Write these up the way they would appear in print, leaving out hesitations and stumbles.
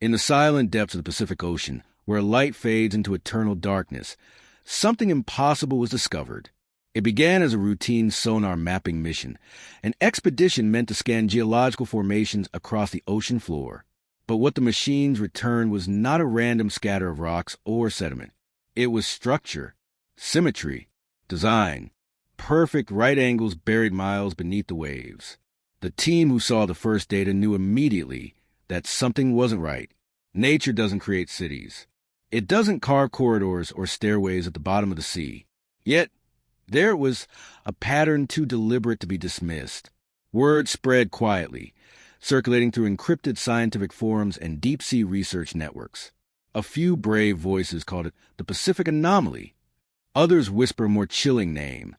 In the silent depths of the Pacific Ocean, where light fades into eternal darkness, something impossible was discovered. It began as a routine sonar mapping mission, an expedition meant to scan geological formations across the ocean floor. But what the machines returned was not a random scatter of rocks or sediment. It was structure, symmetry, design, perfect right angles buried miles beneath the waves. The team who saw the first data knew immediately that something wasn't right. Nature doesn't create cities. It doesn't carve corridors or stairways at the bottom of the sea. Yet, there it was, a pattern too deliberate to be dismissed. Word spread quietly, circulating through encrypted scientific forums and deep-sea research networks. A few brave voices called it the Pacific Anomaly. Others whisper a more chilling name,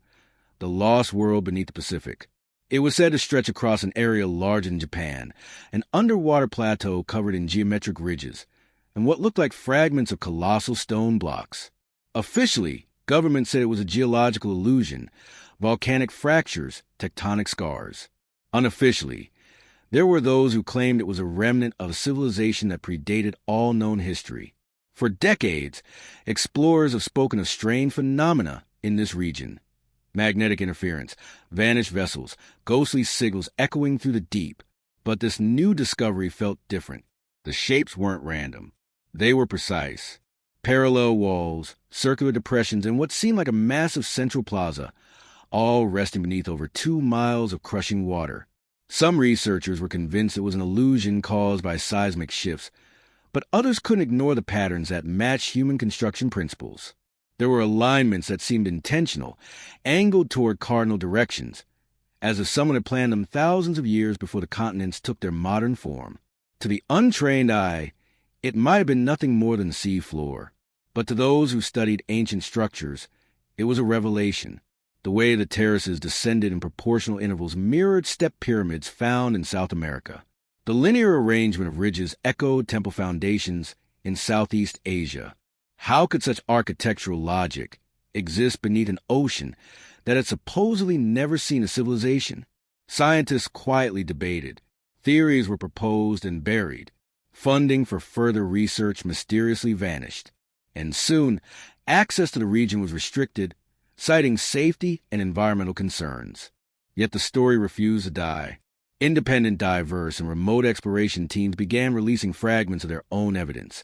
the Lost World Beneath the Pacific. It was said to stretch across an area larger than Japan, an underwater plateau covered in geometric ridges, and what looked like fragments of colossal stone blocks. Officially, government said it was a geological illusion, volcanic fractures, tectonic scars. Unofficially, there were those who claimed it was a remnant of a civilization that predated all known history. For decades, explorers have spoken of strange phenomena in this region. Magnetic interference, vanished vessels, ghostly signals echoing through the deep. But this new discovery felt different. The shapes weren't random. They were precise. Parallel walls, circular depressions, and what seemed like a massive central plaza, all resting beneath over 2 miles of crushing water. Some researchers were convinced it was an illusion caused by seismic shifts, but others couldn't ignore the patterns that matched human construction principles. There were alignments that seemed intentional, angled toward cardinal directions, as if someone had planned them thousands of years before the continents took their modern form. To the untrained eye, it might have been nothing more than the sea floor. But to those who studied ancient structures, it was a revelation. The way the terraces descended in proportional intervals mirrored step pyramids found in South America. The linear arrangement of ridges echoed temple foundations in Southeast Asia. How could such architectural logic exist beneath an ocean that had supposedly never seen a civilization? Scientists quietly debated. Theories were proposed and buried. Funding for further research mysteriously vanished. And soon, access to the region was restricted, citing safety and environmental concerns. Yet the story refused to die. Independent, diverse, and remote exploration teams began releasing fragments of their own evidence.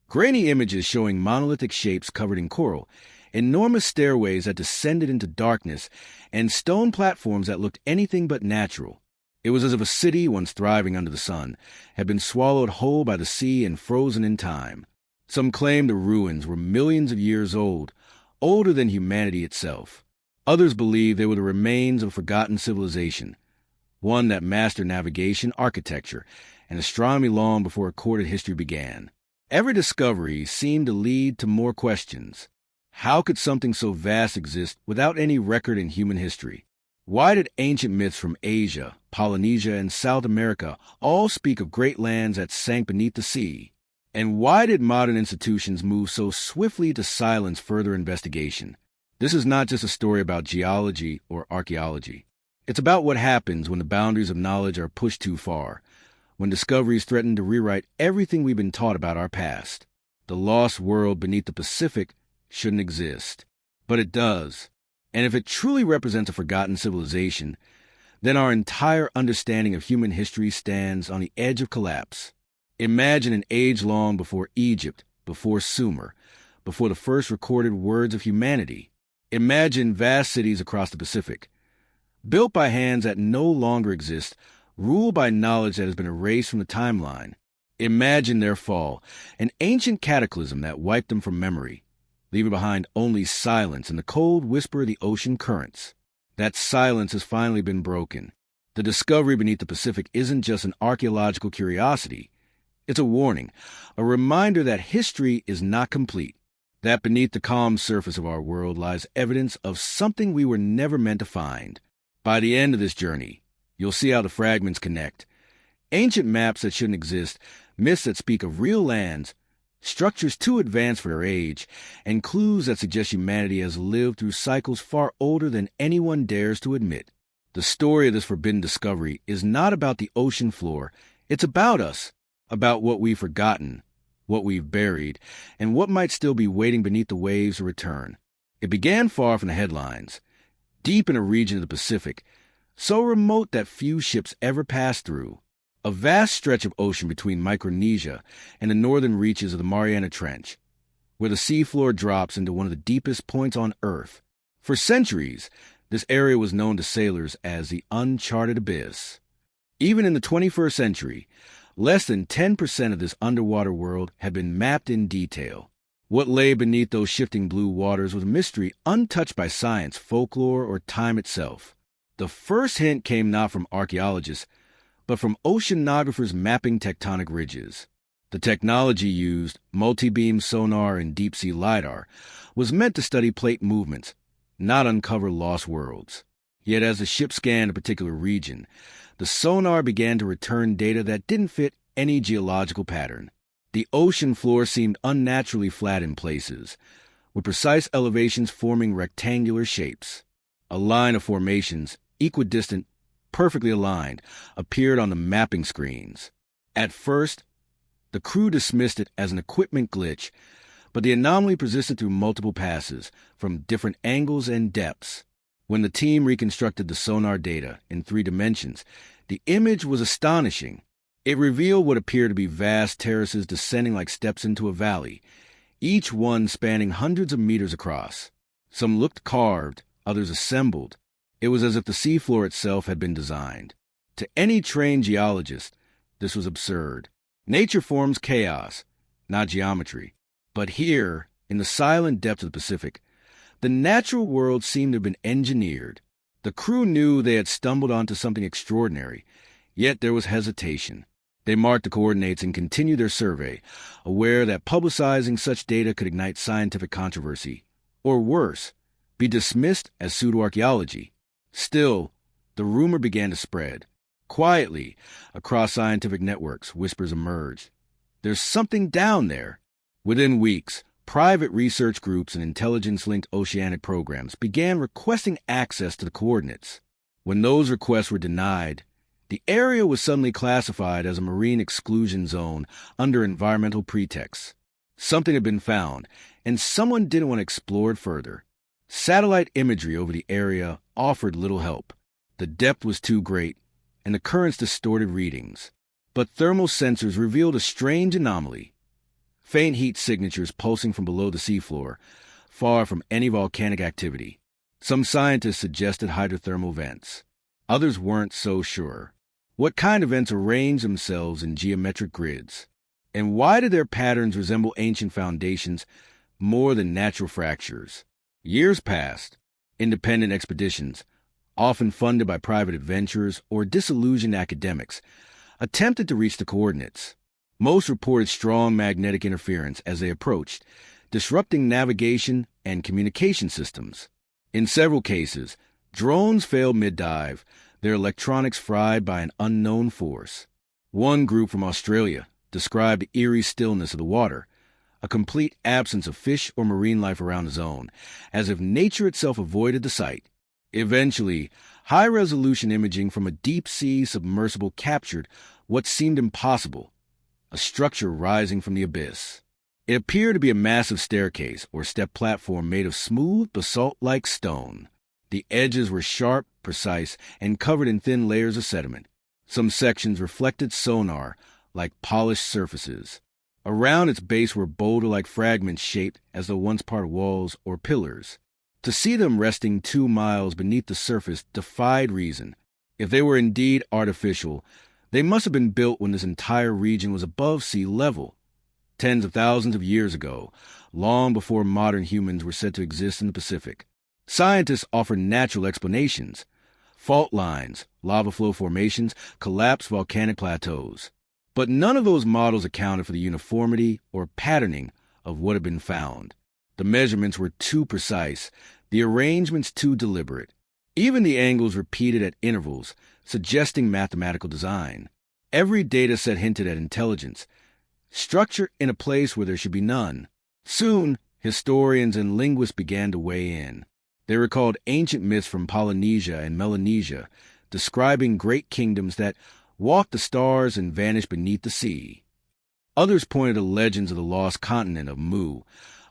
Grainy images showing monolithic shapes covered in coral, enormous stairways that descended into darkness, and stone platforms that looked anything but natural. It was as if a city once thriving under the sun had been swallowed whole by the sea and frozen in time. Some claimed the ruins were millions of years old, older than humanity itself. Others believed they were the remains of a forgotten civilization, one that mastered navigation, architecture, and astronomy long before recorded history began. Every discovery seemed to lead to more questions. How could something so vast exist without any record in human history? Why did ancient myths from Asia, Polynesia, and South America all speak of great lands that sank beneath the sea? And why did modern institutions move so swiftly to silence further investigation? This is not just a story about geology or archaeology. It's about what happens when the boundaries of knowledge are pushed too far, when discoveries threaten to rewrite everything we've been taught about our past. The lost world beneath the Pacific shouldn't exist, but it does. And if it truly represents a forgotten civilization, then our entire understanding of human history stands on the edge of collapse. Imagine an age long before Egypt, before Sumer, before the first recorded words of humanity. Imagine vast cities across the Pacific, built by hands that no longer exist, ruled by knowledge that has been erased from the timeline. Imagine their fall, an ancient cataclysm that wiped them from memory, leaving behind only silence and the cold whisper of the ocean currents. That silence has finally been broken. The discovery beneath the Pacific isn't just an archaeological curiosity. It's a warning, a reminder that history is not complete, that beneath the calm surface of our world lies evidence of something we were never meant to find. By the end of this journey, you'll see how the fragments connect. Ancient maps that shouldn't exist, myths that speak of real lands, structures too advanced for their age, and clues that suggest humanity has lived through cycles far older than anyone dares to admit. The story of this forbidden discovery is not about the ocean floor. It's about us, about what we've forgotten, what we've buried, and what might still be waiting beneath the waves to return. It began far from the headlines, deep in a region of the Pacific, so remote that few ships ever passed through. A vast stretch of ocean between Micronesia and the northern reaches of the Mariana Trench, where the seafloor drops into one of the deepest points on Earth. For centuries, this area was known to sailors as the uncharted abyss. Even in the 21st century, less than 10% of this underwater world had been mapped in detail. What lay beneath those shifting blue waters was a mystery untouched by science, folklore, or time itself. The first hint came not from archaeologists, but from oceanographers mapping tectonic ridges. The technology used, multi-beam sonar and deep-sea LiDAR, was meant to study plate movements, not uncover lost worlds. Yet as the ship scanned a particular region, the sonar began to return data that didn't fit any geological pattern. The ocean floor seemed unnaturally flat in places, with precise elevations forming rectangular shapes. A line of formations, equidistant, perfectly aligned, appeared on the mapping screens. At first, the crew dismissed it as an equipment glitch, but the anomaly persisted through multiple passes, from different angles and depths. When the team reconstructed the sonar data in 3 dimensions, the image was astonishing. It revealed what appeared to be vast terraces descending like steps into a valley, each one spanning hundreds of meters across. Some looked carved, others assembled. It was as if the seafloor itself had been designed. To any trained geologist, this was absurd. Nature forms chaos, not geometry. But here, in the silent depths of the Pacific, the natural world seemed to have been engineered. The crew knew they had stumbled onto something extraordinary, yet there was hesitation. They marked the coordinates and continued their survey, aware that publicizing such data could ignite scientific controversy, or worse, be dismissed as pseudo-archaeology. Still, the rumor began to spread. Quietly, across scientific networks, whispers emerged. There's something down there. Within weeks, private research groups and intelligence-linked oceanic programs began requesting access to the coordinates. When those requests were denied, the area was suddenly classified as a marine exclusion zone under environmental pretexts. Something had been found, and someone didn't want to explore it further. Satellite imagery over the area offered little help. The depth was too great, and the currents distorted readings. But thermal sensors revealed a strange anomaly. Faint heat signatures pulsing from below the seafloor, far from any volcanic activity. Some scientists suggested hydrothermal vents. Others weren't so sure. What kind of vents arrange themselves in geometric grids? And why do their patterns resemble ancient foundations more than natural fractures? Years passed. Independent expeditions, often funded by private adventurers or disillusioned academics, attempted to reach the coordinates. Most reported strong magnetic interference as they approached, disrupting navigation and communication systems. In several cases, drones failed mid-dive, their electronics fried by an unknown force. One group from Australia described the eerie stillness of the water, a complete absence of fish or marine life around the zone, as if nature itself avoided the site. Eventually, high-resolution imaging from a deep-sea submersible captured what seemed impossible, a structure rising from the abyss. It appeared to be a massive staircase or step platform made of smooth, basalt-like stone. The edges were sharp, precise, and covered in thin layers of sediment. Some sections reflected sonar like polished surfaces. Around its base were boulder-like fragments shaped as though once part of walls or pillars. To see them resting 2 miles beneath the surface defied reason. If they were indeed artificial, they must have been built when this entire region was above sea level, tens of thousands of years ago, long before modern humans were said to exist in the Pacific. Scientists offer natural explanations: fault lines, lava flow formations, collapsed volcanic plateaus. But none of those models accounted for the uniformity or patterning of what had been found. The measurements were too precise, the arrangements too deliberate. Even the angles repeated at intervals, suggesting mathematical design. Every data set hinted at intelligence, structure in a place where there should be none. Soon, historians and linguists began to weigh in. They recalled ancient myths from Polynesia and Melanesia, describing great kingdoms that walked the stars and vanished beneath the sea. Others pointed to legends of the lost continent of Mu,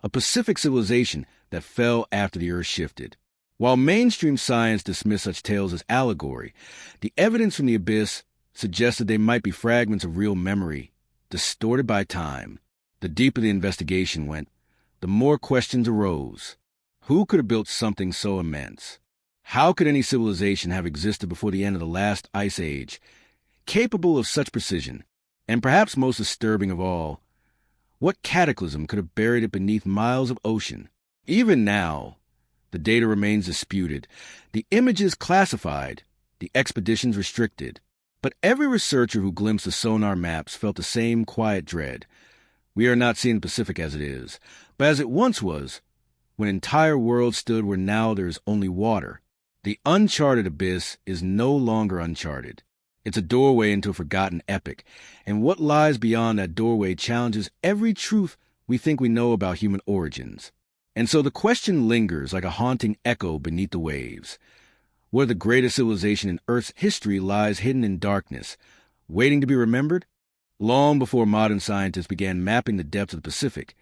a Pacific civilization that fell after the Earth shifted. While mainstream science dismissed such tales as allegory, the evidence from the abyss suggested they might be fragments of real memory, distorted by time. The deeper the investigation went, the more questions arose. Who could have built something so immense? How could any civilization have existed before the end of the last ice age, capable of such precision? And perhaps most disturbing of all, what cataclysm could have buried it beneath miles of ocean? Even now, the data remains disputed, the images classified, the expeditions restricted. But every researcher who glimpsed the sonar maps felt the same quiet dread. We are not seeing the Pacific as it is, but as it once was, when entire worlds stood where now there is only water. The uncharted abyss is no longer uncharted. It's a doorway into a forgotten epic, and what lies beyond that doorway challenges every truth we think we know about human origins. And so the question lingers like a haunting echo beneath the waves. Where the greatest civilization in Earth's history lies hidden in darkness, waiting to be remembered? Long before modern scientists began mapping the depths of the Pacific,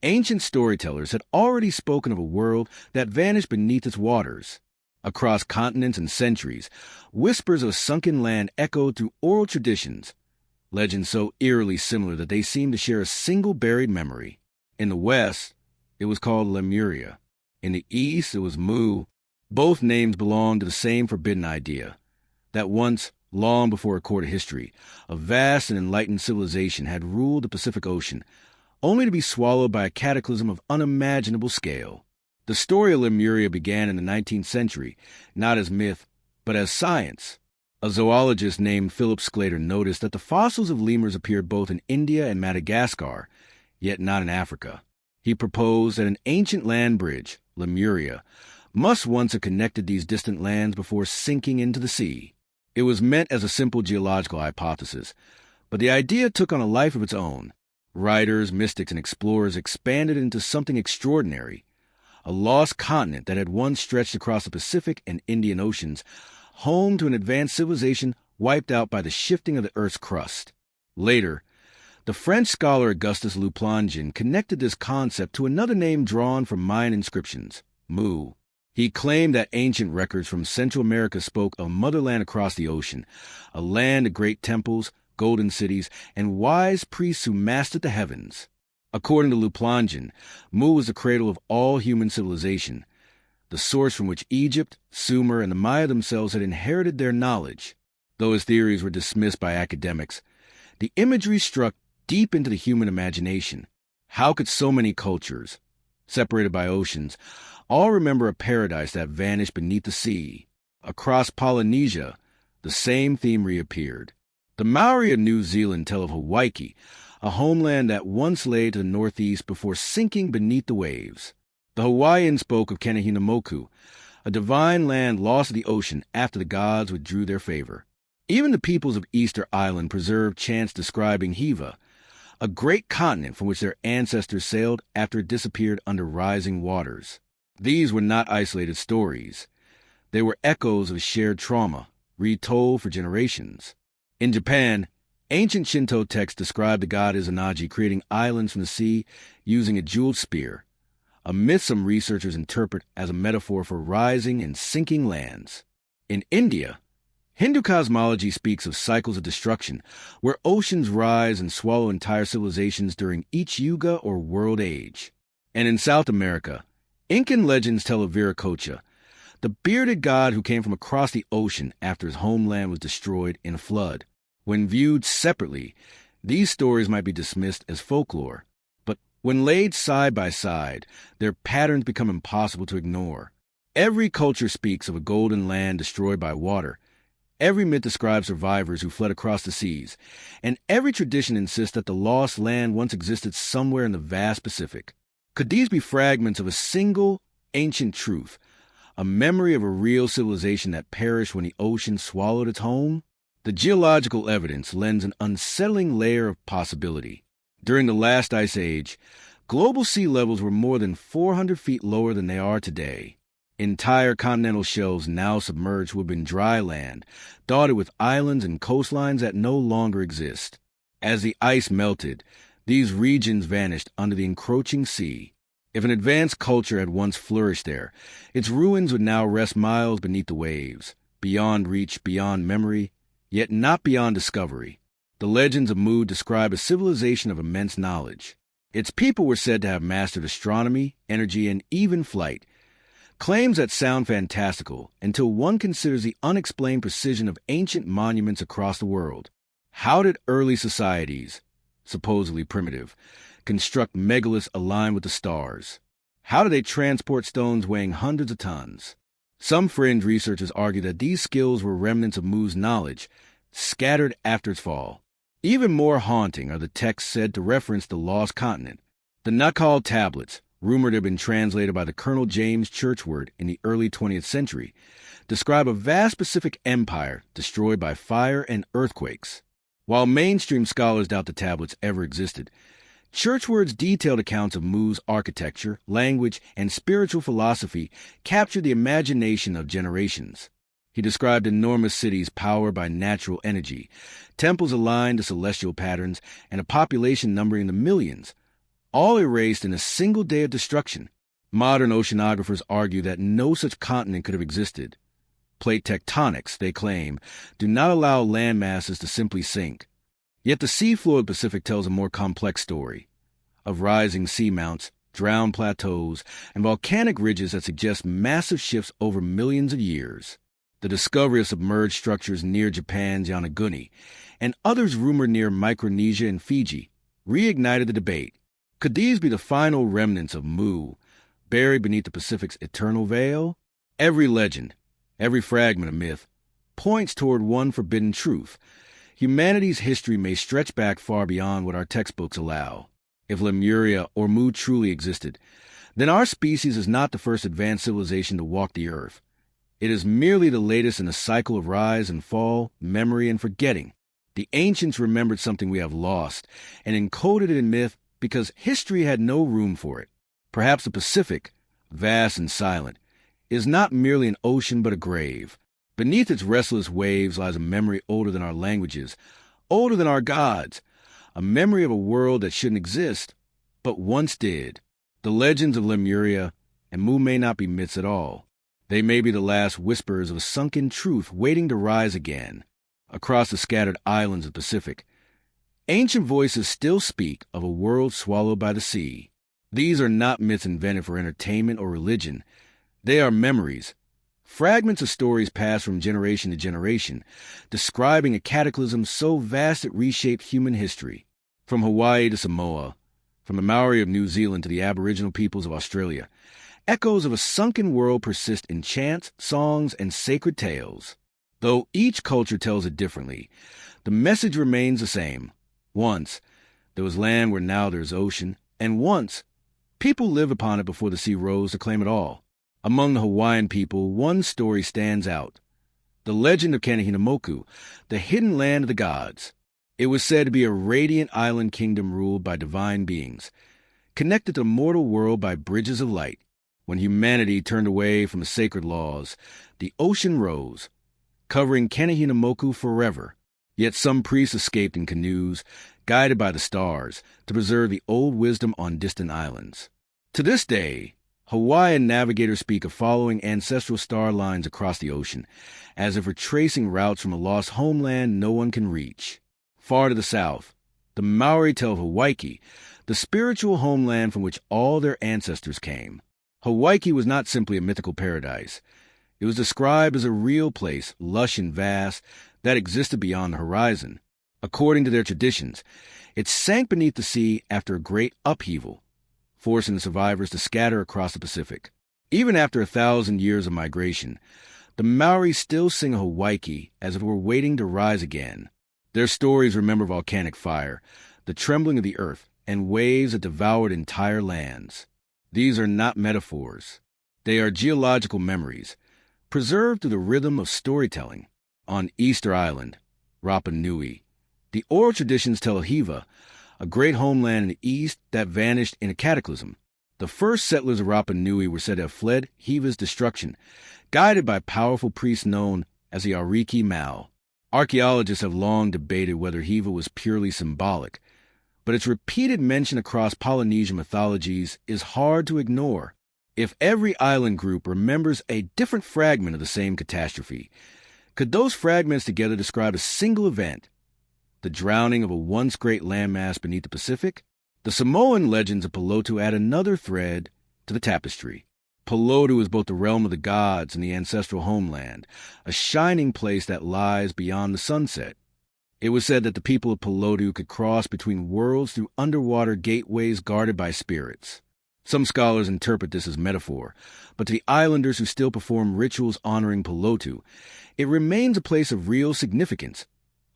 ancient storytellers had already spoken of a world that vanished beneath its waters. Across continents and centuries, whispers of a sunken land echoed through oral traditions, legends so eerily similar that they seemed to share a single buried memory. In the West, it was called Lemuria. In the East, it was Mu. Both names belong to the same forbidden idea, that once, long before recorded history, a vast and enlightened civilization had ruled the Pacific Ocean, only to be swallowed by a cataclysm of unimaginable scale. The story of Lemuria began in the 19th century, not as myth, but as science. A zoologist named Philip Sclater noticed that the fossils of lemurs appeared both in India and Madagascar, yet not in Africa. He proposed that an ancient land bridge, Lemuria, must once have connected these distant lands before sinking into the sea. It was meant as a simple geological hypothesis, but the idea took on a life of its own. Writers, mystics, and explorers expanded it into something extraordinary. A lost continent that had once stretched across the Pacific and Indian Oceans, home to an advanced civilization wiped out by the shifting of the Earth's crust. Later, the French scholar Auguste Le Plongeon connected this concept to another name drawn from Mayan inscriptions, Mu. He claimed that ancient records from Central America spoke of a motherland across the ocean, a land of great temples, golden cities, and wise priests who mastered the heavens. According to Le Plongeon, Mu was the cradle of all human civilization, the source from which Egypt, Sumer, and the Maya themselves had inherited their knowledge. Though his theories were dismissed by academics, the imagery struck deep into the human imagination. How could so many cultures, separated by oceans, all remember a paradise that vanished beneath the sea? Across Polynesia, the same theme reappeared. The Maori of New Zealand tell of Hawaii, a homeland that once lay to the northeast before sinking beneath the waves. The Hawaiians spoke of Kanehinamoku, a divine land lost to the ocean after the gods withdrew their favor. Even the peoples of Easter Island preserved chants describing Hiva, a great continent from which their ancestors sailed after it disappeared under rising waters. These were not isolated stories. They were echoes of shared trauma, retold for generations. In Japan, ancient Shinto texts describe the god Izanagi creating islands from the sea using a jeweled spear, a myth some researchers interpret as a metaphor for rising and sinking lands. In India, Hindu cosmology speaks of cycles of destruction, where oceans rise and swallow entire civilizations during each yuga or world age. And in South America, Incan legends tell of Viracocha, the bearded god who came from across the ocean after his homeland was destroyed in a flood. When viewed separately, these stories might be dismissed as folklore, but when laid side by side, their patterns become impossible to ignore. Every culture speaks of a golden land destroyed by water. Every myth describes survivors who fled across the seas, and every tradition insists that the lost land once existed somewhere in the vast Pacific. Could these be fragments of a single ancient truth, a memory of a real civilization that perished when the ocean swallowed its home? The geological evidence lends an unsettling layer of possibility. During the last ice age, global sea levels were more than 400 feet lower than they are today. Entire continental shelves now submerged would have been dry land, dotted with islands and coastlines that no longer exist. As the ice melted, these regions vanished under the encroaching sea. If an advanced culture had once flourished there, its ruins would now rest miles beneath the waves, beyond reach, beyond memory, yet not beyond discovery. The legends of Mu describe a civilization of immense knowledge. Its people were said to have mastered astronomy, energy, and even flight. Claims that sound fantastical until one considers the unexplained precision of ancient monuments across the world. How did early societies, supposedly primitive, construct megaliths aligned with the stars? How did they transport stones weighing hundreds of tons? Some fringe researchers argue that these skills were remnants of Mu's knowledge, scattered after its fall. Even more haunting are the texts said to reference the lost continent. The Nakal tablets, rumored to have been translated by the Colonel James Churchward in the early 20th century, describe a vast Pacific empire destroyed by fire and earthquakes. While mainstream scholars doubt the tablets ever existed, Churchward's detailed accounts of Mu's architecture, language, and spiritual philosophy captured the imagination of generations. He described enormous cities powered by natural energy, temples aligned to celestial patterns, and a population numbering the millions, all erased in a single day of destruction. Modern oceanographers argue that no such continent could have existed. Plate tectonics, they claim, do not allow land masses to simply sink. Yet the seafloor of the Pacific tells a more complex story, of rising seamounts, drowned plateaus, and volcanic ridges that suggest massive shifts over millions of years. The discovery of submerged structures near Japan's Yonaguni, and others rumored near Micronesia and Fiji, reignited the debate. Could these be the final remnants of Mu, buried beneath the Pacific's eternal veil? Every legend, every fragment of myth, points toward one forbidden truth. Humanity's history may stretch back far beyond what our textbooks allow. If Lemuria or Mu truly existed, then our species is not the first advanced civilization to walk the earth. It is merely the latest in a cycle of rise and fall, memory and forgetting. The ancients remembered something we have lost and encoded it in myth because history had no room for it. Perhaps the Pacific, vast and silent, is not merely an ocean but a grave. Beneath its restless waves lies a memory older than our languages, older than our gods, a memory of a world that shouldn't exist, but once did. The legends of Lemuria and Mu may not be myths at all. They may be the last whispers of a sunken truth waiting to rise again. Across the scattered islands of the Pacific, ancient voices still speak of a world swallowed by the sea. These are not myths invented for entertainment or religion. They are memories, fragments of stories passed from generation to generation, describing a cataclysm so vast it reshaped human history. From Hawaii to Samoa, from the Maori of New Zealand to the Aboriginal peoples of Australia, echoes of a sunken world persist in chants, songs, and sacred tales. Though each culture tells it differently, the message remains the same. Once, there was land where now there's ocean, and once, people lived upon it before the sea rose to claim it all. Among the Hawaiian people, one story stands out. The legend of Kanehinamoku, the hidden land of the gods. It was said to be a radiant island kingdom ruled by divine beings, connected to the mortal world by bridges of light. When humanity turned away from the sacred laws, the ocean rose, covering Kanehinamoku forever. Yet some priests escaped in canoes, guided by the stars, to preserve the old wisdom on distant islands. To this day, Hawaiian navigators speak of following ancestral star lines across the ocean, as if retracing routes from a lost homeland no one can reach. Far to the south, the Maori tell of Hawaii, the spiritual homeland from which all their ancestors came. Hawaii was not simply a mythical paradise. It was described as a real place, lush and vast, that existed beyond the horizon. According to their traditions, it sank beneath the sea after a great upheaval, forcing the survivors to scatter across the Pacific. Even after 1,000 years of migration, the Maori still sing of Hawaii as if it were waiting to rise again. Their stories remember volcanic fire, the trembling of the earth, and waves that devoured entire lands. These are not metaphors. They are geological memories, preserved through the rhythm of storytelling. On Easter Island, Rapa Nui, the oral traditions tell of Hiva, a great homeland in the east that vanished in a cataclysm. The first settlers of Rapa Nui were said to have fled Hiva's destruction, guided by powerful priests known as the Ariki Mau. Archaeologists have long debated whether Hiva was purely symbolic, but its repeated mention across Polynesian mythologies is hard to ignore. If every island group remembers a different fragment of the same catastrophe, could those fragments together describe a single event? The drowning of a once great landmass beneath the Pacific? The Samoan legends of Pelotu add another thread to the tapestry. Pelotu is both the realm of the gods and the ancestral homeland, a shining place that lies beyond the sunset. It was said that the people of Pelotu could cross between worlds through underwater gateways guarded by spirits. Some scholars interpret this as metaphor, but to the islanders who still perform rituals honoring Pelotu, it remains a place of real significance,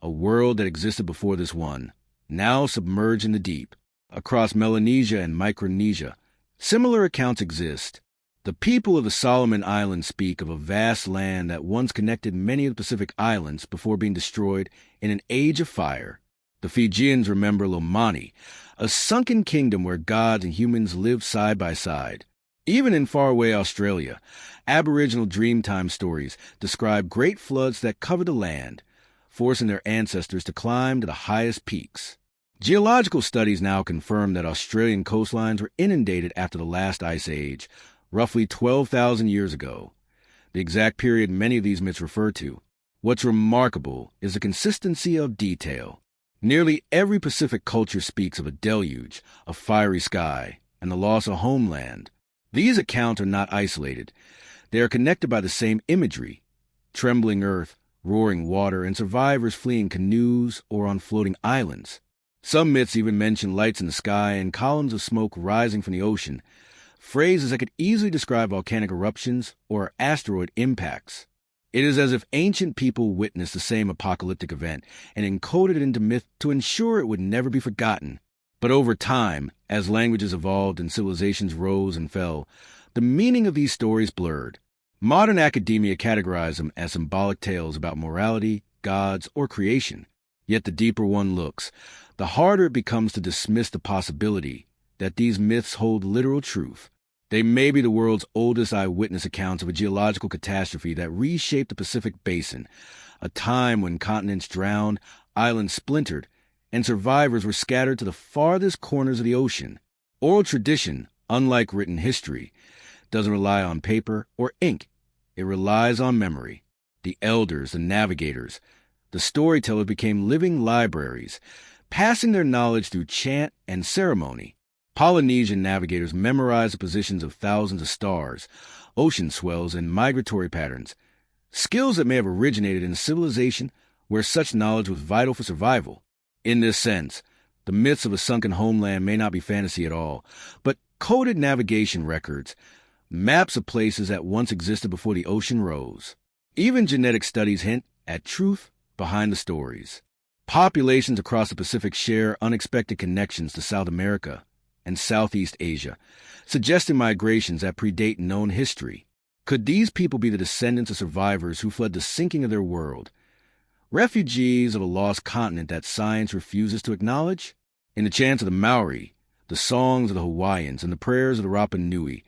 a world that existed before this one, now submerged in the deep. Across Melanesia and Micronesia, similar accounts exist. The people of the Solomon Islands speak of a vast land that once connected many of the Pacific islands before being destroyed in an age of fire. The Fijians remember Lomani, a sunken kingdom where gods and humans lived side by side. Even in faraway Australia, Aboriginal Dreamtime stories describe great floods that covered the land, forcing their ancestors to climb to the highest peaks. Geological studies now confirm that Australian coastlines were inundated after the last ice age, roughly 12,000 years ago, the exact period many of these myths refer to. What's remarkable is the consistency of detail. Nearly every Pacific culture speaks of a deluge, a fiery sky, and the loss of homeland. These accounts are not isolated. They are connected by the same imagery: trembling earth, roaring water, and survivors fleeing canoes or on floating islands. Some myths even mention lights in the sky and columns of smoke rising from the ocean, phrases that could easily describe volcanic eruptions or asteroid impacts. It is as if ancient people witnessed the same apocalyptic event and encoded it into myth to ensure it would never be forgotten. But over time, as languages evolved and civilizations rose and fell, the meaning of these stories blurred. Modern academia categorizes them as symbolic tales about morality, gods, or creation. Yet the deeper one looks, the harder it becomes to dismiss the possibility that these myths hold literal truth. They may be the world's oldest eyewitness accounts of a geological catastrophe that reshaped the Pacific Basin, a time when continents drowned, islands splintered, and survivors were scattered to the farthest corners of the ocean. Oral tradition, unlike written history, doesn't rely on paper or ink. It relies on memory. The elders, the navigators, the storytellers became living libraries, passing their knowledge through chant and ceremony. Polynesian navigators memorized the positions of thousands of stars, ocean swells, and migratory patterns, skills that may have originated in a civilization where such knowledge was vital for survival. In this sense, the myths of a sunken homeland may not be fantasy at all, but coded navigation records, maps of places that once existed before the ocean rose. Even genetic studies hint at truth behind the stories. Populations across the Pacific share unexpected connections to South America and Southeast Asia, suggesting migrations that predate known history. Could these people be the descendants of survivors who fled the sinking of their world, refugees of a lost continent that science refuses to acknowledge? In the chants of the Maori, the songs of the Hawaiians, and the prayers of the Rapa Nui,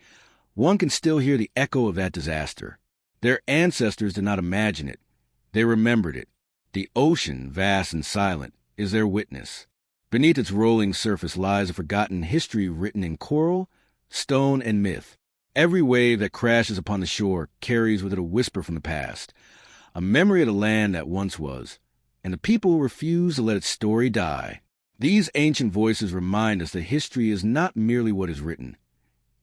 one can still hear the echo of that disaster. Their ancestors did not imagine it. They remembered it. The ocean, vast and silent, is their witness. Beneath its rolling surface lies a forgotten history written in coral, stone, and myth. Every wave that crashes upon the shore carries with it a whisper from the past, a memory of the land that once was, and the people who refuse to let its story die. These ancient voices remind us that history is not merely what is written.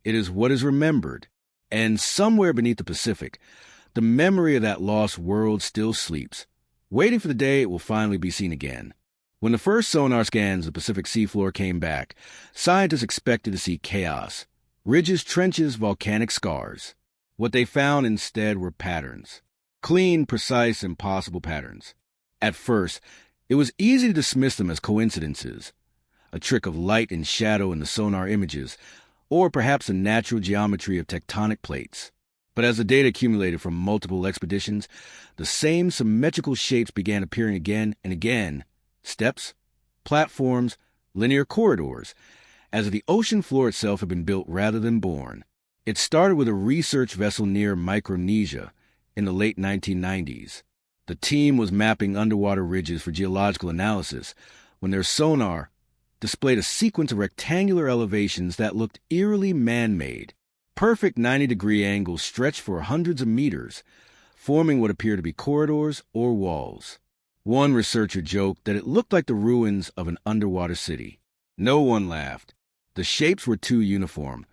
It is what is remembered. And somewhere beneath the Pacific, the memory of that lost world still sleeps, waiting for the day it will finally be seen again. When the first sonar scans of the Pacific seafloor came back, scientists expected to see chaos, ridges, trenches, volcanic scars. What they found instead were patterns. Clean, precise, impossible patterns. At first, it was easy to dismiss them as coincidences, a trick of light and shadow in the sonar images, or perhaps the natural geometry of tectonic plates. But as the data accumulated from multiple expeditions, the same symmetrical shapes began appearing again and again: steps, platforms, linear corridors, as if the ocean floor itself had been built rather than born. It started with a research vessel near Micronesia in the late 1990s. The team was mapping underwater ridges for geological analysis when their sonar displayed a sequence of rectangular elevations that looked eerily man-made. Perfect 90-degree angles stretched for hundreds of meters, forming what appeared to be corridors or walls. One researcher joked that it looked like the ruins of an underwater city. No one laughed. The shapes were too uniform,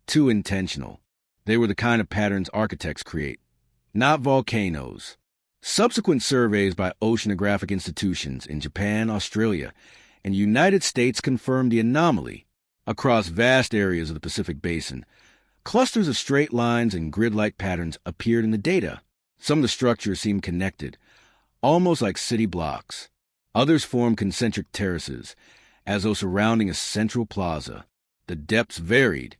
too intentional. They were the kind of patterns architects create, not volcanoes. Subsequent surveys by oceanographic institutions in Japan, Australia, and the United States confirmed the anomaly. Across vast areas of the Pacific Basin, clusters of straight lines and grid-like patterns appeared in the data. Some of the structures seemed connected, almost like city blocks. Others formed concentric terraces, as though surrounding a central plaza. The depths varied.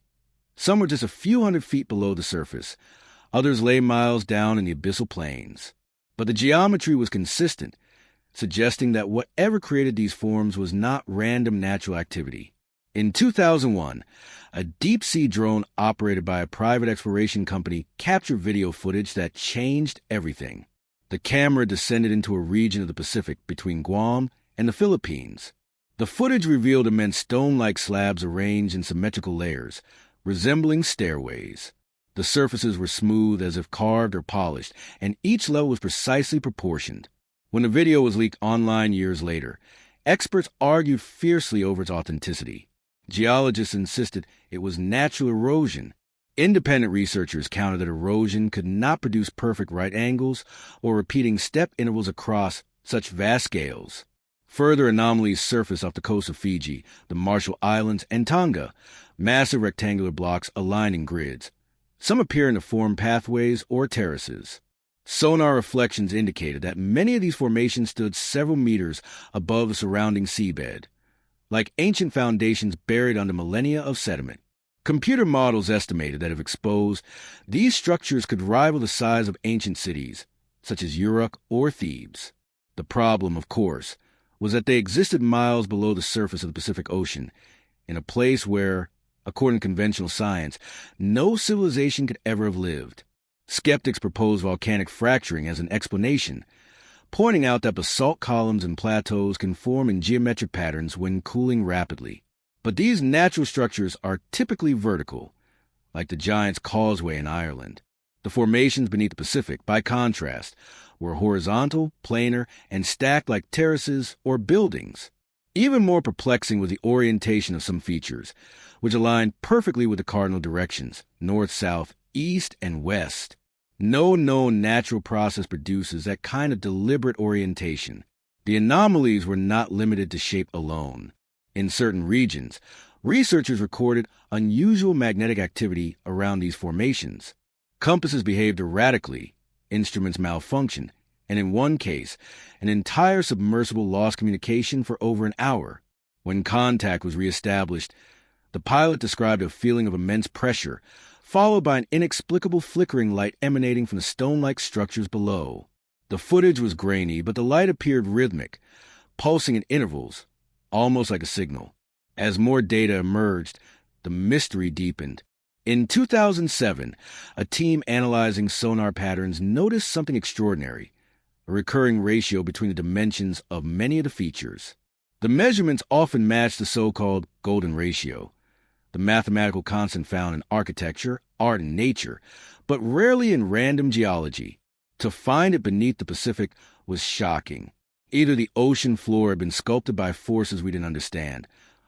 Some were just a few hundred feet below the surface. Others lay miles down in the abyssal plains. But the geometry was consistent, suggesting that whatever created these forms was not random natural activity. In 2001, a deep-sea drone operated by a private exploration company captured video footage that changed everything. The camera descended into a region of the Pacific between Guam and the Philippines. The footage revealed immense stone-like slabs arranged in symmetrical layers, resembling stairways. The surfaces were smooth as if carved or polished, and each level was precisely proportioned. When the video was leaked online years later, experts argued fiercely over its authenticity. Geologists insisted it was natural erosion. Independent researchers countered that erosion could not produce perfect right angles or repeating step intervals across such vast scales. Further anomalies surfaced off the coast of Fiji, the Marshall Islands, and Tonga, massive rectangular blocks aligned in grids. Some appearing to form pathways or terraces. Sonar reflections indicated that many of these formations stood several meters above the surrounding seabed, like ancient foundations buried under millennia of sediment. Computer models estimated that if exposed, these structures could rival the size of ancient cities, such as Uruk or Thebes. The problem, of course, was that they existed miles below the surface of the Pacific Ocean, in a place where, according to conventional science, no civilization could ever have lived. Skeptics proposed volcanic fracturing as an explanation, pointing out that basalt columns and plateaus can form in geometric patterns when cooling rapidly. But these natural structures are typically vertical, like the Giant's Causeway in Ireland. The formations beneath the Pacific, by contrast, were horizontal, planar, and stacked like terraces or buildings. Even more perplexing was the orientation of some features, which aligned perfectly with the cardinal directions, north, south, east, and west. No known natural process produces that kind of deliberate orientation. The anomalies were not limited to shape alone. In certain regions, researchers recorded unusual magnetic activity around these formations. Compasses behaved erratically, instruments malfunctioned, and in one case, an entire submersible lost communication for over an hour. When contact was reestablished, the pilot described a feeling of immense pressure, followed by an inexplicable flickering light emanating from the stone-like structures below. The footage was grainy, but the light appeared rhythmic, pulsing in intervals, almost like a signal. As more data emerged, the mystery deepened. In 2007, a team analyzing sonar patterns noticed something extraordinary, a recurring ratio between the dimensions of many of the features. The measurements often matched the so-called golden ratio, the mathematical constant found in architecture, art, and nature, but rarely in random geology. To find it beneath the Pacific was shocking. Either the ocean floor had been sculpted by forces we didn't understand,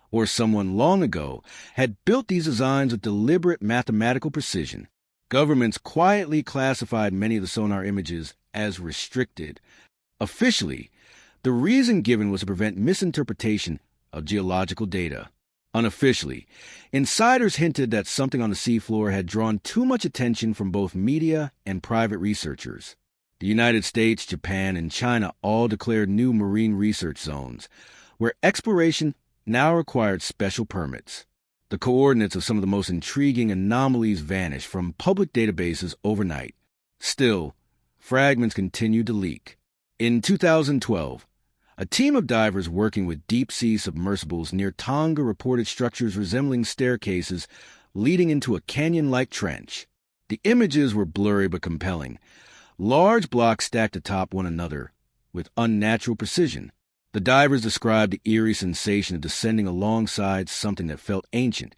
or someone long ago had built these designs with deliberate mathematical precision. Governments quietly classified many of the sonar images as restricted. Officially, the reason given was to prevent misinterpretation of geological data. Unofficially, insiders hinted that something on the seafloor had drawn too much attention from both media and private researchers. The United States, Japan, and China all declared new marine research zones, where exploration now required special permits. The coordinates of some of the most intriguing anomalies vanished from public databases overnight. Still, fragments continued to leak. In 2012, a team of divers working with deep-sea submersibles near Tonga reported structures resembling staircases leading into a canyon-like trench. The images were blurry but compelling, large blocks stacked atop one another with unnatural precision. The divers described the eerie sensation of descending alongside something that felt ancient,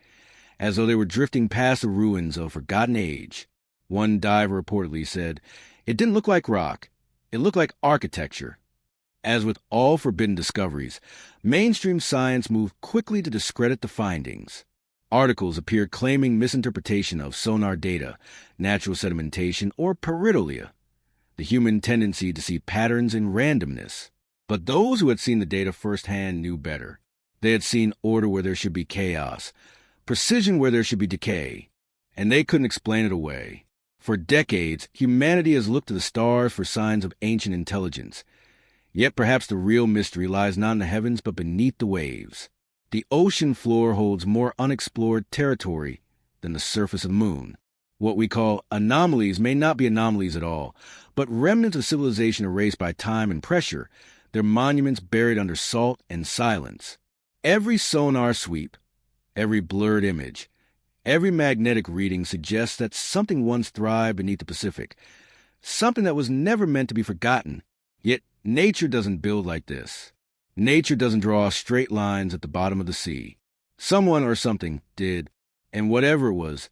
as though they were drifting past the ruins of a forgotten age. One diver reportedly said, "It didn't look like rock. It looked like architecture." As with all forbidden discoveries, mainstream science moved quickly to discredit the findings. Articles appeared claiming misinterpretation of sonar data, natural sedimentation, or pareidolia, the human tendency to see patterns in randomness. But those who had seen the data firsthand knew better. They had seen order where there should be chaos, precision where there should be decay, and they couldn't explain it away. For decades, humanity has looked to the stars for signs of ancient intelligence. Yet perhaps the real mystery lies not in the heavens but beneath the waves. The ocean floor holds more unexplored territory than the surface of the moon. What we call anomalies may not be anomalies at all, but remnants of civilization erased by time and pressure, their monuments buried under salt and silence. Every sonar sweep, every blurred image, every magnetic reading suggests that something once thrived beneath the Pacific, something that was never meant to be forgotten. Yet nature doesn't build like this. Nature doesn't draw straight lines at the bottom of the sea. Someone or something did, and whatever it was,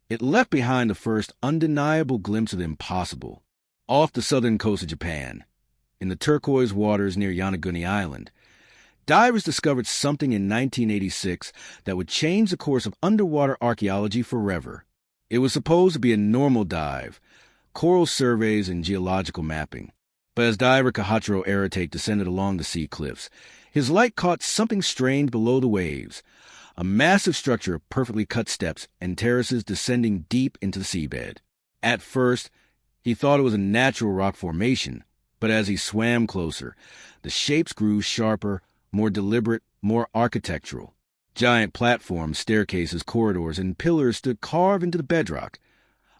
it left behind the first undeniable glimpse of the impossible. Off the southern coast of Japan, in the turquoise waters near Yonaguni Island, divers discovered something in 1986 that would change the course of underwater archaeology forever. It was supposed to be a normal dive, coral surveys and geological mapping. But as diver Kahachiro Aratate descended along the sea cliffs, his light caught something strange below the waves, a massive structure of perfectly cut steps and terraces descending deep into the seabed. At first, he thought it was a natural rock formation, but as he swam closer, the shapes grew sharper, more deliberate, more architectural. Giant platforms, staircases, corridors, and pillars stood carved into the bedrock,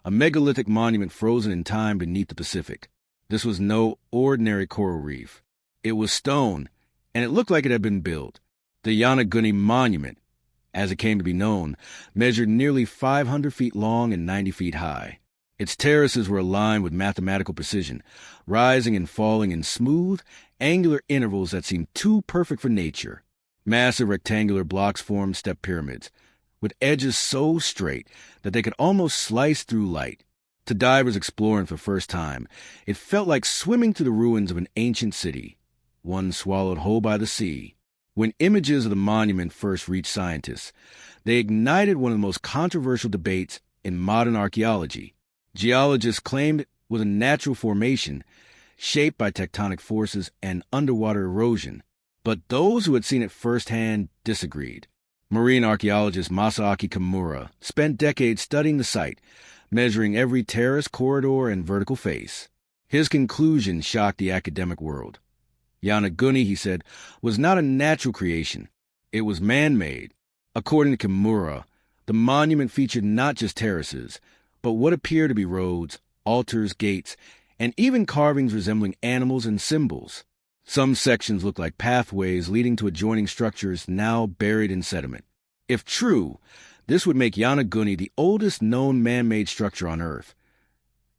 a megalithic monument frozen in time beneath the Pacific. This was no ordinary coral reef. It was stone, and it looked like it had been built. The Yonaguni Monument, as it came to be known, measured nearly 500 feet long and 90 feet high. Its terraces were aligned with mathematical precision, rising and falling in smooth, angular intervals that seemed too perfect for nature. Massive rectangular blocks formed step pyramids, with edges so straight that they could almost slice through light. To divers exploring for the first time, it felt like swimming through the ruins of an ancient city, one swallowed whole by the sea. When images of the monument first reached scientists, they ignited one of the most controversial debates in modern archaeology. Geologists claimed it was a natural formation, shaped by tectonic forces and underwater erosion. But those who had seen it firsthand disagreed. Marine archaeologist Masaaki Kimura spent decades studying the site, measuring every terrace, corridor, and vertical face. His conclusion shocked the academic world. Yonaguni, he said, was not a natural creation. It was man-made. According to Kimura, the monument featured not just terraces, but what appeared to be roads, altars, gates, and even carvings resembling animals and symbols. Some sections looked like pathways leading to adjoining structures now buried in sediment. If true, this would make Yonaguni the oldest known man-made structure on Earth,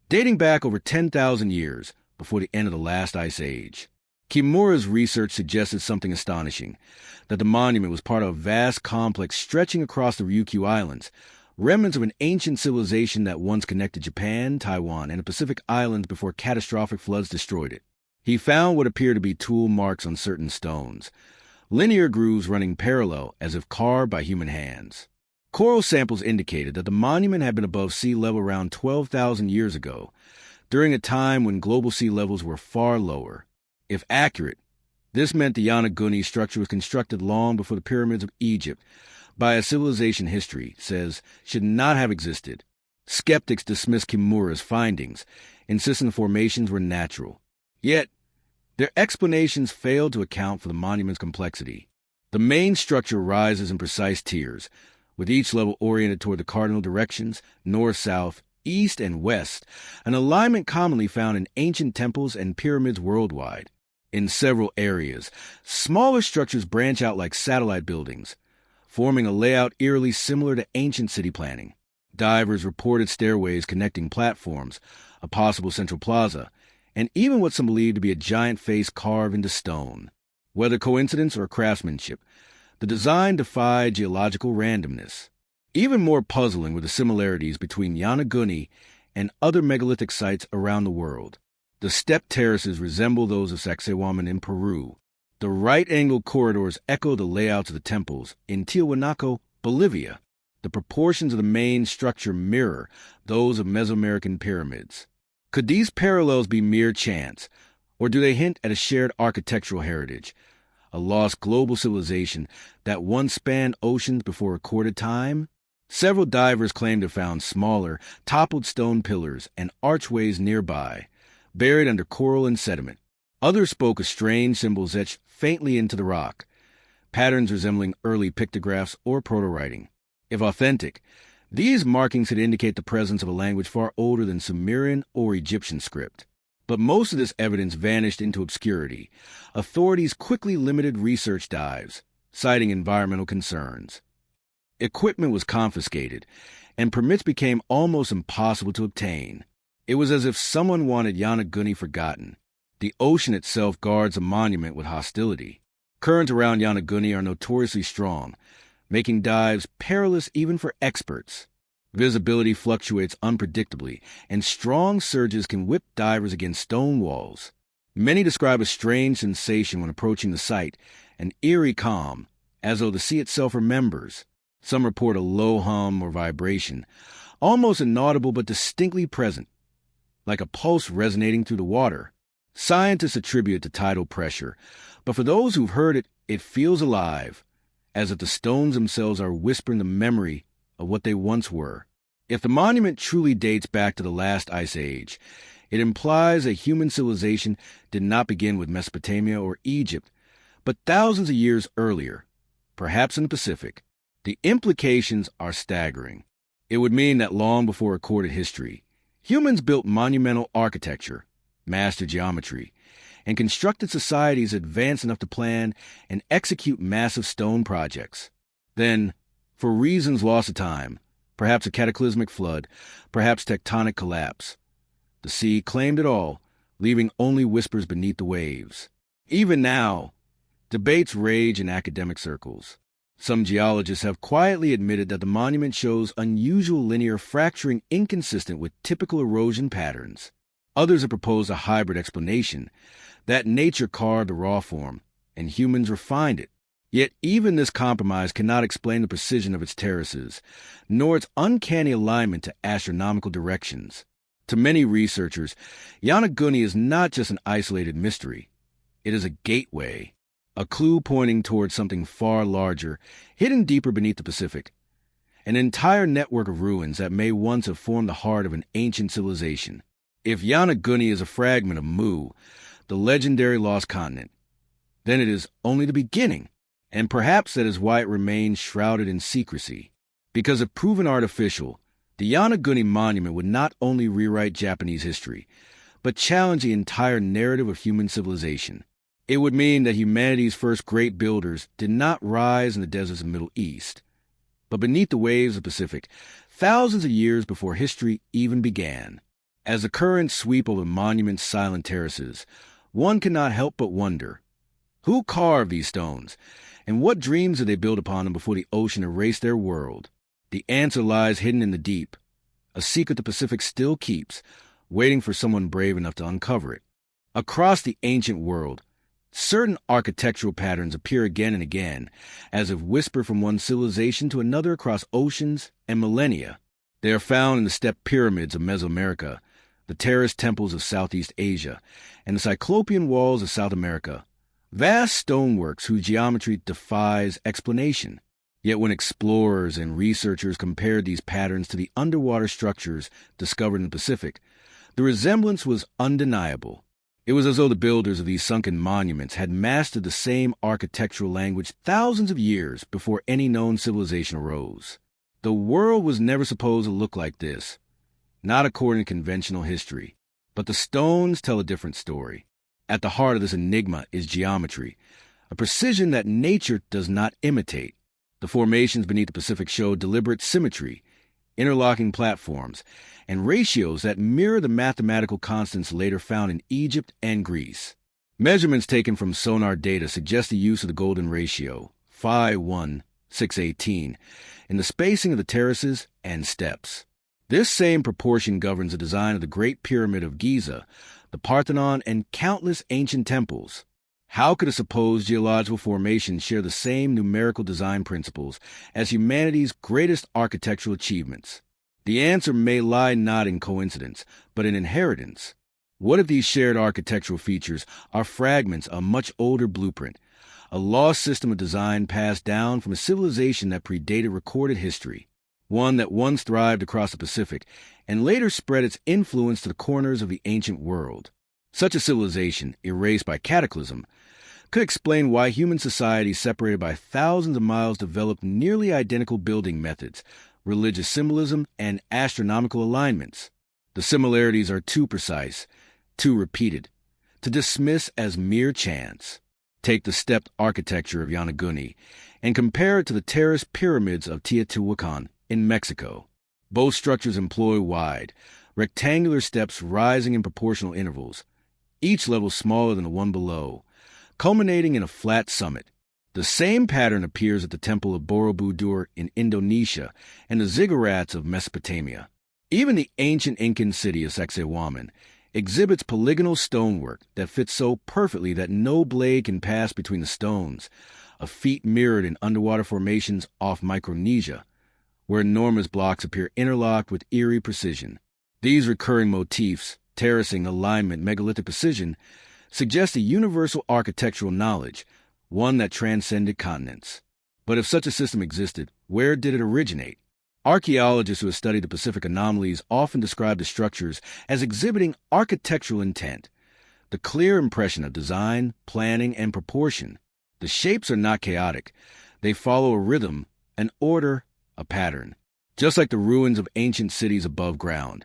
dating back over 10,000 years before the end of the last ice age. Kimura's research suggested something astonishing, that the monument was part of a vast complex stretching across the Ryukyu Islands, remnants of an ancient civilization that once connected Japan, Taiwan, and the Pacific Islands before catastrophic floods destroyed it. He found what appeared to be tool marks on certain stones, linear grooves running parallel as if carved by human hands. Coral samples indicated that the monument had been above sea level around 12,000 years ago, during a time when global sea levels were far lower. If accurate, this meant the Yonaguni structure was constructed long before the pyramids of Egypt, by a civilization history says should not have existed. Skeptics dismiss Kimura's findings, insisting the formations were natural. Yet, their explanations failed to account for the monument's complexity. The main structure rises in precise tiers, with each level oriented toward the cardinal directions, north, south, east, and west, an alignment commonly found in ancient temples and pyramids worldwide. In several areas, smaller structures branch out like satellite buildings, forming a layout eerily similar to ancient city planning. Divers reported stairways connecting platforms, a possible central plaza, and even what some believed to be a giant face carved into stone. Whether coincidence or craftsmanship, the design defied geological randomness. Even more puzzling were the similarities between Yonaguni and other megalithic sites around the world. The step terraces resemble those of Sacsayhuaman in Peru. The right-angled corridors echo the layouts of the temples in Tiahuanaco, Bolivia. The proportions of the main structure mirror those of Mesoamerican pyramids. Could these parallels be mere chance, or do they hint at a shared architectural heritage, a lost global civilization that once spanned oceans before recorded time? Several divers claim to have found smaller, toppled stone pillars and archways nearby, buried under coral and sediment. Others spoke of strange symbols etched faintly into the rock, patterns resembling early pictographs or proto-writing. If authentic, these markings could indicate the presence of a language far older than Sumerian or Egyptian script. But most of this evidence vanished into obscurity. Authorities quickly limited research dives, citing environmental concerns. Equipment was confiscated, and permits became almost impossible to obtain. It was as if someone wanted Yonaguni forgotten. The ocean itself guards a monument with hostility. Currents around Yonaguni are notoriously strong, making dives perilous even for experts. Visibility fluctuates unpredictably, and strong surges can whip divers against stone walls. Many describe a strange sensation when approaching the site, an eerie calm, as though the sea itself remembers. Some report a low hum or vibration, almost inaudible but distinctly present, like a pulse resonating through the water. Scientists attribute it to tidal pressure, but for those who've heard it, it feels alive, as if the stones themselves are whispering the memory of what they once were. If the monument truly dates back to the last ice age, it implies that human civilization did not begin with Mesopotamia or Egypt, but thousands of years earlier, perhaps in the Pacific. The implications are staggering. It would mean that long before recorded history, humans built monumental architecture, mastered geometry, and constructed societies advanced enough to plan and execute massive stone projects. Then, for reasons lost to time, perhaps a cataclysmic flood, perhaps tectonic collapse, the sea claimed it all, leaving only whispers beneath the waves. Even now, debates rage in academic circles. Some geologists have quietly admitted that the monument shows unusual linear fracturing inconsistent with typical erosion patterns. Others have proposed a hybrid explanation, that nature carved the raw form, and humans refined it. Yet even this compromise cannot explain the precision of its terraces, nor its uncanny alignment to astronomical directions. To many researchers, Yonaguni is not just an isolated mystery. It is a gateway, a clue pointing towards something far larger, hidden deeper beneath the Pacific. An entire network of ruins that may once have formed the heart of an ancient civilization. If Yonaguni is a fragment of Mu, the legendary lost continent, then it is only the beginning, and perhaps that is why it remains shrouded in secrecy. Because if proven artificial, the Yonaguni monument would not only rewrite Japanese history, but challenge the entire narrative of human civilization. It would mean that humanity's first great builders did not rise in the deserts of the Middle East, but beneath the waves of the Pacific, thousands of years before history even began. As the currents sweep over the monument's silent terraces, one cannot help but wonder, who carved these stones, and what dreams did they build upon them before the ocean erased their world? The answer lies hidden in the deep, a secret the Pacific still keeps, waiting for someone brave enough to uncover it. Across the ancient world, certain architectural patterns appear again and again, as if whispered from one civilization to another across oceans and millennia. They are found in the step pyramids of Mesoamerica, the terraced temples of Southeast Asia, and the Cyclopean walls of South America, vast stoneworks whose geometry defies explanation. Yet when explorers and researchers compared these patterns to the underwater structures discovered in the Pacific, the resemblance was undeniable. It was as though the builders of these sunken monuments had mastered the same architectural language thousands of years before any known civilization arose. The world was never supposed to look like this, not according to conventional history. But the stones tell a different story. At the heart of this enigma is geometry, a precision that nature does not imitate. The formations beneath the Pacific show deliberate symmetry, interlocking platforms, and ratios that mirror the mathematical constants later found in Egypt and Greece. Measurements taken from sonar data suggest the use of the golden ratio, phi 1:618, in the spacing of the terraces and steps. This same proportion governs the design of the Great Pyramid of Giza, the Parthenon, and countless ancient temples. How could a supposed geological formation share the same numerical design principles as humanity's greatest architectural achievements? The answer may lie not in coincidence, but in inheritance. What if these shared architectural features are fragments of a much older blueprint, a lost system of design passed down from a civilization that predated recorded history, one that once thrived across the Pacific and later spread its influence to the corners of the ancient world? Such a civilization, erased by cataclysm, could explain why human societies separated by thousands of miles developed nearly identical building methods, religious symbolism, and astronomical alignments. The similarities are too precise, too repeated, to dismiss as mere chance. Take the stepped architecture of Yonaguni and compare it to the terraced pyramids of Teotihuacan in Mexico. Both structures employ wide, rectangular steps rising in proportional intervals, each level smaller than the one below, culminating in a flat summit. The same pattern appears at the Temple of Borobudur in Indonesia and the ziggurats of Mesopotamia. Even the ancient Incan city of Sacsayhuaman exhibits polygonal stonework that fits so perfectly that no blade can pass between the stones, a feat mirrored in underwater formations off Micronesia, where enormous blocks appear interlocked with eerie precision. These recurring motifs, terracing, alignment, megalithic precision, suggest a universal architectural knowledge, one that transcended continents. But if such a system existed, where did it originate? Archaeologists who have studied the Pacific anomalies often describe the structures as exhibiting architectural intent, the clear impression of design, planning, and proportion. The shapes are not chaotic. They follow a rhythm, an order, a pattern. Just like the ruins of ancient cities above ground,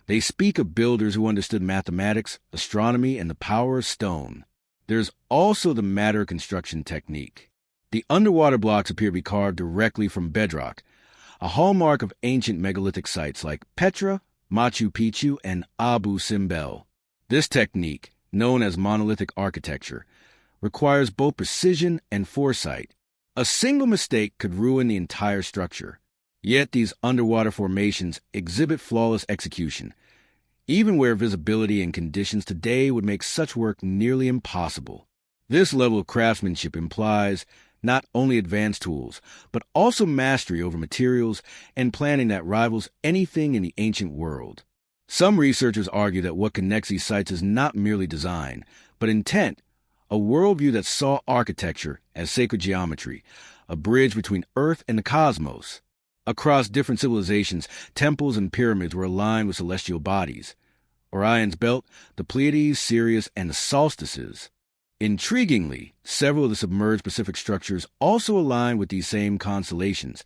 they speak of builders who understood mathematics, astronomy, and the power of stone. There's also the matter construction technique. The underwater blocks appear to be carved directly from bedrock, a hallmark of ancient megalithic sites like Petra, Machu Picchu, and Abu Simbel. This technique, known as monolithic architecture, requires both precision and foresight. A single mistake could ruin the entire structure. Yet these underwater formations exhibit flawless execution, even where visibility and conditions today would make such work nearly impossible. This level of craftsmanship implies not only advanced tools, but also mastery over materials and planning that rivals anything in the ancient world. Some researchers argue that what connects these sites is not merely design, but intent, a worldview that saw architecture as sacred geometry, a bridge between Earth and the cosmos. Across different civilizations, temples and pyramids were aligned with celestial bodies. Orion's belt, the Pleiades, Sirius, and the solstices. Intriguingly, several of the submerged Pacific structures also align with these same constellations,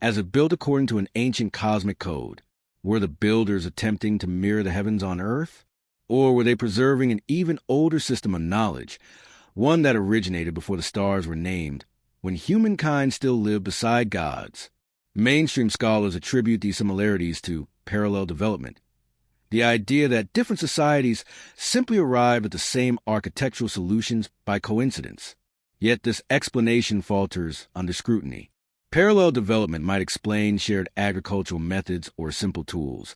as if built according to an ancient cosmic code. Were the builders attempting to mirror the heavens on Earth? Or were they preserving an even older system of knowledge, one that originated before the stars were named, when humankind still lived beside gods? Mainstream scholars attribute these similarities to parallel development, the idea that different societies simply arrived at the same architectural solutions by coincidence. Yet this explanation falters under scrutiny. Parallel development might explain shared agricultural methods or simple tools,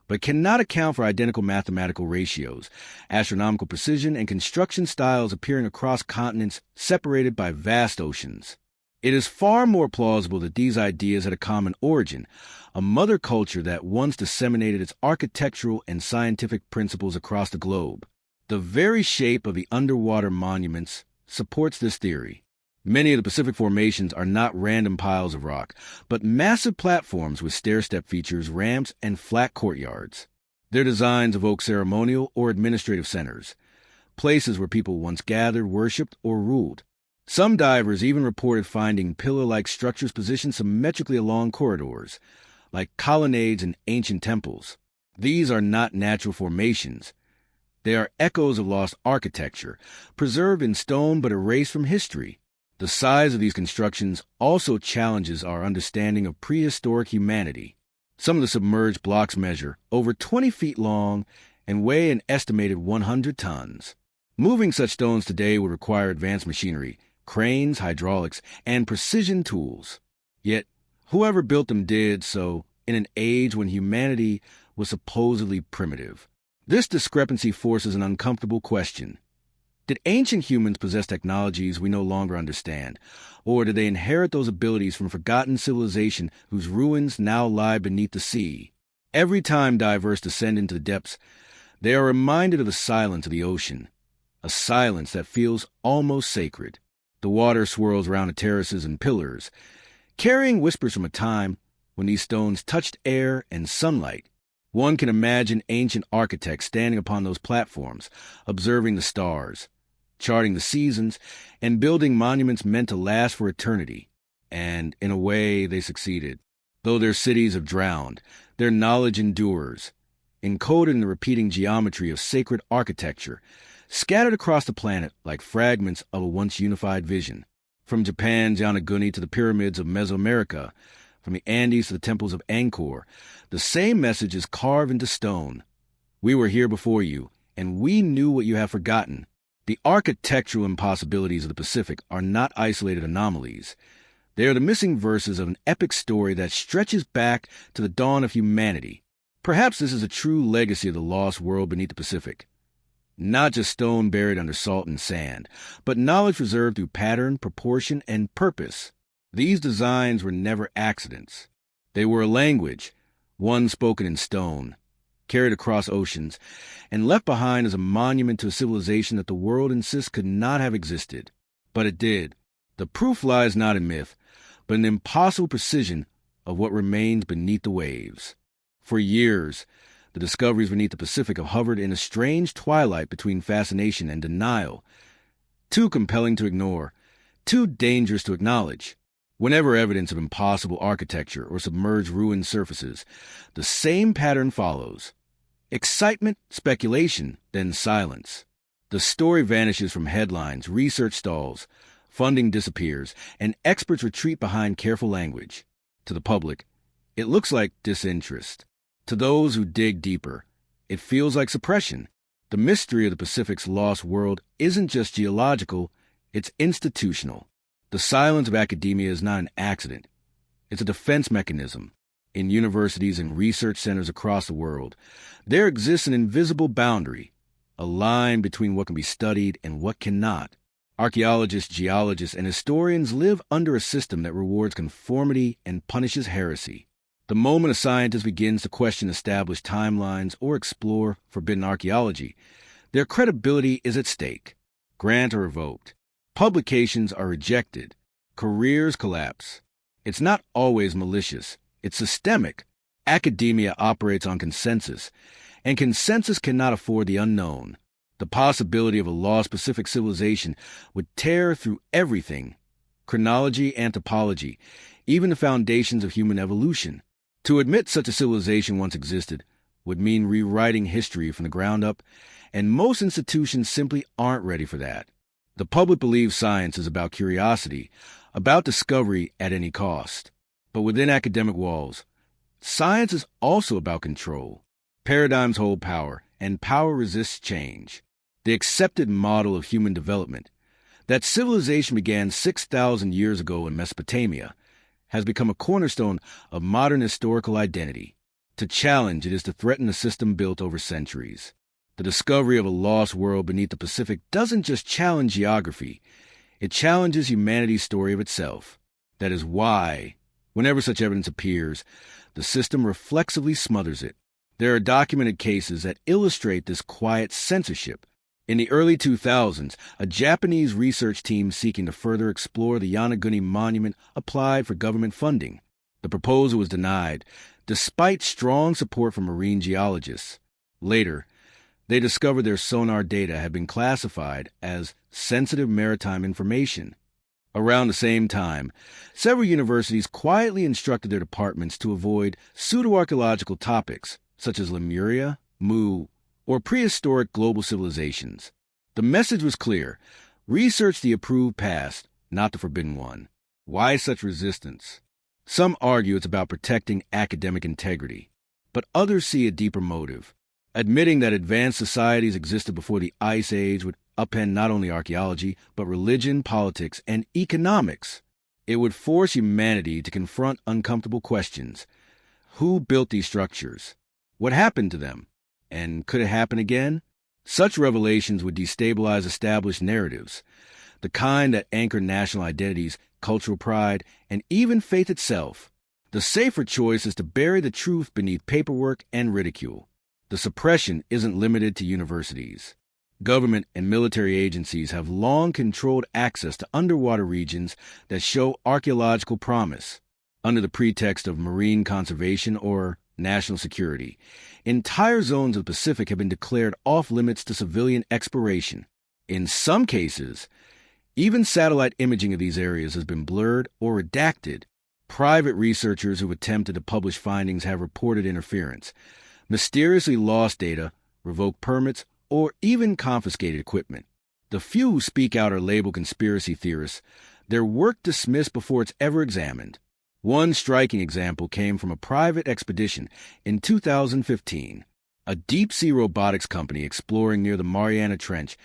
but cannot account for identical mathematical ratios, astronomical precision, and construction styles appearing across continents separated by vast oceans. It is far more plausible that these ideas had a common origin, a mother culture that once disseminated its architectural and scientific principles across the globe. The very shape of the underwater monuments supports this theory. Many of the Pacific formations are not random piles of rock, but massive platforms with stair-step features, ramps, and flat courtyards. Their designs evoke ceremonial or administrative centers, places where people once gathered, worshipped, or ruled. Some divers even reported finding pillar-like structures positioned symmetrically along corridors, like colonnades in ancient temples. These are not natural formations. They are echoes of lost architecture, preserved in stone but erased from history. The size of these constructions also challenges our understanding of prehistoric humanity. Some of the submerged blocks measure over 20 feet long and weigh an estimated 100 tons. Moving such stones today would require advanced machinery, cranes, hydraulics, and precision tools. Yet, whoever built them did so in an age when humanity was supposedly primitive. This discrepancy forces an uncomfortable question. Did ancient humans possess technologies we no longer understand, or did they inherit those abilities from forgotten civilization whose ruins now lie beneath the sea? Every time divers descend into the depths, they are reminded of the silence of the ocean, a silence that feels almost sacred. The water swirls around the terraces and pillars, carrying whispers from a time when these stones touched air and sunlight. One can imagine ancient architects standing upon those platforms, observing the stars, charting the seasons, and building monuments meant to last for eternity. And, in a way, they succeeded. Though their cities have drowned, their knowledge endures, encoded in the repeating geometry of sacred architecture, scattered across the planet like fragments of a once unified vision. From Japan's Yonaguni to the pyramids of Mesoamerica, from the Andes to the temples of Angkor, the same message is carved into stone. We were here before you, and we knew what you have forgotten. The architectural impossibilities of the Pacific are not isolated anomalies. They are the missing verses of an epic story that stretches back to the dawn of humanity. Perhaps this is a true legacy of the lost world beneath the Pacific. Not just stone buried under salt and sand, but knowledge preserved through pattern, proportion, and purpose. These designs were never accidents. They were a language, one spoken in stone, carried across oceans, and left behind as a monument to a civilization that the world insists could not have existed. But it did. The proof lies not in myth, but in the impossible precision of what remains beneath the waves. For years, the discoveries beneath the Pacific have hovered in a strange twilight between fascination and denial, too compelling to ignore, too dangerous to acknowledge. Whenever evidence of impossible architecture or submerged ruined surfaces, the same pattern follows. Excitement, speculation, then silence. The story vanishes from headlines, research stalls, funding disappears, and experts retreat behind careful language. To the public, it looks like disinterest. To those who dig deeper, it feels like suppression. The mystery of the Pacific's lost world isn't just geological, it's institutional. The silence of academia is not an accident. It's a defense mechanism. In universities and research centers across the world, there exists an invisible boundary, a line between what can be studied and what cannot. Archaeologists, geologists, and historians live under a system that rewards conformity and punishes heresy. The moment a scientist begins to question established timelines or explore forbidden archaeology, their credibility is at stake. Grants are revoked. Publications are rejected. Careers collapse. It's not always malicious. It's systemic. Academia operates on consensus, and consensus cannot afford the unknown. The possibility of a lost Pacific civilization would tear through everything: chronology, anthropology, even the foundations of human evolution. To admit such a civilization once existed would mean rewriting history from the ground up, and most institutions simply aren't ready for that. The public believes science is about curiosity, about discovery at any cost. But within academic walls, science is also about control. Paradigms hold power, and power resists change. The accepted model of human development, that civilization began 6,000 years ago in Mesopotamia, has become a cornerstone of modern historical identity. To challenge it is to threaten a system built over centuries. The discovery of a lost world beneath the Pacific doesn't just challenge geography, it challenges humanity's story of itself. That is why, whenever such evidence appears, the system reflexively smothers it. There are documented cases that illustrate this quiet censorship. In the early 2000s, a Japanese research team seeking to further explore the Yonaguni Monument applied for government funding. The proposal was denied, despite strong support from marine geologists. Later, they discovered their sonar data had been classified as sensitive maritime information. Around the same time, several universities quietly instructed their departments to avoid pseudo-archaeological topics, such as Lemuria, Mu, or prehistoric global civilizations. The message was clear: research the approved past, not the forbidden one. Why such resistance? Some argue it's about protecting academic integrity, but others see a deeper motive. Admitting that advanced societies existed before the Ice Age would upend not only archaeology, but religion, politics, and economics. It would force humanity to confront uncomfortable questions. Who built these structures? What happened to them? And could it happen again? Such revelations would destabilize established narratives, the kind that anchor national identities, cultural pride, and even faith itself. The safer choice is to bury the truth beneath paperwork and ridicule. The suppression isn't limited to universities. Government and military agencies have long controlled access to underwater regions that show archaeological promise. Under the pretext of marine conservation or national security, entire zones of the Pacific have been declared off-limits to civilian exploration. In some cases, even satellite imaging of these areas has been blurred or redacted. Private researchers who've attempted to publish findings have reported interference, mysteriously lost data, revoked permits, or even confiscated equipment. The few who speak out are labeled conspiracy theorists, their work dismissed before it's ever examined. One striking example came from a private expedition in 2015. A deep-sea robotics company exploring near the Mariana Trench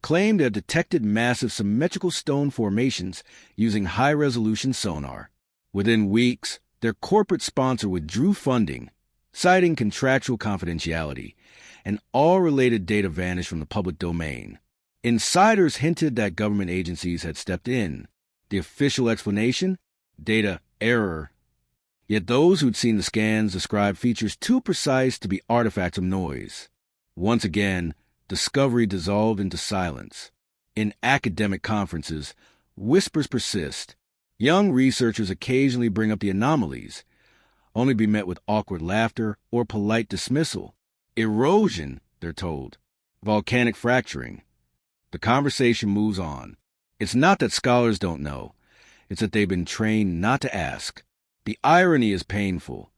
claimed to have detected massive symmetrical stone formations using high-resolution sonar. Within weeks, their corporate sponsor withdrew funding, citing contractual confidentiality, and all related data vanished from the public domain. Insiders hinted that government agencies had stepped in. The official explanation? Data error. Yet those who'd seen the scans described features too precise to be artifacts of noise. Once again, discovery dissolved into silence. In academic conferences, whispers persist. Young researchers occasionally bring up the anomalies, only be met with awkward laughter or polite dismissal. Erosion, they're told. Volcanic fracturing. The conversation moves on. It's not that scholars don't know. It's that they've been trained not to ask. The irony is painful.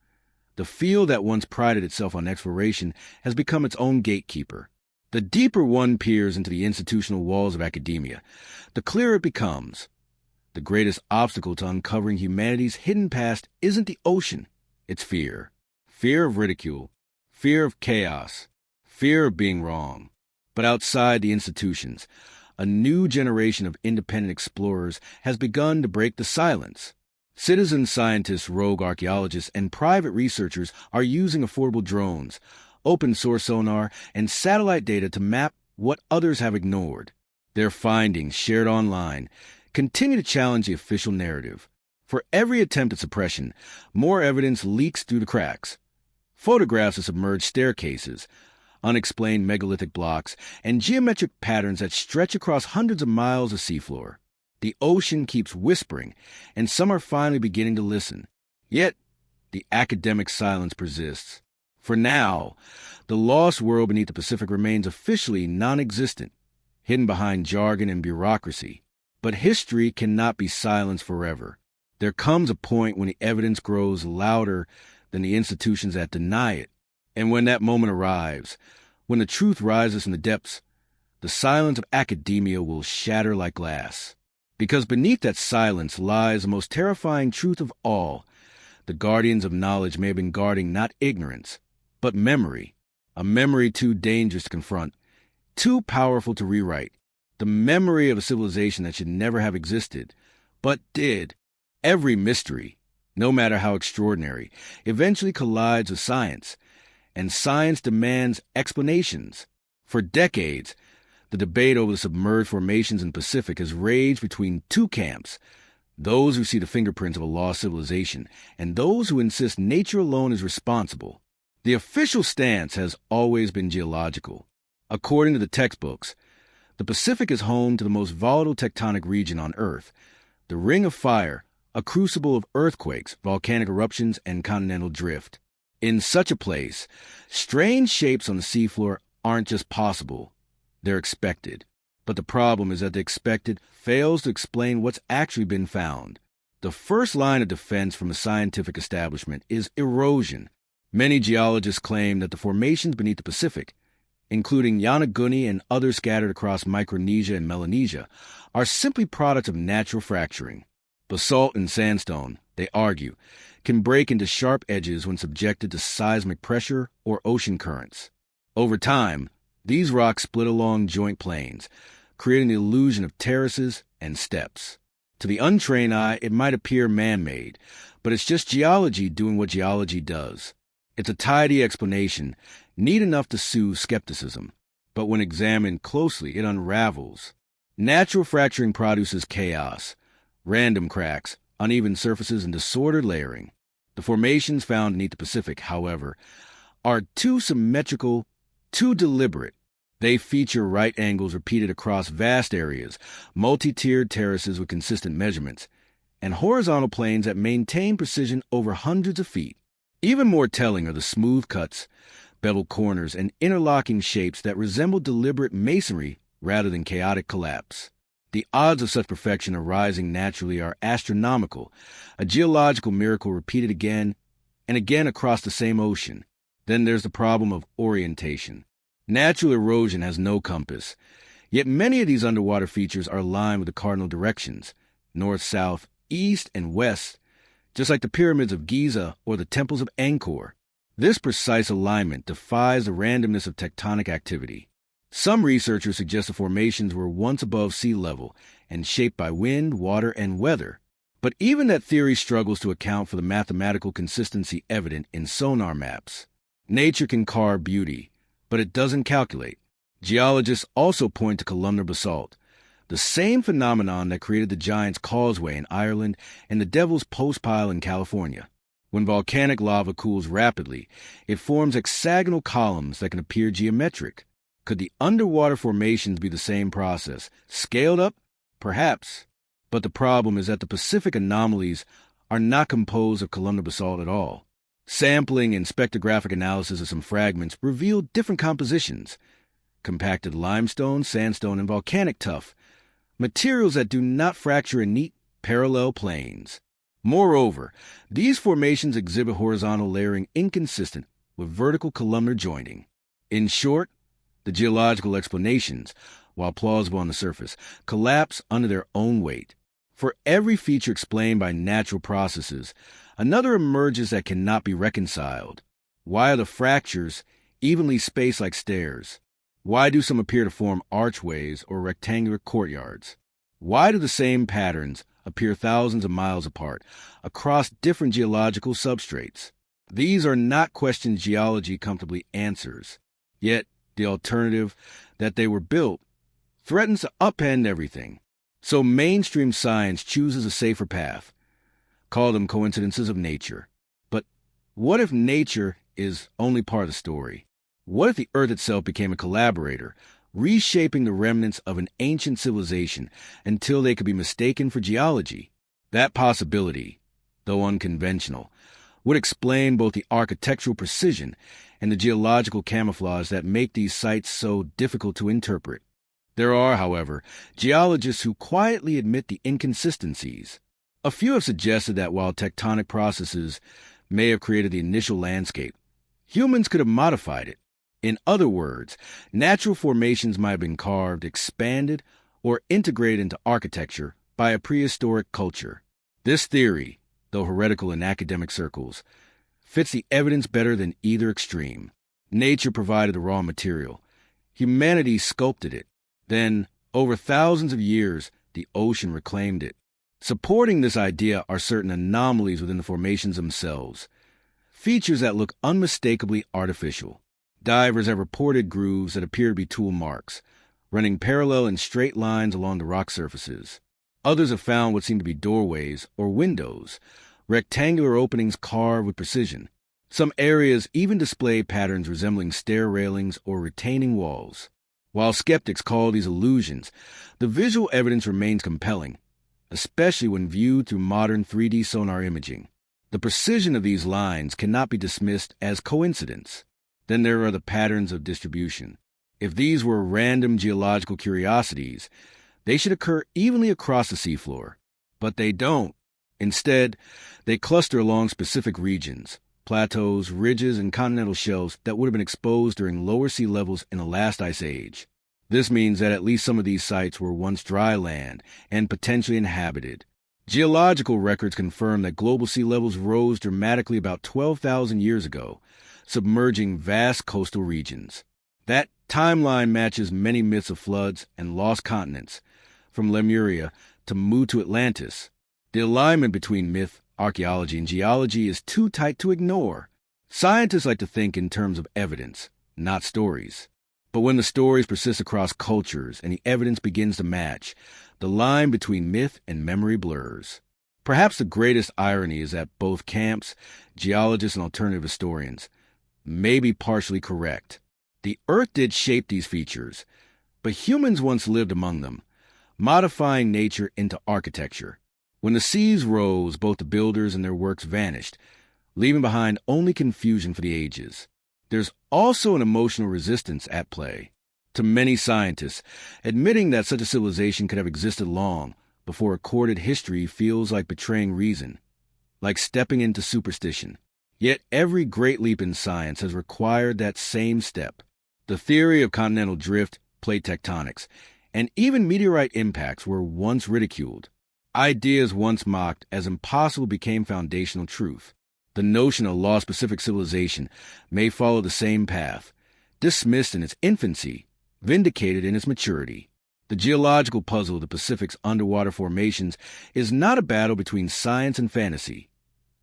The field that once prided itself on exploration has become its own gatekeeper. The deeper one peers into the institutional walls of academia, the clearer it becomes. The greatest obstacle to uncovering humanity's hidden past isn't the ocean, it's fear. Fear of ridicule, fear of chaos, fear of being wrong. But outside the institutions, a new generation of independent explorers has begun to break the silence. Citizen scientists, rogue archaeologists, and private researchers are using affordable drones, open-source sonar, and satellite data to map what others have ignored. Their findings, shared online, continue to challenge the official narrative. For every attempt at suppression, more evidence leaks through the cracks. Photographs of submerged staircases, unexplained megalithic blocks, and geometric patterns that stretch across hundreds of miles of seafloor. The ocean keeps whispering, and some are finally beginning to listen. Yet, the academic silence persists. For now, the lost world beneath the Pacific remains officially non-existent, hidden behind jargon and bureaucracy. But history cannot be silenced forever. There comes a point when the evidence grows louder than the institutions that deny it. And when that moment arrives, when the truth rises from the depths, the silence of academia will shatter like glass. Because beneath that silence lies the most terrifying truth of all. The guardians of knowledge may have been guarding not ignorance, but memory. A memory too dangerous to confront, too powerful to rewrite. The memory of a civilization that should never have existed, but did. Every mystery, no matter how extraordinary, eventually collides with science, and science demands explanations. For decades, the debate over the submerged formations in the Pacific has raged between two camps, those who see the fingerprints of a lost civilization and those who insist nature alone is responsible. The official stance has always been geological. According to the textbooks, the Pacific is home to the most volatile tectonic region on Earth, the Ring of Fire, a crucible of earthquakes, volcanic eruptions, and continental drift. In such a place, strange shapes on the seafloor aren't just possible, they're expected. But the problem is that the expected fails to explain what's actually been found. The first line of defense from the scientific establishment is erosion. Many geologists claim that the formations beneath the Pacific, including Yonaguni and others scattered across Micronesia and Melanesia, are simply products of natural fracturing. Basalt and sandstone, they argue, can break into sharp edges when subjected to seismic pressure or ocean currents. Over time, these rocks split along joint planes, creating the illusion of terraces and steps. To the untrained eye, it might appear man-made, but it's just geology doing what geology does. It's a tidy explanation, neat enough to soothe skepticism, but when examined closely, it unravels. Natural fracturing produces chaos, random cracks, uneven surfaces, and disordered layering. The formations found beneath the Pacific, however, are too symmetrical, too deliberate. They feature right angles repeated across vast areas, multi-tiered terraces with consistent measurements, and horizontal planes that maintain precision over hundreds of feet. Even more telling are the smooth cuts, beveled corners, and interlocking shapes that resemble deliberate masonry rather than chaotic collapse. The odds of such perfection arising naturally are astronomical, a geological miracle repeated again and again across the same ocean. Then there's the problem of orientation. Natural erosion has no compass, yet many of these underwater features are aligned with the cardinal directions, north, south, east, and west, just like the pyramids of Giza or the temples of Angkor. This precise alignment defies the randomness of tectonic activity. Some researchers suggest the formations were once above sea level and shaped by wind, water, and weather. But even that theory struggles to account for the mathematical consistency evident in sonar maps. Nature can carve beauty, but it doesn't calculate. Geologists also point to columnar basalt, the same phenomenon that created the Giant's Causeway in Ireland and the Devil's Postpile in California. When volcanic lava cools rapidly, it forms hexagonal columns that can appear geometric. Could the underwater formations be the same process, scaled up? Perhaps. But the problem is that the Pacific anomalies are not composed of columnar basalt at all. Sampling and spectrographic analysis of some fragments reveal different compositions: compacted limestone, sandstone, and volcanic tuff, materials that do not fracture in neat, parallel planes. Moreover, these formations exhibit horizontal layering inconsistent with vertical columnar joining. In short, the geological explanations, while plausible on the surface, collapse under their own weight. For every feature explained by natural processes, another emerges that cannot be reconciled. Why are the fractures evenly spaced like stairs? Why do some appear to form archways or rectangular courtyards? Why do the same patterns appear thousands of miles apart across different geological substrates? These are not questions geology comfortably answers. Yet, the alternative, that they were built, threatens to upend everything. So mainstream science chooses a safer path. Call them coincidences of nature. But what if nature is only part of the story? What if the Earth itself became a collaborator, reshaping the remnants of an ancient civilization until they could be mistaken for geology? That possibility, though unconventional, would explain both the architectural precision and the geological camouflage that make these sites so difficult to interpret. There are, however, geologists who quietly admit the inconsistencies. A few have suggested that while tectonic processes may have created the initial landscape, humans could have modified it. In other words, natural formations might have been carved, expanded, or integrated into architecture by a prehistoric culture. This theory, though heretical in academic circles, fits the evidence better than either extreme. Nature provided the raw material. Humanity sculpted it. Then, over thousands of years, the ocean reclaimed it. Supporting this idea are certain anomalies within the formations themselves, features that look unmistakably artificial. Divers have reported grooves that appear to be tool marks, running parallel in straight lines along the rock surfaces. Others have found what seem to be doorways or windows, rectangular openings carved with precision. Some areas even display patterns resembling stair railings or retaining walls. While skeptics call these illusions, the visual evidence remains compelling, especially when viewed through modern 3D sonar imaging. The precision of these lines cannot be dismissed as coincidence. Then there are the patterns of distribution. If these were random geological curiosities, they should occur evenly across the seafloor. But they don't. Instead, they cluster along specific regions, plateaus, ridges, and continental shelves that would have been exposed during lower sea levels in the last ice age. This means that at least some of these sites were once dry land and potentially inhabited. Geological records confirm that global sea levels rose dramatically about 12,000 years ago, submerging vast coastal regions. That timeline matches many myths of floods and lost continents, from Lemuria to Mu to Atlantis. The alignment between myth, archaeology, and geology is too tight to ignore. Scientists like to think in terms of evidence, not stories. But when the stories persist across cultures and the evidence begins to match, the line between myth and memory blurs. Perhaps the greatest irony is that both camps, geologists and alternative historians, may be partially correct. The Earth did shape these features, but humans once lived among them, modifying nature into architecture. When the seas rose, both the builders and their works vanished, leaving behind only confusion for the ages. There's also an emotional resistance at play. To many scientists, admitting that such a civilization could have existed long before recorded history feels like betraying reason, like stepping into superstition. Yet every great leap in science has required that same step. The theory of continental drift, plate tectonics, and even meteorite impacts were once ridiculed. Ideas once mocked as impossible became foundational truth. The notion of lost Pacific civilization may follow the same path, dismissed in its infancy, vindicated in its maturity. The geological puzzle of the Pacific's underwater formations is not a battle between science and fantasy.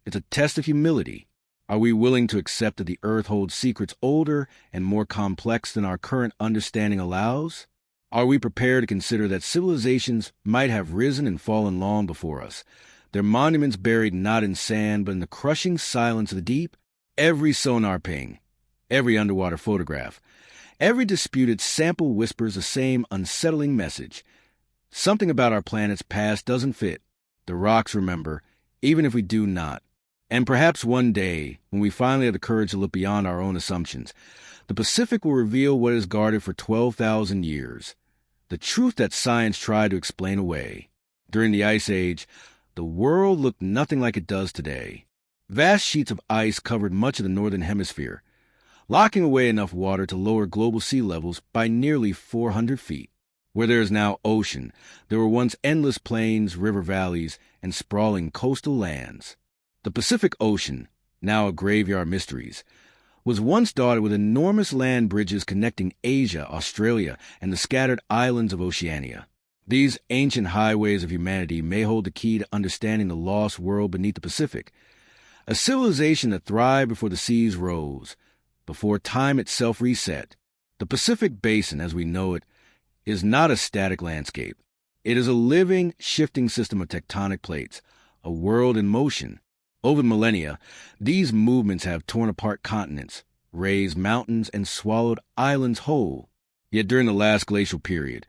It's a test of humility. Are we willing to accept that the Earth holds secrets older and more complex than our current understanding allows? Are we prepared to consider that civilizations might have risen and fallen long before us, their monuments buried not in sand but in the crushing silence of the deep? Every sonar ping, every underwater photograph, every disputed sample whispers the same unsettling message. Something about our planet's past doesn't fit. The rocks remember, even if we do not. And perhaps one day, when we finally have the courage to look beyond our own assumptions, the Pacific will reveal what is guarded for 12,000 years, the truth that science tried to explain away. During the Ice Age, the world looked nothing like it does today. Vast sheets of ice covered much of the northern hemisphere, locking away enough water to lower global sea levels by nearly 400 feet. Where there is now ocean, there were once endless plains, river valleys, and sprawling coastal lands. The Pacific Ocean, now a graveyard of mysteries, was once dotted with enormous land bridges connecting Asia, Australia, and the scattered islands of Oceania. These ancient highways of humanity may hold the key to understanding the lost world beneath the Pacific, a civilization that thrived before the seas rose, before time itself reset. The Pacific Basin, as we know it, is not a static landscape. It is a living, shifting system of tectonic plates, a world in motion. Over millennia, these movements have torn apart continents, raised mountains, and swallowed islands whole. Yet during the last glacial period,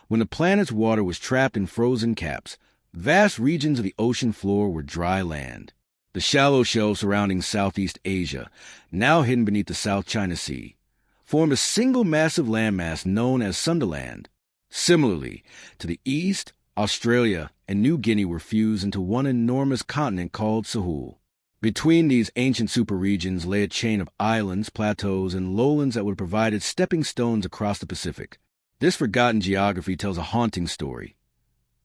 when the planet's water was trapped in frozen caps, vast regions of the ocean floor were dry land. The shallow shelves surrounding Southeast Asia, now hidden beneath the South China Sea, formed a single massive landmass known as Sundaland. Similarly, to the east, Australia and New Guinea were fused into one enormous continent called Sahul. Between these ancient superregions lay a chain of islands, plateaus, and lowlands that would have provided stepping stones across the Pacific. This forgotten geography tells a haunting story.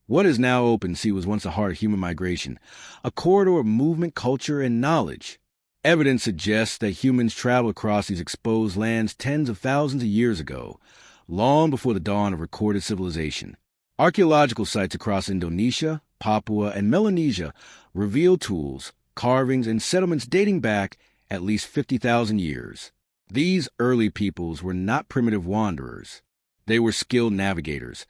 What is now open sea was once the heart of human migration, a corridor of movement, culture, and knowledge. Evidence suggests that humans traveled across these exposed lands tens of thousands of years ago, long before the dawn of recorded civilization. Archaeological sites across Indonesia, Papua, and Melanesia reveal tools, carvings, and settlements dating back at least 50,000 years. These early peoples were not primitive wanderers. They were skilled navigators,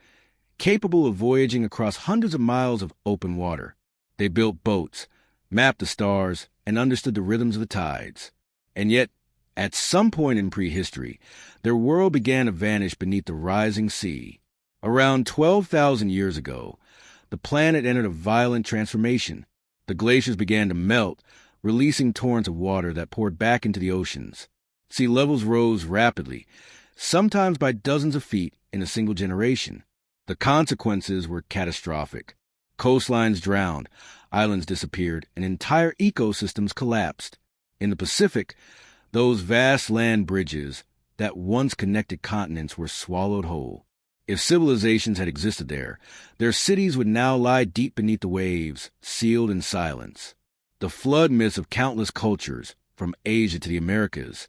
capable of voyaging across hundreds of miles of open water. They built boats, mapped the stars, and understood the rhythms of the tides. And yet, at some point in prehistory, their world began to vanish beneath the rising sea. Around 12,000 years ago, the planet entered a violent transformation. The glaciers began to melt, releasing torrents of water that poured back into the oceans. Sea levels rose rapidly, sometimes by dozens of feet in a single generation. The consequences were catastrophic. Coastlines drowned, islands disappeared, and entire ecosystems collapsed. In the Pacific, those vast land bridges that once connected continents were swallowed whole. If civilizations had existed there, their cities would now lie deep beneath the waves, sealed in silence. The flood myths of countless cultures, from Asia to the Americas,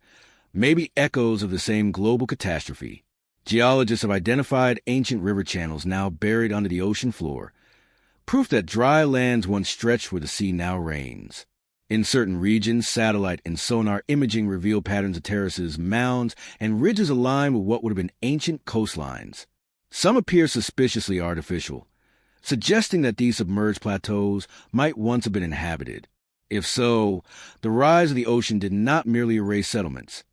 may be echoes of the same global catastrophe. Geologists have identified ancient river channels now buried under the ocean floor, proof that dry lands once stretched where the sea now reigns. In certain regions, satellite and sonar imaging reveal patterns of terraces, mounds, and ridges aligned with what would have been ancient coastlines. Some appear suspiciously artificial, suggesting that these submerged plateaus might once have been inhabited. If so, the rise of the ocean did not merely erase settlements.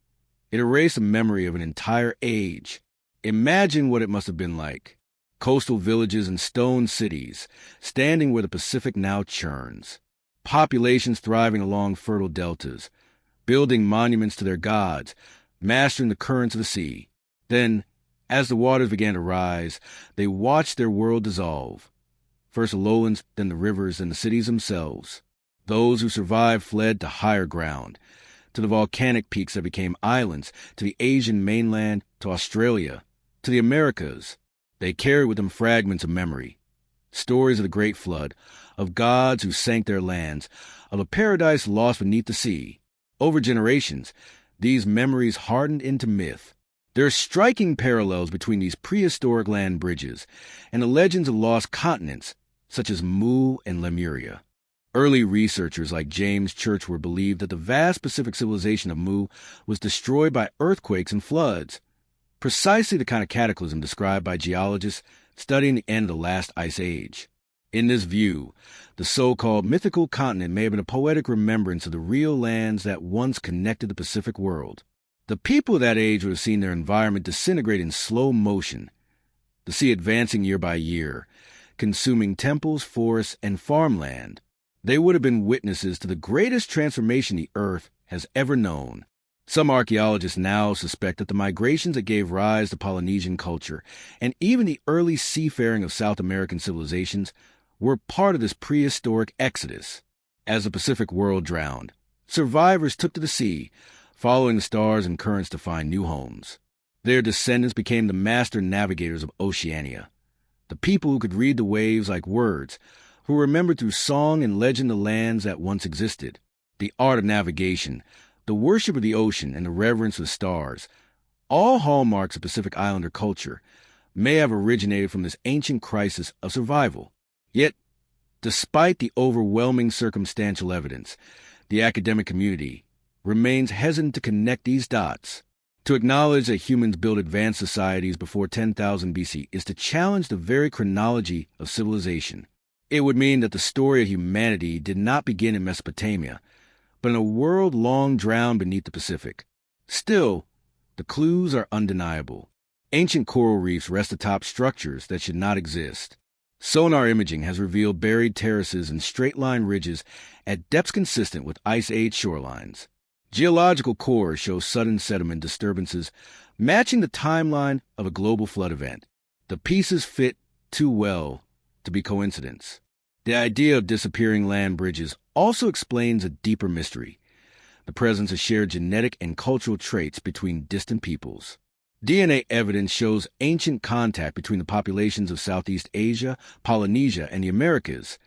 It erased the memory of an entire age. Imagine what it must have been like. Coastal villages and stone cities, standing where the Pacific now churns. Populations thriving along fertile deltas, building monuments to their gods, mastering the currents of the sea. Then, as the waters began to rise, they watched their world dissolve. First the lowlands, then the rivers, then the cities themselves. Those who survived fled to higher ground, to the volcanic peaks that became islands, to the Asian mainland, to Australia, to the Americas. They carried with them fragments of memory, stories of the Great Flood, of gods who sank their lands, of a paradise lost beneath the sea. Over generations, these memories hardened into myth. There are striking parallels between these prehistoric land bridges and the legends of lost continents, such as Mu and Lemuria. Early researchers like James Churchward believed that the vast Pacific civilization of Mu was destroyed by earthquakes and floods, precisely the kind of cataclysm described by geologists studying the end of the last ice age. In this view, the so-called mythical continent may have been a poetic remembrance of the real lands that once connected the Pacific world. The people of that age would have seen their environment disintegrate in slow motion, the sea advancing year by year, consuming temples, forests, and farmland. They would have been witnesses to the greatest transformation the Earth has ever known. Some archaeologists now suspect that the migrations that gave rise to Polynesian culture and even the early seafaring of South American civilizations were part of this prehistoric exodus. As the Pacific world drowned, survivors took to the sea, following the stars and currents to find new homes. Their descendants became the master navigators of Oceania, the people who could read the waves like words, who remembered through song and legend the lands that once existed. The art of navigation, the worship of the ocean, and the reverence for the stars, all hallmarks of Pacific Islander culture, may have originated from this ancient crisis of survival. Yet, despite the overwhelming circumstantial evidence, the academic community remains hesitant to connect these dots. To acknowledge that humans built advanced societies before 10,000 BC is to challenge the very chronology of civilization. It would mean that the story of humanity did not begin in Mesopotamia, but in a world long drowned beneath the Pacific. Still, the clues are undeniable. Ancient coral reefs rest atop structures that should not exist. Sonar imaging has revealed buried terraces and straight-line ridges at depths consistent with ice-age shorelines. Geological cores show sudden sediment disturbances matching the timeline of a global flood event. The pieces fit too well to be coincidence. The idea of disappearing land bridges also explains a deeper mystery: the presence of shared genetic and cultural traits between distant peoples. DNA evidence shows ancient contact between the populations of Southeast Asia, Polynesia, and the Americas,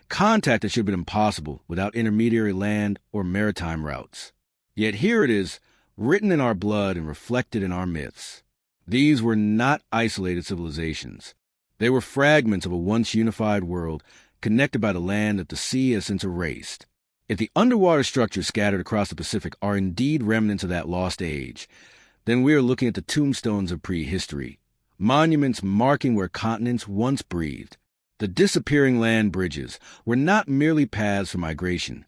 contact that should have been impossible without intermediary land or maritime routes. Yet here it is, written in our blood and reflected in our myths. These were not isolated civilizations. They were fragments of a once unified world, connected by the land that the sea has since erased. If the underwater structures scattered across the Pacific are indeed remnants of that lost age, then we are looking at the tombstones of prehistory, monuments marking where continents once breathed. The disappearing land bridges were not merely paths for migration.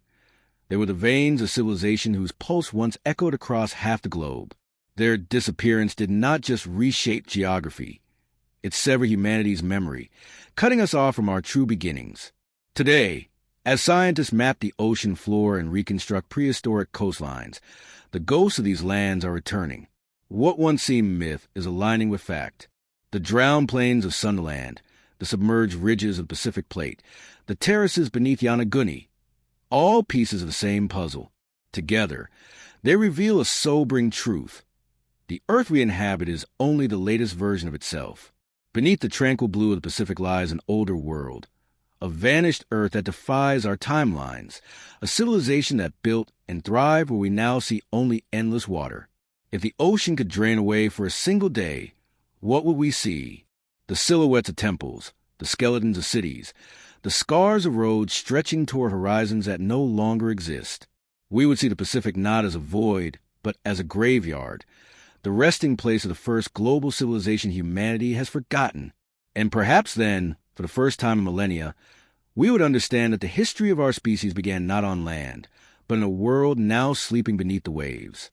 They were the veins of civilization whose pulse once echoed across half the globe. Their disappearance did not just reshape geography. It severed humanity's memory, cutting us off from our true beginnings. Today, as scientists map the ocean floor and reconstruct prehistoric coastlines, the ghosts of these lands are returning. What once seemed myth is aligning with fact. The drowned plains of Sunderland, the submerged ridges of the Pacific Plate, the terraces beneath Yonaguni, all pieces of the same puzzle. Together, they reveal a sobering truth. The Earth we inhabit is only the latest version of itself. Beneath the tranquil blue of the Pacific lies an older world, a vanished Earth that defies our timelines, a civilization that built and thrived where we now see only endless water. If the ocean could drain away for a single day, what would we see? The silhouettes of temples, the skeletons of cities, the scars of roads stretching toward horizons that no longer exist. We would see the Pacific not as a void, but as a graveyard, the resting place of the first global civilization humanity has forgotten. And perhaps then, for the first time in millennia, we would understand that the history of our species began not on land, but in a world now sleeping beneath the waves.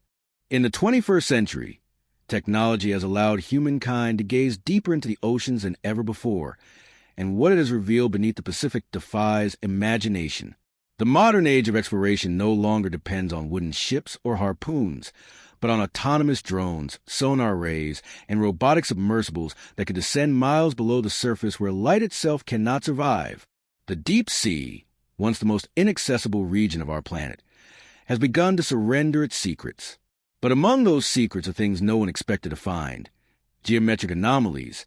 In the 21st century, technology has allowed humankind to gaze deeper into the oceans than ever before, and what it has revealed beneath the Pacific defies imagination. The modern age of exploration no longer depends on wooden ships or harpoons, but on autonomous drones, sonar arrays, and robotic submersibles that can descend miles below the surface where light itself cannot survive. The deep sea, once the most inaccessible region of our planet, has begun to surrender its secrets. But among those secrets are things no one expected to find: geometric anomalies,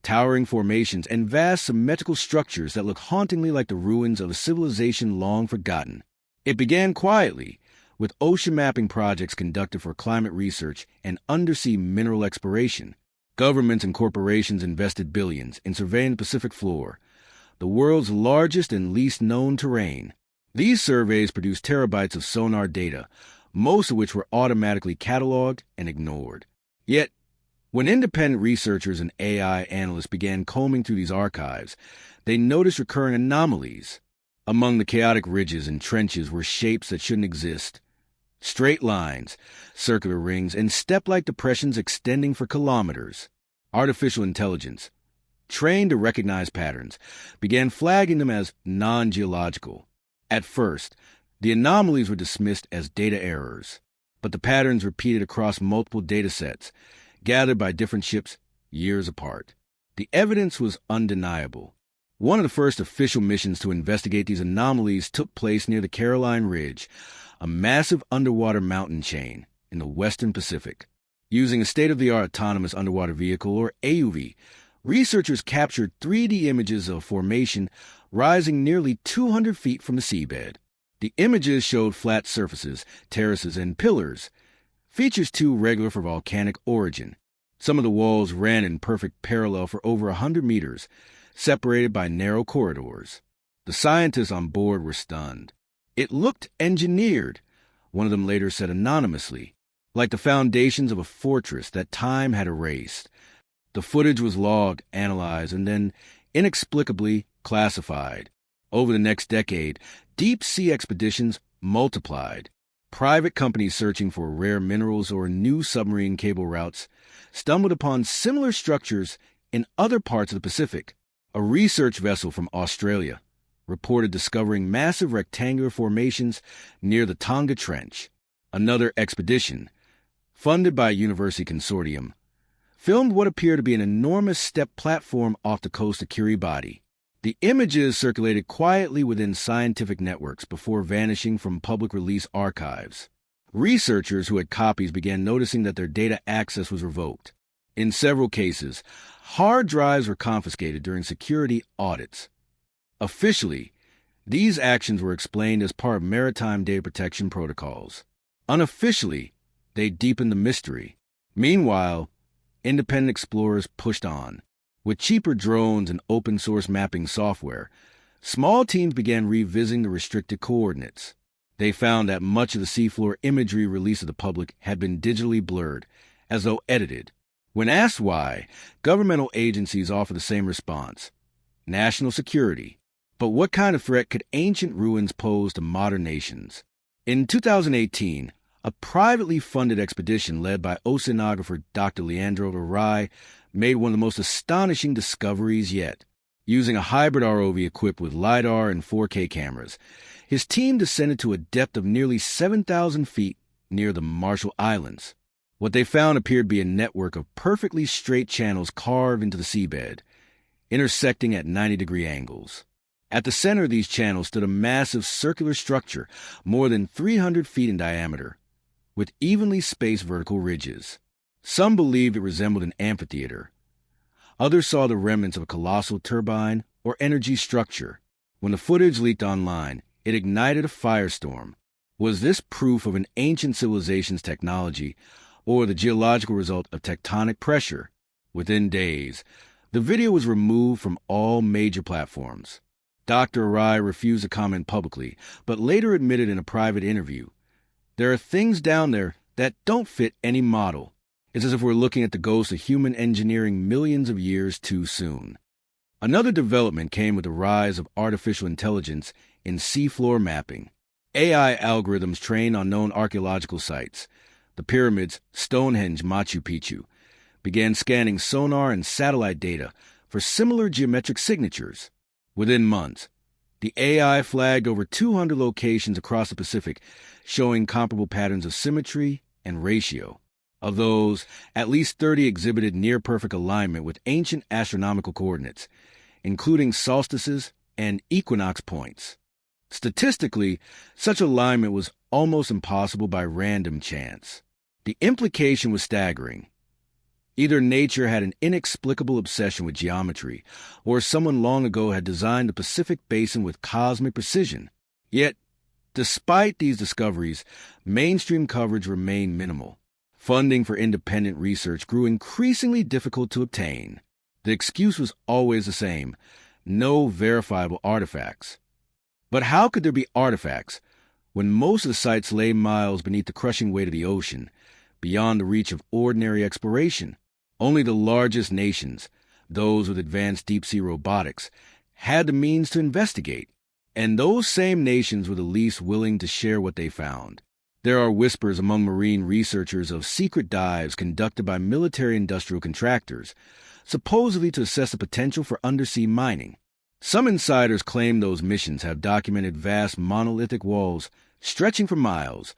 towering formations, and vast symmetrical structures that look hauntingly like the ruins of a civilization long forgotten. It began quietly, with ocean mapping projects conducted for climate research and undersea mineral exploration. Governments and corporations invested billions in surveying the Pacific floor, the world's largest and least known terrain. These surveys produced terabytes of sonar data, most of which were automatically cataloged and ignored. Yet, when independent researchers and AI analysts began combing through these archives, they noticed recurring anomalies. Among the chaotic ridges and trenches were shapes that shouldn't exist. Straight lines, circular rings, and step-like depressions extending for kilometers. Artificial intelligence, trained to recognize patterns, began flagging them as non-geological. At first, the anomalies were dismissed as data errors, but the patterns repeated across multiple data sets, gathered by different ships years apart. The evidence was undeniable. One of the first official missions to investigate these anomalies took place near the Caroline Ridge, a massive underwater mountain chain in the western Pacific. Using a state-of-the-art autonomous underwater vehicle, or AUV, researchers captured 3D images of a formation rising nearly 200 feet from the seabed. The images showed flat surfaces, terraces, and pillars, features too regular for volcanic origin. Some of the walls ran in perfect parallel for over 100 meters, separated by narrow corridors. The scientists on board were stunned. It looked engineered, one of them later said anonymously, like the foundations of a fortress that time had erased. The footage was logged, analyzed, and then inexplicably classified. Over the next decade, deep-sea expeditions multiplied. Private companies searching for rare minerals or new submarine cable routes stumbled upon similar structures in other parts of the Pacific. A research vessel from Australia reported discovering massive rectangular formations near the Tonga Trench. Another expedition, funded by a university consortium, filmed what appeared to be an enormous step platform off the coast of Kiribati. The images circulated quietly within scientific networks before vanishing from public release archives. Researchers who had copies began noticing that their data access was revoked. In several cases, hard drives were confiscated during security audits. Officially, these actions were explained as part of maritime data protection protocols. Unofficially, they deepened the mystery. Meanwhile, independent explorers pushed on. With cheaper drones and open-source mapping software, small teams began revisiting the restricted coordinates. They found that much of the seafloor imagery released to the public had been digitally blurred, as though edited. When asked why, governmental agencies offered the same response: national security. But what kind of threat could ancient ruins pose to modern nations? In 2018, a privately funded expedition led by oceanographer Dr. Leandro Rai made one of the most astonishing discoveries yet. Using a hybrid ROV equipped with LiDAR and 4K cameras, his team descended to a depth of nearly 7,000 feet near the Marshall Islands. What they found appeared to be a network of perfectly straight channels carved into the seabed, intersecting at 90-degree angles. At the center of these channels stood a massive circular structure more than 300 feet in diameter, with evenly spaced vertical ridges. Some believed it resembled an amphitheater. Others saw the remnants of a colossal turbine or energy structure. When the footage leaked online, it ignited a firestorm. Was this proof of an ancient civilization's technology or the geological result of tectonic pressure? Within days, the video was removed from all major platforms. Dr. Arai refused to comment publicly, but later admitted in a private interview, "There are things down there that don't fit any model. It's as if we're looking at the ghost of human engineering millions of years too soon." Another development came with the rise of artificial intelligence in seafloor mapping. AI algorithms trained on known archaeological sites, the pyramids, Stonehenge, Machu Picchu, began scanning sonar and satellite data for similar geometric signatures. Within months, the AI flagged over 200 locations across the Pacific, showing comparable patterns of symmetry and ratio. Of those, at least 30 exhibited near-perfect alignment with ancient astronomical coordinates, including solstices and equinox points. Statistically, such alignment was almost impossible by random chance. The implication was staggering. Either nature had an inexplicable obsession with geometry, or someone long ago had designed the Pacific Basin with cosmic precision. Yet, despite these discoveries, mainstream coverage remained minimal. Funding for independent research grew increasingly difficult to obtain. The excuse was always the same: no verifiable artifacts. But how could there be artifacts when most of the sites lay miles beneath the crushing weight of the ocean, beyond the reach of ordinary exploration? Only the largest nations, those with advanced deep-sea robotics, had the means to investigate, and those same nations were the least willing to share what they found. There are whispers among marine researchers of secret dives conducted by military-industrial contractors, supposedly to assess the potential for undersea mining. Some insiders claim those missions have documented vast monolithic walls stretching for miles.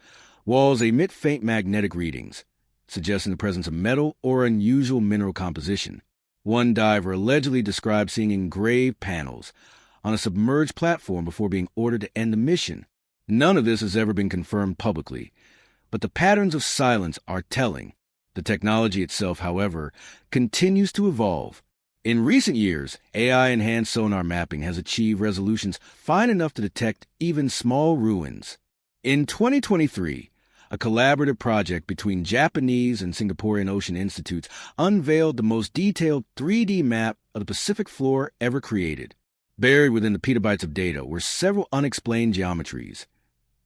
Walls emit faint magnetic readings, suggesting the presence of metal or unusual mineral composition. One diver allegedly described seeing engraved panels on a submerged platform before being ordered to end the mission. None of this has ever been confirmed publicly, but the patterns of silence are telling. The technology itself, however, continues to evolve. In recent years, AI-enhanced sonar mapping has achieved resolutions fine enough to detect even small ruins. In 2023, a collaborative project between Japanese and Singaporean ocean institutes unveiled the most detailed 3D map of the Pacific floor ever created. Buried within the petabytes of data were several unexplained geometries: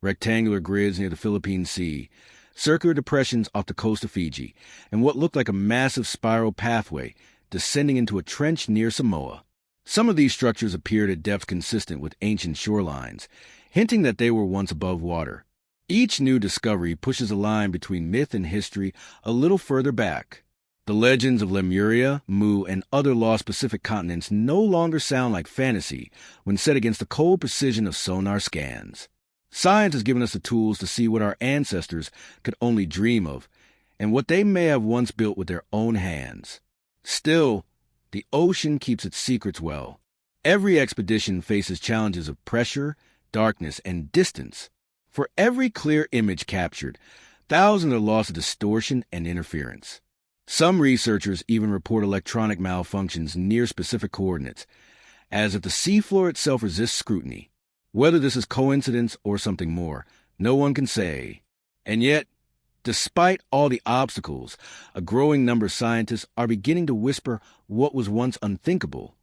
rectangular grids near the Philippine Sea, circular depressions off the coast of Fiji, and what looked like a massive spiral pathway descending into a trench near Samoa. Some of these structures appeared at depths consistent with ancient shorelines, hinting that they were once above water. Each new discovery pushes a line between myth and history a little further back. The legends of Lemuria, Mu, and other lost Pacific continents no longer sound like fantasy when set against the cold precision of sonar scans. Science has given us the tools to see what our ancestors could only dream of, and what they may have once built with their own hands. Still, the ocean keeps its secrets well. Every expedition faces challenges of pressure, darkness, and distance. For every clear image captured, thousands are lost to distortion and interference. Some researchers even report electronic malfunctions near specific coordinates, as if the seafloor itself resists scrutiny. Whether this is coincidence or something more, no one can say. And yet, despite all the obstacles, a growing number of scientists are beginning to whisper what was once unthinkable: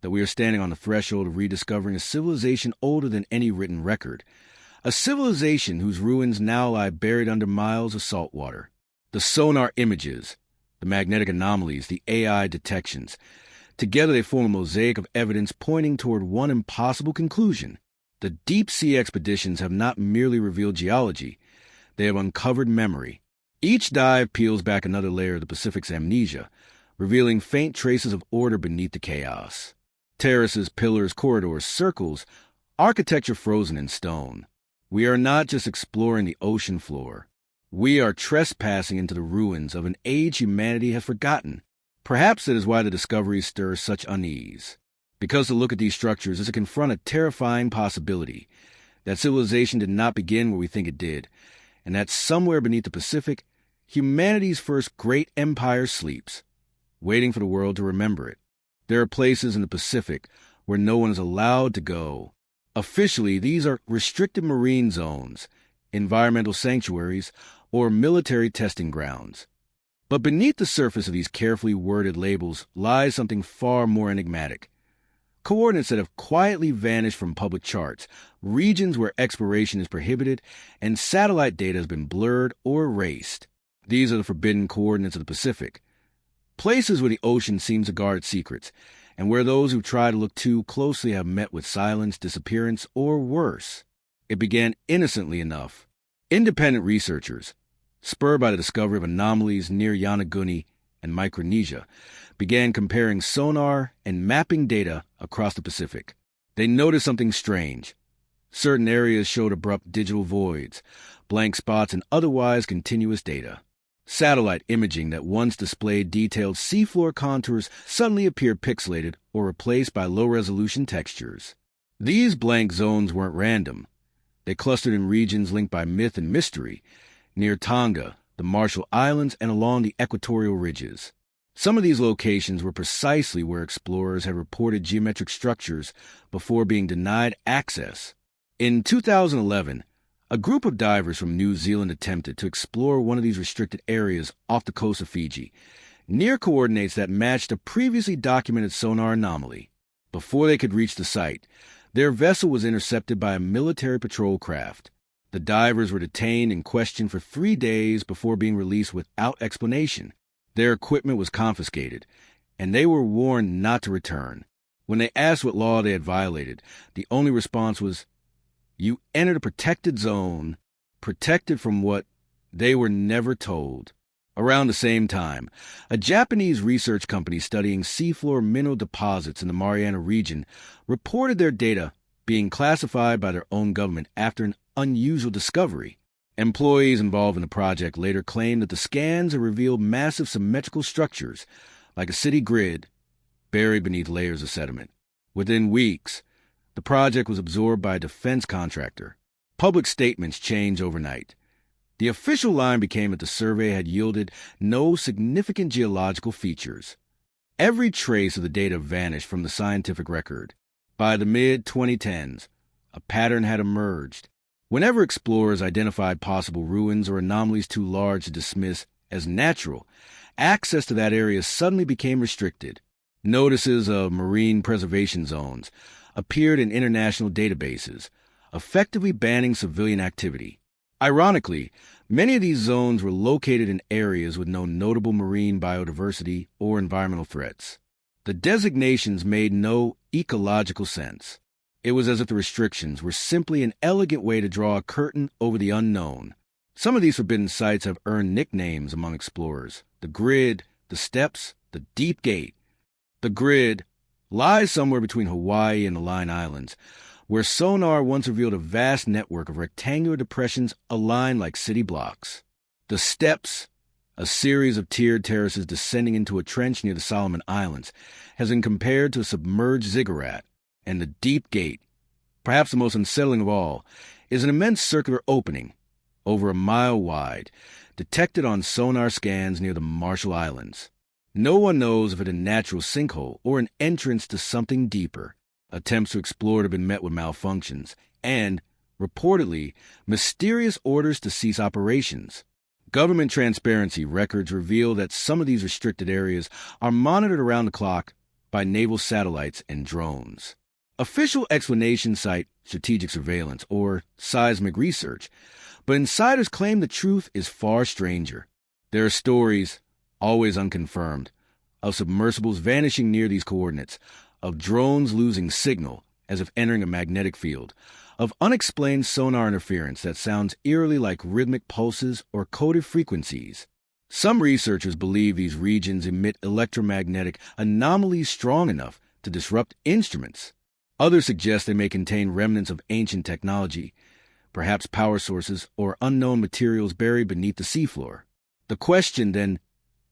that we are standing on the threshold of rediscovering a civilization older than any written record. A civilization whose ruins now lie buried under miles of salt water. The sonar images, the magnetic anomalies, the AI detections, together they form a mosaic of evidence pointing toward one impossible conclusion. The deep-sea expeditions have not merely revealed geology, they have uncovered memory. Each dive peels back another layer of the Pacific's amnesia, revealing faint traces of order beneath the chaos. Terraces, pillars, corridors, circles, architecture frozen in stone. We are not just exploring the ocean floor. We are trespassing into the ruins of an age humanity has forgotten. Perhaps that is why the discoveries stir such unease. Because to look at these structures is to confront a terrifying possibility: that civilization did not begin where we think it did, and that somewhere beneath the Pacific, humanity's first great empire sleeps. waiting for the world to remember it. There are places in the Pacific where no one is allowed to go. Officially, these are restricted marine zones, environmental sanctuaries, or military testing grounds. But beneath the surface of these carefully worded labels lies something far more enigmatic. Coordinates that have quietly vanished from public charts, regions where exploration is prohibited, and satellite data has been blurred or erased. These are the forbidden coordinates of the Pacific. Places where the ocean seems to guard secrets, and where those who try to look too closely have met with silence, disappearance, or worse. It began innocently enough. Independent researchers, spurred by the discovery of anomalies near Yonaguni and Micronesia, began comparing sonar and mapping data across the Pacific. They noticed something strange. Certain areas showed abrupt digital voids, blank spots, and otherwise continuous data. Satellite imaging that once displayed detailed seafloor contours suddenly appeared pixelated or replaced by low-resolution textures. These blank zones weren't random. They clustered in regions linked by myth and mystery, near Tonga, the Marshall Islands, and along the equatorial ridges. Some of these locations were precisely where explorers had reported geometric structures before being denied access. In 2011, a group of divers from New Zealand attempted to explore one of these restricted areas off the coast of Fiji, near coordinates that matched a previously documented sonar anomaly. Before they could reach the site, their vessel was intercepted by a military patrol craft. The divers were detained and questioned for 3 days before being released without explanation. Their equipment was confiscated, and they were warned not to return. When they asked what law they had violated, the only response was, "You entered a protected zone, protected from what they were never told." Around the same time, a Japanese research company studying seafloor mineral deposits in the Mariana region reported their data being classified by their own government after an unusual discovery. Employees involved in the project later claimed that the scans had revealed massive symmetrical structures, like a city grid, buried beneath layers of sediment. Within weeks, the project was absorbed by a defense contractor. Public statements changed overnight. The official line became that the survey had yielded no significant geological features. Every trace of the data vanished from the scientific record. By the mid-2010s, a pattern had emerged. Whenever explorers identified possible ruins or anomalies too large to dismiss as natural, access to that area suddenly became restricted. Notices of marine preservation zones appeared in international databases, effectively banning civilian activity. Ironically, many of these zones were located in areas with no notable marine biodiversity or environmental threats. The designations made no ecological sense. It was as if the restrictions were simply an elegant way to draw a curtain over the unknown. Some of these forbidden sites have earned nicknames among explorers: the Grid, the Steps, the Deep Gate. The Grid lies somewhere between Hawaii and the Line Islands, where sonar once revealed a vast network of rectangular depressions aligned like city blocks. The Steps, a series of tiered terraces descending into a trench near the Solomon Islands, has been compared to a submerged ziggurat. And the Deep Gate, perhaps the most unsettling of all, is an immense circular opening, over a mile wide, detected on sonar scans near the Marshall Islands. No one knows if it's a natural sinkhole or an entrance to something deeper. Attempts to explore it have been met with malfunctions, and, reportedly, mysterious orders to cease operations. Government transparency records reveal that some of these restricted areas are monitored around the clock by naval satellites and drones. Official explanations cite strategic surveillance or seismic research, but insiders claim the truth is far stranger. There are stories, always unconfirmed, of submersibles vanishing near these coordinates, of drones losing signal as if entering a magnetic field, of unexplained sonar interference that sounds eerily like rhythmic pulses or coded frequencies. Some researchers believe these regions emit electromagnetic anomalies strong enough to disrupt instruments. Others suggest they may contain remnants of ancient technology, perhaps power sources or unknown materials buried beneath the seafloor. The question, then,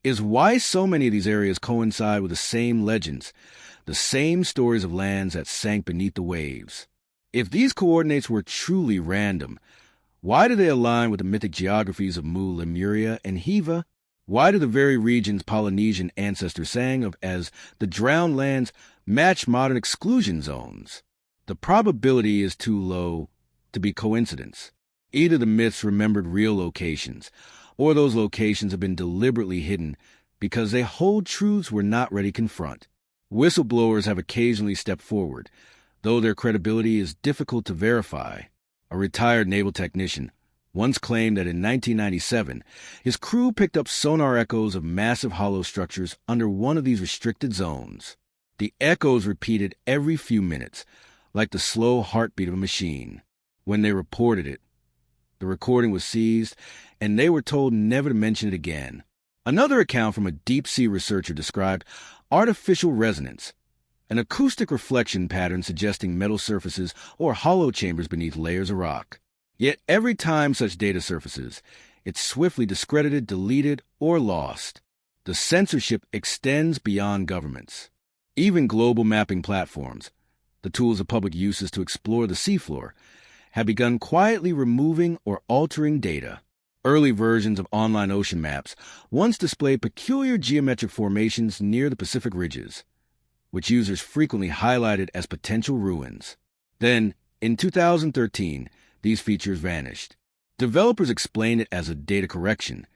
is why so many of these areas coincide with the same legends, the same stories of lands that sank beneath the waves. If these coordinates were truly random, why do they align with the mythic geographies of Mu, Lemuria, and Hiva? Why do the very regions Polynesian ancestors sang of as the drowned lands match modern exclusion zones? The probability is too low to be coincidence. Either the myths remembered real locations, or those locations have been deliberately hidden because they hold truths we're not ready to confront. Whistleblowers have occasionally stepped forward, though their credibility is difficult to verify. A retired naval technician once claimed that in 1997, his crew picked up sonar echoes of massive hollow structures under one of these restricted zones. The echoes repeated every few minutes, like the slow heartbeat of a machine. When they reported it, the recording was seized, and they were told never to mention it again. Another account from a deep-sea researcher described artificial resonance, an acoustic reflection pattern suggesting metal surfaces or hollow chambers beneath layers of rock. Yet every time such data surfaces, it's swiftly discredited, deleted, or lost. The censorship extends beyond governments. Even global mapping platforms, the tools of public uses to explore the seafloor, have begun quietly removing or altering data. Early versions of online ocean maps once displayed peculiar geometric formations near the Pacific ridges, which users frequently highlighted as potential ruins. Then, in 2013, these features vanished. Developers explained it as a data correction,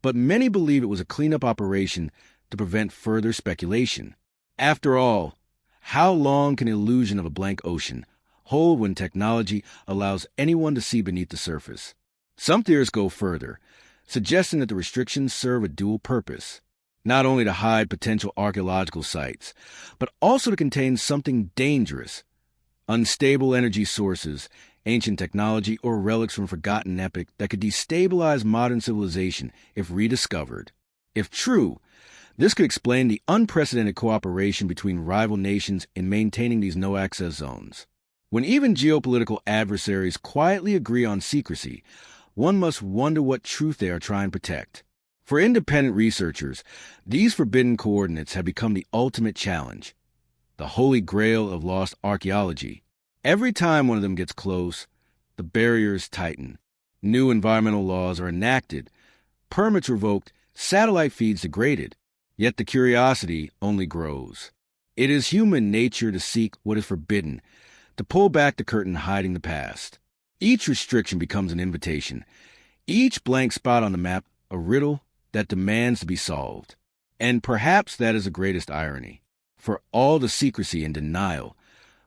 but many believe it was a cleanup operation to prevent further speculation. After all, how long can the illusion of a blank ocean hold when technology allows anyone to see beneath the surface? Some theorists go further, suggesting that the restrictions serve a dual purpose, not only to hide potential archaeological sites, but also to contain something dangerous, unstable energy sources, ancient technology, or relics from forgotten epoch that could destabilize modern civilization if rediscovered. If true, this could explain the unprecedented cooperation between rival nations in maintaining these no-access zones. When even geopolitical adversaries quietly agree on secrecy, one must wonder what truth they are trying to protect. For independent researchers, these forbidden coordinates have become the ultimate challenge, the holy grail of lost archaeology. Every time one of them gets close, the barriers tighten. New environmental laws are enacted, permits revoked, satellite feeds degraded. Yet the curiosity only grows. It is human nature to seek what is forbidden, to pull back the curtain hiding the past. Each restriction becomes an invitation, each blank spot on the map a riddle that demands to be solved. And perhaps that is the greatest irony. For all the secrecy and denial,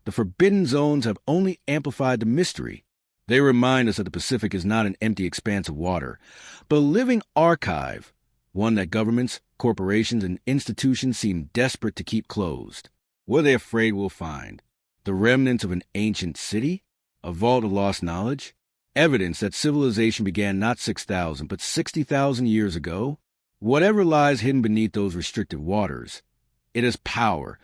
the forbidden zones have only amplified the mystery. They remind us that the Pacific is not an empty expanse of water, but a living archive, one that governments, corporations, and institutions seem desperate to keep closed. What are they afraid we'll find? The remnants of an ancient city? A vault of lost knowledge? Evidence that civilization began not 6,000, but 60,000 years ago? Whatever lies hidden beneath those restricted waters, it is power,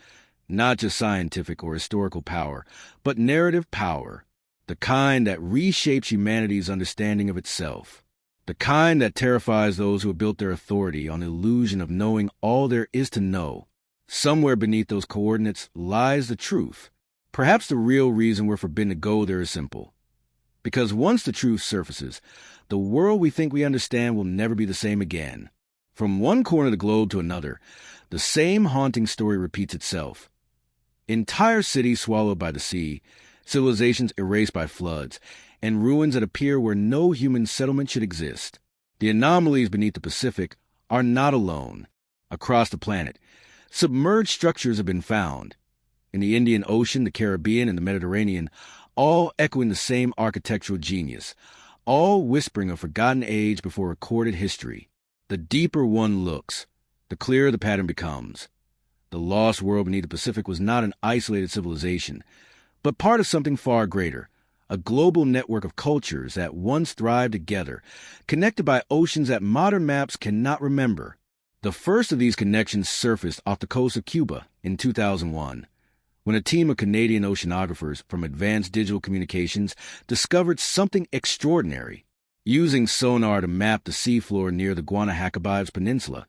not just scientific or historical power, but narrative power, the kind that reshapes humanity's understanding of itself. The kind that terrifies those who have built their authority on the illusion of knowing all there is to know. Somewhere beneath those coordinates lies the truth. Perhaps the real reason we're forbidden to go there is simple. Because once the truth surfaces, the world we think we understand will never be the same again. From one corner of the globe to another, the same haunting story repeats itself. Entire cities swallowed by the sea, civilizations erased by floods, and ruins that appear where no human settlement should exist. The anomalies beneath the Pacific are not alone. Across the planet, submerged structures have been found. In the Indian Ocean, the Caribbean, and the Mediterranean, all echoing the same architectural genius, all whispering a forgotten age before recorded history. The deeper one looks, the clearer the pattern becomes. The lost world beneath the Pacific was not an isolated civilization, but part of something far greater, a global network of cultures that once thrived together, connected by oceans that modern maps cannot remember. The first of these connections surfaced off the coast of Cuba in 2001, when a team of Canadian oceanographers from Advanced Digital Communications discovered something extraordinary. Using sonar to map the seafloor near the Guanahacobives Peninsula,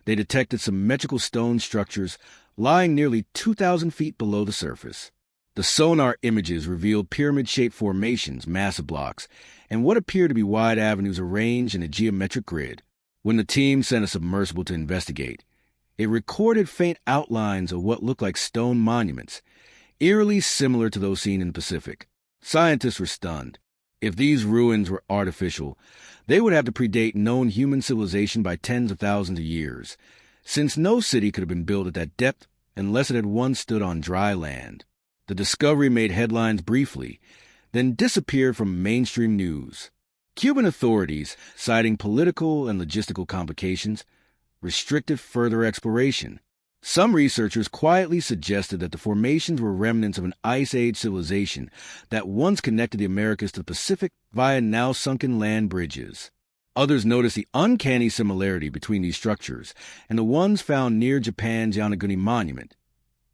they detected symmetrical stone structures lying nearly 2,000 feet below the surface. The sonar images revealed pyramid-shaped formations, massive blocks, and what appeared to be wide avenues arranged in a geometric grid. When the team sent a submersible to investigate, it recorded faint outlines of what looked like stone monuments, eerily similar to those seen in the Pacific. Scientists were stunned. If these ruins were artificial, they would have to predate known human civilization by tens of thousands of years, since no city could have been built at that depth unless it had once stood on dry land. The discovery made headlines briefly, then disappeared from mainstream news. Cuban authorities, citing political and logistical complications, restricted further exploration. Some researchers quietly suggested that the formations were remnants of an Ice Age civilization that once connected the Americas to the Pacific via now-sunken land bridges. Others noticed the uncanny similarity between these structures and the ones found near Japan's Yonaguni Monument.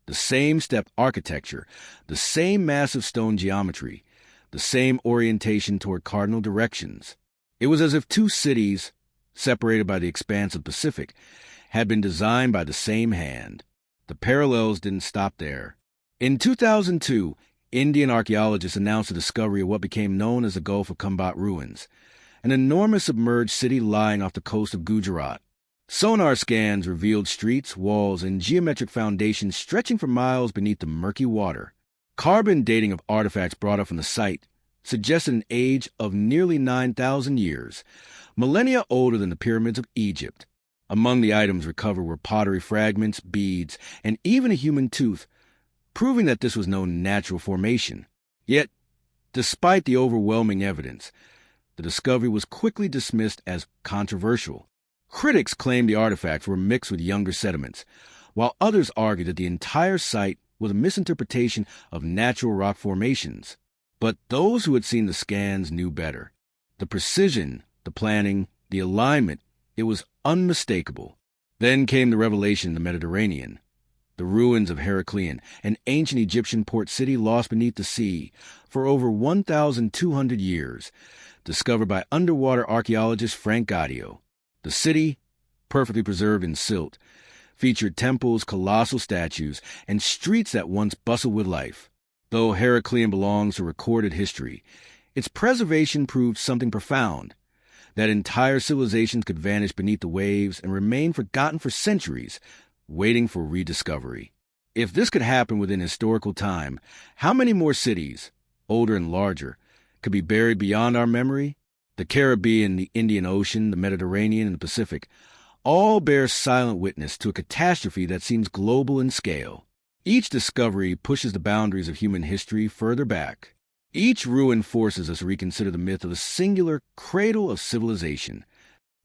The same step architecture, the same massive stone geometry, the same orientation toward cardinal directions. It was as if two cities, separated by the expanse of the Pacific, had been designed by the same hand. The parallels didn't stop there. In 2002, Indian archaeologists announced the discovery of what became known as the Gulf of Khumbat ruins, an enormous submerged city lying off the coast of Gujarat. Sonar scans revealed streets, walls, and geometric foundations stretching for miles beneath the murky water. Carbon dating of artifacts brought up from the site suggested an age of nearly 9,000 years, millennia older than the pyramids of Egypt. Among the items recovered were pottery fragments, beads, and even a human tooth, proving that this was no natural formation. Yet, despite the overwhelming evidence, the discovery was quickly dismissed as controversial. Critics claimed the artifacts were mixed with younger sediments, while others argued that the entire site was a misinterpretation of natural rock formations. But those who had seen the scans knew better. The precision, the planning, the alignment, it was unmistakable. Then came the revelation in the Mediterranean. The ruins of Heracleion, an ancient Egyptian port city lost beneath the sea for over 1,200 years, discovered by underwater archaeologist Frank Gaudio. The city, perfectly preserved in silt, featured temples, colossal statues, and streets that once bustled with life. Though Heracleion belongs to recorded history, its preservation proved something profound, that entire civilizations could vanish beneath the waves and remain forgotten for centuries, waiting for rediscovery. If this could happen within historical time, how many more cities, older and larger, could be buried beyond our memory? The Caribbean, the Indian Ocean, the Mediterranean, and the Pacific all bear silent witness to a catastrophe that seems global in scale. Each discovery pushes the boundaries of human history further back. Each ruin forces us to reconsider the myth of the singular cradle of civilization.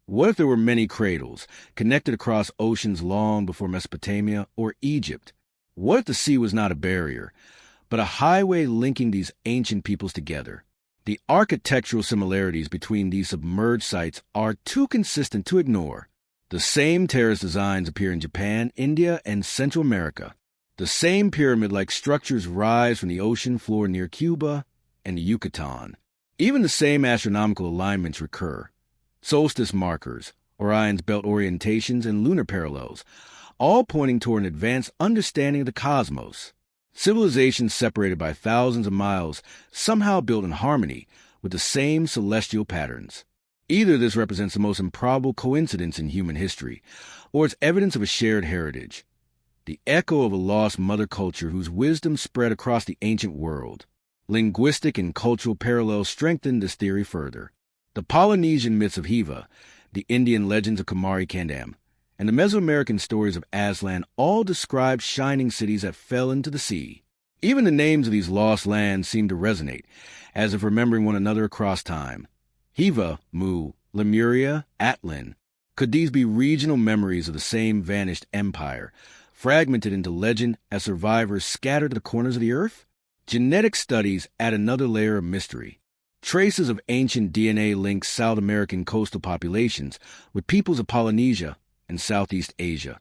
What if there were many cradles, connected across oceans long before Mesopotamia or Egypt? What if the sea was not a barrier, but a highway linking these ancient peoples together? The architectural similarities between these submerged sites are too consistent to ignore. The same terrace designs appear in Japan, India, and Central America. The same pyramid-like structures rise from the ocean floor near Cuba and the Yucatan. Even the same astronomical alignments recur. Solstice markers, Orion's belt orientations, and lunar parallels, all pointing toward an advanced understanding of the cosmos. Civilizations separated by thousands of miles somehow built in harmony with the same celestial patterns. Either this represents the most improbable coincidence in human history, or it's evidence of a shared heritage, the echo of a lost mother culture whose wisdom spread across the ancient world. Linguistic and cultural parallels strengthen this theory further. The Polynesian myths of Hiva, the Indian legends of Kumari Kandam, and the Mesoamerican stories of Aslan all describe shining cities that fell into the sea. Even the names of these lost lands seem to resonate, as if remembering one another across time. Hiva, Mu, Lemuria, Atlan. Could these be regional memories of the same vanished empire, fragmented into legend as survivors scattered to the corners of the earth? Genetic studies add another layer of mystery. Traces of ancient DNA link South American coastal populations with peoples of Polynesia and Southeast Asia,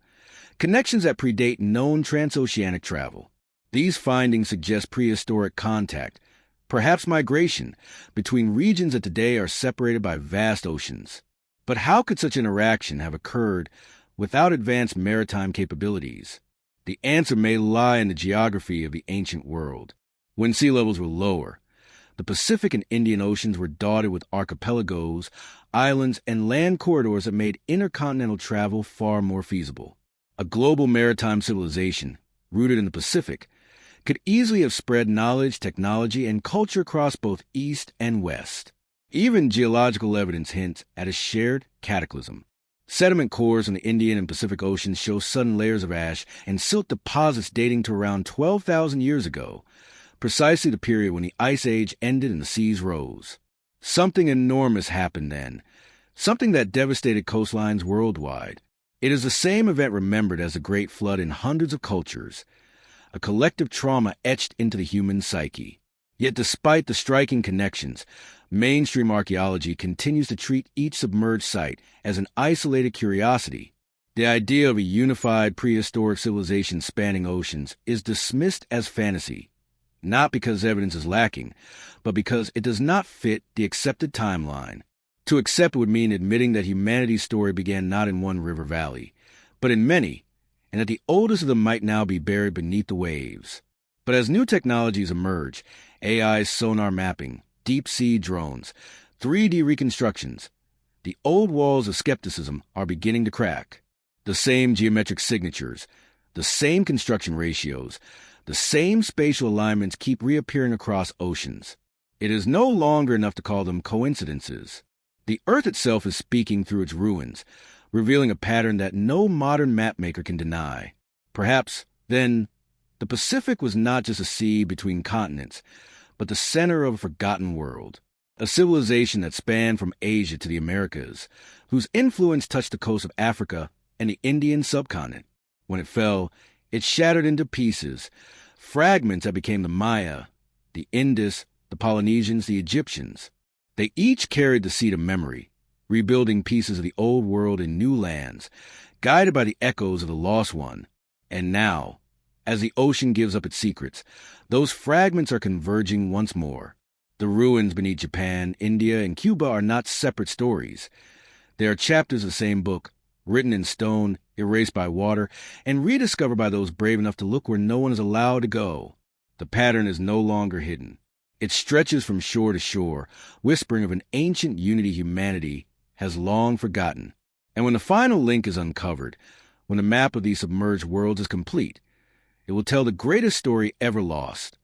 connections that predate known transoceanic travel. These findings suggest prehistoric contact, perhaps migration, between regions that today are separated by vast oceans. But how could such interaction have occurred without advanced maritime capabilities? The answer may lie in the geography of the ancient world. When sea levels were lower, The Pacific and Indian Oceans were dotted with archipelagos, islands, and land corridors that made intercontinental travel far more feasible. A global maritime civilization, rooted in the Pacific, could easily have spread knowledge, technology, and culture across both East and West. Even geological evidence hints at a shared cataclysm. Sediment cores in the Indian and Pacific Oceans show sudden layers of ash and silt deposits dating to around 12,000 years ago, precisely the period when the Ice Age ended and the seas rose. Something enormous happened then, something that devastated coastlines worldwide. It is the same event remembered as the Great Flood in hundreds of cultures, a collective trauma etched into the human psyche. Yet despite the striking connections, mainstream archaeology continues to treat each submerged site as an isolated curiosity. The idea of a unified prehistoric civilization spanning oceans is dismissed as fantasy, not because evidence is lacking, but because it does not fit the accepted timeline. To accept would mean admitting that humanity's story began not in one river valley, but in many, and that the oldest of them might now be buried beneath the waves. But as new technologies emerge, AI's sonar mapping, deep-sea drones, 3D reconstructions, the old walls of skepticism are beginning to crack. The same geometric signatures, the same construction ratios, the same spatial alignments keep reappearing across oceans. It is no longer enough to call them coincidences. The Earth itself is speaking through its ruins, revealing a pattern that no modern mapmaker can deny. Perhaps, then, the Pacific was not just a sea between continents, but the center of a forgotten world, a civilization that spanned from Asia to the Americas, whose influence touched the coast of Africa and the Indian subcontinent. When it fell, it shattered into pieces, fragments that became the Maya, the Indus, the Polynesians, the Egyptians. They each carried the seed of memory, rebuilding pieces of the old world in new lands, guided by the echoes of the lost one. And now, as the ocean gives up its secrets, those fragments are converging once more. The ruins beneath Japan, India, and Cuba are not separate stories. They are chapters of the same book, written in stone, erased by water, and rediscovered by those brave enough to look where no one is allowed to go. The pattern is no longer hidden. It stretches from shore to shore, whispering of an ancient unity humanity has long forgotten. And when the final link is uncovered, when the map of these submerged worlds is complete, it will tell the greatest story ever lost,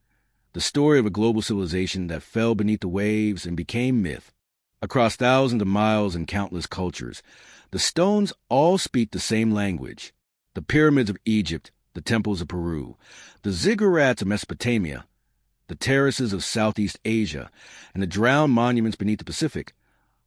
the story of a global civilization that fell beneath the waves and became myth. Across thousands of miles and countless cultures, the stones all speak the same language. The pyramids of Egypt, the temples of Peru, the ziggurats of Mesopotamia, the terraces of Southeast Asia, and the drowned monuments beneath the Pacific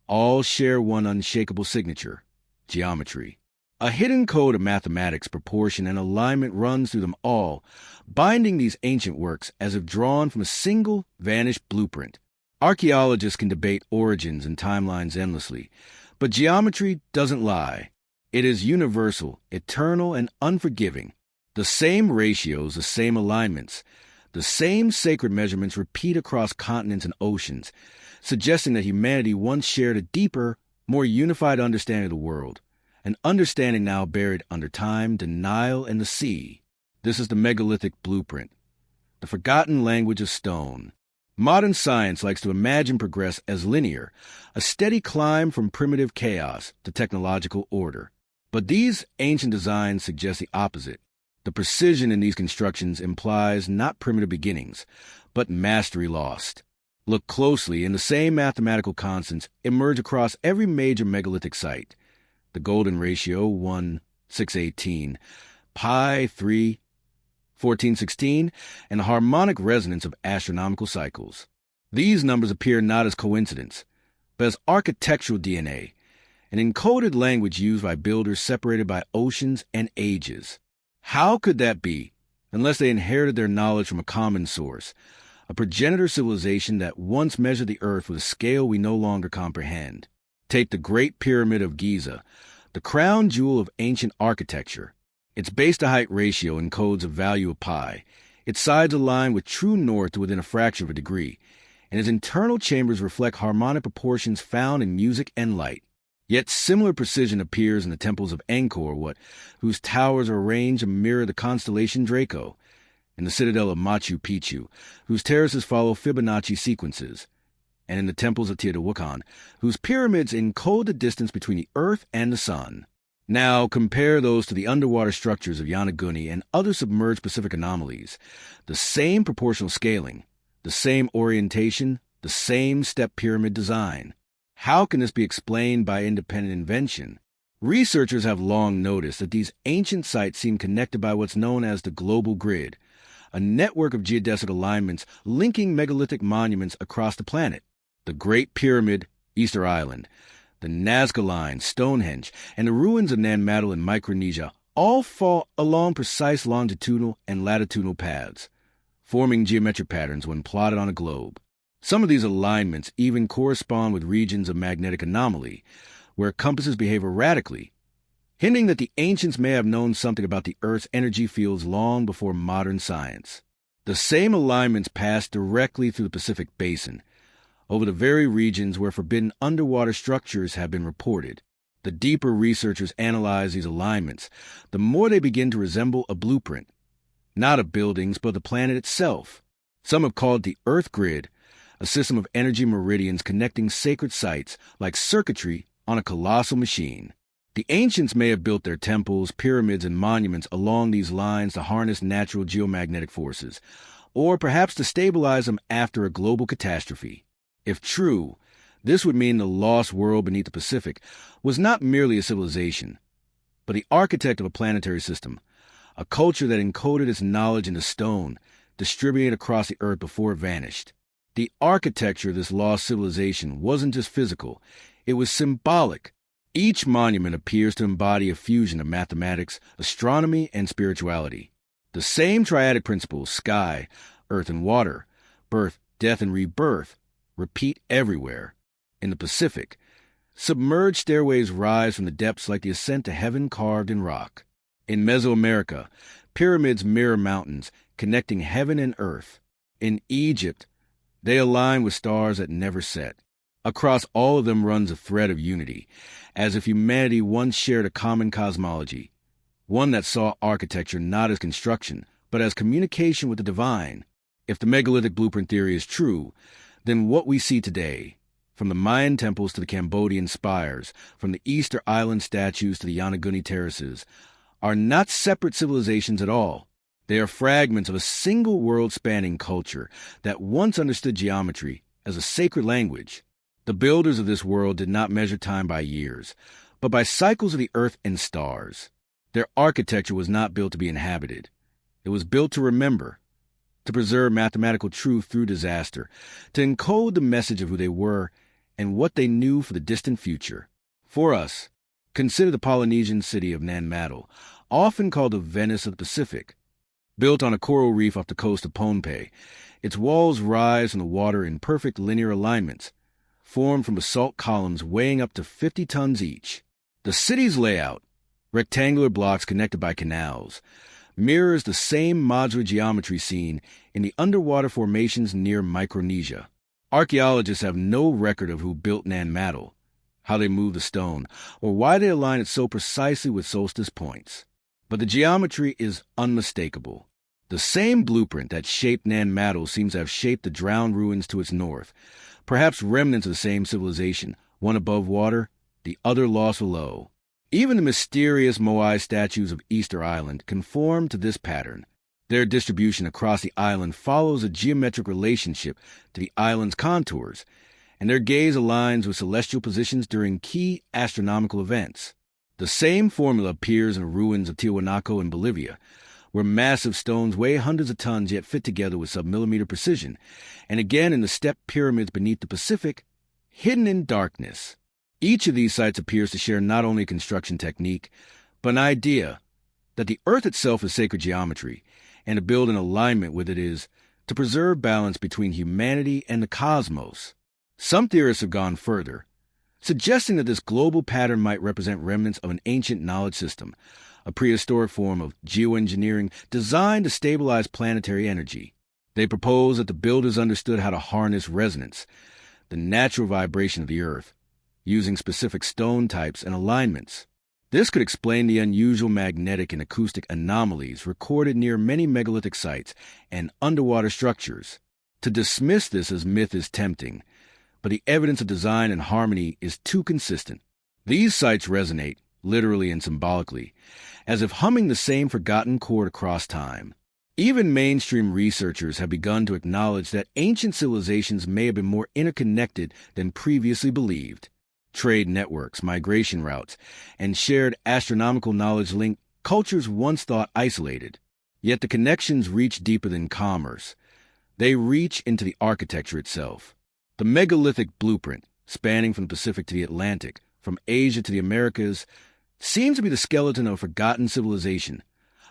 all share one unshakable signature: geometry. A hidden code of mathematics, proportion, and alignment runs through them all, binding these ancient works as if drawn from a single, vanished blueprint. Archaeologists can debate origins and timelines endlessly, but geometry doesn't lie. It is universal, eternal, and unforgiving. The same ratios, the same alignments, the same sacred measurements repeat across continents and oceans, suggesting that humanity once shared a deeper, more unified understanding of the world. An understanding now buried under time, denial, and the sea. This is the megalithic blueprint, the forgotten language of stone. Modern science likes to imagine progress as linear, a steady climb from primitive chaos to technological order. But these ancient designs suggest the opposite. The precision in these constructions implies not primitive beginnings, but mastery lost. Look closely, and the same mathematical constants emerge across every major megalithic site. The golden ratio, 1:618, pi, 3:1416, and the harmonic resonance of astronomical cycles. These numbers appear not as coincidence, but as architectural DNA, an encoded language used by builders separated by oceans and ages. How could that be, unless they inherited their knowledge from a common source, a progenitor civilization that once measured the earth with a scale we no longer comprehend? Take the Great Pyramid of Giza, the crown jewel of ancient architecture. Its base-to-height ratio encodes a value of pi. Its sides align with true north to within a fraction of a degree, and its internal chambers reflect harmonic proportions found in music and light. Yet similar precision appears in the temples of Angkor Wat, whose towers are arranged to mirror the constellation Draco. in the citadel of Machu Picchu, whose terraces follow Fibonacci sequences, and in the temples of Teotihuacan, whose pyramids encode the distance between the Earth and the Sun. Now compare those to the underwater structures of Yonaguni and other submerged Pacific anomalies. The same proportional scaling, the same orientation, the same step pyramid design. How can this be explained by independent invention? Researchers have long noticed that these ancient sites seem connected by what's known as the global grid, a network of geodesic alignments linking megalithic monuments across the planet. The Great Pyramid, Easter Island, the Nazca Line, Stonehenge, and the ruins of Nan Madol in Micronesia all fall along precise longitudinal and latitudinal paths, forming geometric patterns when plotted on a globe. Some of these alignments even correspond with regions of magnetic anomaly, where compasses behave erratically, hinting that the ancients may have known something about the Earth's energy fields long before modern science. The same alignments pass directly through the Pacific Basin, over the very regions where forbidden underwater structures have been reported. The deeper researchers analyze these alignments, the more they begin to resemble a blueprint, not of buildings, but of the planet itself. Some have called the Earth Grid a system of energy meridians connecting sacred sites like circuitry on a colossal machine. The ancients may have built their temples, pyramids, and monuments along these lines to harness natural geomagnetic forces, or perhaps to stabilize them after a global catastrophe. If true, this would mean the lost world beneath the Pacific was not merely a civilization, but the architect of a planetary system, a culture that encoded its knowledge into stone, distributed across the Earth before it vanished. The architecture of this lost civilization wasn't just physical, it was symbolic. Each monument appears to embody a fusion of mathematics, astronomy, and spirituality. The same triadic principles, sky, earth, and water, birth, death, and rebirth, repeat everywhere. In the Pacific, submerged stairways rise from the depths like the ascent to heaven carved in rock. In Mesoamerica, pyramids mirror mountains, connecting heaven and earth. In Egypt, they align with stars that never set. Across all of them runs a thread of unity, as if humanity once shared a common cosmology, one that saw architecture not as construction, but as communication with the divine. If the megalithic blueprint theory is true, then what we see today, from the Mayan temples to the Cambodian spires, from the Easter Island statues to the Yonaguni terraces, are not separate civilizations at all. They are fragments of a single world-spanning culture that once understood geometry as a sacred language. The builders of this world did not measure time by years, but by cycles of the earth and stars. Their architecture was not built to be inhabited. It was built to remember, to preserve mathematical truth through disaster, to encode the message of who they were and what they knew for the distant future. For us, consider the Polynesian city of Nan Madol, often called the Venice of the Pacific. Built on a coral reef off the coast of Pohnpei, its walls rise from the water in perfect linear alignments, formed from basalt columns weighing up to 50 tons each. The city's layout, rectangular blocks connected by canals, mirrors the same modular geometry seen in the underwater formations near Micronesia. Archaeologists have no record of who built Nan Madol, how they moved the stone, or why they align it so precisely with solstice points. But the geometry is unmistakable. The same blueprint that shaped Nan Madol seems to have shaped the drowned ruins to its north, perhaps remnants of the same civilization, one above water, the other lost below. Even the mysterious Moai statues of Easter Island conform to this pattern. Their distribution across the island follows a geometric relationship to the island's contours, and their gaze aligns with celestial positions during key astronomical events. The same formula appears in the ruins of Tiwanaku in Bolivia, where massive stones weigh hundreds of tons yet fit together with sub-millimeter precision, and again in the step pyramids beneath the Pacific, hidden in darkness. Each of these sites appears to share not only a construction technique, but an idea that the Earth itself is sacred geometry, and to build in alignment with it is to preserve balance between humanity and the cosmos. Some theorists have gone further, suggesting that this global pattern might represent remnants of an ancient knowledge system, a prehistoric form of geoengineering designed to stabilize planetary energy. They propose that the builders understood how to harness resonance, the natural vibration of the Earth, using specific stone types and alignments. This could explain the unusual magnetic and acoustic anomalies recorded near many megalithic sites and underwater structures. To dismiss this as myth is tempting, but the evidence of design and harmony is too consistent. These sites resonate, literally and symbolically, as if humming the same forgotten chord across time. Even mainstream researchers have begun to acknowledge that ancient civilizations may have been more interconnected than previously believed. Trade networks, migration routes, and shared astronomical knowledge link cultures once thought isolated. Yet the connections reach deeper than commerce. They reach into the architecture itself. The megalithic blueprint, spanning from the Pacific to the Atlantic, from Asia to the Americas, seems to be the skeleton of a forgotten civilization.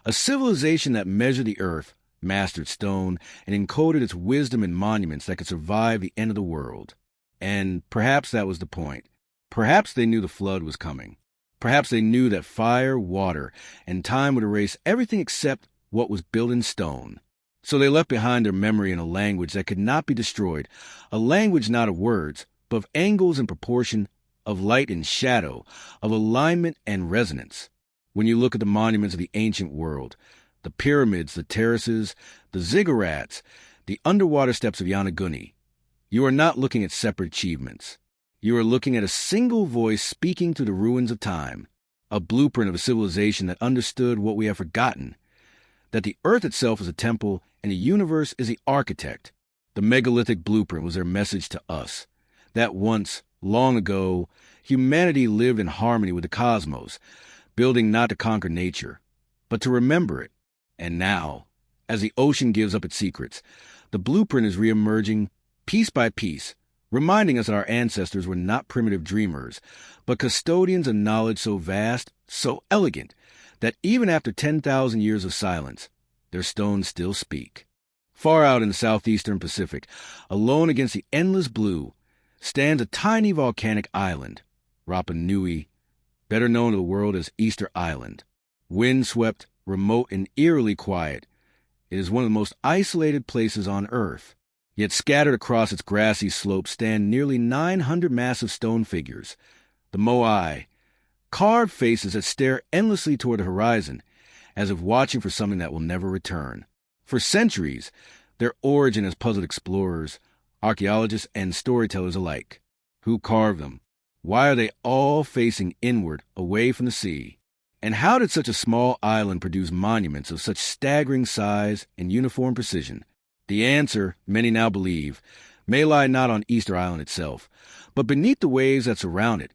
A civilization that measured the earth, mastered stone, and encoded its wisdom in monuments that could survive the end of the world. And perhaps that was the point. Perhaps they knew the flood was coming. Perhaps they knew that fire, water, and time would erase everything except what was built in stone. So they left behind their memory in a language that could not be destroyed, a language not of words, but of angles and proportion, of light and shadow, of alignment and resonance. When you look at the monuments of the ancient world, the pyramids, the terraces, the ziggurats, the underwater steps of Yonaguni, you are not looking at separate achievements. You are looking at a single voice speaking through the ruins of time, a blueprint of a civilization that understood what we have forgotten, that the earth itself is a temple and the universe is the architect. The megalithic blueprint was their message to us, that once, long ago, humanity lived in harmony with the cosmos, building not to conquer nature, but to remember it. And now, as the ocean gives up its secrets, the blueprint is reemerging piece by piece, reminding us that our ancestors were not primitive dreamers, but custodians of knowledge so vast, so elegant, that even after 10,000 years of silence, their stones still speak. Far out in the southeastern Pacific, alone against the endless blue, stands a tiny volcanic island, Rapa Nui, better known to the world as Easter Island. Windswept, remote, and eerily quiet, it is one of the most isolated places on Earth. Yet scattered across its grassy slopes stand nearly 900 massive stone figures, the Moai, carved faces that stare endlessly toward the horizon, as if watching for something that will never return. For centuries, their origin has puzzled explorers, archaeologists, and storytellers alike. Who carved them? Why are they all facing inward, away from the sea? And how did such a small island produce monuments of such staggering size and uniform precision? The answer, many now believe, may lie not on Easter Island itself, but beneath the waves that surround it,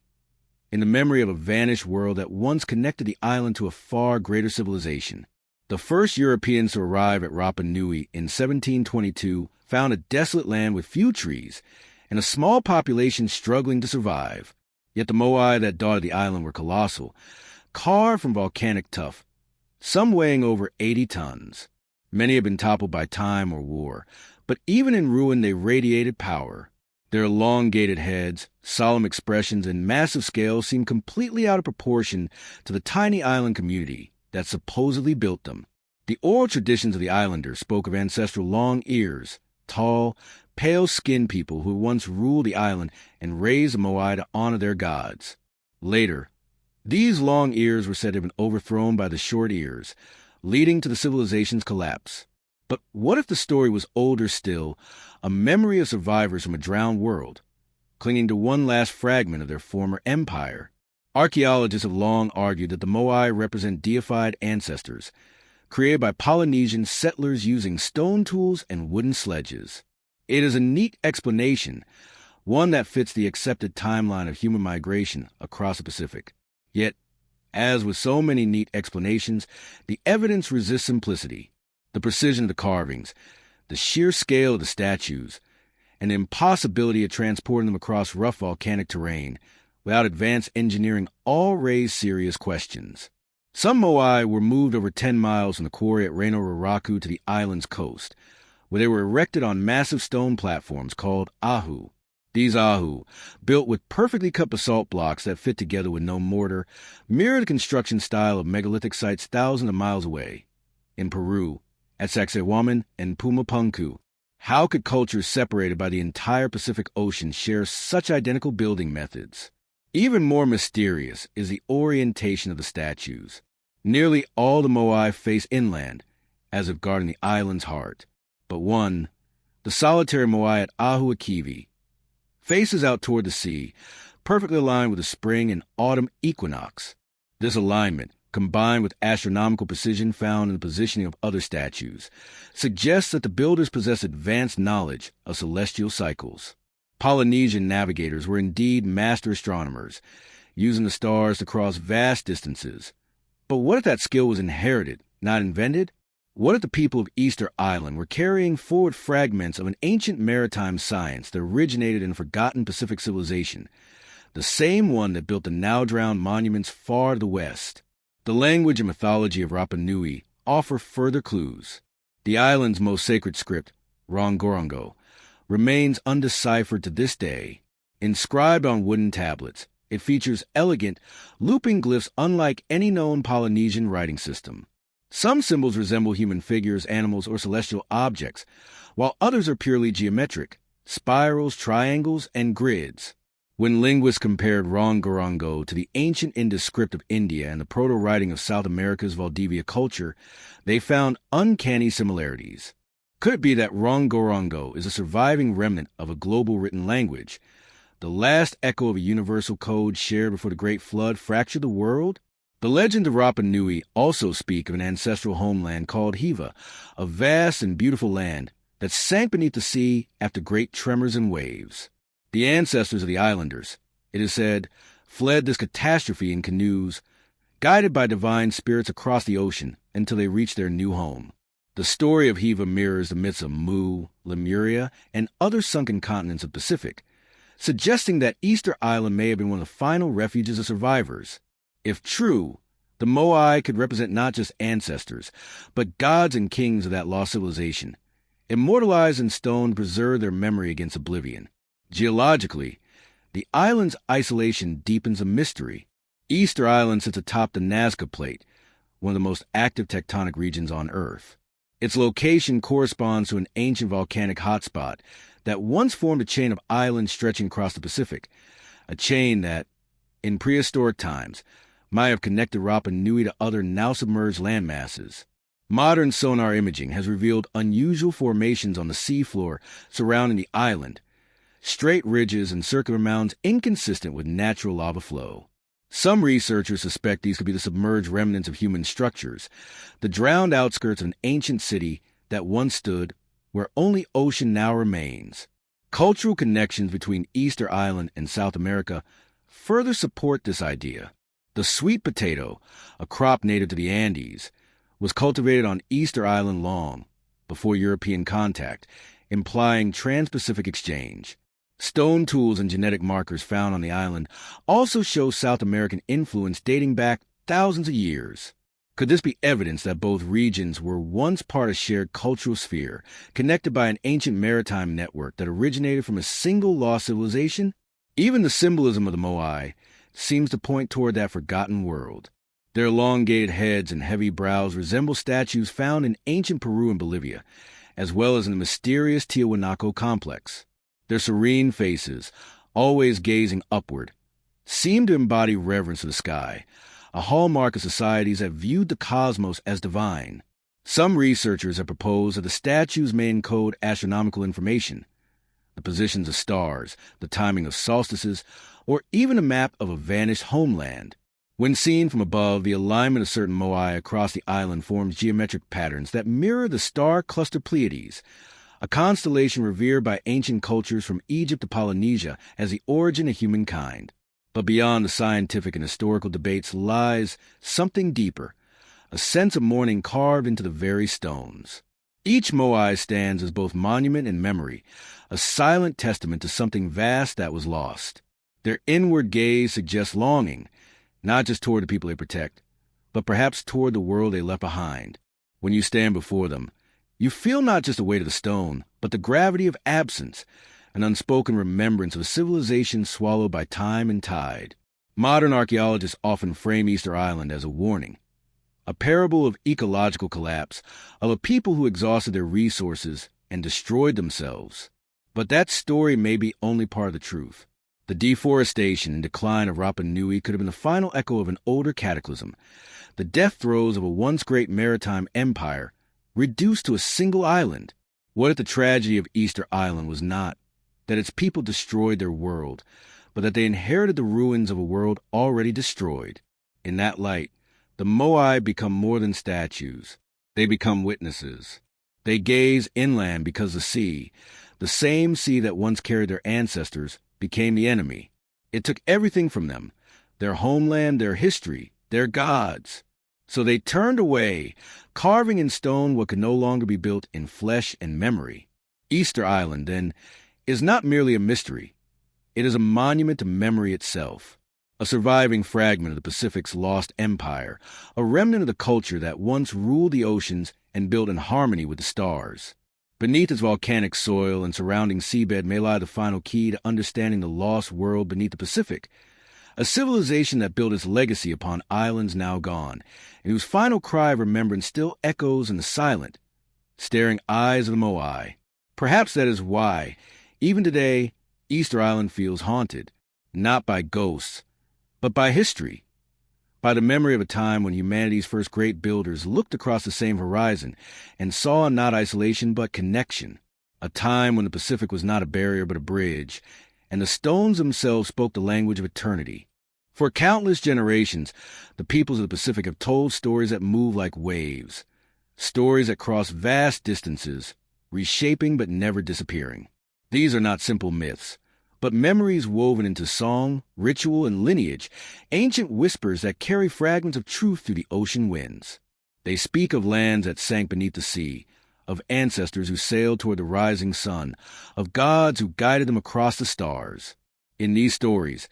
in the memory of a vanished world that once connected the island to a far greater civilization. The first Europeans to arrive at Rapa Nui in 1722 found a desolate land with few trees and a small population struggling to survive. Yet the Moai that dotted the island were colossal, carved from volcanic tuff, some weighing over 80 tons. Many had been toppled by time or war, but even in ruin they radiated power. Their elongated heads, solemn expressions, and massive scale seemed completely out of proportion to the tiny island community that supposedly built them. The oral traditions of the islanders spoke of ancestral long ears, tall, pale-skinned people who once ruled the island and raised the Moai to honor their gods. Later, these long ears were said to have been overthrown by the short ears, leading to the civilization's collapse. But what if the story was older still, a memory of survivors from a drowned world, clinging to one last fragment of their former empire? Archaeologists have long argued that the Moai represent deified ancestors, created by Polynesian settlers using stone tools and wooden sledges. It is a neat explanation, one that fits the accepted timeline of human migration across the Pacific. Yet, as with so many neat explanations, the evidence resists simplicity. The precision of the carvings, the sheer scale of the statues, and the impossibility of transporting them across rough volcanic terrain without advanced engineering all raise serious questions. Some Moai were moved over 10 miles from the quarry at Reino Raraku to the island's coast, where they were erected on massive stone platforms called ahu. These ahu, built with perfectly cut basalt blocks that fit together with no mortar, mirror the construction style of megalithic sites thousands of miles away. In Peru, at Sacsayhuaman and Pumapunku, how could cultures separated by the entire Pacific Ocean share such identical building methods? Even more mysterious is the orientation of the statues. Nearly all the moai face inland, as if guarding the island's heart. But one, the solitary moai at Ahuakivi, faces out toward the sea, perfectly aligned with the spring and autumn equinox. This alignment, combined with astronomical precision found in the positioning of other statues, suggests that the builders possessed advanced knowledge of celestial cycles. Polynesian navigators were indeed master astronomers, using the stars to cross vast distances. But what if that skill was inherited, not invented? What if the people of Easter Island were carrying forward fragments of an ancient maritime science that originated in a forgotten Pacific civilization, the same one that built the now-drowned monuments far to the west? The language and mythology of Rapa Nui offer further clues. The island's most sacred script, Rongorongo, remains undeciphered to this day. Inscribed on wooden tablets, it features elegant, looping glyphs unlike any known Polynesian writing system. Some symbols resemble human figures, animals, or celestial objects, while others are purely geometric, spirals, triangles, and grids. When linguists compared Rongorongo to the ancient Indus script of India and the proto-writing of South America's Valdivia culture, they found uncanny similarities. Could it be that Rongorongo is a surviving remnant of a global written language, the last echo of a universal code shared before the Great Flood fractured the world? The legends of Rapa Nui also speak of an ancestral homeland called Hiva, a vast and beautiful land that sank beneath the sea after great tremors and waves. The ancestors of the islanders, it is said, fled this catastrophe in canoes, guided by divine spirits across the ocean until they reached their new home. The story of Hiva mirrors the myths of Mu, Lemuria, and other sunken continents of the Pacific, suggesting that Easter Island may have been one of the final refuges of survivors. If true, the moai could represent not just ancestors, but gods and kings of that lost civilization, immortalized in stone to preserve their memory against oblivion. Geologically, the island's isolation deepens a mystery. Easter Island sits atop the Nazca Plate, one of the most active tectonic regions on Earth. Its location corresponds to an ancient volcanic hotspot that once formed a chain of islands stretching across the Pacific, a chain that, in prehistoric times, might have connected Rapa Nui to other now-submerged landmasses. Modern sonar imaging has revealed unusual formations on the seafloor surrounding the island, straight ridges and circular mounds inconsistent with natural lava flow. Some researchers suspect these could be the submerged remnants of human structures, the drowned outskirts of an ancient city that once stood where only ocean now remains. Cultural connections between Easter Island and South America further support this idea. The sweet potato, a crop native to the Andes, was cultivated on Easter Island long before European contact, implying trans-Pacific exchange. Stone tools and genetic markers found on the island also show South American influence dating back thousands of years. Could this be evidence that both regions were once part of a shared cultural sphere, connected by an ancient maritime network that originated from a single lost civilization? Even the symbolism of the moai seems to point toward that forgotten world. Their elongated heads and heavy brows resemble statues found in ancient Peru and Bolivia, as well as in the mysterious Tiahuanaco complex. Their serene faces, always gazing upward, seem to embody reverence for the sky, a hallmark of societies that viewed the cosmos as divine. Some researchers have proposed that the statues may encode astronomical information, the positions of stars, the timing of solstices, or even a map of a vanished homeland. When seen from above, the alignment of certain moai across the island forms geometric patterns that mirror the star cluster Pleiades, a constellation revered by ancient cultures from Egypt to Polynesia as the origin of humankind. But beyond the scientific and historical debates lies something deeper, a sense of mourning carved into the very stones. Each moai stands as both monument and memory, a silent testament to something vast that was lost. Their inward gaze suggests longing, not just toward the people they protect, but perhaps toward the world they left behind. When you stand before them, you feel not just the weight of the stone, but the gravity of absence, an unspoken remembrance of a civilization swallowed by time and tide. Modern archaeologists often frame Easter Island as a warning, a parable of ecological collapse, of a people who exhausted their resources and destroyed themselves. But that story may be only part of the truth. The deforestation and decline of Rapa Nui could have been the final echo of an older cataclysm, the death throes of a once great maritime empire reduced to a single island. What if the tragedy of Easter Island was not that its people destroyed their world, but that they inherited the ruins of a world already destroyed? In that light, the Moai become more than statues. They become witnesses. They gaze inland because the same sea that once carried their ancestors, became the enemy. It took everything from them, their homeland, their history, their gods. So they turned away, carving in stone what could no longer be built in flesh and memory. Easter Island, then, is not merely a mystery. It is a monument to memory itself, a surviving fragment of the Pacific's lost empire, a remnant of the culture that once ruled the oceans and built in harmony with the stars. Beneath its volcanic soil and surrounding seabed may lie the final key to understanding the lost world beneath the Pacific, a civilization that built its legacy upon islands now gone, and whose final cry of remembrance still echoes in the silent, staring eyes of the Moai. Perhaps that is why, even today, Easter Island feels haunted, not by ghosts, but by history, by the memory of a time when humanity's first great builders looked across the same horizon and saw not isolation but connection, a time when the Pacific was not a barrier but a bridge, and the stones themselves spoke the language of eternity. For countless generations, the peoples of the Pacific have told stories that move like waves, stories that cross vast distances, reshaping but never disappearing. These are not simple myths, but memories woven into song, ritual, and lineage, ancient whispers that carry fragments of truth through the ocean winds. They speak of lands that sank beneath the sea, of ancestors who sailed toward the rising sun, of gods who guided them across the stars. In these stories,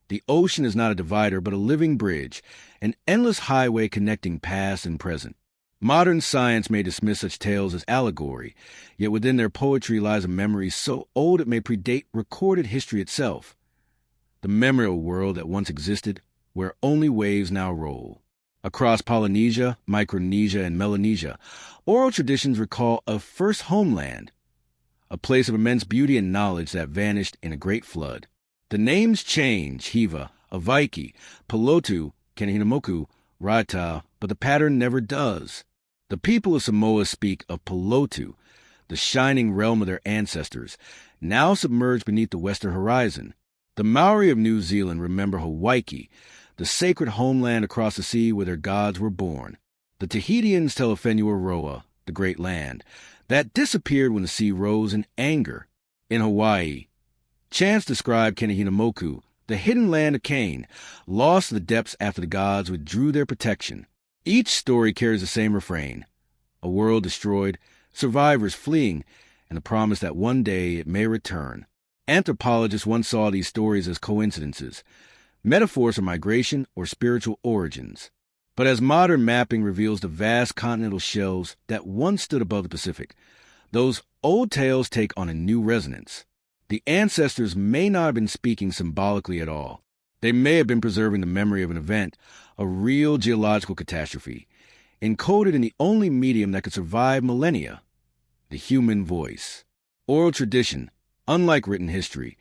the ocean is not a divider but a living bridge, an endless highway connecting past and present. Modern science may dismiss such tales as allegory, yet within their poetry lies a memory so old it may predate recorded history itself. The memory of a world that once existed, where only waves now roll. Across Polynesia, Micronesia, and Melanesia, oral traditions recall a first homeland, a place of immense beauty and knowledge that vanished in a great flood. The names change, Hiva, Avaiki, Pelotu, Kanehinamoku, Raita, but the pattern never does. The people of Samoa speak of Pelotu, the shining realm of their ancestors, now submerged beneath the western horizon. The Maori of New Zealand remember Hawaii, the sacred homeland across the sea where their gods were born. The Tahitians tell of Whenua, the great land, that disappeared when the sea rose in anger. In Hawaii, chants describe Kanehinamoku, the hidden land of Cain, lost to the depths after the gods withdrew their protection. Each story carries the same refrain: a world destroyed, survivors fleeing, and the promise that one day it may return. Anthropologists once saw these stories as coincidences, metaphors for migration or spiritual origins. But as modern mapping reveals the vast continental shelves that once stood above the Pacific, those old tales take on a new resonance. The ancestors may not have been speaking symbolically at all. They may have been preserving the memory of an event, a real geological catastrophe, encoded in the only medium that could survive millennia, the human voice. Oral tradition, unlike written history,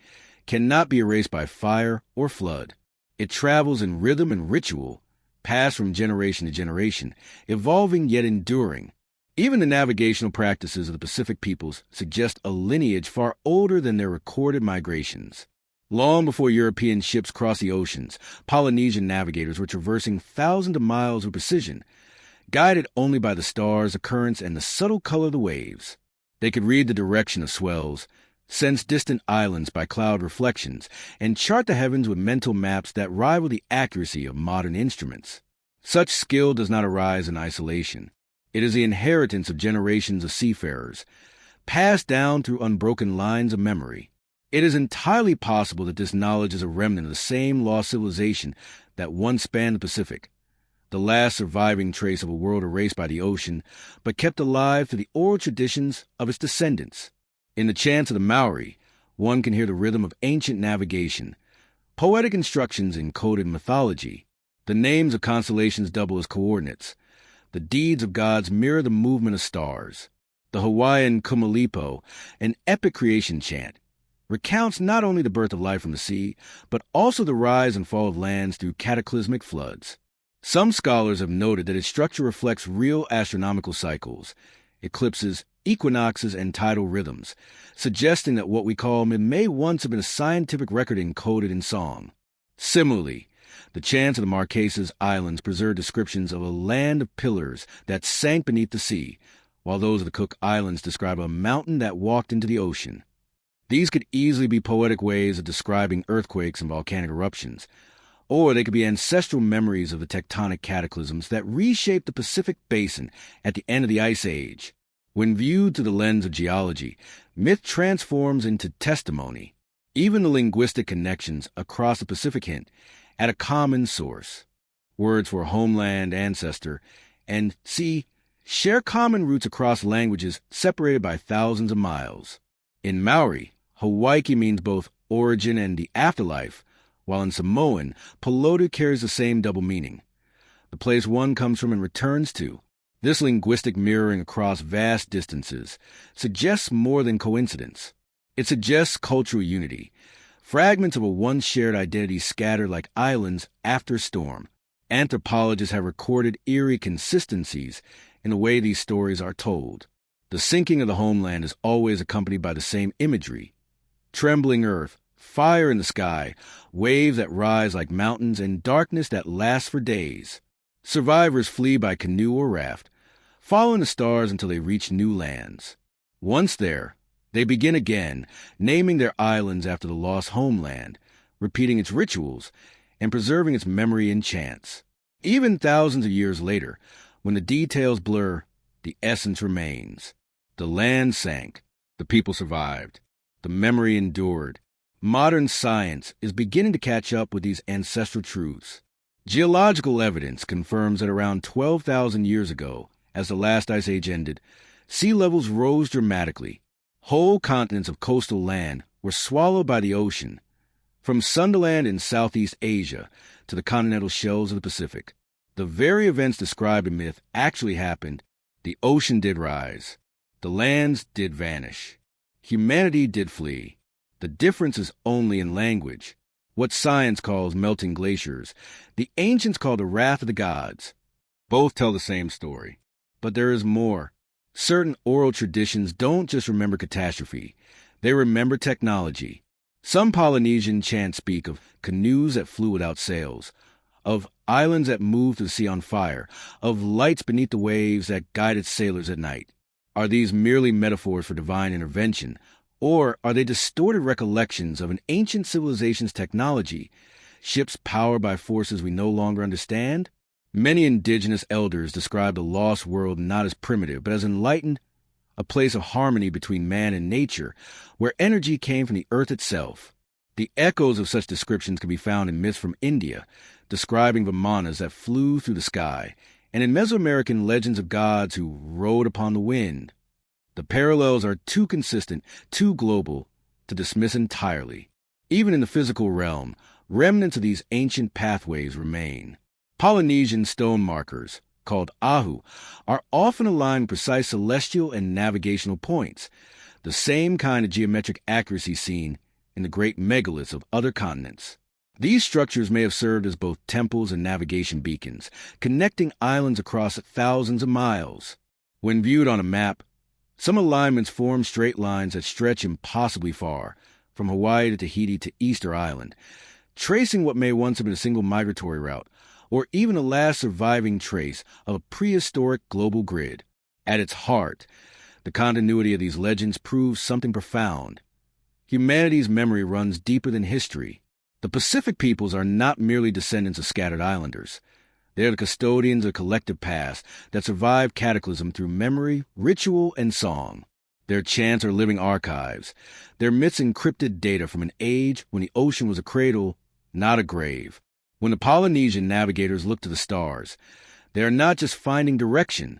cannot be erased by fire or flood. It travels in rhythm and ritual, passed from generation to generation, evolving yet enduring. Even the navigational practices of the Pacific peoples suggest a lineage far older than their recorded migrations. Long before European ships crossed the oceans, Polynesian navigators were traversing thousands of miles with precision, guided only by the stars, the currents, and the subtle color of the waves. They could read the direction of swells, sense distant islands by cloud reflections, and chart the heavens with mental maps that rival the accuracy of modern instruments. Such skill does not arise in isolation. It is the inheritance of generations of seafarers, passed down through unbroken lines of memory. It is entirely possible that this knowledge is a remnant of the same lost civilization that once spanned the Pacific, the last surviving trace of a world erased by the ocean, but kept alive through the oral traditions of its descendants. In the chants of the Maori, one can hear the rhythm of ancient navigation, poetic instructions encoded in mythology. The names of constellations double as coordinates. The deeds of gods mirror the movement of stars. The Hawaiian Kumalipo, an epic creation chant, recounts not only the birth of life from the sea, but also the rise and fall of lands through cataclysmic floods. Some scholars have noted that its structure reflects real astronomical cycles, eclipses, equinoxes, and tidal rhythms, suggesting that what we call may once have been a scientific record encoded in song. Similarly, the chants of the Marquesas Islands preserve descriptions of a land of pillars that sank beneath the sea, while those of the Cook Islands describe a mountain that walked into the ocean. These could easily be poetic ways of describing earthquakes and volcanic eruptions, or they could be ancestral memories of the tectonic cataclysms that reshaped the Pacific Basin at the end of the Ice Age. When viewed through the lens of geology, myth transforms into testimony. Even the linguistic connections across the Pacific hint at a common source. Words for homeland, ancestor, and sea share common roots across languages separated by thousands of miles. In Maori, Hawaii means both origin and the afterlife, while in Samoan, Pelotu carries the same double meaning, the place one comes from and returns to. This linguistic mirroring across vast distances suggests more than coincidence. It suggests cultural unity, fragments of a once shared identity scattered like islands after a storm. Anthropologists have recorded eerie consistencies in the way these stories are told. The sinking of the homeland is always accompanied by the same imagery: trembling earth, fire in the sky, waves that rise like mountains, and darkness that lasts for days. Survivors flee by canoe or raft, following the stars until they reach new lands. Once there, they begin again, naming their islands after the lost homeland, repeating its rituals, and preserving its memory in chants. Even thousands of years later, when the details blur, the essence remains. The land sank, the people survived, the memory endured. Modern science is beginning to catch up with these ancestral truths. Geological evidence confirms that around 12,000 years ago, as the last ice age ended, sea levels rose dramatically. Whole continents of coastal land were swallowed by the ocean, from Sundaland in Southeast Asia to the continental shelves of the Pacific. The very events described in myth actually happened. The ocean did rise. The lands did vanish. Humanity did flee. The difference is only in language. What science calls melting glaciers, the ancients called the wrath of the gods. Both tell the same story. But there is more. Certain oral traditions don't just remember catastrophe. They remember technology. Some Polynesian chants speak of canoes that flew without sails, of islands that moved through the sea on fire, of lights beneath the waves that guided sailors at night. Are these merely metaphors for divine intervention, or are they distorted recollections of an ancient civilization's technology, ships powered by forces we no longer understand? Many indigenous elders describe the lost world not as primitive, but as enlightened, a place of harmony between man and nature, where energy came from the earth itself. The echoes of such descriptions can be found in myths from India, describing Vimanas that flew through the sky, and in Mesoamerican legends of gods who rode upon the wind. The parallels are too consistent, too global, to dismiss entirely. Even in the physical realm, remnants of these ancient pathways remain. Polynesian stone markers, called ahu, are often aligned with precise celestial and navigational points, the same kind of geometric accuracy seen in the great megaliths of other continents. These structures may have served as both temples and navigation beacons, connecting islands across thousands of miles. When viewed on a map, some alignments form straight lines that stretch impossibly far, from Hawaii to Tahiti to Easter Island, tracing what may once have been a single migratory route, or even a last surviving trace of a prehistoric global grid. At its heart, the continuity of these legends proves something profound. Humanity's memory runs deeper than history. The Pacific peoples are not merely descendants of scattered islanders. They are the custodians of a collective past that survived cataclysm through memory, ritual, and song. Their chants are living archives, their myths encrypted data from an age when the ocean was a cradle, not a grave. When the Polynesian navigators look to the stars, they are not just finding direction.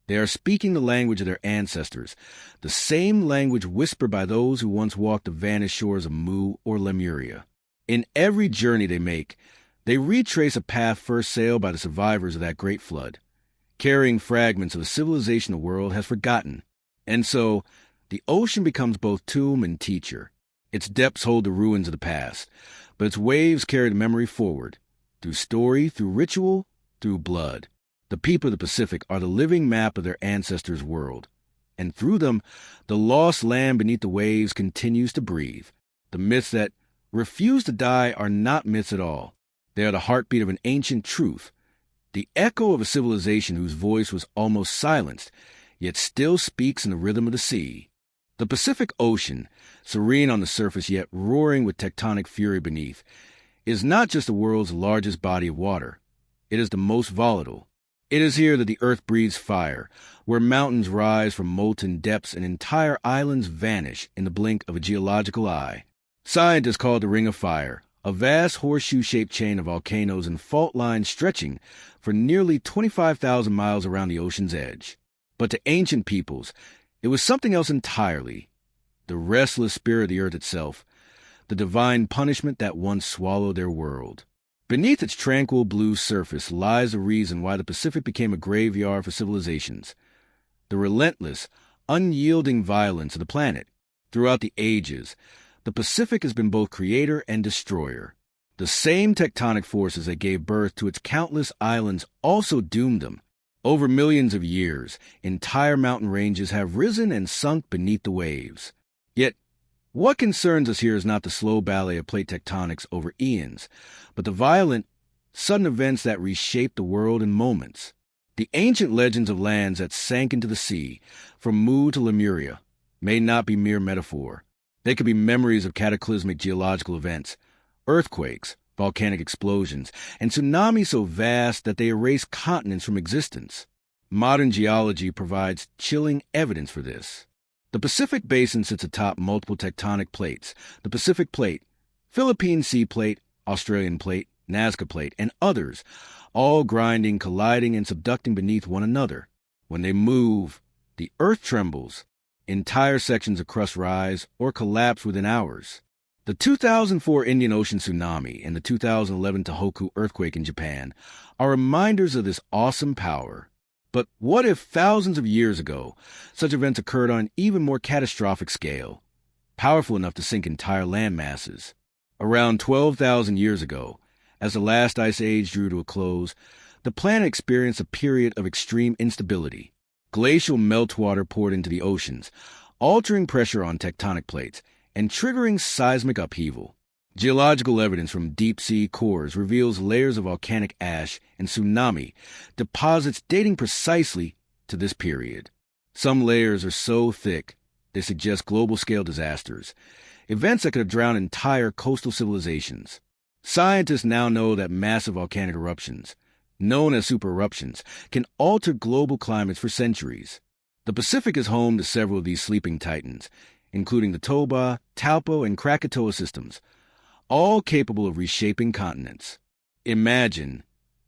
They are speaking the language of their ancestors, the same language whispered by those who once walked the vanished shores of Mu or Lemuria. In every journey they make, they retrace a path first sailed by the survivors of that great flood, carrying fragments of a civilization the world has forgotten. And so, the ocean becomes both tomb and teacher. Its depths hold the ruins of the past, but its waves carry the memory forward, through story, through ritual, through blood. The people of the Pacific are the living map of their ancestors' world, and through them, the lost land beneath the waves continues to breathe. The myths that refuse to die are not myths at all. They are the heartbeat of an ancient truth, the echo of a civilization whose voice was almost silenced, yet still speaks in the rhythm of the sea. The Pacific Ocean, serene on the surface yet roaring with tectonic fury beneath, is not just the world's largest body of water. It is the most volatile. It is here that the earth breathes fire, where mountains rise from molten depths and entire islands vanish in the blink of a geological eye. Scientists call it the Ring of Fire, a vast horseshoe-shaped chain of volcanoes and fault lines stretching for nearly 25,000 miles around the ocean's edge. But to ancient peoples, it was something else entirely. The restless spirit of the earth itself, the divine punishment that once swallowed their world. Beneath its tranquil blue surface lies the reason why the Pacific became a graveyard for civilizations. The relentless, unyielding violence of the planet. Throughout the ages, the Pacific has been both creator and destroyer. The same tectonic forces that gave birth to its countless islands also doomed them. Over millions of years, entire mountain ranges have risen and sunk beneath the waves. Yet, what concerns us here is not the slow ballet of plate tectonics over eons, but the violent, sudden events that reshape the world in moments. The ancient legends of lands that sank into the sea, from Mu to Lemuria, may not be mere metaphor. They could be memories of cataclysmic geological events, earthquakes, volcanic explosions, and tsunamis so vast that they erase continents from existence. Modern geology provides chilling evidence for this. The Pacific Basin sits atop multiple tectonic plates: the Pacific Plate, Philippine Sea Plate, Australian Plate, Nazca Plate, and others, all grinding, colliding, and subducting beneath one another. When they move, the earth trembles. Entire sections of crust rise or collapse within hours. The 2004 Indian Ocean tsunami and the 2011 Tohoku earthquake in Japan are reminders of this awesome power. But what if thousands of years ago, such events occurred on an even more catastrophic scale, powerful enough to sink entire land masses? Around 12,000 years ago, as the last ice age drew to a close, the planet experienced a period of extreme instability. Glacial meltwater poured into the oceans, altering pressure on tectonic plates and triggering seismic upheaval. Geological evidence from deep-sea cores reveals layers of volcanic ash and tsunami deposits dating precisely to this period. Some layers are so thick they suggest global-scale disasters, events that could have drowned entire coastal civilizations. Scientists now know that massive volcanic eruptions, known as supereruptions, can alter global climates for centuries. The Pacific is home to several of these sleeping titans, including the Toba, Taupo, and Krakatoa systems, all capable of reshaping continents. Imagine,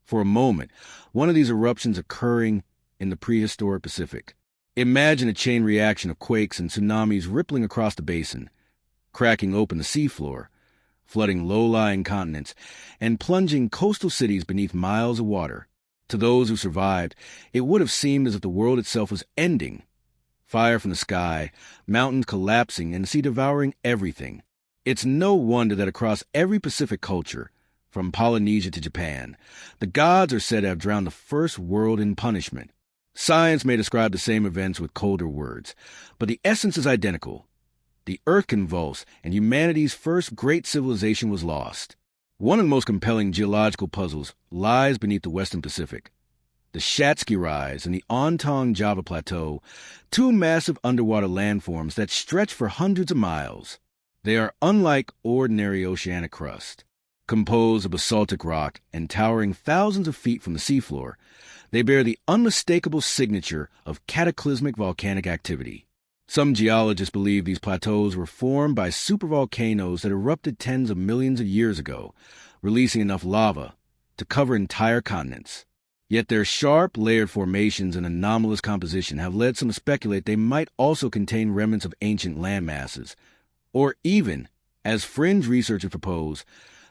for a moment, one of these eruptions occurring in the prehistoric Pacific. Imagine a chain reaction of quakes and tsunamis rippling across the basin, cracking open the seafloor, flooding low-lying continents, and plunging coastal cities beneath miles of water. To those who survived, it would have seemed as if the world itself was ending. Fire from the sky, mountains collapsing, and the sea devouring everything. It's no wonder that across every Pacific culture, from Polynesia to Japan, the gods are said to have drowned the first world in punishment. Science may describe the same events with colder words, but the essence is identical. The earth convulsed, and humanity's first great civilization was lost. One of the most compelling geological puzzles lies beneath the Western Pacific. The Shatsky Rise and the Ontong Java Plateau, two massive underwater landforms that stretch for hundreds of miles. They are unlike ordinary oceanic crust. Composed of basaltic rock and towering thousands of feet from the seafloor, they bear the unmistakable signature of cataclysmic volcanic activity. Some geologists believe these plateaus were formed by supervolcanoes that erupted tens of millions of years ago, releasing enough lava to cover entire continents. Yet their sharp, layered formations and anomalous composition have led some to speculate they might also contain remnants of ancient landmasses, or even, as fringe researchers propose,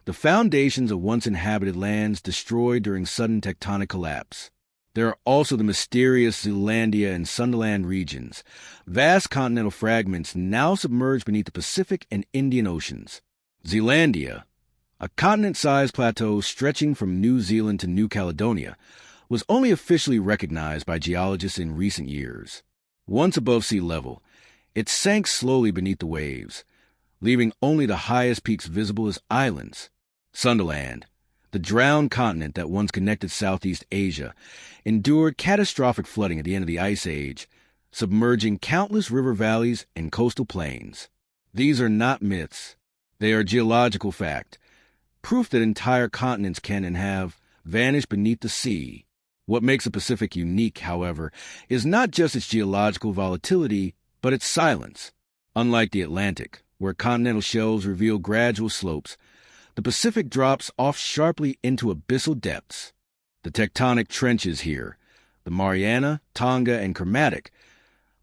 the foundations of once inhabited lands destroyed during sudden tectonic collapse. There are also the mysterious Zealandia and Sunderland regions, vast continental fragments now submerged beneath the Pacific and Indian Oceans. Zealandia, a continent-sized plateau stretching from New Zealand to New Caledonia, was only officially recognized by geologists in recent years. Once above sea level, it sank slowly beneath the waves, leaving only the highest peaks visible as islands. Sunderland, the drowned continent that once connected Southeast Asia, endured catastrophic flooding at the end of the Ice Age, submerging countless river valleys and coastal plains. These are not myths. They are geological fact, proof that entire continents can and have vanished beneath the sea. What makes the Pacific unique, however, is not just its geological volatility, but its silence. Unlike the Atlantic, where continental shelves reveal gradual slopes, the Pacific drops off sharply into abyssal depths. The tectonic trenches here, the Mariana, Tonga, and Kermadec,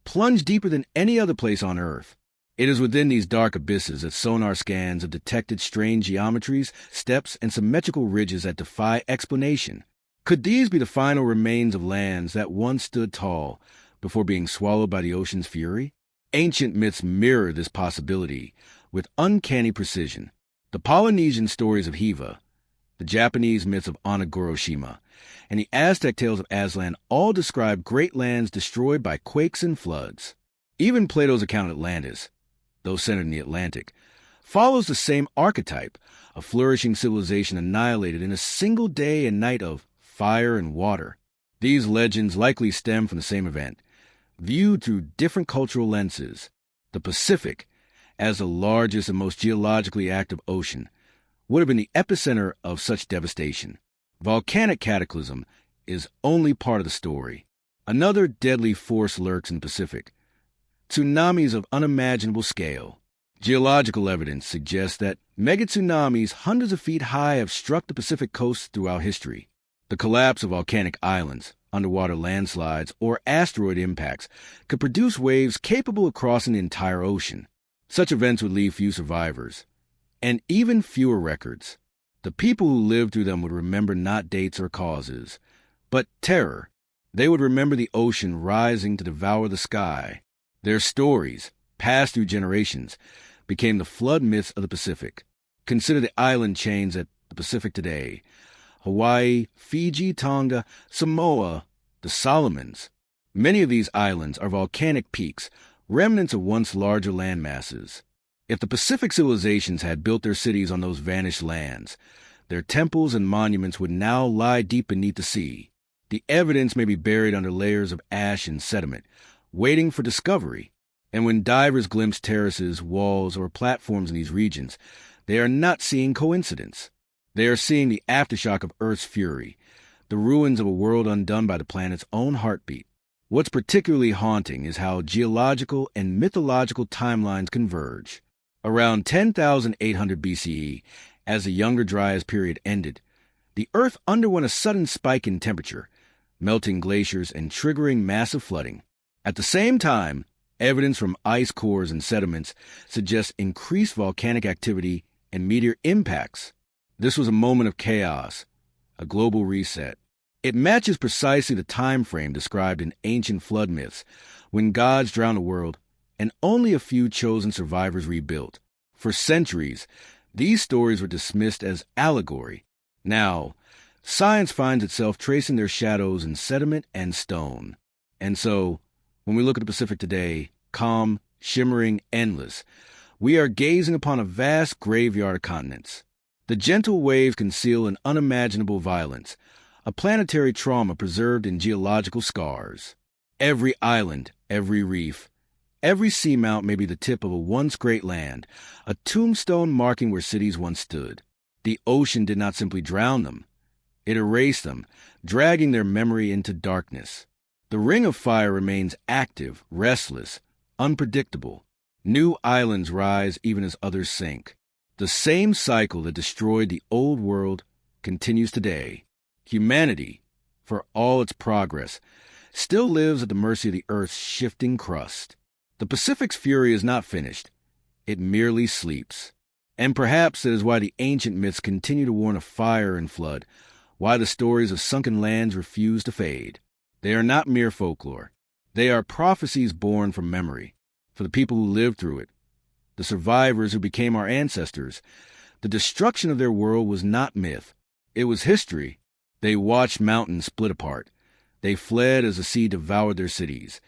plunge deeper than any other place on Earth. It is within these dark abysses that sonar scans have detected strange geometries, steps, and symmetrical ridges that defy explanation. Could these be the final remains of lands that once stood tall before being swallowed by the ocean's fury? Ancient myths mirror this possibility with uncanny precision. The Polynesian stories of Hiva, the Japanese myths of Onigoroshima, and the Aztec tales of Aslan all describe great lands destroyed by quakes and floods. Even Plato's account of Atlantis, though centered in the Atlantic, follows the same archetype, a flourishing civilization annihilated in a single day and night of fire and water. These legends likely stem from the same event, viewed through different cultural lenses. The Pacific, as the largest and most geologically active ocean, would have been the epicenter of such devastation. Volcanic cataclysm is only part of the story. Another deadly force lurks in the Pacific: tsunamis of unimaginable scale. Geological evidence suggests that megatsunamis hundreds of feet high have struck the Pacific coast throughout history. The collapse of volcanic islands, underwater landslides, or asteroid impacts could produce waves capable of crossing the entire ocean. Such events would leave few survivors, and even fewer records. The people who lived through them would remember not dates or causes, but terror. They would remember the ocean rising to devour the sky. Their stories, passed through generations, became the flood myths of the Pacific. Consider the island chains at the Pacific today: Hawaii, Fiji, Tonga, Samoa, the Solomons. Many of these islands are volcanic peaks, remnants of once larger land masses. If the Pacific civilizations had built their cities on those vanished lands, their temples and monuments would now lie deep beneath the sea. The evidence may be buried under layers of ash and sediment, waiting for discovery. And when divers glimpse terraces, walls, or platforms in these regions, they are not seeing coincidence. They are seeing the aftershock of Earth's fury, the ruins of a world undone by the planet's own heartbeat. What's particularly haunting is how geological and mythological timelines converge. Around 10,800 BCE, as the Younger Dryas period ended, the Earth underwent a sudden spike in temperature, melting glaciers and triggering massive flooding. At the same time, evidence from ice cores and sediments suggests increased volcanic activity and meteor impacts. This was a moment of chaos, a global reset. It matches precisely the time frame described in ancient flood myths, when gods drowned the world and only a few chosen survivors rebuilt. For centuries, these stories were dismissed as allegory. Now, science finds itself tracing their shadows in sediment and stone. And so, when we look at the Pacific today, calm, shimmering, endless, we are gazing upon a vast graveyard of continents. The gentle waves conceal an unimaginable violence, a planetary trauma preserved in geological scars. Every island, every reef, every seamount may be the tip of a once great land, a tombstone marking where cities once stood. The ocean did not simply drown them. It erased them, dragging their memory into darkness. The ring of fire remains active, restless, unpredictable. New islands rise even as others sink. The same cycle that destroyed the old world continues today. Humanity, for all its progress, still lives at the mercy of the Earth's shifting crust. The Pacific's fury is not finished. It merely sleeps. And perhaps that is why the ancient myths continue to warn of fire and flood, why the stories of sunken lands refuse to fade. They are not mere folklore. They are prophecies born from memory, for the people who lived through it, the survivors who became our ancestors. The destruction of their world was not myth. It was history. They watched mountains split apart. They fled as the sea devoured their cities.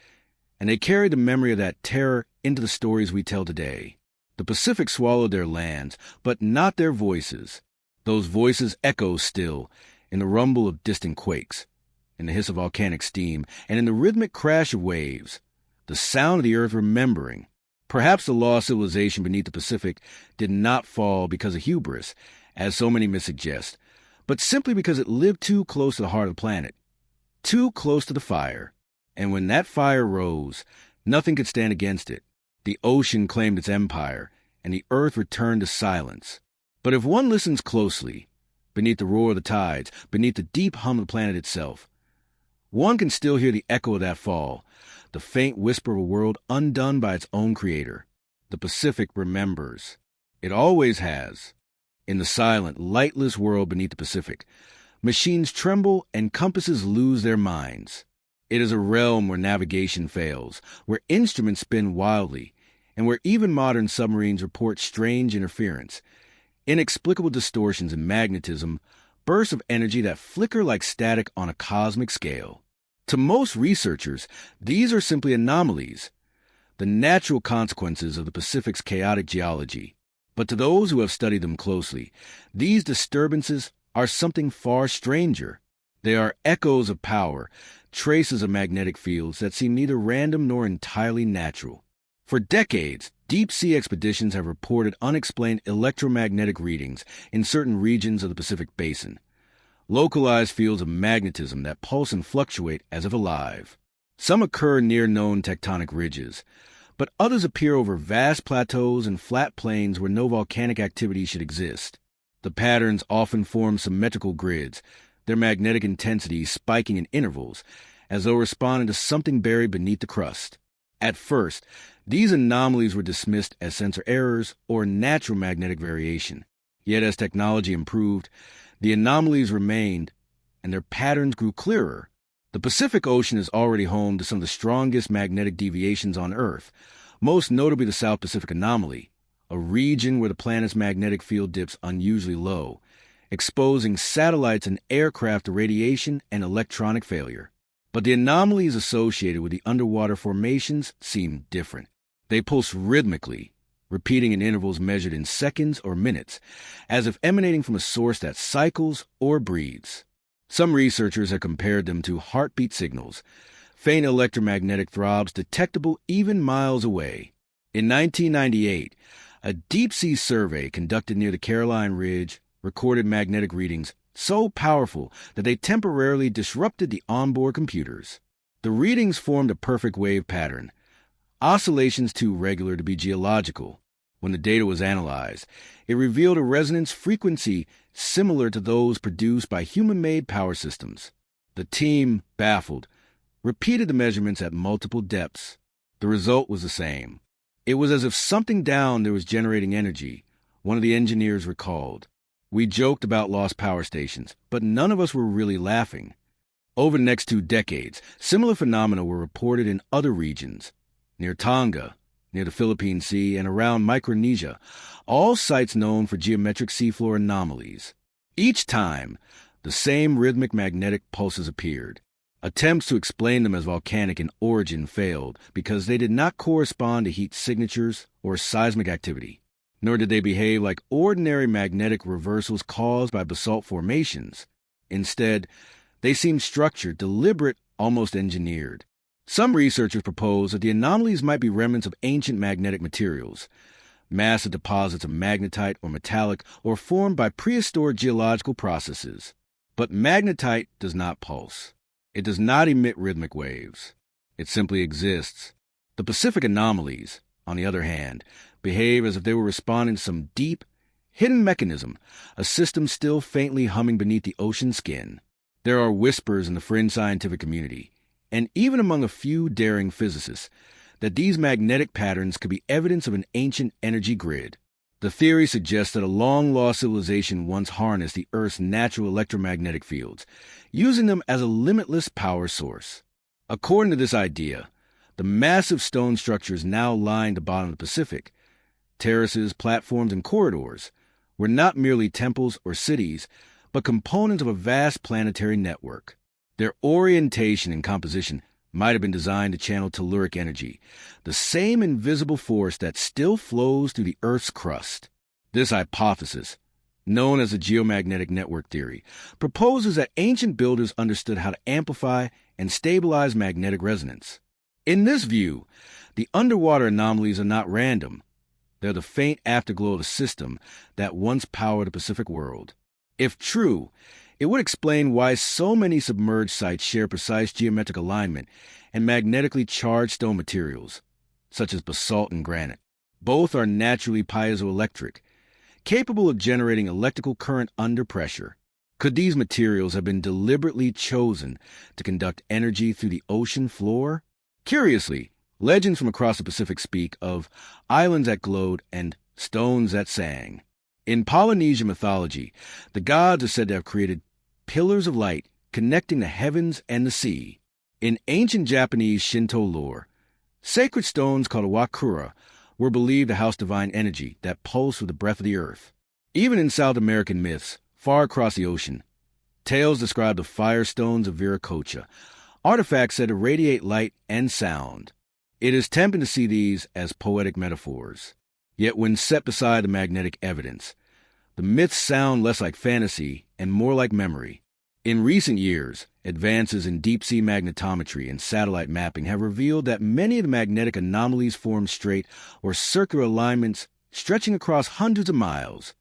And they carried the memory of that terror into the stories we tell today. The Pacific swallowed their lands, but not their voices. Those voices echo still, in the rumble of distant quakes, in the hiss of volcanic steam, and in the rhythmic crash of waves, the sound of the earth remembering. Perhaps the lost civilization beneath the Pacific did not fall because of hubris, as so many myths suggest, but simply because it lived too close to the heart of the planet, too close to the fire. And when that fire rose, nothing could stand against it. The ocean claimed its empire, and the earth returned to silence. But if one listens closely, beneath the roar of the tides, beneath the deep hum of the planet itself, one can still hear the echo of that fall, the faint whisper of a world undone by its own creator. The Pacific remembers. It always has. In the silent, lightless world beneath the Pacific, machines tremble and compasses lose their minds. It is a realm where navigation fails, where instruments spin wildly, and where even modern submarines report strange interference, inexplicable distortions in magnetism, bursts of energy that flicker like static on a cosmic scale. To most researchers, these are simply anomalies, the natural consequences of the Pacific's chaotic geology. But to those who have studied them closely, these disturbances are something far stranger. They are echoes of power, traces of magnetic fields that seem neither random nor entirely natural. For decades, deep-sea expeditions have reported unexplained electromagnetic readings in certain regions of the Pacific Basin, localized fields of magnetism that pulse and fluctuate as if alive. Some occur near known tectonic ridges, but others appear over vast plateaus and flat plains where no volcanic activity should exist. The patterns often form symmetrical grids, their magnetic intensity spiking in intervals, as though responding to something buried beneath the crust. At first, these anomalies were dismissed as sensor errors or natural magnetic variation. Yet as technology improved, the anomalies remained, and their patterns grew clearer. The Pacific Ocean is already home to some of the strongest magnetic deviations on Earth, most notably the South Pacific Anomaly, a region where the planet's magnetic field dips unusually low, exposing satellites and aircraft to radiation and electronic failure. But the anomalies associated with the underwater formations seem different. They pulse rhythmically, repeating in intervals measured in seconds or minutes, as if emanating from a source that cycles or breathes. Some researchers have compared them to heartbeat signals, faint electromagnetic throbs detectable even miles away. In 1998, a deep-sea survey conducted near the Caroline Ridge recorded magnetic readings so powerful that they temporarily disrupted the onboard computers. The readings formed a perfect wave pattern, oscillations too regular to be geological. When the data was analyzed, it revealed a resonance frequency similar to those produced by human-made power systems. The team, baffled, repeated the measurements at multiple depths. The result was the same. It was as if something down there was generating energy, one of the engineers recalled. We joked about lost power stations, but none of us were really laughing. Over the next 2 decades, similar phenomena were reported in other regions, near Tonga, near the Philippine Sea, and around Micronesia, all sites known for geometric seafloor anomalies. Each time, the same rhythmic magnetic pulses appeared. Attempts to explain them as volcanic in origin failed because they did not correspond to heat signatures or seismic activity, nor did they behave like ordinary magnetic reversals caused by basalt formations. Instead, they seemed structured, deliberate, almost engineered. Some researchers propose that the anomalies might be remnants of ancient magnetic materials, massive deposits of magnetite or metallic, or formed by prehistoric geological processes. But magnetite does not pulse. It does not emit rhythmic waves. It simply exists. The Pacific anomalies, on the other hand, behave as if they were responding to some deep, hidden mechanism, a system still faintly humming beneath the ocean skin. There are whispers in the fringe scientific community, and even among a few daring physicists, that these magnetic patterns could be evidence of an ancient energy grid. The theory suggests that a long-lost civilization once harnessed the Earth's natural electromagnetic fields, using them as a limitless power source. According to this idea, the massive stone structures now line the bottom of the Pacific, terraces, platforms, and corridors, were not merely temples or cities, but components of a vast planetary network. Their orientation and composition might have been designed to channel telluric energy, the same invisible force that still flows through the Earth's crust. This hypothesis, known as the geomagnetic network theory, proposes that ancient builders understood how to amplify and stabilize magnetic resonance. In this view, the underwater anomalies are not random. They're the faint afterglow of the system that once powered the Pacific world. If true, it would explain why so many submerged sites share precise geometric alignment and magnetically charged stone materials, such as basalt and granite. Both are naturally piezoelectric, capable of generating electrical current under pressure. Could these materials have been deliberately chosen to conduct energy through the ocean floor? Curiously, legends from across the Pacific speak of islands that glowed and stones that sang. In Polynesian mythology, the gods are said to have created pillars of light connecting the heavens and the sea. In ancient Japanese Shinto lore, sacred stones called wakura were believed to house divine energy that pulsed with the breath of the earth. Even in South American myths, far across the ocean, tales describe the firestones of Viracocha, artifacts said to radiate light and sound. It is tempting to see these as poetic metaphors. Yet when set beside the magnetic evidence, the myths sound less like fantasy and more like memory. In recent years, advances in deep-sea magnetometry and satellite mapping have revealed that many of the magnetic anomalies form straight or circular alignments stretching across hundreds of miles,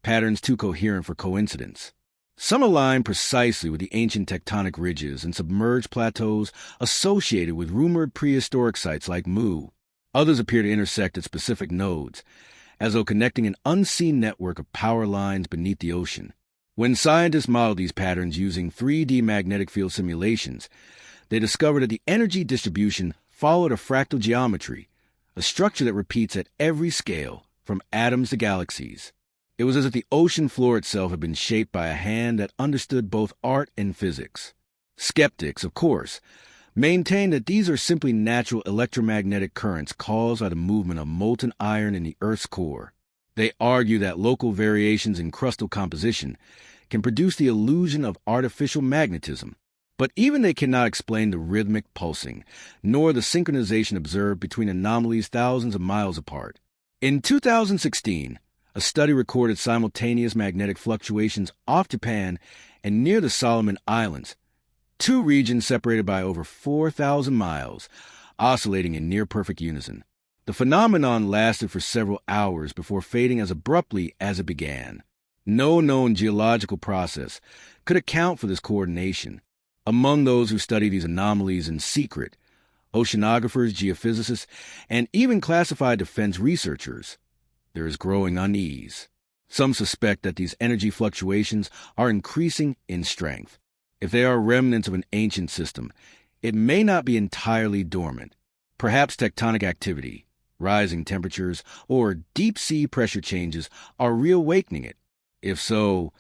patterns too coherent for coincidence. Some align precisely with the ancient tectonic ridges and submerged plateaus associated with rumored prehistoric sites like Mu. Others appear to intersect at specific nodes, as though connecting an unseen network of power lines beneath the ocean. When scientists modeled these patterns using 3D magnetic field simulations, they discovered that the energy distribution followed a fractal geometry, a structure that repeats at every scale, from atoms to galaxies. It was as if the ocean floor itself had been shaped by a hand that understood both art and physics. Skeptics, of course, maintain that these are simply natural electromagnetic currents caused by the movement of molten iron in the Earth's core. They argue that local variations in crustal composition can produce the illusion of artificial magnetism. But even they cannot explain the rhythmic pulsing, nor the synchronization observed between anomalies thousands of miles apart. In 2016, a study recorded simultaneous magnetic fluctuations off Japan and near the Solomon Islands, two regions separated by over 4,000 miles, oscillating in near-perfect unison. The phenomenon lasted for several hours before fading as abruptly as it began. No known geological process could account for this coordination. Among those who study these anomalies in secret, oceanographers, geophysicists, and even classified defense researchers, there is growing unease. Some suspect that these energy fluctuations are increasing in strength. If they are remnants of an ancient system, it may not be entirely dormant. Perhaps tectonic activity, rising temperatures, or deep-sea pressure changes are reawakening it. If so,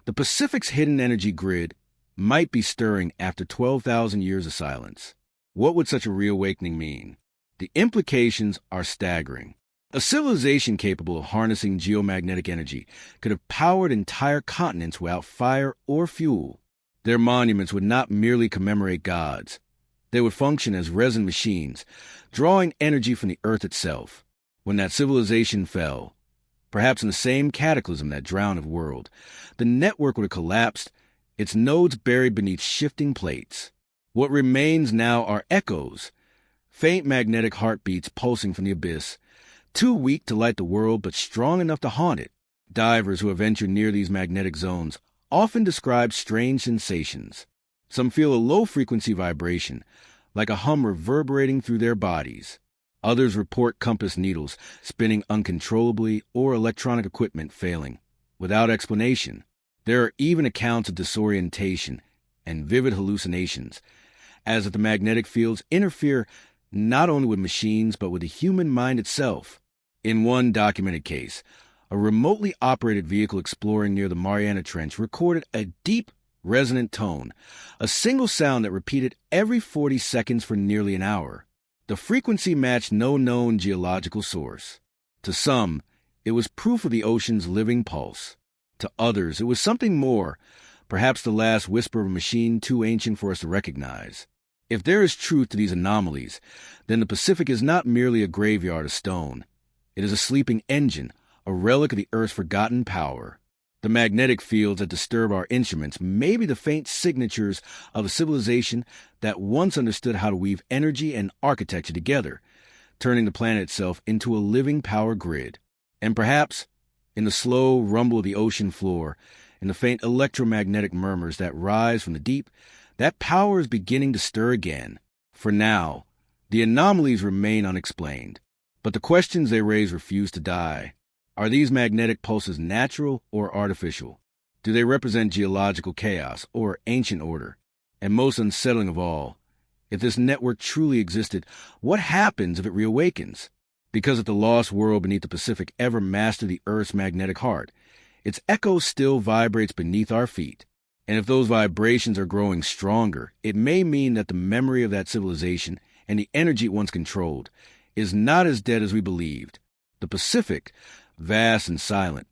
the Pacific's hidden energy grid might be stirring after 12,000 years of silence. What would such a reawakening mean? The implications are staggering. A civilization capable of harnessing geomagnetic energy could have powered entire continents without fire or fuel. Their monuments would not merely commemorate gods. They would function as resin machines, drawing energy from the earth itself. When that civilization fell, perhaps in the same cataclysm that drowned the world, the network would have collapsed, its nodes buried beneath shifting plates. What remains now are echoes, faint magnetic heartbeats pulsing from the abyss, too weak to light the world but strong enough to haunt it. Divers who have ventured near these magnetic zones often describe strange sensations. Some feel a low-frequency vibration, like a hum reverberating through their bodies. Others report compass needles spinning uncontrollably or electronic equipment failing, without explanation. There are even accounts of disorientation and vivid hallucinations, as if the magnetic fields interfere not only with machines but with the human mind itself. In one documented case, a remotely operated vehicle exploring near the Mariana Trench recorded a deep, resonant tone, a single sound that repeated every 40 seconds for nearly an hour. The frequency matched no known geological source. To some, it was proof of the ocean's living pulse. To others, it was something more, perhaps the last whisper of a machine too ancient for us to recognize. If there is truth to these anomalies, then the Pacific is not merely a graveyard of stone. It is a sleeping engine, a relic of the Earth's forgotten power. The magnetic fields that disturb our instruments may be the faint signatures of a civilization that once understood how to weave energy and architecture together, turning the planet itself into a living power grid. And perhaps, in the slow rumble of the ocean floor, in the faint electromagnetic murmurs that rise from the deep, that power is beginning to stir again. For now, the anomalies remain unexplained, but the questions they raise refuse to die. Are these magnetic pulses natural or artificial? Do they represent geological chaos or ancient order? And most unsettling of all, if this network truly existed, what happens if it reawakens? Because if the lost world beneath the Pacific ever mastered the Earth's magnetic heart, its echo still vibrates beneath our feet. And if those vibrations are growing stronger, it may mean that the memory of that civilization and the energy it once controlled is not as dead as we believed. The Pacific, vast and silent,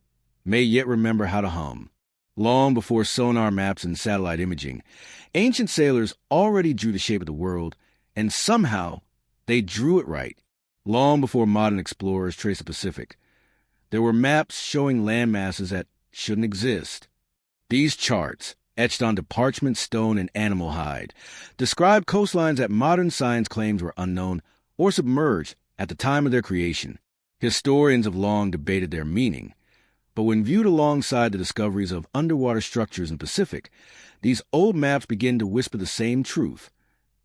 may yet remember how to hum. Long before sonar maps and satellite imaging, ancient sailors already drew the shape of the world, and somehow they drew it right. Long before modern explorers traced the Pacific, there were maps showing landmasses that shouldn't exist. These charts, etched onto parchment, stone, and animal hide, describe coastlines that modern science claims were unknown or submerged at the time of their creation. Historians have long debated their meaning, but when viewed alongside the discoveries of underwater structures in the Pacific, these old maps begin to whisper the same truth.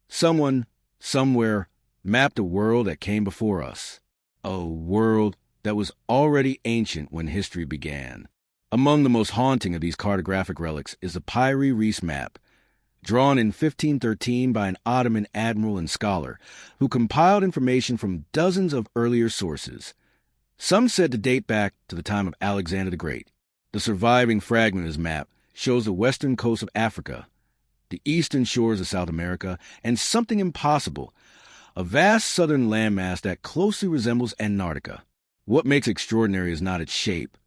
Someone, somewhere, mapped a world that came before us, a world that was already ancient when history began. Among the most haunting of these cartographic relics is the Pyre Reis map, drawn in 1513 by an Ottoman admiral and scholar who compiled information from dozens of earlier sources. Some said to date back to the time of Alexander the Great. The surviving fragment of his map shows the western coast of Africa, the eastern shores of South America, and something impossible, a vast southern landmass that closely resembles Antarctica. What makes extraordinary is not its shape,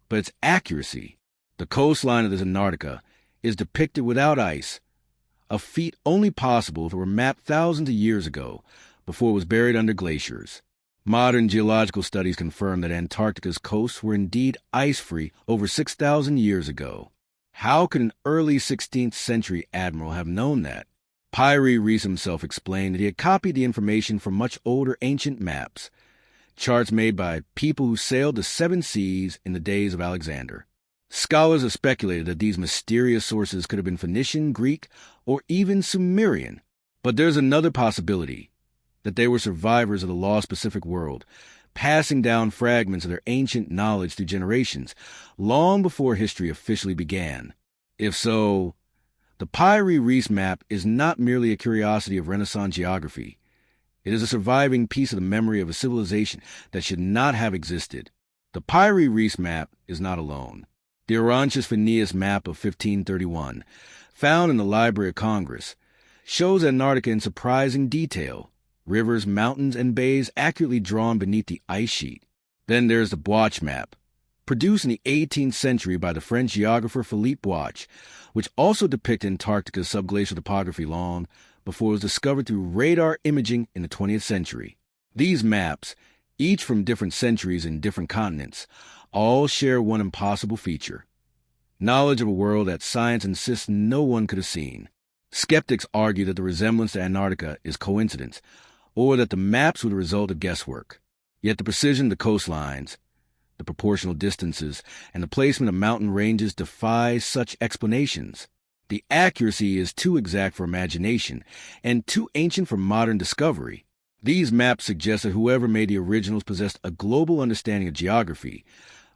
but its accuracy. The coastline of this Antarctica is depicted without ice, a feat only possible if it were mapped thousands of years ago, before it was buried under glaciers. Modern geological studies confirm that Antarctica's coasts were indeed ice-free over 6,000 years ago. How could an early 16th century admiral have known that? Pyre Reis himself explained that he had copied the information from much older ancient maps, charts made by people who sailed the seven seas in the days of Alexander. Scholars have speculated that these mysterious sources could have been Phoenician, Greek, or even Sumerian. But there's another possibility, that they were survivors of the lost Pacific world, passing down fragments of their ancient knowledge through generations, long before history officially began. If so, the Pyre Reis map is not merely a curiosity of Renaissance geography. It is a surviving piece of the memory of a civilization that should not have existed. The Pyre Reis map is not alone. The Orontius Phineas map of 1531, found in the Library of Congress, shows Antarctica in surprising detail, rivers, mountains, and bays accurately drawn beneath the ice sheet. Then there's the Boich map, produced in the 18th century by the French geographer Philippe Boich, which also depicts Antarctica's subglacial topography long before it was discovered through radar imaging in the 20th century. These maps, each from different centuries and different continents, all share one impossible feature: knowledge of a world that science insists no one could have seen. Skeptics argue that the resemblance to Antarctica is coincidence, or that the maps were the result of guesswork. Yet the precision of the coastlines, the proportional distances, and the placement of mountain ranges defy such explanations. The accuracy is too exact for imagination, and too ancient for modern discovery. These maps suggest that whoever made the originals possessed a global understanding of geography,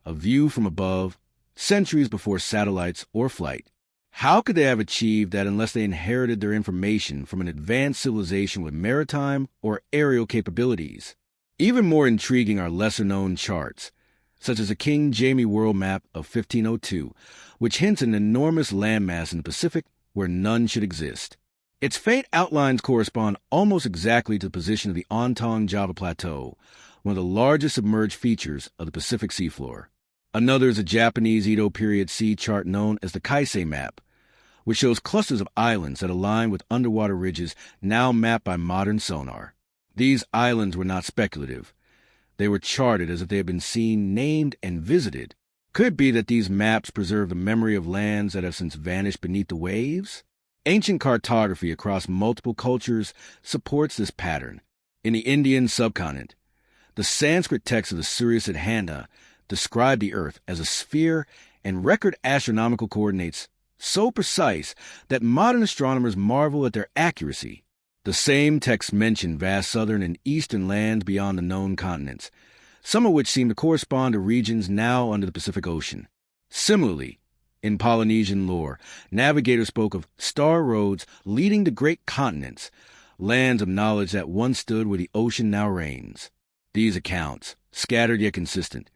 a view from above, centuries before satellites or flight. How could they have achieved that unless they inherited their information from an advanced civilization with maritime or aerial capabilities? Even more intriguing are lesser-known charts, such as the King James World Map of 1502, which hints at an enormous landmass in the Pacific where none should exist. Its faint outlines correspond almost exactly to the position of the Ontong Java Plateau, one of the largest submerged features of the Pacific seafloor. Another is a Japanese Edo period sea chart known as the Kaisei Map, which shows clusters of islands that align with underwater ridges now mapped by modern sonar. These islands were not speculative. They were charted as if they had been seen, named, and visited. Could it be that these maps preserve the memory of lands that have since vanished beneath the waves? Ancient cartography across multiple cultures supports this pattern. In the Indian subcontinent, the Sanskrit text of the Surya-Siddhanta described the Earth as a sphere and record astronomical coordinates so precise that modern astronomers marvel at their accuracy. The same texts mention vast southern and eastern lands beyond the known continents, some of which seem to correspond to regions now under the Pacific Ocean. Similarly, in Polynesian lore, navigators spoke of star roads leading to great continents, lands of knowledge that once stood where the ocean now reigns. These accounts, scattered yet consistent,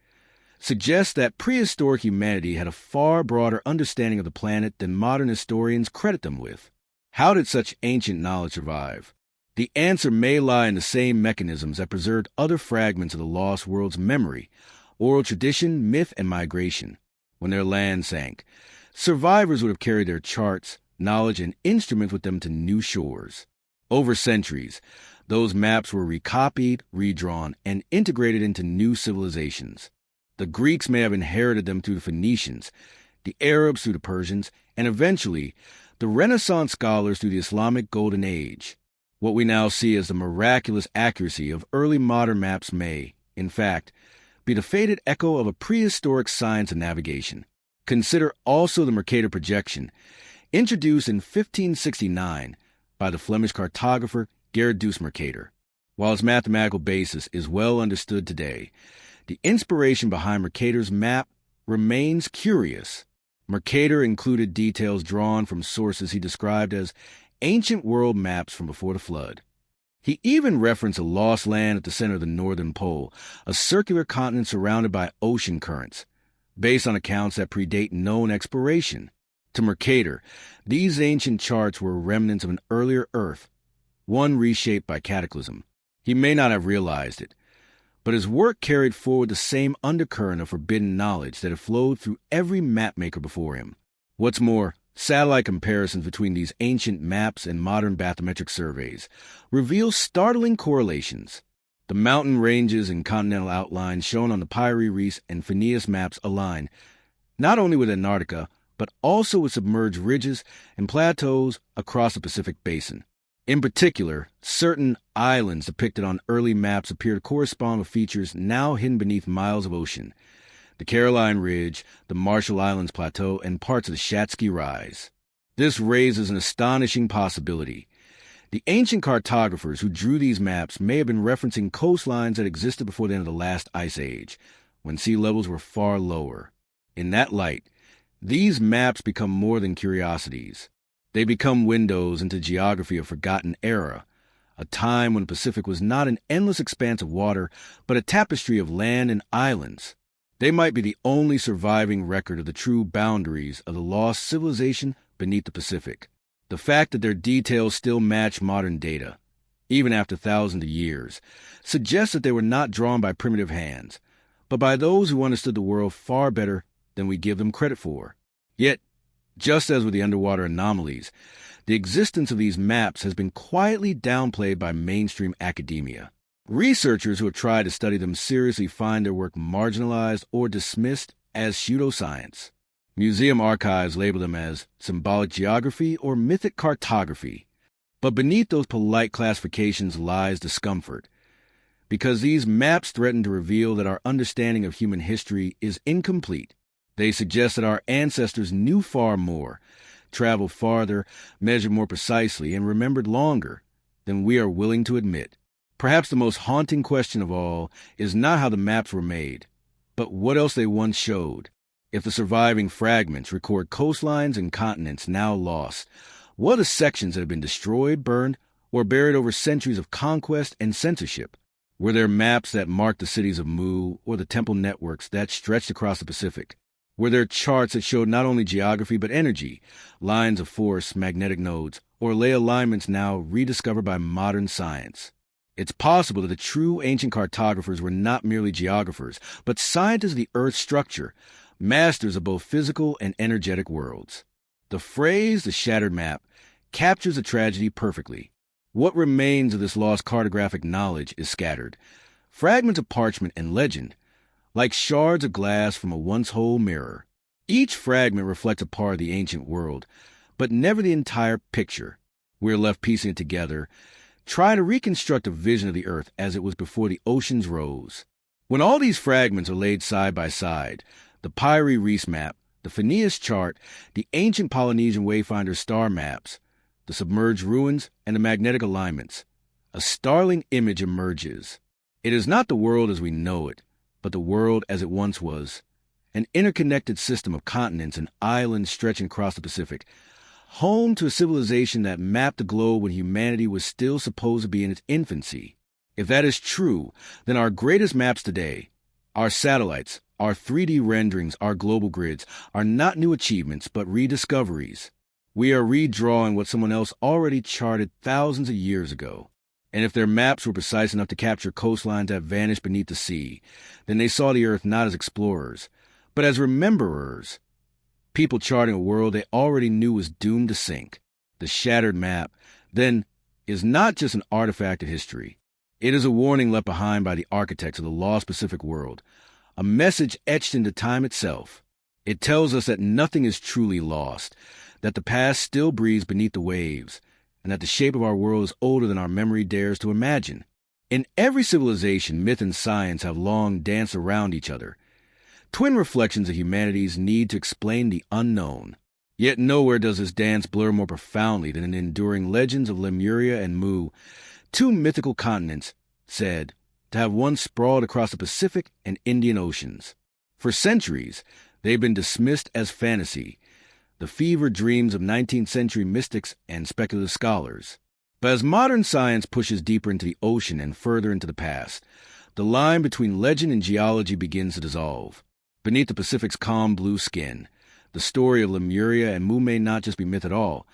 suggest that prehistoric humanity had a far broader understanding of the planet than modern historians credit them with. How did such ancient knowledge survive? The answer may lie in the same mechanisms that preserved other fragments of the lost world's memory: oral tradition, myth, and migration. When their land sank, survivors would have carried their charts, knowledge, and instruments with them to new shores. Over centuries, those maps were recopied, redrawn, and integrated into new civilizations. The Greeks may have inherited them through the Phoenicians, the Arabs through the Persians, and eventually the Renaissance scholars through the Islamic Golden Age. What we now see as the miraculous accuracy of early modern maps may, in fact, be the faded echo of a prehistoric science of navigation. Consider also the Mercator projection, introduced in 1569 by the Flemish cartographer Gerardus Mercator. While its mathematical basis is well understood today, the inspiration behind Mercator's map remains curious. Mercator included details drawn from sources he described as ancient world maps from before the flood. He even referenced a lost land at the center of the northern pole, a circular continent surrounded by ocean currents, based on accounts that predate known exploration. To Mercator, these ancient charts were remnants of an earlier Earth, one reshaped by cataclysm. He may not have realized it, but his work carried forward the same undercurrent of forbidden knowledge that had flowed through every mapmaker before him. What's more, satellite comparisons between these ancient maps and modern bathymetric surveys reveal startling correlations. The mountain ranges and continental outlines shown on the Pyre Reefs and Phineas maps align not only with Antarctica, but also with submerged ridges and plateaus across the Pacific Basin. In particular, certain islands depicted on early maps appear to correspond with features now hidden beneath miles of ocean: the Caroline Ridge, the Marshall Islands Plateau, and parts of the Shatsky Rise. This raises an astonishing possibility. The ancient cartographers who drew these maps may have been referencing coastlines that existed before the end of the last ice age, when sea levels were far lower. In that light, these maps become more than curiosities. They become windows into geography of forgotten era, a time when the Pacific was not an endless expanse of water, but a tapestry of land and islands. They might be the only surviving record of the true boundaries of the lost civilization beneath the Pacific. The fact that their details still match modern data, even after thousands of years, suggests that they were not drawn by primitive hands, but by those who understood the world far better than we give them credit for. Yet, just as with the underwater anomalies, the existence of these maps has been quietly downplayed by mainstream academia. Researchers who have tried to study them seriously find their work marginalized or dismissed as pseudoscience. Museum archives label them as symbolic geography or mythic cartography. But beneath those polite classifications lies discomfort, because these maps threaten to reveal that our understanding of human history is incomplete. They suggest that our ancestors knew far more, traveled farther, measured more precisely, and remembered longer than we are willing to admit. Perhaps the most haunting question of all is not how the maps were made, but what else they once showed. If the surviving fragments record coastlines and continents now lost, what are the sections that have been destroyed, burned, or buried over centuries of conquest and censorship? Were there maps that marked the cities of Mu or the temple networks that stretched across the Pacific? Were there charts that showed not only geography but energy, lines of force, magnetic nodes, or ley alignments now rediscovered by modern science? It's possible that the true ancient cartographers were not merely geographers, but scientists of the Earth's structure, masters of both physical and energetic worlds. The phrase, the shattered map, captures the tragedy perfectly. What remains of this lost cartographic knowledge is scattered. Fragments of parchment and legend, like shards of glass from a once-whole mirror. Each fragment reflects a part of the ancient world, but never the entire picture. We're left piecing it together, trying to reconstruct a vision of the Earth as it was before the oceans rose. When all these fragments are laid side by side, the Pyre Reis map, the Phineas chart, the ancient Polynesian Wayfinder star maps, the submerged ruins, and the magnetic alignments, a startling image emerges. It is not the world as we know it, but the world as it once was, an interconnected system of continents and islands stretching across the Pacific, home to a civilization that mapped the globe when humanity was still supposed to be in its infancy. If that is true, then our greatest maps today, our satellites, our 3D renderings, our global grids, are not new achievements, but rediscoveries. We are redrawing what someone else already charted thousands of years ago. And if their maps were precise enough to capture coastlines that vanished beneath the sea, then they saw the Earth not as explorers, but as rememberers, people charting a world they already knew was doomed to sink. The shattered map, then, is not just an artifact of history. It is a warning left behind by the architects of the lost Pacific world, a message etched into time itself. It tells us that nothing is truly lost, that the past still breathes beneath the waves, and that the shape of our world is older than our memory dares to imagine. In every civilization, myth and science have long danced around each other, twin reflections of humanity's need to explain the unknown. Yet nowhere does this dance blur more profoundly than in the enduring legends of Lemuria and Mu, two mythical continents, said to have once sprawled across the Pacific and Indian Oceans. For centuries, they've been dismissed as fantasy, the fevered dreams of 19th century mystics and speculative scholars. But as modern science pushes deeper into the ocean and further into the past, the line between legend and geology begins to dissolve. Beneath the Pacific's calm blue skin, the story of Lemuria and Mu may not just be myth at all,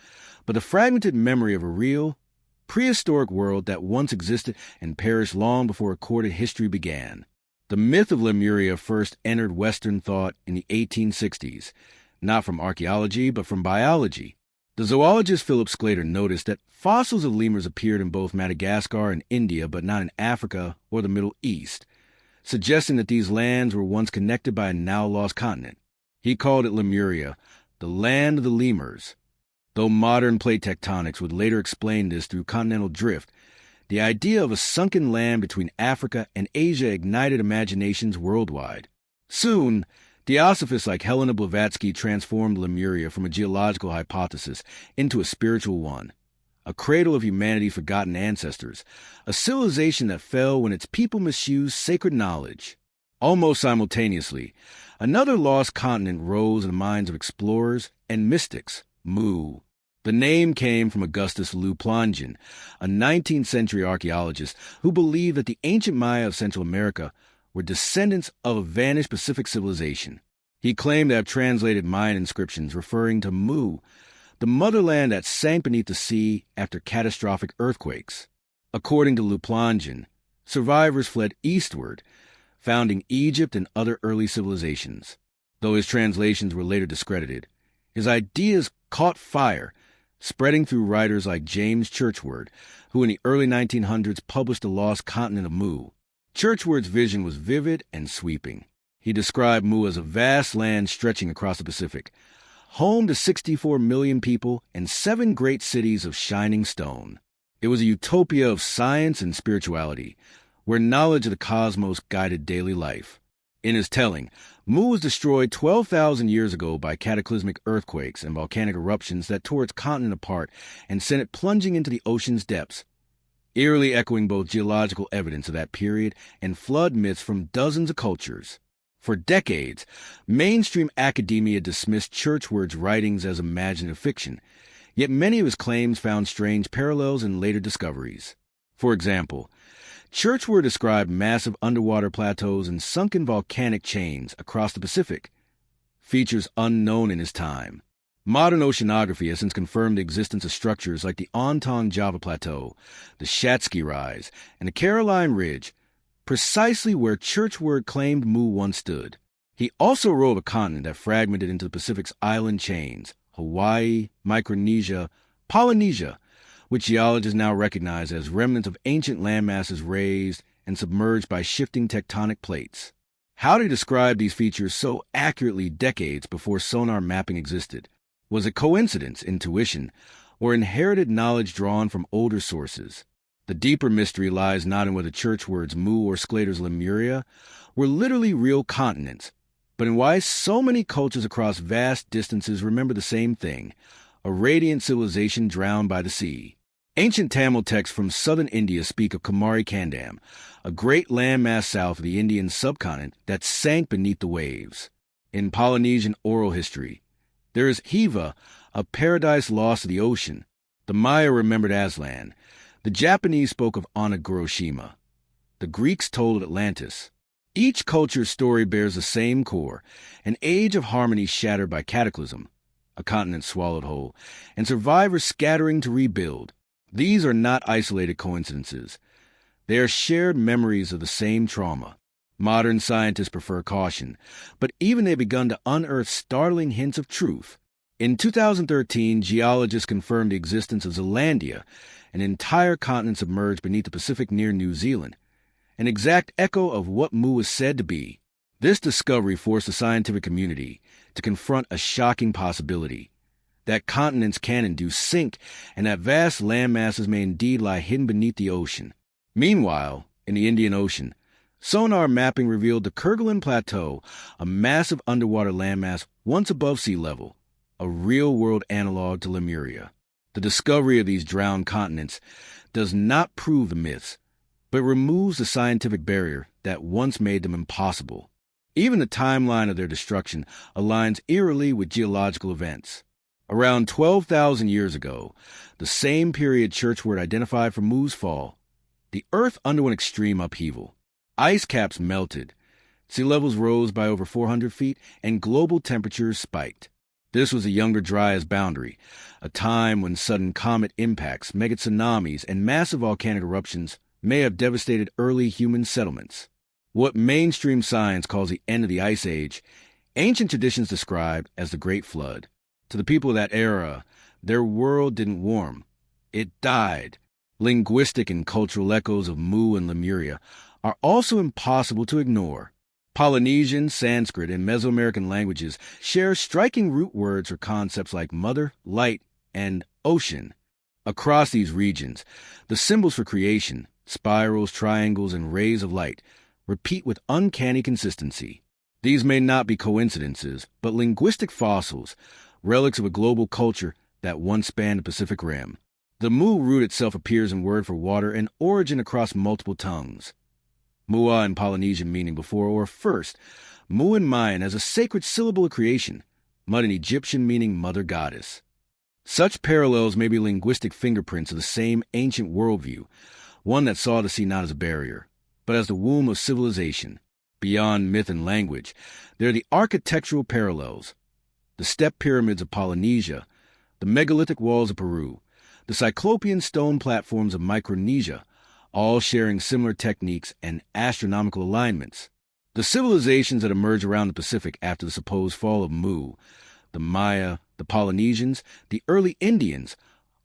but the fragmented memory of a real, prehistoric world that once existed and perished long before recorded history began. The myth of Lemuria first entered Western thought in the 1860s, not from archaeology, but from biology. The zoologist Philip Sclater noticed that fossils of lemurs appeared in both Madagascar and India, but not in Africa or the Middle East, suggesting that these lands were once connected by a now-lost continent. He called it Lemuria, the land of the lemurs. Though modern plate tectonics would later explain this through continental drift, the idea of a sunken land between Africa and Asia ignited imaginations worldwide. Soon, theosophists like Helena Blavatsky transformed Lemuria from a geological hypothesis into a spiritual one, a cradle of humanity's forgotten ancestors, a civilization that fell when its people misused sacred knowledge. Almost simultaneously, another lost continent rose in the minds of explorers and mystics, Mu. The name came from Augustus Luplongeon, a 19th century archaeologist who believed that the ancient Maya of Central America were descendants of a vanished Pacific civilization. He claimed to have translated Mayan inscriptions referring to Mu, the motherland that sank beneath the sea after catastrophic earthquakes. According to Luplongeon, survivors fled eastward, founding Egypt and other early civilizations. Though his translations were later discredited, his ideas caught fire, spreading through writers like James Churchward, who in the early 1900s published The Lost Continent of Mu. Churchward's vision was vivid and sweeping. He described Mu as a vast land stretching across the Pacific, home to 64 million people and 7 great cities of shining stone. It was a utopia of science and spirituality, where knowledge of the cosmos guided daily life. In his telling, Mu was destroyed 12,000 years ago by cataclysmic earthquakes and volcanic eruptions that tore its continent apart and sent it plunging into the ocean's depths, eerily echoing both geological evidence of that period and flood myths from dozens of cultures. For decades, mainstream academia dismissed Churchward's writings as imaginative fiction, yet many of his claims found strange parallels in later discoveries. For example, Churchward described massive underwater plateaus and sunken volcanic chains across the Pacific, features unknown in his time. Modern oceanography has since confirmed the existence of structures like the Ontong Java Plateau, the Shatsky Rise, and the Caroline Ridge, precisely where Churchward claimed Mu once stood. He also wrote of a continent that fragmented into the Pacific's island chains, Hawaii, Micronesia, Polynesia, which geologists now recognize as remnants of ancient landmasses raised and submerged by shifting tectonic plates. How to describe these features so accurately decades before sonar mapping existed? Was it coincidence, intuition, or inherited knowledge drawn from older sources? The deeper mystery lies not in whether Churchward's Mu or Sclater's Lemuria were literally real continents, but in why so many cultures across vast distances remember the same thing, a radiant civilization drowned by the sea. Ancient Tamil texts from southern India speak of Kumari Kandam, a great landmass south of the Indian subcontinent that sank beneath the waves. In Polynesian oral history, there is Hiva, a paradise lost to the ocean. The Maya remembered Aslan. The Japanese spoke of Onagoroshima. The Greeks told Atlantis. Each culture's story bears the same core, an age of harmony shattered by cataclysm, a continent swallowed whole, and survivors scattering to rebuild. These are not isolated coincidences. They are shared memories of the same trauma. Modern scientists prefer caution, but even they've begun to unearth startling hints of truth. In 2013, geologists confirmed the existence of Zealandia, an entire continent submerged beneath the Pacific near New Zealand, an exact echo of what Mu is said to be. This discovery forced the scientific community to confront a shocking possibility, that continents can indeed sink, and that vast landmasses may indeed lie hidden beneath the ocean. Meanwhile, in the Indian Ocean, sonar mapping revealed the Kerguelen Plateau, a massive underwater landmass once above sea level, a real-world analog to Lemuria. The discovery of these drowned continents does not prove the myths, but removes the scientific barrier that once made them impossible. Even the timeline of their destruction aligns eerily with geological events. Around 12,000 years ago, the same period Churchward identified for Mu's fall, the Earth underwent extreme upheaval. Ice caps melted, sea levels rose by over 400 feet, and global temperatures spiked. This was the Younger Dryas boundary, a time when sudden comet impacts, mega tsunamis, and massive volcanic eruptions may have devastated early human settlements. What mainstream science calls the end of the Ice Age, ancient traditions describe as the Great Flood. To the people of that era, their world didn't warm. It died. Linguistic and cultural echoes of Mu and Lemuria are also impossible to ignore. Polynesian, Sanskrit, and Mesoamerican languages share striking root words for concepts like mother, light, and ocean. Across these regions, the symbols for creation, spirals, triangles, and rays of light, repeat with uncanny consistency. These may not be coincidences, but linguistic fossils, relics of a global culture that once spanned the Pacific Rim. The Mu root itself appears in word for water and origin across multiple tongues. Mua in Polynesian meaning before or first, Mu in Mayan as a sacred syllable of creation, Mud in Egyptian meaning mother goddess. Such parallels may be linguistic fingerprints of the same ancient worldview, one that saw the sea not as a barrier, but as the womb of civilization. Beyond myth and language, there are the architectural parallels. The step pyramids of Polynesia, the megalithic walls of Peru, the cyclopean stone platforms of Micronesia, all sharing similar techniques and astronomical alignments. The civilizations that emerged around the Pacific after the supposed fall of Mu, the Maya, the Polynesians, the early Indians,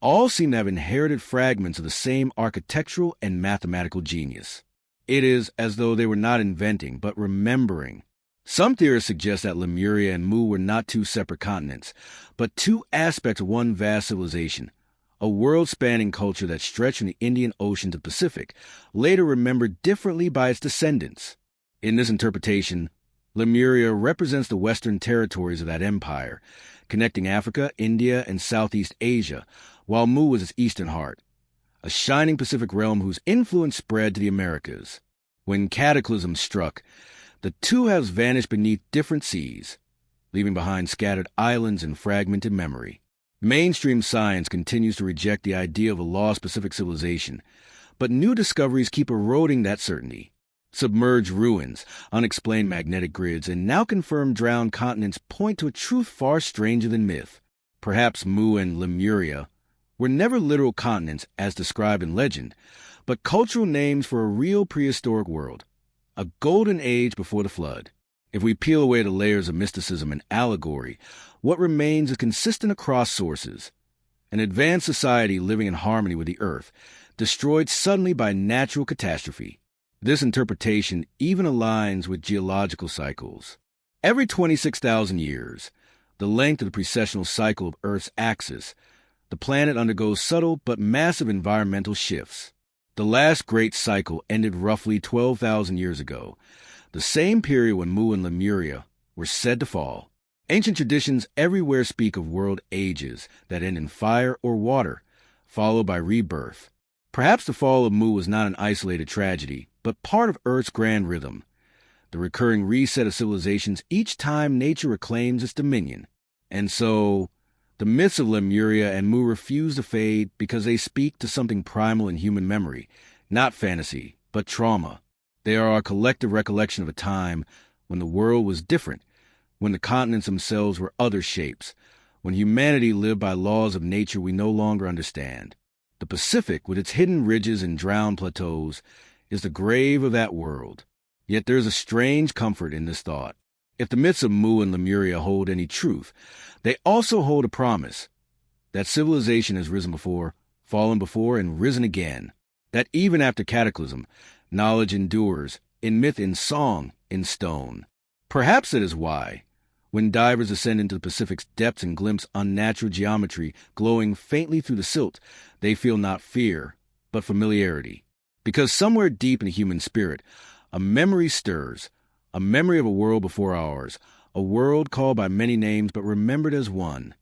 all seem to have inherited fragments of the same architectural and mathematical genius. It is as though they were not inventing, but remembering. Some theorists suggest that Lemuria and Mu were not two separate continents, but two aspects of one vast civilization, a world-spanning culture that stretched from the Indian Ocean to the Pacific, later remembered differently by its descendants. In this interpretation, Lemuria represents the western territories of that empire, connecting Africa, India, and Southeast Asia, while Mu was its eastern heart, a shining Pacific realm whose influence spread to the Americas. When cataclysm struck, the two halves vanished beneath different seas, leaving behind scattered islands and fragmented memory. Mainstream science continues to reject the idea of a lost Pacific civilization, But new discoveries keep eroding that certainty. Submerged ruins, unexplained magnetic grids, and now confirmed drowned continents point to a truth far stranger than myth. Perhaps Mu and Lemuria were never literal continents as described in legend, but cultural names for a real prehistoric world, a golden age before the flood. If we peel away the layers of mysticism and allegory, what remains is consistent across sources. An advanced society living in harmony with the earth, destroyed suddenly by natural catastrophe. This interpretation even aligns with geological cycles. Every 26,000 years, the length of the precessional cycle of Earth's axis, the planet undergoes subtle but massive environmental shifts. The last great cycle ended roughly 12,000 years ago, the same period when Mu and Lemuria were said to fall. Ancient traditions everywhere speak of world ages that end in fire or water, followed by rebirth. Perhaps the fall of Mu was not an isolated tragedy, but part of Earth's grand rhythm, the recurring reset of civilizations each time nature reclaims its dominion. And so, the myths of Lemuria and Mu refuse to fade because they speak to something primal in human memory, not fantasy, but trauma. They are our collective recollection of a time when the world was different, when the continents themselves were other shapes, when humanity lived by laws of nature we no longer understand. The Pacific, with its hidden ridges and drowned plateaus, is the grave of that world. Yet there is a strange comfort in this thought. If the myths of Mu and Lemuria hold any truth, they also hold a promise that civilization has risen before, fallen before, and risen again. That even after cataclysm, knowledge endures, in myth, in song, in stone. Perhaps that is why, when divers ascend into the Pacific's depths and glimpse unnatural geometry glowing faintly through the silt, they feel not fear, but familiarity. Because somewhere deep in the human spirit, a memory stirs, a memory of a world before ours, a world called by many names but remembered as one,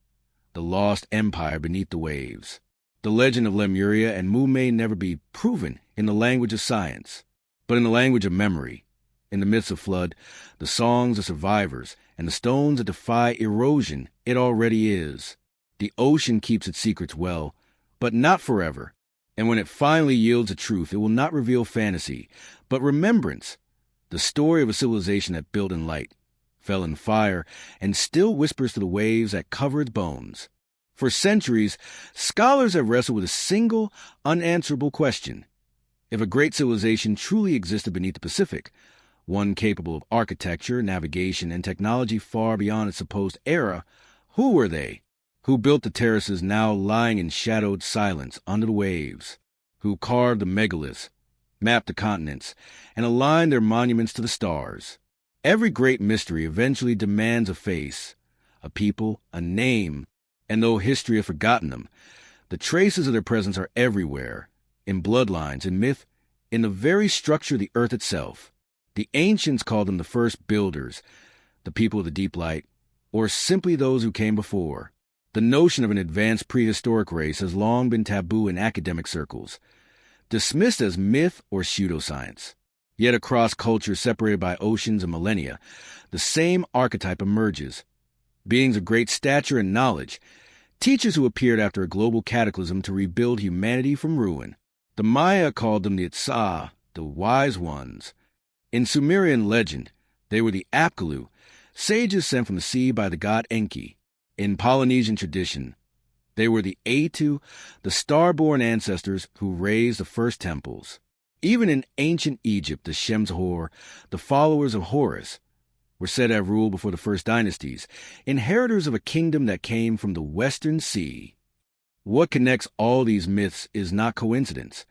the lost empire beneath the waves. The legend of Lemuria and Mu may never be proven in the language of science, but in the language of memory. In the myths of flood, the songs of survivors, and the stones that defy erosion, it already is. The ocean keeps its secrets well, but not forever. And when it finally yields the truth, it will not reveal fantasy, but remembrance, the story of a civilization that built in light, fell in fire, and still whispers to the waves that cover its bones. For centuries, scholars have wrestled with a single, unanswerable question. If a great civilization truly existed beneath the Pacific, one capable of architecture, navigation, and technology far beyond its supposed era, who were they? Who built the terraces now lying in shadowed silence under the waves? Who carved the megaliths, mapped the continents, and aligned their monuments to the stars? Every great mystery eventually demands a face, a people, a name, and though history has forgotten them, the traces of their presence are everywhere, in bloodlines, in myth, in the very structure of the earth itself. The ancients called them the first builders, the people of the deep light, or simply those who came before. The notion of an advanced prehistoric race has long been taboo in academic circles, dismissed as myth or pseudoscience. Yet across cultures separated by oceans and millennia, the same archetype emerges. Beings of great stature and knowledge, teachers who appeared after a global cataclysm to rebuild humanity from ruin. The Maya called them the Itza, the wise ones. In Sumerian legend, they were the Apkallu, sages sent from the sea by the god Enki. In Polynesian tradition, they were the Atu, the star-born ancestors who raised the first temples. Even in ancient Egypt, the Shemshor, the followers of Horus, were said to have ruled before the first dynasties, inheritors of a kingdom that came from the Western Sea. What connects all these myths is not coincidence,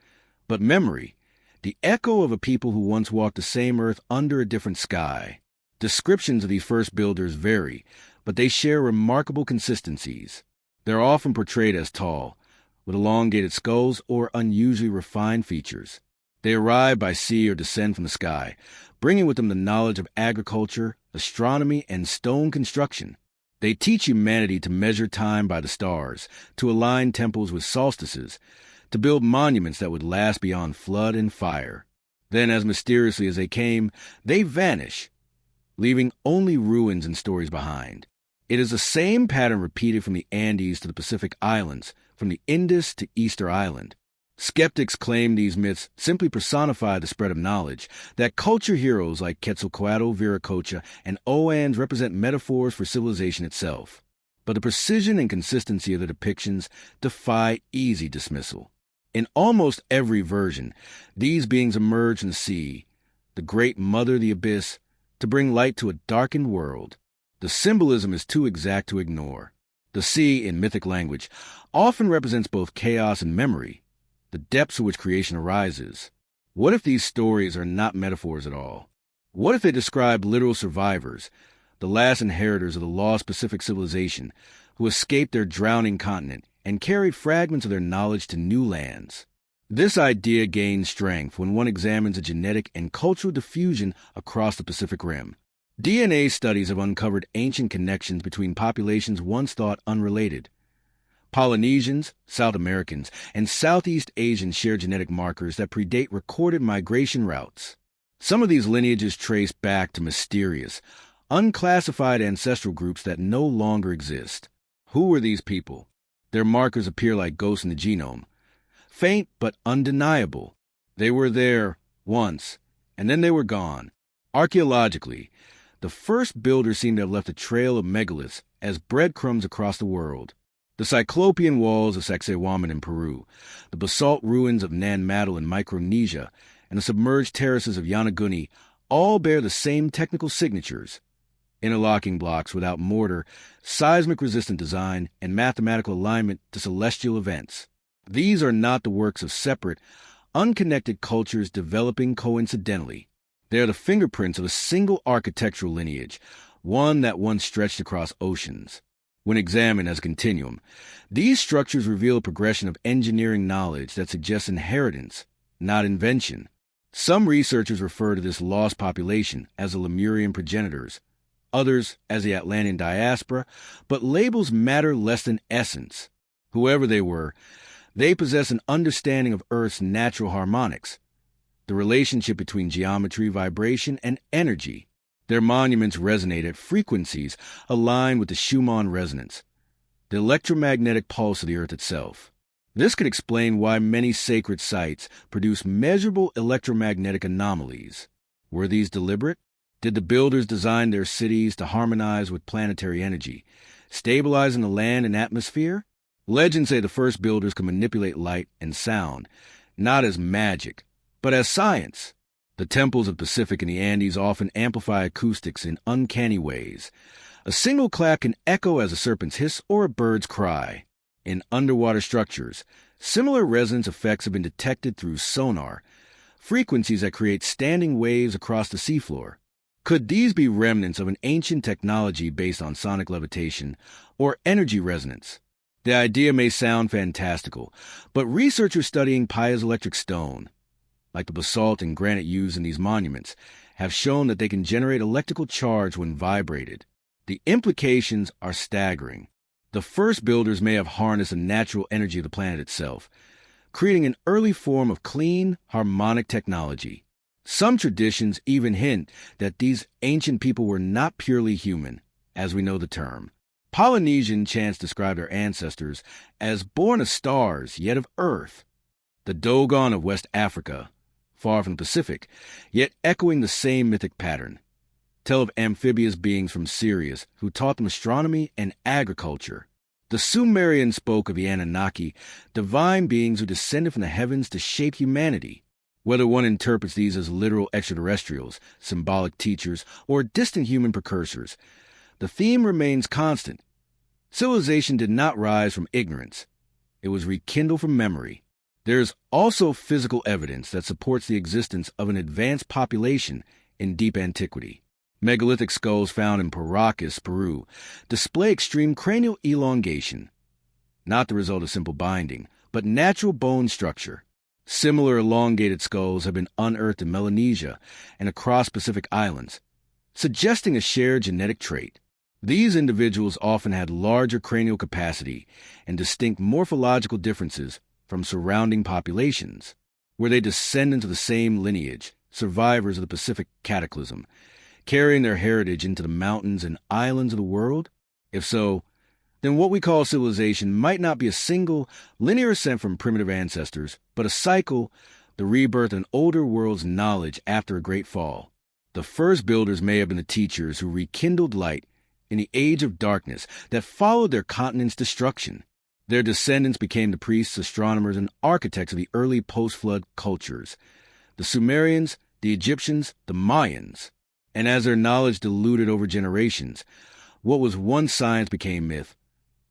but memory, the echo of a people who once walked the same earth under a different sky. Descriptions of these first builders vary, but they share remarkable consistencies. They're often portrayed as tall, with elongated skulls or unusually refined features. They arrive by sea or descend from the sky, bringing with them the knowledge of agriculture, astronomy, and stone construction. They teach humanity to measure time by the stars, to align temples with solstices, to build monuments that would last beyond flood and fire. Then, as mysteriously as they came, they vanish, leaving only ruins and stories behind. It is the same pattern repeated from the Andes to the Pacific Islands, from the Indus to Easter Island. Skeptics claim these myths simply personify the spread of knowledge, that culture heroes like Quetzalcoatl, Viracocha, and Oans represent metaphors for civilization itself. But the precision and consistency of the depictions defy easy dismissal. In almost every version, these beings emerge from the sea, the great mother of the abyss, to bring light to a darkened world. The symbolism is too exact to ignore. The sea, in mythic language, often represents both chaos and memory, the depths of which creation arises. What if these stories are not metaphors at all? What if they describe literal survivors, the last inheritors of the lost Pacific civilization, who escaped their drowning continent and carried fragments of their knowledge to new lands? This idea gains strength when one examines the genetic and cultural diffusion across the Pacific Rim. DNA studies have uncovered ancient connections between populations once thought unrelated. Polynesians, South Americans, and Southeast Asians share genetic markers that predate recorded migration routes. Some of these lineages trace back to mysterious, unclassified ancestral groups that no longer exist. Who were these people? Their markers appear like ghosts in the genome. Faint but undeniable. They were there once, and then they were gone. Archaeologically, the first builders seem to have left a trail of megaliths as breadcrumbs across the world. The Cyclopean walls of Sacsayhuaman in Peru, the basalt ruins of Nan Madol in Micronesia, and the submerged terraces of Yonaguni all bear the same technical signatures: interlocking blocks without mortar, seismic-resistant design, and mathematical alignment to celestial events. These are not the works of separate, unconnected cultures developing coincidentally. They are the fingerprints of a single architectural lineage, one that once stretched across oceans. When examined as a continuum, these structures reveal a progression of engineering knowledge that suggests inheritance, not invention. Some researchers refer to this lost population as the Lemurian progenitors, others as the Atlantean diaspora, but labels matter less than essence. Whoever they were, they possess an understanding of Earth's natural harmonics, the relationship between geometry, vibration, and energy. Their monuments resonate at frequencies aligned with the Schumann resonance, the electromagnetic pulse of the Earth itself. This could explain why many sacred sites produce measurable electromagnetic anomalies. Were these deliberate? Did the builders design their cities to harmonize with planetary energy, stabilizing the land and atmosphere? Legends say the first builders could manipulate light and sound, not as magic, but as science. The temples of the Pacific and the Andes often amplify acoustics in uncanny ways. A single clap can echo as a serpent's hiss or a bird's cry. In underwater structures, similar resonance effects have been detected through sonar, frequencies that create standing waves across the seafloor. Could these be remnants of an ancient technology based on sonic levitation or energy resonance? The idea may sound fantastical, but researchers studying piezoelectric stone, like the basalt and granite used in these monuments, have shown that they can generate electrical charge when vibrated. The implications are staggering. The first builders may have harnessed the natural energy of the planet itself, creating an early form of clean, harmonic technology. Some traditions even hint that these ancient people were not purely human, as we know the term. Polynesian chants describe their ancestors as born of stars, yet of earth. The Dogon of West Africa, far from the Pacific, yet echoing the same mythic pattern, tell of amphibious beings from Sirius who taught them astronomy and agriculture. The Sumerians spoke of the Anunnaki, divine beings who descended from the heavens to shape humanity. Whether one interprets these as literal extraterrestrials, symbolic teachers, or distant human precursors, the theme remains constant. Civilization did not rise from ignorance. It was rekindled from memory. There is also physical evidence that supports the existence of an advanced population in deep antiquity. Megalithic skulls found in Paracas, Peru, display extreme cranial elongation, not the result of simple binding, but natural bone structure. Similar elongated skulls have been unearthed in Melanesia and across Pacific islands, suggesting a shared genetic trait. These individuals often had larger cranial capacity and distinct morphological differences from surrounding populations. Were they descendants of the same lineage, survivors of the Pacific cataclysm, carrying their heritage into the mountains and islands of the world? If so, then what we call civilization might not be a single, linear ascent from primitive ancestors, but a cycle, the rebirth of an older world's knowledge after a great fall. The first builders may have been the teachers who rekindled light in the age of darkness that followed their continent's destruction. Their descendants became the priests, astronomers, and architects of the early post-flood cultures, the Sumerians, the Egyptians, the Mayans. And as their knowledge diluted over generations, what was once science became myth,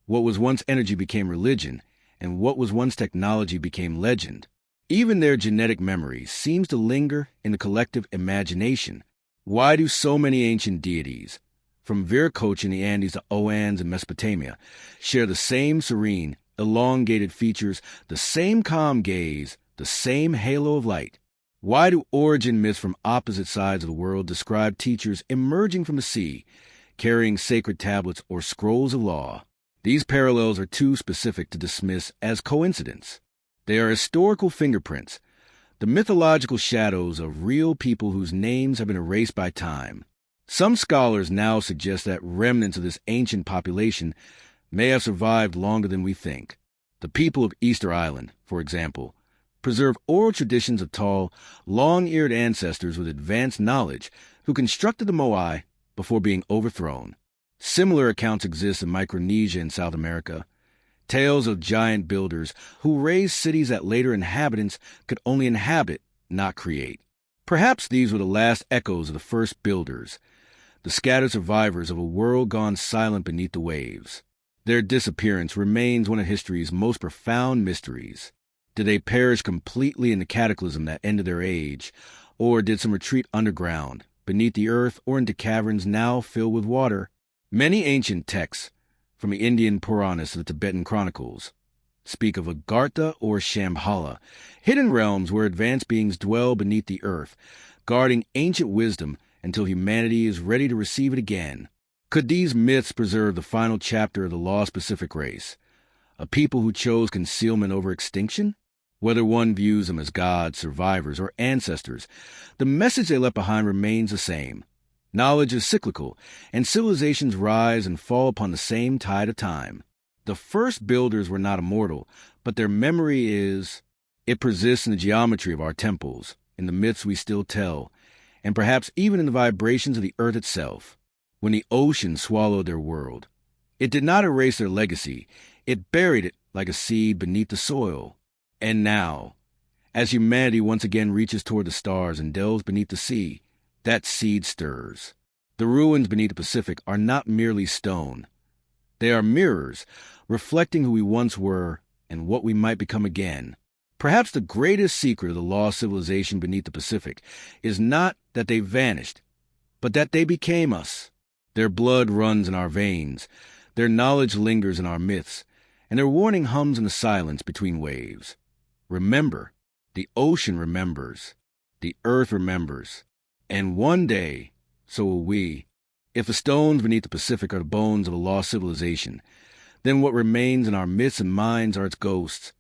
what was once energy became religion, and what was once technology became legend. Even their genetic memory seems to linger in the collective imagination. Why do so many ancient deities, from Viracocha in the Andes to Oannes in Mesopotamia, share the same serene, elongated features, the same calm gaze, the same halo of light? Why do origin myths from opposite sides of the world describe teachers emerging from the sea, carrying sacred tablets or scrolls of law? These parallels are too specific to dismiss as coincidence. They are historical fingerprints, the mythological shadows of real people whose names have been erased by time. Some scholars now suggest that remnants of this ancient population may have survived longer than we think. The people of Easter Island, for example, preserve oral traditions of tall, long-eared ancestors with advanced knowledge who constructed the moai before being overthrown. Similar accounts exist in Micronesia and South America. Tales of giant builders who raised cities that later inhabitants could only inhabit, not create. Perhaps these were the last echoes of the first builders, the scattered survivors of a world gone silent beneath the waves. Their disappearance remains one of history's most profound mysteries. Did they perish completely in the cataclysm that ended their age, or did some retreat underground, beneath the earth or into caverns now filled with water? Many ancient texts, from the Indian Puranas to the Tibetan chronicles, speak of Agartha or Shambhala, hidden realms where advanced beings dwell beneath the earth, guarding ancient wisdom until humanity is ready to receive it again. Could these myths preserve the final chapter of the lost Pacific race, a people who chose concealment over extinction? Whether one views them as gods, survivors, or ancestors, the message they left behind remains the same. Knowledge is cyclical, and civilizations rise and fall upon the same tide of time. The first builders were not immortal, but their memory is. It persists in the geometry of our temples, in the myths we still tell, and perhaps even in the vibrations of the earth itself. When the ocean swallowed their world, it did not erase their legacy. It buried it like a seed beneath the soil. And now, as humanity once again reaches toward the stars and delves beneath the sea, that seed stirs. The ruins beneath the Pacific are not merely stone. They are mirrors, reflecting who we once were and what we might become again. Perhaps the greatest secret of the lost civilization beneath the Pacific is not that they vanished, but that they became us. Their blood runs in our veins, their knowledge lingers in our myths, and their warning hums in the silence between waves. Remember, the ocean remembers, the earth remembers, and one day, so will we. If the stones beneath the Pacific are the bones of a lost civilization, then what remains in our myths and minds are its ghosts,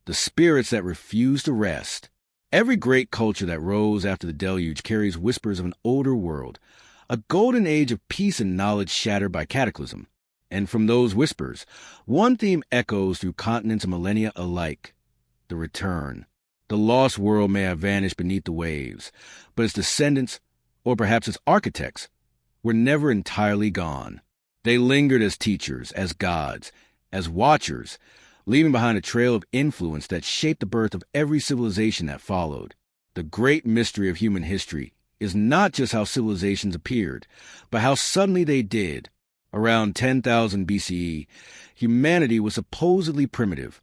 the spirits that refuse to rest. Every great culture that rose after the deluge carries whispers of an older world, a golden age of peace and knowledge shattered by cataclysm. And from those whispers, one theme echoes through continents and millennia alike: the return. The lost world may have vanished beneath the waves, but its descendants, or perhaps its architects, were never entirely gone. They lingered as teachers, as gods, as watchers, leaving behind a trail of influence that shaped the birth of every civilization that followed. The great mystery of human history is not just how civilizations appeared, but how suddenly they did. Around 10,000 BCE, humanity was supposedly primitive,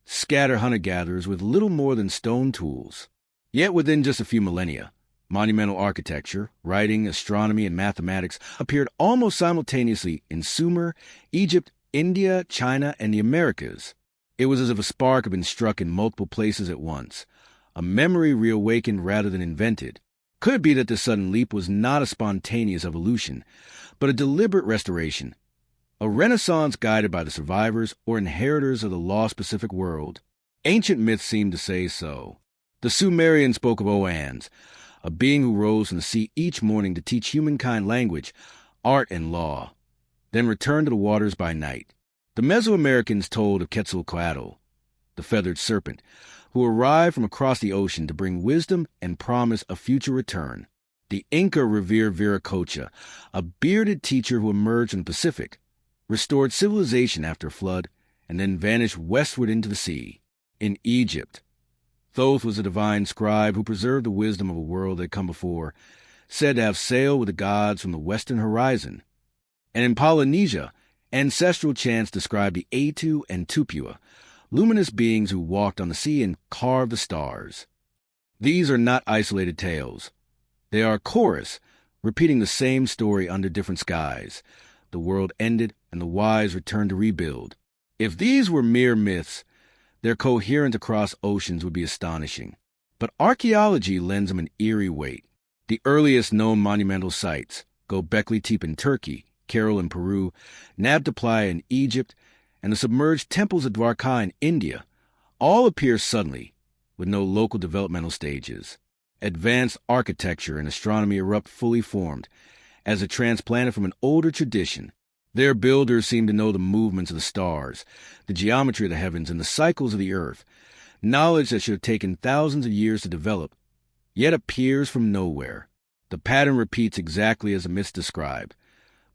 scattered hunter-gatherers with little more than stone tools. Yet within just a few millennia, monumental architecture, writing, astronomy, and mathematics appeared almost simultaneously in Sumer, Egypt, India, China, and the Americas. It was as if a spark had been struck in multiple places at once, a memory reawakened rather than invented. Could it be that this sudden leap was not a spontaneous evolution, but a deliberate restoration, a renaissance guided by the survivors or inheritors of the lost Pacific world? Ancient myths seem to say so. The Sumerians spoke of Oannes, a being who rose from the sea each morning to teach humankind language, art, and law, then returned to the waters by night. The Mesoamericans told of Quetzalcoatl, the feathered serpent, who arrived from across the ocean to bring wisdom and promise a future return. The Inca revered Viracocha, a bearded teacher who emerged from the Pacific, restored civilization after a flood, and then vanished westward into the sea. In Egypt, Thoth was a divine scribe who preserved the wisdom of a world that had come before, said to have sailed with the gods from the western horizon. And in Polynesia, ancestral chants described the Atu and Tupua, luminous beings who walked on the sea and carved the stars. These are not isolated tales. They are a chorus, repeating the same story under different skies. The world ended, and the wise returned to rebuild. If these were mere myths, their coherence across oceans would be astonishing. But archaeology lends them an eerie weight. The earliest known monumental sites, Göbekli Tepe in Turkey, Cairo in Peru, Nabta Playa in Egypt, and the submerged temples of Dwarka in India, all appear suddenly, with no local developmental stages. Advanced architecture and astronomy erupt fully formed, as if transplanted from an older tradition. Their builders seem to know the movements of the stars, the geometry of the heavens, and the cycles of the earth, knowledge that should have taken thousands of years to develop, yet appears from nowhere. The pattern repeats exactly as the myths describe.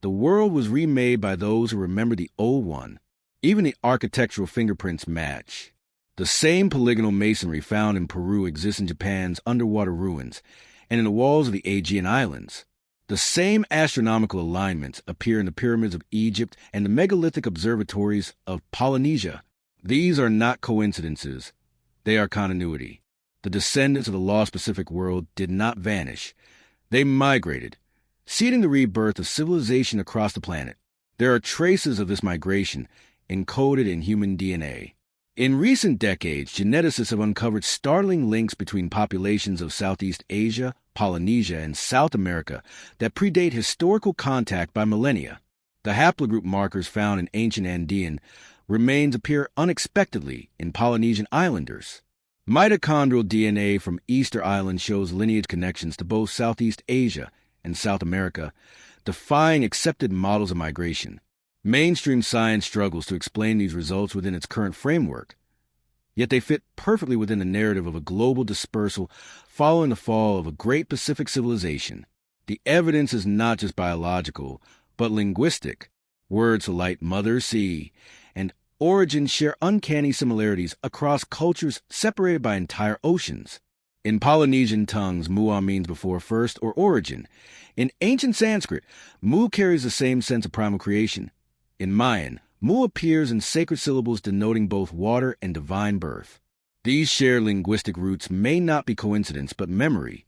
The world was remade by those who remember the old one. Even the architectural fingerprints match. The same polygonal masonry found in Peru exists in Japan's underwater ruins and in the walls of the Aegean Islands. The same astronomical alignments appear in the pyramids of Egypt and the megalithic observatories of Polynesia. These are not coincidences. They are continuity. The descendants of the lost Pacific world did not vanish. They migrated, seeding the rebirth of civilization across the planet. There are traces of this migration encoded in human DNA. In recent decades, geneticists have uncovered startling links between populations of Southeast Asia, Polynesia, and South America that predate historical contact by millennia. The haplogroup markers found in ancient Andean remains appear unexpectedly in Polynesian islanders. Mitochondrial DNA from Easter Island shows lineage connections to both Southeast Asia and South America, defying accepted models of migration. Mainstream science struggles to explain these results within its current framework, yet they fit perfectly within the narrative of a global dispersal following the fall of a great Pacific civilization. The evidence is not just biological, but linguistic. Words like mother, sea, and origin share uncanny similarities across cultures separated by entire oceans. In Polynesian tongues, mua means before first or origin. In ancient Sanskrit, mu carries the same sense of primal creation. In Mayan, mu appears in sacred syllables denoting both water and divine birth. These shared linguistic roots may not be coincidence, but memory,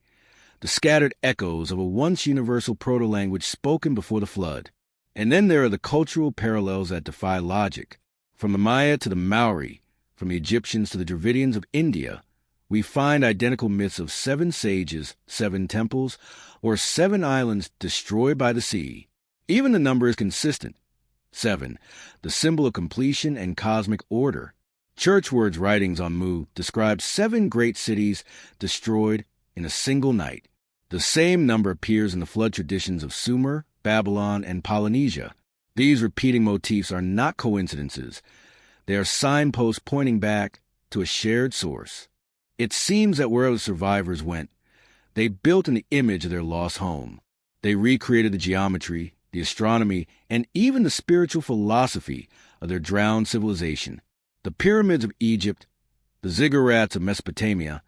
the scattered echoes of a once universal proto-language spoken before the flood. And then there are the cultural parallels that defy logic. From the Maya to the Maori, from the Egyptians to the Dravidians of India, we find identical myths of 7 sages, 7 temples, or 7 islands destroyed by the sea. Even the number is consistent. 7, the symbol of completion and cosmic order. Churchward's writings on Mu describe 7 great cities destroyed in a single night. The same number appears in the flood traditions of Sumer, Babylon, and Polynesia. These repeating motifs are not coincidences. They are signposts pointing back to a shared source. It seems that wherever the survivors went, they built in the image of their lost home. They recreated the geometry, the astronomy, and even the spiritual philosophy of their drowned civilization. The pyramids of Egypt, the ziggurats of Mesopotamia,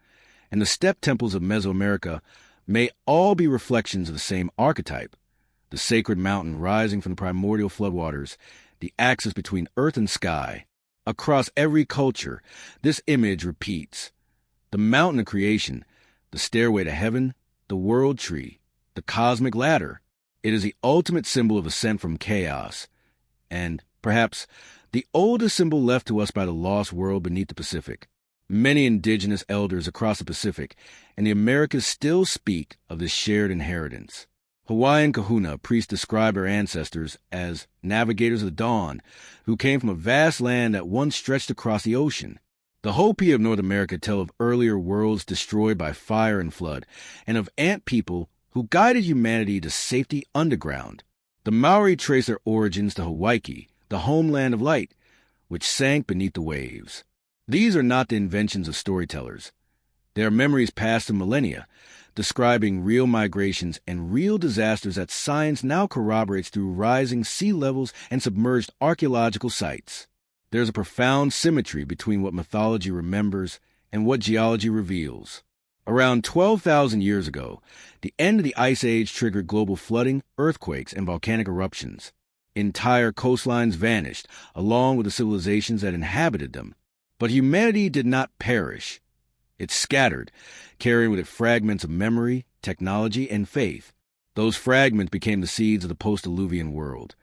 and the step temples of Mesoamerica may all be reflections of the same archetype, the sacred mountain rising from the primordial floodwaters, the axis between earth and sky. Across every culture, this image repeats. The mountain of creation, the stairway to heaven, the world tree, the cosmic ladder. It is the ultimate symbol of ascent from chaos, and, perhaps, the oldest symbol left to us by the lost world beneath the Pacific. Many indigenous elders across the Pacific and the Americas still speak of this shared inheritance. Hawaiian kahuna priests describe our ancestors as navigators of the dawn who came from a vast land that once stretched across the ocean. The Hopi of North America tell of earlier worlds destroyed by fire and flood, and of ant people who guided humanity to safety underground. The Maori trace their origins to Hawaii, the homeland of light, which sank beneath the waves. These are not the inventions of storytellers. They are memories passed through millennia, describing real migrations and real disasters that science now corroborates through rising sea levels and submerged archaeological sites. There is a profound symmetry between what mythology remembers and what geology reveals. Around 12,000 years ago, the end of the Ice Age triggered global flooding, earthquakes, and volcanic eruptions. Entire coastlines vanished, along with the civilizations that inhabited them. But humanity did not perish. It scattered, carrying with it fragments of memory, technology, and faith. Those fragments became the seeds of the post-Diluvian world,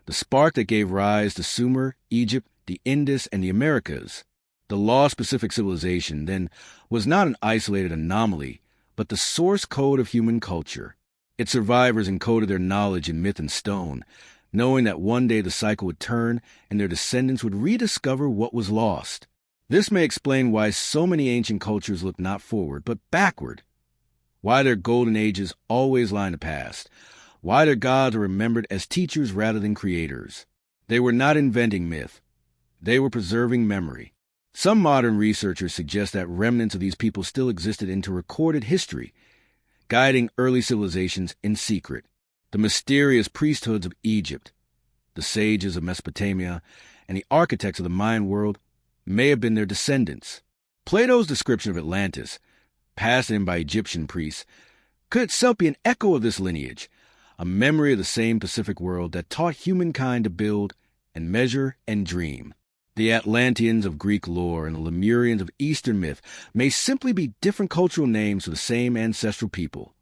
the spark that gave rise to Sumer, Egypt, the Indus, and the Americas. The lost Pacific civilization, then, was not an isolated anomaly, but the source code of human culture. Its survivors encoded their knowledge in myth and stone, knowing that one day the cycle would turn and their descendants would rediscover what was lost. This may explain why so many ancient cultures look not forward, but backward. Why their golden ages always lie in the past. Why their gods are remembered as teachers rather than creators. They were not inventing myth. They were preserving memory. Some modern researchers suggest that remnants of these people still existed into recorded history, guiding early civilizations in secret. The mysterious priesthoods of Egypt, the sages of Mesopotamia, and the architects of the Mayan world may have been their descendants. Plato's description of Atlantis, passed in by Egyptian priests, could itself be an echo of this lineage, a memory of the same Pacific world that taught humankind to build and measure and dream. The Atlanteans of Greek lore and the Lemurians of Eastern myth may simply be different cultural names for the same ancestral people,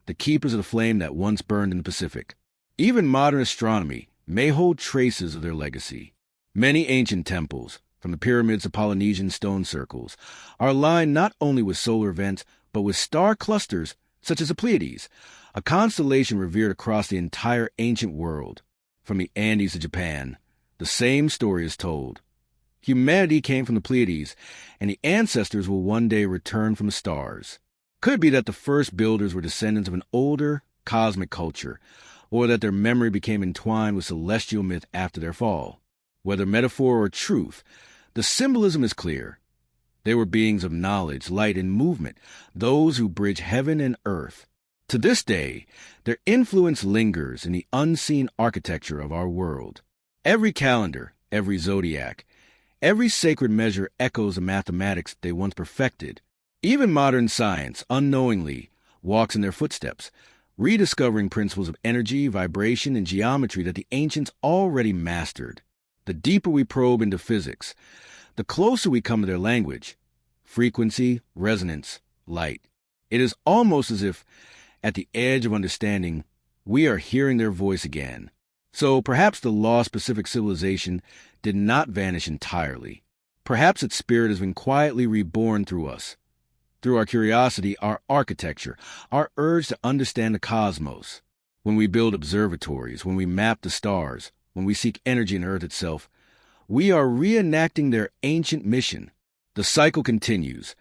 the keepers of the flame that once burned in the Pacific. Even modern astronomy may hold traces of their legacy. Many ancient temples, from the pyramids to Polynesian stone circles, are aligned not only with solar events, but with star clusters such as the Pleiades, a constellation revered across the entire ancient world. From the Andes to Japan, the same story is told. Humanity came from the Pleiades, and the ancestors will one day return from the stars. Could it be that the first builders were descendants of an older, cosmic culture, or that their memory became entwined with celestial myth after their fall? Whether metaphor or truth, the symbolism is clear. They were beings of knowledge, light, and movement, those who bridge heaven and earth. To this day, their influence lingers in the unseen architecture of our world. Every calendar, every zodiac, every sacred measure echoes the mathematics they once perfected. Even modern science, unknowingly, walks in their footsteps, rediscovering principles of energy, vibration, and geometry that the ancients already mastered. The deeper we probe into physics, the closer we come to their language: frequency, resonance, light. It is almost as if, at the edge of understanding, we are hearing their voice again. So perhaps the lost Pacific civilization did not vanish entirely. Perhaps its spirit has been quietly reborn through us, through our curiosity, our architecture, our urge to understand the cosmos. When we build observatories, when we map the stars, when we seek energy in Earth itself, we are reenacting their ancient mission. The cycle continues.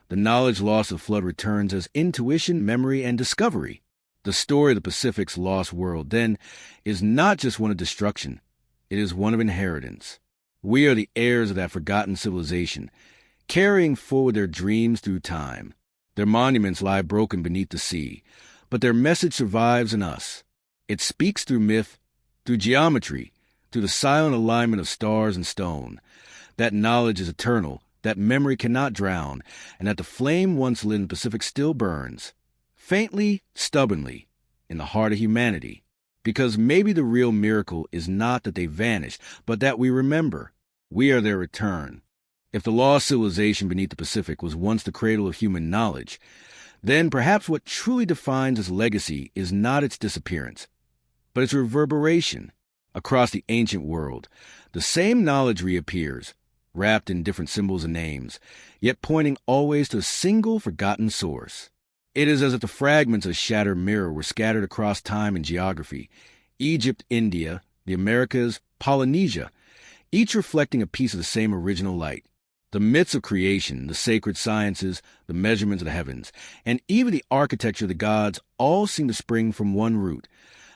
The knowledge lost of flood returns as intuition, memory, and discovery. The story of the Pacific's lost world, then, is not just one of destruction. It is one of inheritance. We are the heirs of that forgotten civilization, carrying forward their dreams through time. Their monuments lie broken beneath the sea, but their message survives in us. It speaks through myth, through geometry, through the silent alignment of stars and stone. That knowledge is eternal, that memory cannot drown, and that the flame once lit in the Pacific still burns, faintly, stubbornly, in the heart of humanity. Because maybe the real miracle is not that they vanished, but that we remember. We are their return. If the lost civilization beneath the Pacific was once the cradle of human knowledge, then perhaps what truly defines its legacy is not its disappearance, but its reverberation. Across the ancient world, the same knowledge reappears, wrapped in different symbols and names, yet pointing always to a single forgotten source. It is as if the fragments of a shattered mirror were scattered across time and geography: Egypt, India, the Americas, Polynesia, each reflecting a piece of the same original light. The myths of creation, the sacred sciences, the measurements of the heavens, and even the architecture of the gods all seem to spring from one root,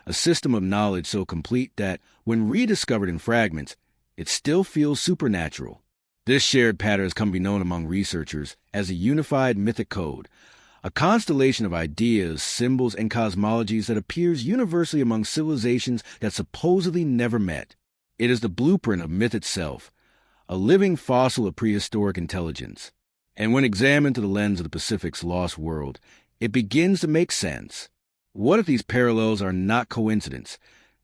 a system of knowledge so complete that, when rediscovered in fragments, it still feels supernatural. This shared pattern has come to be known among researchers as a unified mythic code, a constellation of ideas, symbols, and cosmologies that appears universally among civilizations that supposedly never met. It is the blueprint of myth itself, a living fossil of prehistoric intelligence. And when examined through the lens of the Pacific's lost world, it begins to make sense. What if these parallels are not coincidence,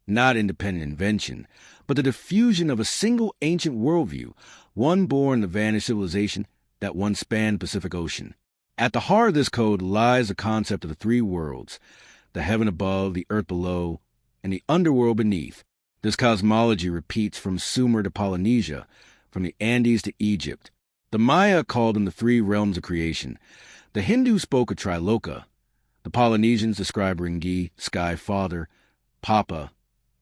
not independent invention, but the diffusion of a single ancient worldview, one born in the vanished civilization that once spanned the Pacific Ocean? At the heart of this code lies the concept of the three worlds, the heaven above, the earth below, and the underworld beneath. This cosmology repeats from Sumer to Polynesia, from the Andes to Egypt. The Maya called them the three realms of creation. The Hindu spoke of Triloka. The Polynesians described Ringi, Sky Father, Papa,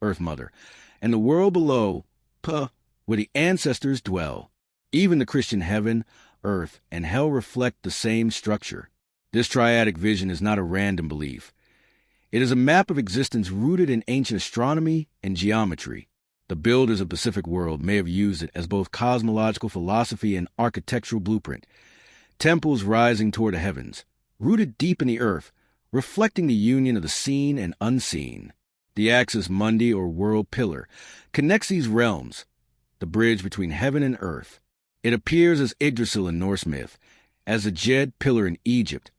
Earth Mother, and the world below, Pa, where the ancestors dwell. Even the Christian heaven, earth, and hell reflect the same structure. This triadic vision is not a random belief. It is a map of existence rooted in ancient astronomy and geometry. The builders of the Pacific world may have used it as both cosmological philosophy and architectural blueprint. Temples rising toward the heavens, rooted deep in the earth, reflecting the union of the seen and unseen. The axis mundi, or world pillar, connects these realms, the bridge between heaven and earth. It appears as Yggdrasil in Norse myth, as the Djed pillar in Egypt,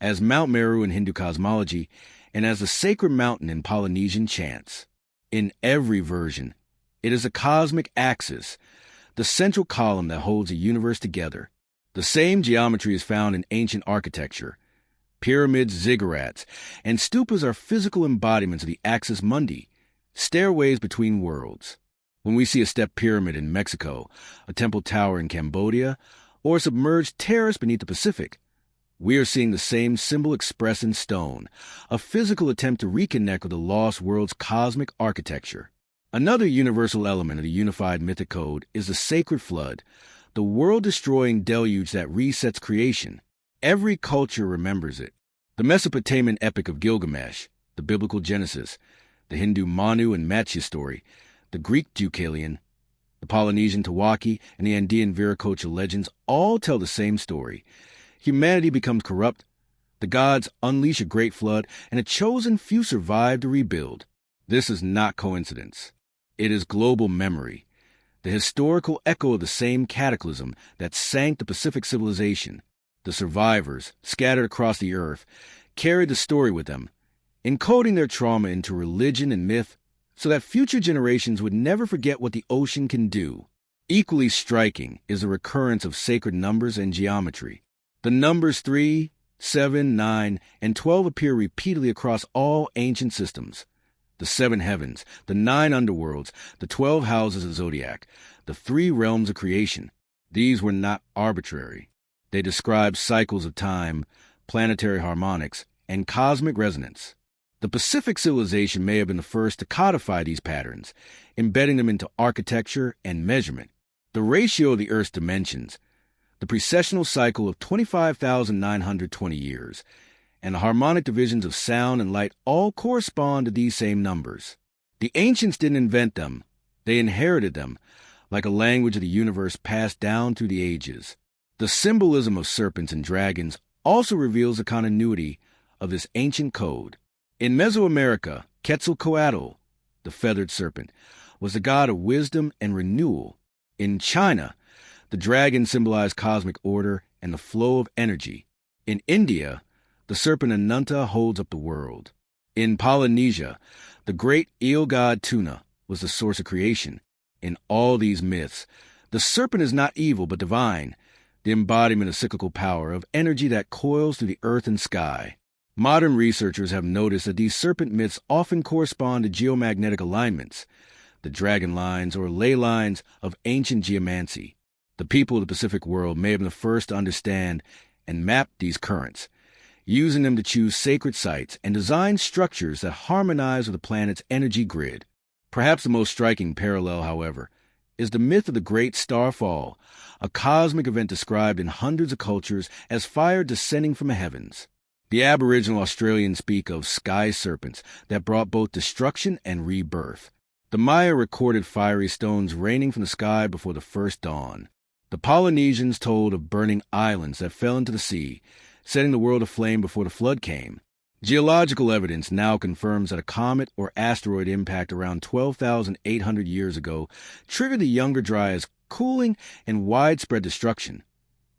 as Mount Meru in Hindu cosmology, and as the sacred mountain in Polynesian chants. In every version, it is a cosmic axis, the central column that holds the universe together. The same geometry is found in ancient architecture. Pyramids, ziggurats, and stupas are physical embodiments of the axis mundi, stairways between worlds. When we see a step pyramid in Mexico, a temple tower in Cambodia, or a submerged terrace beneath the Pacific, we are seeing the same symbol expressed in stone, a physical attempt to reconnect with the lost world's cosmic architecture. Another universal element of the unified mythic code is the sacred flood, the world-destroying deluge that resets creation. Every culture remembers it. The Mesopotamian epic of Gilgamesh, the biblical Genesis, the Hindu Manu and Matsya story, the Greek Deucalion, the Polynesian Tawaki, and the Andean Viracocha legends all tell the same story. Humanity becomes corrupt, the gods unleash a great flood, and a chosen few survive to rebuild. This is not coincidence. It is global memory, the historical echo of the same cataclysm that sank the Pacific civilization. The survivors, scattered across the earth, carried the story with them, encoding their trauma into religion and myth so that future generations would never forget what the ocean can do. Equally striking is the recurrence of sacred numbers and geometry. The numbers 3, 7, 9, and 12 appear repeatedly across all ancient systems. The 7 heavens, the 9 underworlds, the 12 houses of zodiac, the 3 realms of creation. These were not arbitrary. They describe cycles of time, planetary harmonics, and cosmic resonance. The Pacific civilization may have been the first to codify these patterns, embedding them into architecture and measurement. The ratio of the Earth's dimensions, the precessional cycle of 25,920 years, and the harmonic divisions of sound and light all correspond to these same numbers. The ancients didn't invent them. They inherited them, like a language of the universe passed down through the ages. The symbolism of serpents and dragons also reveals the continuity of this ancient code. In Mesoamerica, Quetzalcoatl, the feathered serpent, was the god of wisdom and renewal. In China, the dragon symbolized cosmic order and the flow of energy. In India, the serpent Ananta holds up the world. In Polynesia, the great eel god Tuna was the source of creation. In all these myths, the serpent is not evil but divine, the embodiment of cyclical power, of energy that coils through the earth and sky. Modern researchers have noticed that these serpent myths often correspond to geomagnetic alignments, the dragon lines or ley lines of ancient geomancy. The people of the Pacific world may have been the first to understand and map these currents, using them to choose sacred sites and design structures that harmonize with the planet's energy grid. Perhaps the most striking parallel, however, is the myth of the Great Starfall, a cosmic event described in hundreds of cultures as fire descending from the heavens. The Aboriginal Australians speak of sky serpents that brought both destruction and rebirth. The Maya recorded fiery stones raining from the sky before the first dawn. The Polynesians told of burning islands that fell into the sea, setting the world aflame before the flood came. Geological evidence now confirms that a comet or asteroid impact around 12,800 years ago triggered the Younger Dryas' cooling and widespread destruction,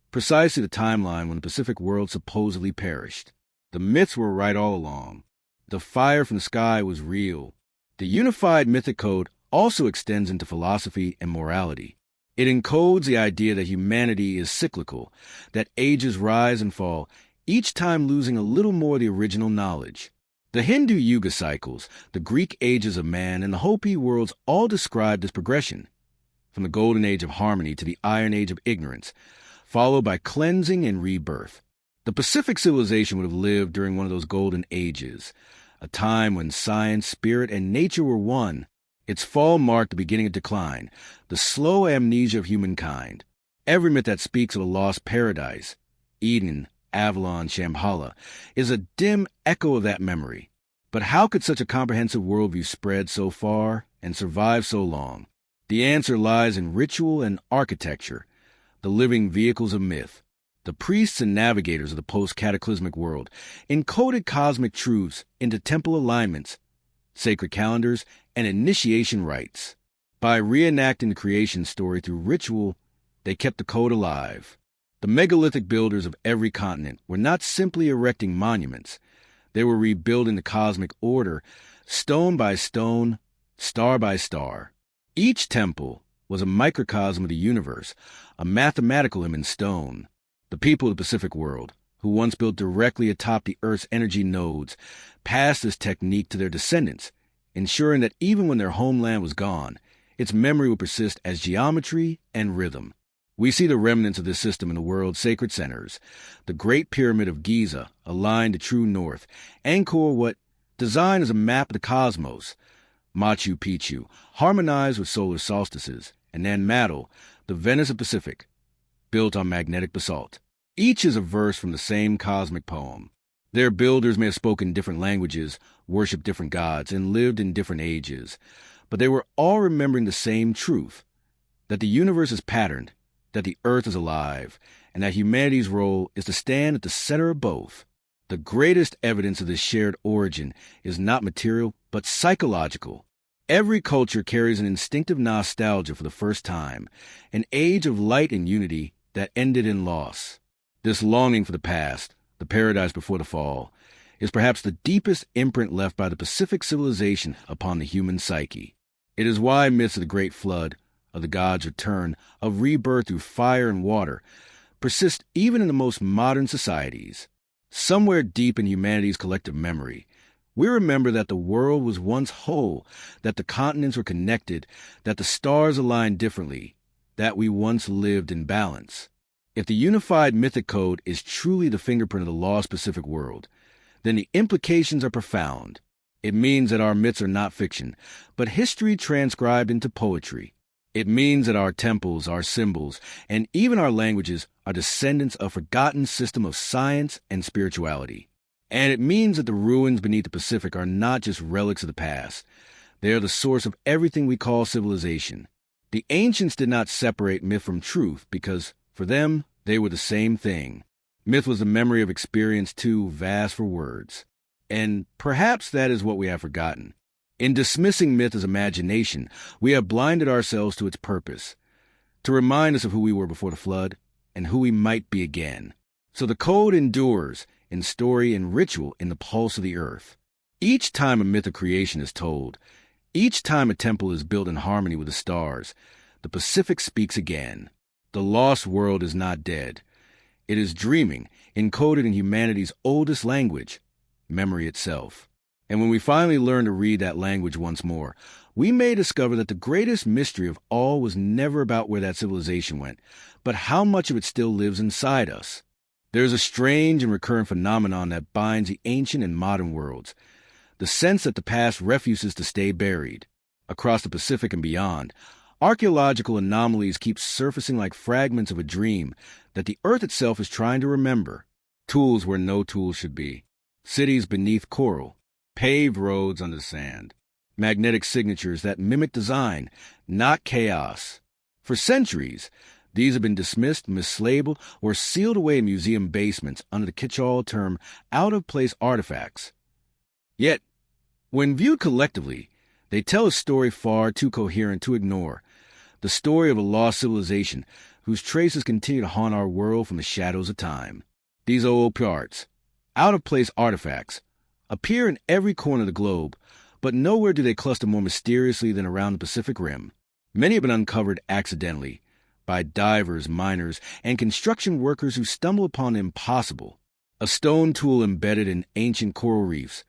precisely the timeline when the Pacific world supposedly perished. The myths were right all along. The fire from the sky was real. The unified mythic code also extends into philosophy and morality. It encodes the idea that humanity is cyclical, that ages rise and fall, each time losing a little more of the original knowledge. The Hindu Yuga cycles, the Greek ages of man, and the Hopi worlds all describe this progression, from the Golden Age of harmony to the Iron Age of ignorance, followed by cleansing and rebirth. The Pacific civilization would have lived during one of those golden ages, a time when science, spirit, and nature were one. Its fall marked the beginning of decline, the slow amnesia of humankind. Every myth that speaks of a lost paradise, Eden, Avalon, Shambhala, is a dim echo of that memory. But how could such a comprehensive worldview spread so far and survive so long? The answer lies in ritual and architecture, the living vehicles of myth. The priests and navigators of the post-cataclysmic world encoded cosmic truths into temple alignments, sacred calendars, and initiation rites. By reenacting the creation story through ritual, they kept the code alive. The megalithic builders of every continent were not simply erecting monuments. They were rebuilding the cosmic order, stone by stone, star by star. Each temple was a microcosm of the universe, a mathematical hymn in stone. The people of the Pacific world, who once built directly atop the Earth's energy nodes, passed this technique to their descendants, ensuring that even when their homeland was gone, its memory would persist as geometry and rhythm. We see the remnants of this system in the world's sacred centers. The Great Pyramid of Giza, aligned to true north, Angkor Wat, designed as a map of the cosmos, Machu Picchu, harmonized with solar solstices, and Nanmadol, the Venice of Pacific, built on magnetic basalt. Each is a verse from the same cosmic poem. Their builders may have spoken different languages, worshipped different gods, and lived in different ages, but they were all remembering the same truth, that the universe is patterned, that the earth is alive, and that humanity's role is to stand at the center of both. The greatest evidence of this shared origin is not material, but psychological. Every culture carries an instinctive nostalgia for the first time, an age of light and unity that ended in loss. This longing for the past, the paradise before the fall, is perhaps the deepest imprint left by the Pacific civilization upon the human psyche. It is why myths of the Great Flood, of the gods' return, of rebirth through fire and water, persist even in the most modern societies. Somewhere deep in humanity's collective memory, we remember that the world was once whole, that the continents were connected, that the stars aligned differently, that we once lived in balance. If the unified mythic code is truly the fingerprint of the lost Pacific world, then the implications are profound. It means that our myths are not fiction, but history transcribed into poetry. It means that our temples, our symbols, and even our languages are descendants of a forgotten system of science and spirituality. And it means that the ruins beneath the Pacific are not just relics of the past. They are the source of everything we call civilization. The ancients did not separate myth from truth because, for them, they were the same thing. Myth was the memory of experience too vast for words. And perhaps that is what we have forgotten. In dismissing myth as imagination, we have blinded ourselves to its purpose, to remind us of who we were before the flood and who we might be again. So the code endures in story and ritual in the pulse of the earth. Each time a myth of creation is told, each time a temple is built in harmony with the stars, the Pacific speaks again. The lost world is not dead. It is dreaming, encoded in humanity's oldest language, memory itself. And when we finally learn to read that language once more, we may discover that the greatest mystery of all was never about where that civilization went, but how much of it still lives inside us. There is a strange and recurrent phenomenon that binds the ancient and modern worlds, the sense that the past refuses to stay buried. Across the Pacific and beyond, archaeological anomalies keep surfacing like fragments of a dream that the Earth itself is trying to remember. tools where no tools should be, cities beneath coral, paved roads under sand, magnetic signatures that mimic design, not chaos. For centuries, these have been dismissed, mislabeled, or sealed away in museum basements under the catch-all term out-of-place artifacts. Yet, when viewed collectively, they tell a story far too coherent to ignore, the story of a lost civilization whose traces continue to haunt our world from the shadows of time. These old parts, out-of-place artifacts, appear in every corner of the globe, but nowhere do they cluster more mysteriously than around the Pacific Rim. Many have been uncovered accidentally by divers, miners, and construction workers who stumble upon the impossible. A stone tool embedded in ancient coral reefs,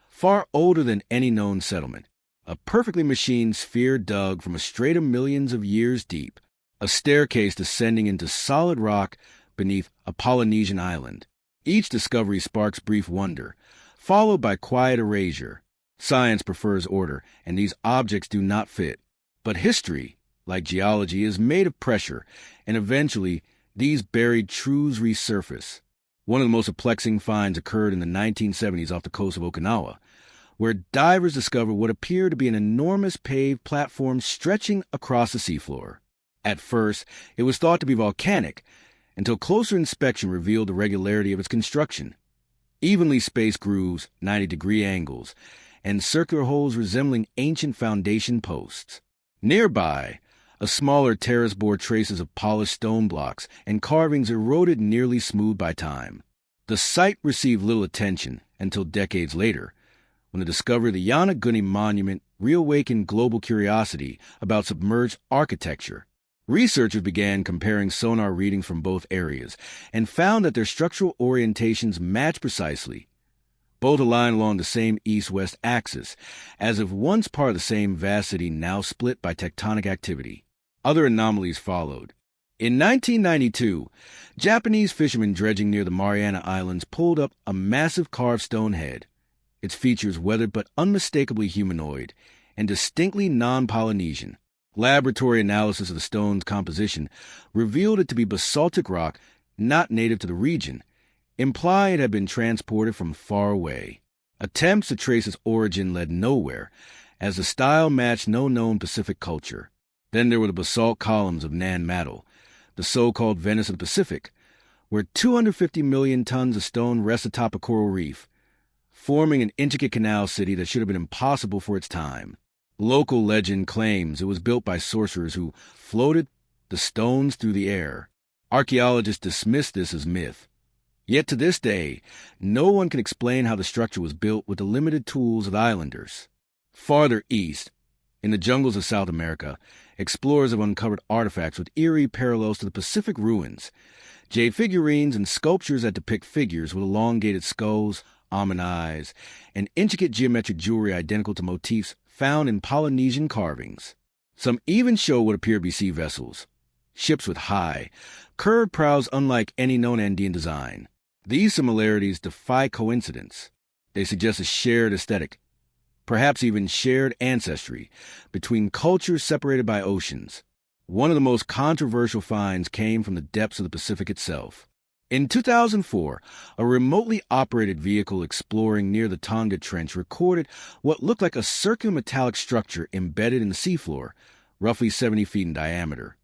far older than any known settlement. A perfectly machined sphere dug from a stratum millions of years deep. A staircase descending into solid rock beneath a Polynesian island. Each discovery sparks brief wonder, followed by quiet erasure. Science prefers order, and these objects do not fit. But history, like geology, is made of pressure, and eventually these buried truths resurface. One of the most perplexing finds occurred in the 1970s off the coast of Okinawa, where divers discovered what appeared to be an enormous paved platform stretching across the seafloor. At first, it was thought to be volcanic, until closer inspection revealed the regularity of its construction. Evenly spaced grooves, 90-degree angles, and circular holes resembling ancient foundation posts. Nearby, a smaller terrace bore traces of polished stone blocks and carvings eroded nearly smooth by time. The site received little attention until decades later, when the discovery of the Yanaguni Monument reawakened global curiosity about submerged architecture. Researchers began comparing sonar readings from both areas and found that their structural orientations matched precisely. Both align along the same east-west axis, as if once part of the same vast city now split by tectonic activity. Other anomalies followed. In 1992, Japanese fishermen dredging near the Mariana Islands pulled up a massive carved stone head, its features weathered but unmistakably humanoid and distinctly non-Polynesian. Laboratory analysis of the stone's composition revealed it to be basaltic rock not native to the region, implying it had been transported from far away. Attempts to trace its origin led nowhere, as the style matched no known Pacific culture. Then there were the basalt columns of Nan Madol, the so-called Venice of the Pacific, where 250 million tons of stone rest atop a coral reef, forming an intricate canal city that should have been impossible for its time. Local legend claims it was built by sorcerers who floated the stones through the air. Archaeologists dismiss this as myth. Yet to this day, no one can explain how the structure was built with the limited tools of the islanders. Farther east, in the jungles of South America, explorers have uncovered artifacts with eerie parallels to the Pacific ruins, jade figurines and sculptures that depict figures with elongated skulls, almond eyes, and intricate geometric jewelry identical to motifs found in Polynesian carvings. Some even show what appear to be sea vessels, ships with high, curved prows unlike any known Andean design. These similarities defy coincidence. They suggest a shared aesthetic, perhaps even shared ancestry, between cultures separated by oceans. One of the most controversial finds came from the depths of the Pacific itself. In 2004, a remotely operated vehicle exploring near the Tonga Trench recorded what looked like a circular metallic structure embedded in the seafloor, roughly 70 feet in diameter,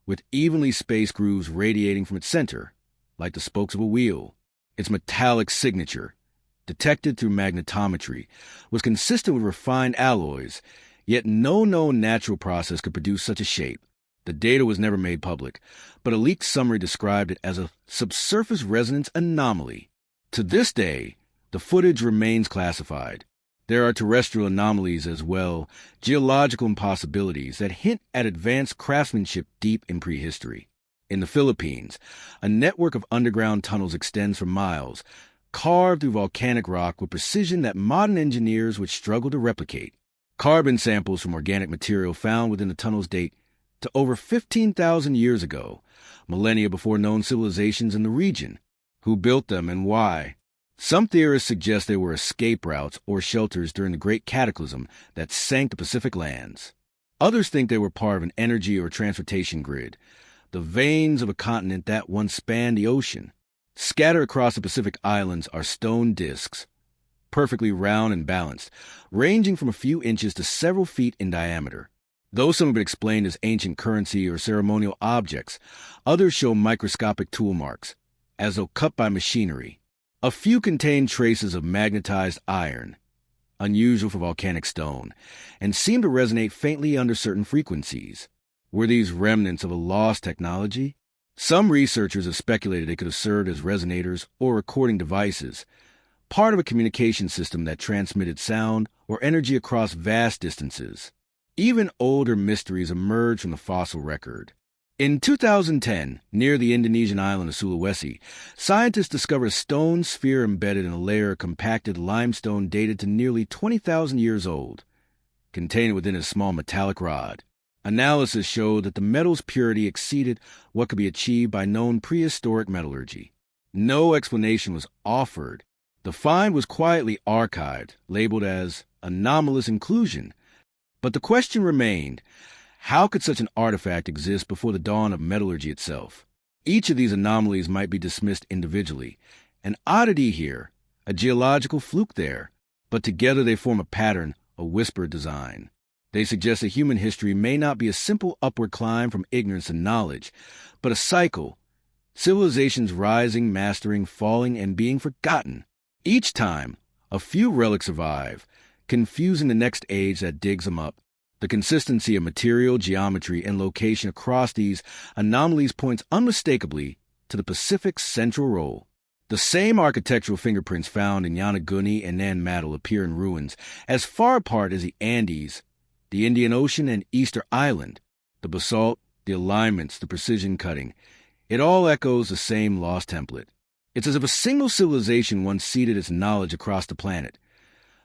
with evenly spaced grooves radiating from its center, like the spokes of a wheel. Its metallic signature, detected through magnetometry, was consistent with refined alloys, yet no known natural process could produce such a shape. The data was never made public, but a leaked summary described it as a subsurface resonance anomaly. To this day, the footage remains classified. There are terrestrial anomalies as well, geological impossibilities that hint at advanced craftsmanship deep in prehistory. In the Philippines, a network of underground tunnels extends for miles, carved through volcanic rock with precision that modern engineers would struggle to replicate. Carbon samples from organic material found within the tunnels date to over 15,000 years ago, millennia before known civilizations in the region. Who built them and why? Some theorists suggest they were escape routes or shelters during the Great Cataclysm that sank the Pacific lands. Others think they were part of an energy or transportation grid, the veins of a continent that once spanned the ocean. Scattered across the Pacific Islands are stone disks, perfectly round and balanced, ranging from a few inches to several feet in diameter. Though some have been explained as ancient currency or ceremonial objects, others show microscopic tool marks, as though cut by machinery. A few contain traces of magnetized iron, unusual for volcanic stone, and seem to resonate faintly under certain frequencies. Were these remnants of a lost technology? Some researchers have speculated they could have served as resonators or recording devices, part of a communication system that transmitted sound or energy across vast distances. Even older mysteries emerged from the fossil record. In 2010, near the Indonesian island of Sulawesi, scientists discovered a stone sphere embedded in a layer of compacted limestone dated to nearly 20,000 years old, contained within a small metallic rod. Analysis showed that the metal's purity exceeded what could be achieved by known prehistoric metallurgy. No explanation was offered. The find was quietly archived, labeled as anomalous inclusion. But the question remained, how could such an artifact exist before the dawn of metallurgy itself? Each of these anomalies might be dismissed individually. An oddity here, a geological fluke there, but together they form a pattern, a whispered design. They suggest that human history may not be a simple upward climb from ignorance to knowledge, but a cycle, civilizations rising, mastering, falling, and being forgotten. Each time, a few relics survive, confusing the next age that digs them up. The consistency of material, geometry, and location across these anomalies points unmistakably to the Pacific's central role. The same architectural fingerprints found in Yonaguni and Nan Madol appear in ruins as far apart as the Andes, the Indian Ocean, and Easter Island. The basalt, the alignments, the precision cutting, it all echoes the same lost template. It's as if a single civilization once seeded its knowledge across the planet,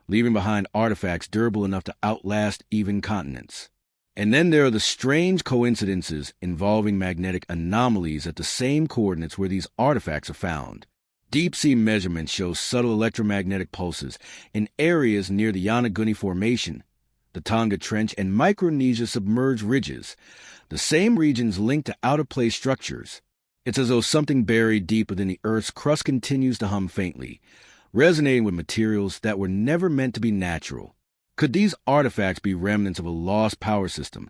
leaving behind artifacts durable enough to outlast even continents. And then there are the strange coincidences involving magnetic anomalies at the same coordinates where these artifacts are found. Deep-sea measurements show subtle electromagnetic pulses in areas near the Yonaguni Formation, the Tonga Trench, and Micronesia submerged ridges, the same regions linked to out-of-place structures. It's as though something buried deep within the Earth's crust continues to hum faintly, resonating with materials that were never meant to be natural. Could these artifacts be remnants of a lost power system,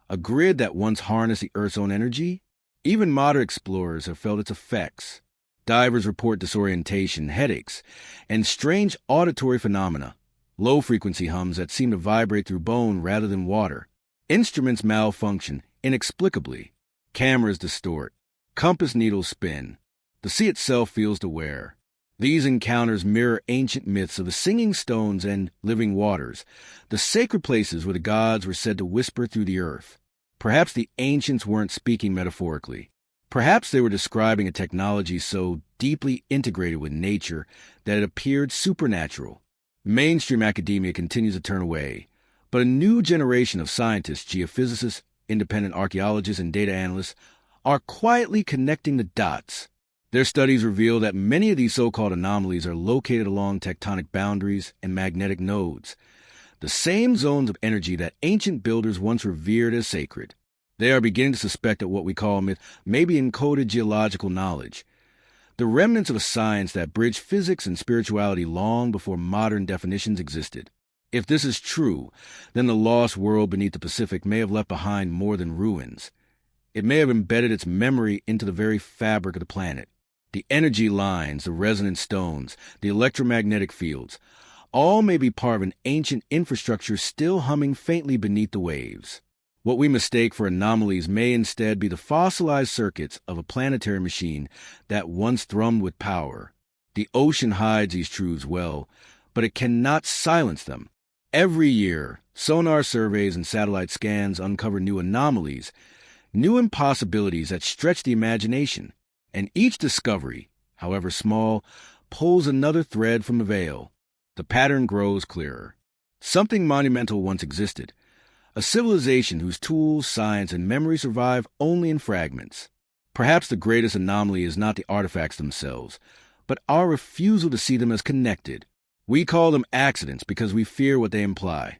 a grid that once harnessed the Earth's own energy? Even modern explorers have felt its effects. Divers report disorientation, headaches, and strange auditory phenomena, low-frequency hums that seem to vibrate through bone rather than water. Instruments malfunction inexplicably. Cameras distort. Compass needles spin. The sea itself feels to wear. These encounters mirror ancient myths of the singing stones and living waters, the sacred places where the gods were said to whisper through the earth. Perhaps the ancients weren't speaking metaphorically. Perhaps they were describing a technology so deeply integrated with nature that it appeared supernatural. Mainstream academia continues to turn away, but a new generation of scientists, geophysicists, independent archaeologists, and data analysts are quietly connecting the dots. Their studies reveal that many of these so-called anomalies are located along tectonic boundaries and magnetic nodes, the same zones of energy that ancient builders once revered as sacred. They are beginning to suspect that what we call myth may be encoded geological knowledge, the remnants of a science that bridged physics and spirituality long before modern definitions existed. If this is true, then the lost world beneath the Pacific may have left behind more than ruins. It may have embedded its memory into the very fabric of the planet. The energy lines, the resonant stones, the electromagnetic fields, all may be part of an ancient infrastructure still humming faintly beneath the waves. What we mistake for anomalies may instead be the fossilized circuits of a planetary machine that once thrummed with power. The ocean hides these truths well, but it cannot silence them. Every year, sonar surveys and satellite scans uncover new anomalies, new impossibilities that stretch the imagination. And each discovery, however small, pulls another thread from the veil. The pattern grows clearer. Something monumental once existed, a civilization whose tools, science, and memory survive only in fragments. Perhaps the greatest anomaly is not the artifacts themselves, but our refusal to see them as connected. We call them accidents because we fear what they imply,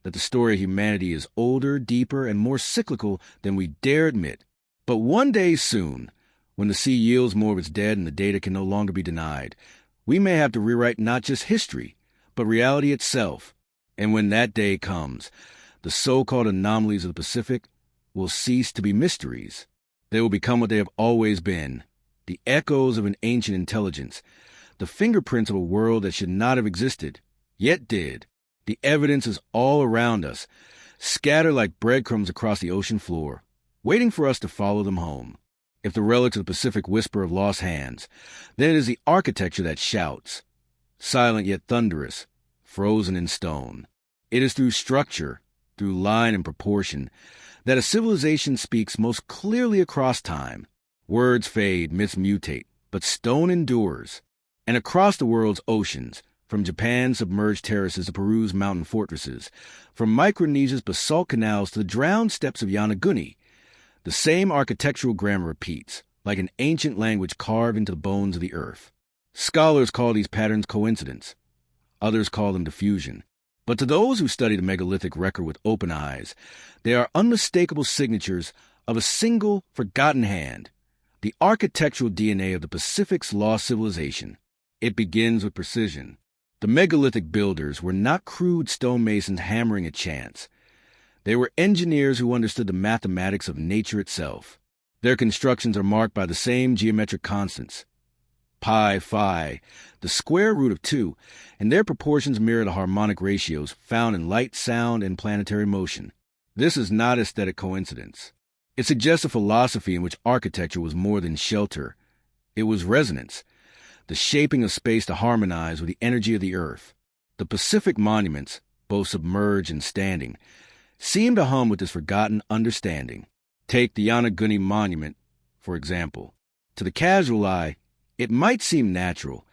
that the story of humanity is older, deeper, and more cyclical than we dare admit. But one day soon, When the sea yields more of its dead and the data can no longer be denied, we may have to rewrite not just history, but reality itself. And when that day comes, the so-called anomalies of the Pacific will cease to be mysteries. They will become what they have always been, the echoes of an ancient intelligence, the fingerprints of a world that should not have existed, yet did. The evidence is all around us, scattered like breadcrumbs across the ocean floor, waiting for us to follow them home. If the relics of the Pacific whisper of lost hands, then it is the architecture that shouts, silent yet thunderous, frozen in stone. It is through structure, through line and proportion, that a civilization speaks most clearly across time. Words fade, myths mutate, but stone endures. And across the world's oceans, from Japan's submerged terraces to Peru's mountain fortresses, from Micronesia's basalt canals to the drowned steppes of Yonaguni, the same architectural grammar repeats, like an ancient language carved into the bones of the earth. Scholars call these patterns coincidence. Others call them diffusion. But to those who study the megalithic record with open eyes, they are unmistakable signatures of a single, forgotten hand, the architectural DNA of the Pacific's lost civilization. It begins with precision. The megalithic builders were not crude stonemasons hammering at chance. They were engineers who understood the mathematics of nature itself. Their constructions are marked by the same geometric constants, pi, phi, the square root of 2, and their proportions mirror the harmonic ratios found in light, sound, and planetary motion. This is not aesthetic coincidence. It suggests a philosophy in which architecture was more than shelter. It was resonance, the shaping of space to harmonize with the energy of the earth. The Pacific monuments, both submerged and standing, seem to hum with this forgotten understanding. Take the Yonaguni Monument, for example. To the casual eye, it might seem natural,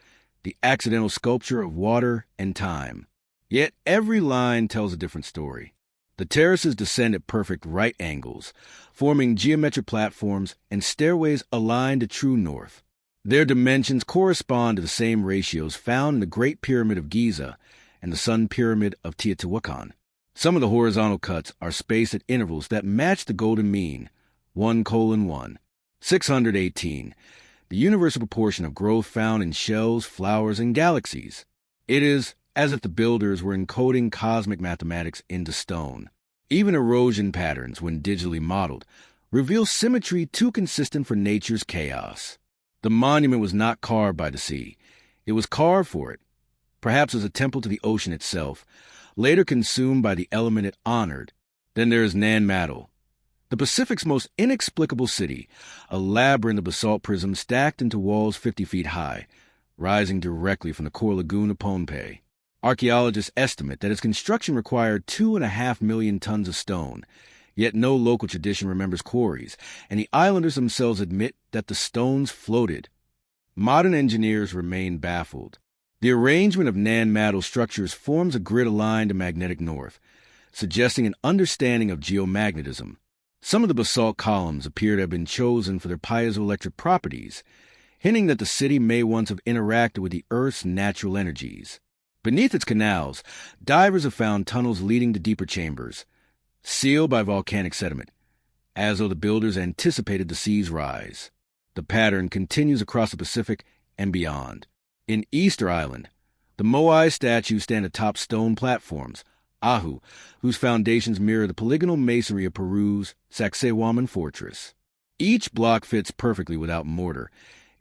the accidental sculpture of water and time. Yet every line tells a different story. The terraces descend at perfect right angles, forming geometric platforms and stairways aligned to true north. Their dimensions correspond to the same ratios found in the Great Pyramid of Giza and the Sun Pyramid of Teotihuacan. Some of the horizontal cuts are spaced at intervals that match the golden mean, 1:1, 618, the universal proportion of growth found in shells, flowers, and galaxies. It is as if the builders were encoding cosmic mathematics into stone. Even erosion patterns, when digitally modeled, reveal symmetry too consistent for nature's chaos. The monument was not carved by the sea. It was carved for it, perhaps as a temple to the ocean itself, later consumed by the element it honored. Then there is Nan Madol, the Pacific's most inexplicable city, a labyrinth of basalt prisms stacked into walls 50 feet high, rising directly from the core lagoon of Pohnpei. Archaeologists estimate that its construction required 2.5 million tons of stone, yet no local tradition remembers quarries, and the islanders themselves admit that the stones floated. Modern engineers remain baffled. The arrangement of Nan Madol structures forms a grid aligned to magnetic north, suggesting an understanding of geomagnetism. Some of the basalt columns appear to have been chosen for their piezoelectric properties, hinting that the city may once have interacted with the Earth's natural energies. Beneath its canals, divers have found tunnels leading to deeper chambers, sealed by volcanic sediment, as though the builders anticipated the sea's rise. The pattern continues across the Pacific and beyond. In Easter Island, the Moai statues stand atop stone platforms, ahu, whose foundations mirror the polygonal masonry of Peru's Sacsayhuaman fortress. Each block fits perfectly without mortar.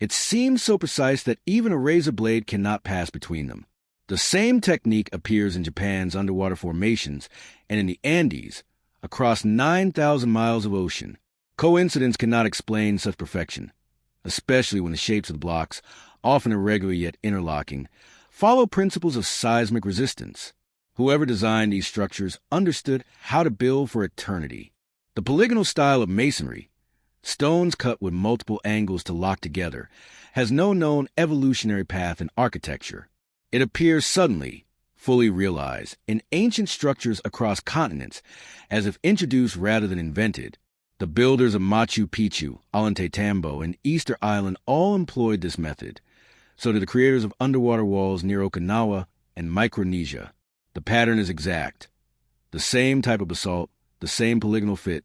It seems so precise that even a razor blade cannot pass between them. The same technique appears in Japan's underwater formations and in the Andes, across 9,000 miles of ocean. Coincidence cannot explain such perfection, especially when the shapes of the blocks, often irregular yet interlocking, follow principles of seismic resistance. Whoever designed these structures understood how to build for eternity. The polygonal style of masonry, stones cut with multiple angles to lock together, has no known evolutionary path in architecture. It appears suddenly, fully realized, in ancient structures across continents, as if introduced rather than invented. The builders of Machu Picchu, Ollantaytambo, and Easter Island all employed this method. So did the creators of underwater walls near Okinawa and Micronesia. The pattern is exact. The same type of basalt, the same polygonal fit,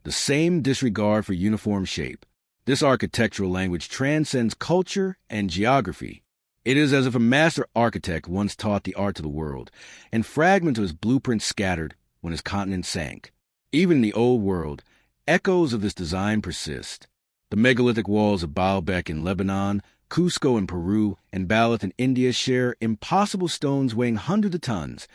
the same disregard for uniform shape. This architectural language transcends culture and geography. It is as if a master architect once taught the art to the world, and fragments of his blueprints scattered when his continent sank. Even in the Old World, echoes of this design persist. The megalithic walls of Baalbek in Lebanon, Cusco in Peru, and Baalath in India share impossible stones weighing hundreds of tons,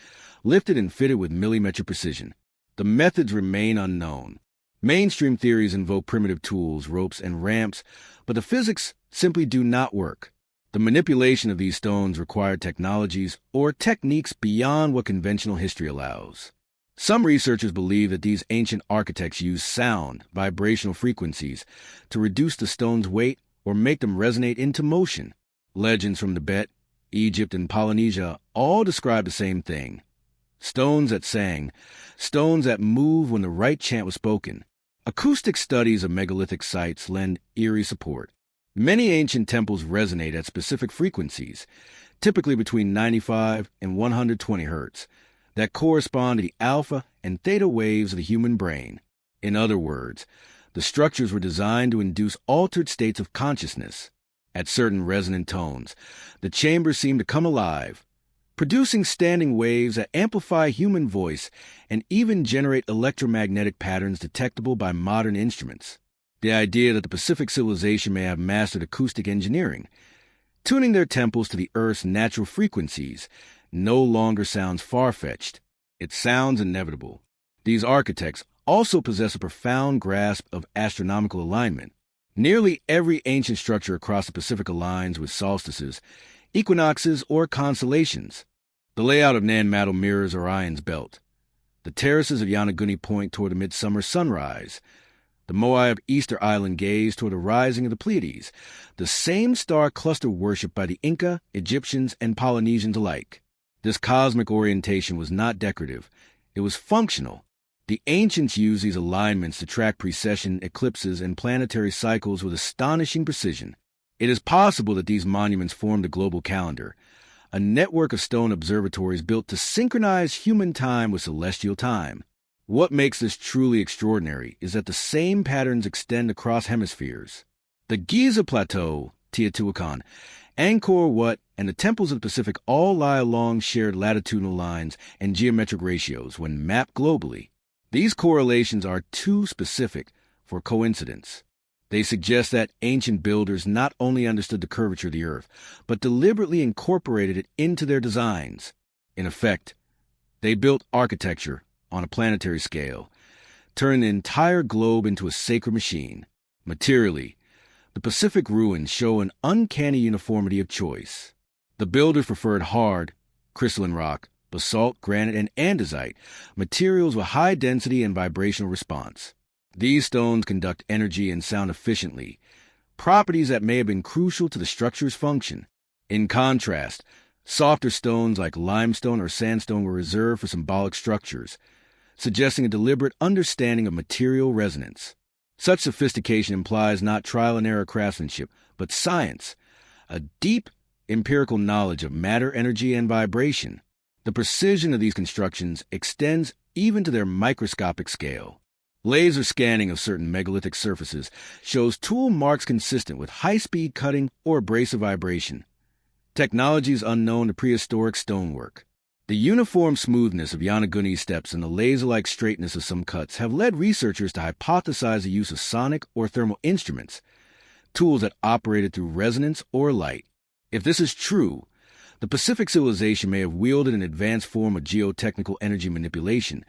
lifted and fitted with millimetric precision. The methods remain unknown. Mainstream theories invoke primitive tools, ropes, and ramps, but the physics simply do not work. The manipulation of these stones required technologies or techniques beyond what conventional history allows. Some researchers believe that these ancient architects used sound, vibrational frequencies, to reduce the stone's weight or make them resonate into motion. Legends from Tibet, Egypt, and Polynesia all describe the same thing. Stones that sang, stones that move when the right chant was spoken. Acoustic studies of megalithic sites lend eerie support. Many ancient temples resonate at specific frequencies, typically between 95 and 120 hertz, that correspond to the alpha and theta waves of the human brain. In other words, the structures were designed to induce altered states of consciousness. At certain resonant tones, the chambers seem to come alive, producing standing waves that amplify human voice and even generate electromagnetic patterns detectable by modern instruments. The idea that the Pacific civilization may have mastered acoustic engineering, tuning their temples to the Earth's natural frequencies, no longer sounds far-fetched. It sounds inevitable. These architects also possess a profound grasp of astronomical alignment. Nearly every ancient structure across the Pacific aligns with solstices, equinoxes, or constellations. The layout of Nan Madol mirrors Orion's belt. The terraces of Yonaguni point toward a midsummer sunrise. The Moai of Easter Island gaze toward the rising of the Pleiades, the same star cluster worshipped by the Inca, Egyptians, and Polynesians alike. This cosmic orientation was not decorative. It was functional. The ancients used these alignments to track precession, eclipses, and planetary cycles with astonishing precision. It is possible that these monuments formed a global calendar, a network of stone observatories built to synchronize human time with celestial time. What makes this truly extraordinary is that the same patterns extend across hemispheres. The Giza Plateau, Teotihuacan, Angkor Wat, and the temples of the Pacific all lie along shared latitudinal lines and geometric ratios when mapped globally. These correlations are too specific for coincidence. They suggest that ancient builders not only understood the curvature of the Earth, but deliberately incorporated it into their designs. In effect, they built architecture on a planetary scale, turning the entire globe into a sacred machine. Materially, the Pacific ruins show an uncanny uniformity of choice. The builders preferred hard, crystalline rock, basalt, granite, and andesite, materials with high density and vibrational response. These stones conduct energy and sound efficiently, properties that may have been crucial to the structure's function. In contrast, softer stones like limestone or sandstone were reserved for symbolic structures, suggesting a deliberate understanding of material resonance. Such sophistication implies not trial-and-error craftsmanship, but science, a deep empirical knowledge of matter, energy, and vibration. The precision of these constructions extends even to their microscopic scale. Laser scanning of certain megalithic surfaces shows tool marks consistent with high-speed cutting or abrasive vibration, technologies unknown to prehistoric stonework. The uniform smoothness of Yonaguni steps and the laser-like straightness of some cuts have led researchers to hypothesize the use of sonic or thermal instruments, tools that operated through resonance or light. If this is true, the Pacific civilization may have wielded an advanced form of geotechnical energy manipulation,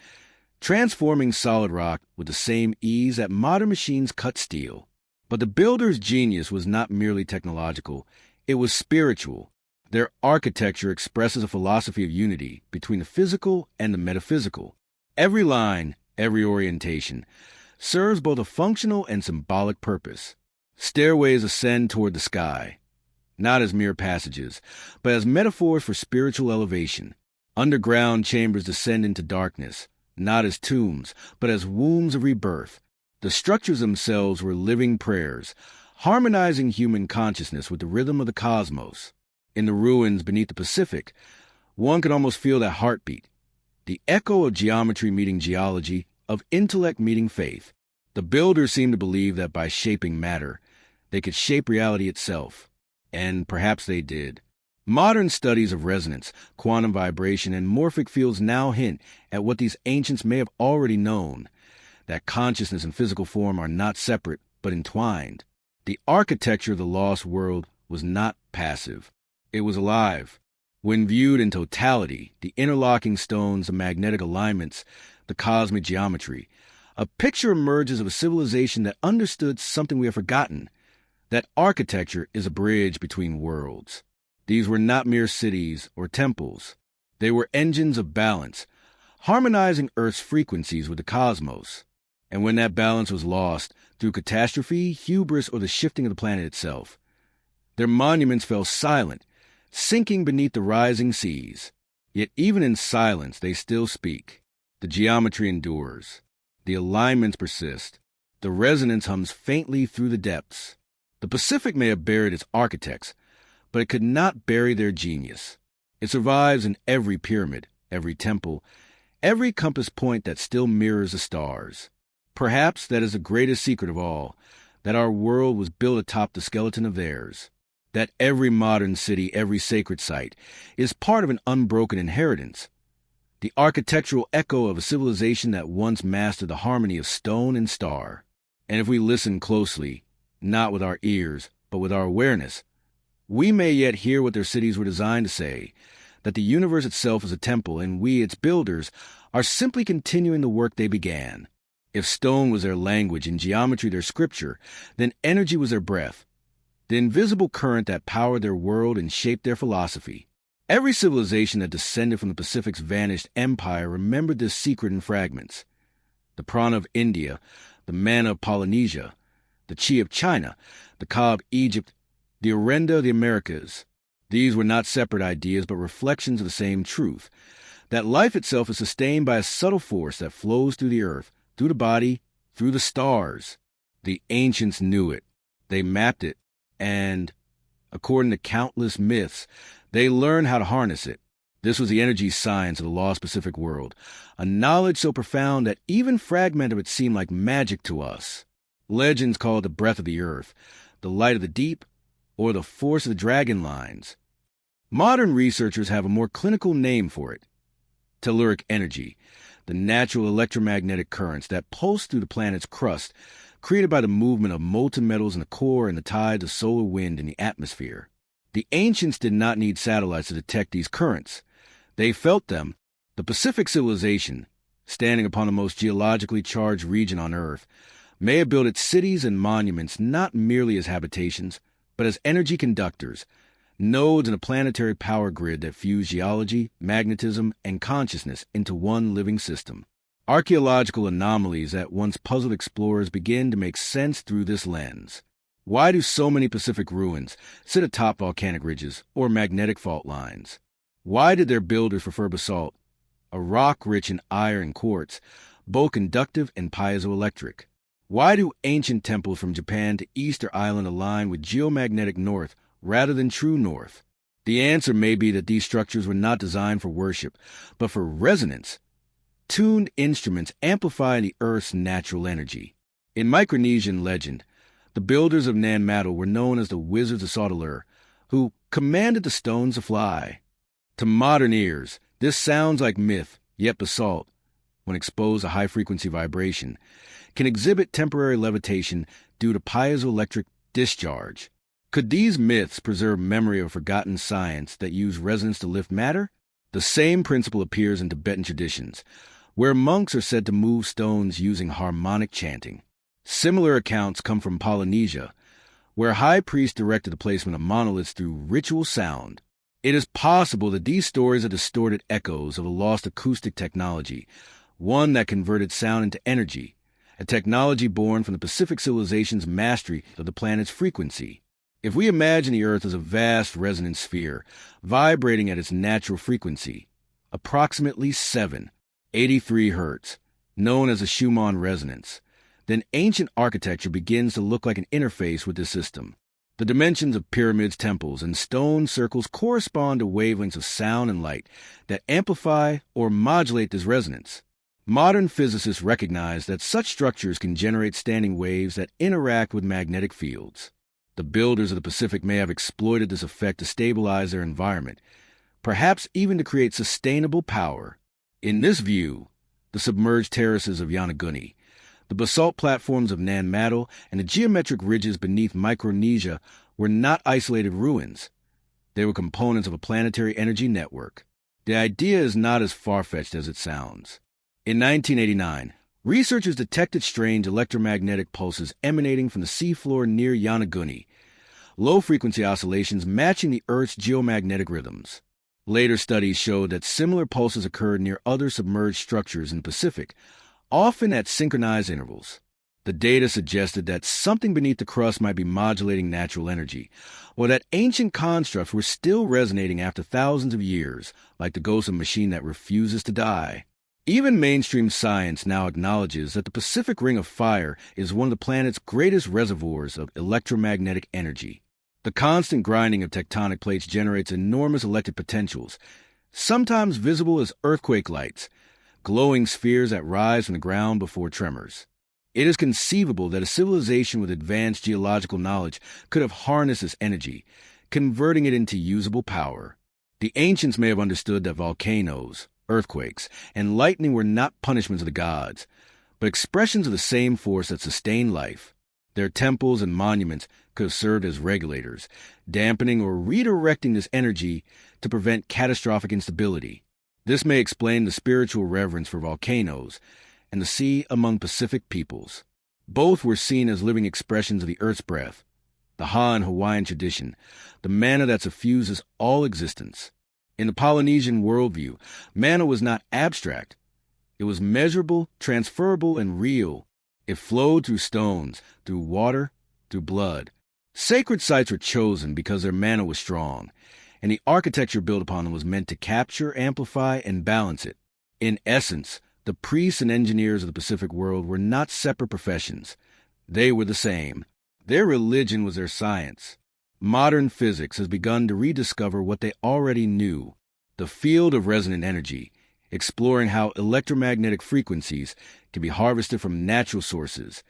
transforming solid rock with the same ease that modern machines cut steel. But the builder's genius was not merely technological, it was spiritual. Their architecture expresses a philosophy of unity between the physical and the metaphysical. Every line, every orientation, serves both a functional and symbolic purpose. Stairways ascend toward the sky, not as mere passages, but as metaphors for spiritual elevation. Underground chambers descend into darkness, not as tombs, but as wombs of rebirth. The structures themselves were living prayers, harmonizing human consciousness with the rhythm of the cosmos. In the ruins beneath the Pacific, one could almost feel that heartbeat, the echo of geometry meeting geology, of intellect meeting faith. The builders seemed to believe that by shaping matter, They could shape reality itself. And perhaps they did. Modern studies of resonance, quantum vibration, and morphic fields now hint at what these ancients may have already known, that consciousness and physical form are not separate, but entwined. The architecture of the lost world was not passive. It was alive. When viewed in totality, the interlocking stones, the magnetic alignments, the cosmic geometry, a picture emerges of a civilization that understood something we have forgotten, that architecture is a bridge between worlds. These were not mere cities or temples. They were engines of balance, harmonizing Earth's frequencies with the cosmos. And when that balance was lost, through catastrophe, hubris, or the shifting of the planet itself, their monuments fell silent, sinking beneath the rising seas. Yet even in silence, they still speak. The geometry endures. The alignments persist. The resonance hums faintly through the depths. The Pacific may have buried its architects, but it could not bury their genius. It survives in every pyramid, every temple, every compass point that still mirrors the stars. Perhaps that is the greatest secret of all, that our world was built atop the skeleton of theirs, that every modern city, every sacred site, is part of an unbroken inheritance, the architectural echo of a civilization that once mastered the harmony of stone and star. And if we listen closely, not with our ears, but with our awareness, we may yet hear what their cities were designed to say, that the universe itself is a temple, and we, its builders, are simply continuing the work they began. If stone was their language and geometry their scripture, then energy was their breath, the invisible current that powered their world and shaped their philosophy. Every civilization that descended from the Pacific's vanished empire remembered this secret in fragments. The prana of India, the manna of Polynesia, the chi of China, the ka of Egypt, the orenda of the Americas. These were not separate ideas, but reflections of the same truth, that life itself is sustained by a subtle force that flows through the earth, through the body, through the stars. The ancients knew it. They mapped it, and, according to countless myths, they learned how to harness it. This was the energy science of the lost Pacific world, a knowledge so profound that even fragments of it seem like magic to us. Legends call it the breath of the earth, the light of the deep, or the force of the dragon lines. Modern researchers have a more clinical name for it: telluric energy, the natural electromagnetic currents that pulse through the planet's crust, created by the movement of molten metals in the core and the tides of solar wind in the atmosphere. The ancients did not need satellites to detect these currents. They felt them. The Pacific civilization, standing upon the most geologically charged region on Earth, may have built its cities and monuments not merely as habitations, but as energy conductors, nodes in a planetary power grid that fuse geology, magnetism, and consciousness into one living system. Archaeological anomalies that once puzzled explorers begin to make sense through this lens. Why do so many Pacific ruins sit atop volcanic ridges or magnetic fault lines? Why did their builders prefer basalt, a rock rich in iron and quartz, both conductive and piezoelectric? Why do ancient temples from Japan to Easter Island align with geomagnetic north rather than true north? The answer may be that these structures were not designed for worship, but for resonance. Tuned instruments amplify the Earth's natural energy. In Micronesian legend, the builders of Nanmadol were known as the Wizards of Saudeleur, who commanded the stones to fly. To modern ears, this sounds like myth, yet basalt, when exposed to high-frequency vibration, can exhibit temporary levitation due to piezoelectric discharge. Could these myths preserve memory of forgotten science that used resonance to lift matter? The same principle appears in Tibetan traditions, where monks are said to move stones using harmonic chanting. Similar accounts come from Polynesia, where high priests directed the placement of monoliths through ritual sound. It is possible that these stories are distorted echoes of a lost acoustic technology, one that converted sound into energy, a technology born from the Pacific civilization's mastery of the planet's frequency. If we imagine the Earth as a vast resonant sphere, vibrating at its natural frequency, approximately 783 Hertz, known as the Schumann resonance, then ancient architecture begins to look like an interface with this system. The dimensions of pyramids, temples, and stone circles correspond to wavelengths of sound and light that amplify or modulate this resonance. Modern physicists recognize that such structures can generate standing waves that interact with magnetic fields. The builders of the Pacific may have exploited this effect to stabilize their environment, perhaps even to create sustainable power. In this view, the submerged terraces of Yonaguni, the basalt platforms of Nanmadol, and the geometric ridges beneath Micronesia were not isolated ruins. They were components of a planetary energy network. The idea is not as far-fetched as it sounds. In 1989, researchers detected strange electromagnetic pulses emanating from the seafloor near Yonaguni, low-frequency oscillations matching the Earth's geomagnetic rhythms. Later studies showed that similar pulses occurred near other submerged structures in the Pacific, often at synchronized intervals. The data suggested that something beneath the crust might be modulating natural energy, or that ancient constructs were still resonating after thousands of years, like the ghost of a machine that refuses to die. Even mainstream science now acknowledges that the Pacific Ring of Fire is one of the planet's greatest reservoirs of electromagnetic energy. The constant grinding of tectonic plates generates enormous electric potentials, sometimes visible as earthquake lights, glowing spheres that rise from the ground before tremors. It is conceivable that a civilization with advanced geological knowledge could have harnessed this energy, converting it into usable power. The ancients may have understood that volcanoes, earthquakes, and lightning were not punishments of the gods, but expressions of the same force that sustained life. Their temples and monuments could have served as regulators, dampening or redirecting this energy to prevent catastrophic instability. This may explain the spiritual reverence for volcanoes and the sea among Pacific peoples. Both were seen as living expressions of the Earth's breath, the Ha in Hawaiian tradition, the mana that suffuses all existence. In the Polynesian worldview, mana was not abstract. It was measurable, transferable, and real. It flowed through stones, through water, through blood. Sacred sites were chosen because their mana was strong, and the architecture built upon them was meant to capture, amplify, and balance it. In essence, the priests and engineers of the Pacific world were not separate professions. They were the same. Their religion was their science. Modern physics has begun to rediscover what they already knew, the field of resonant energy, exploring how electromagnetic frequencies can be harvested from natural sources,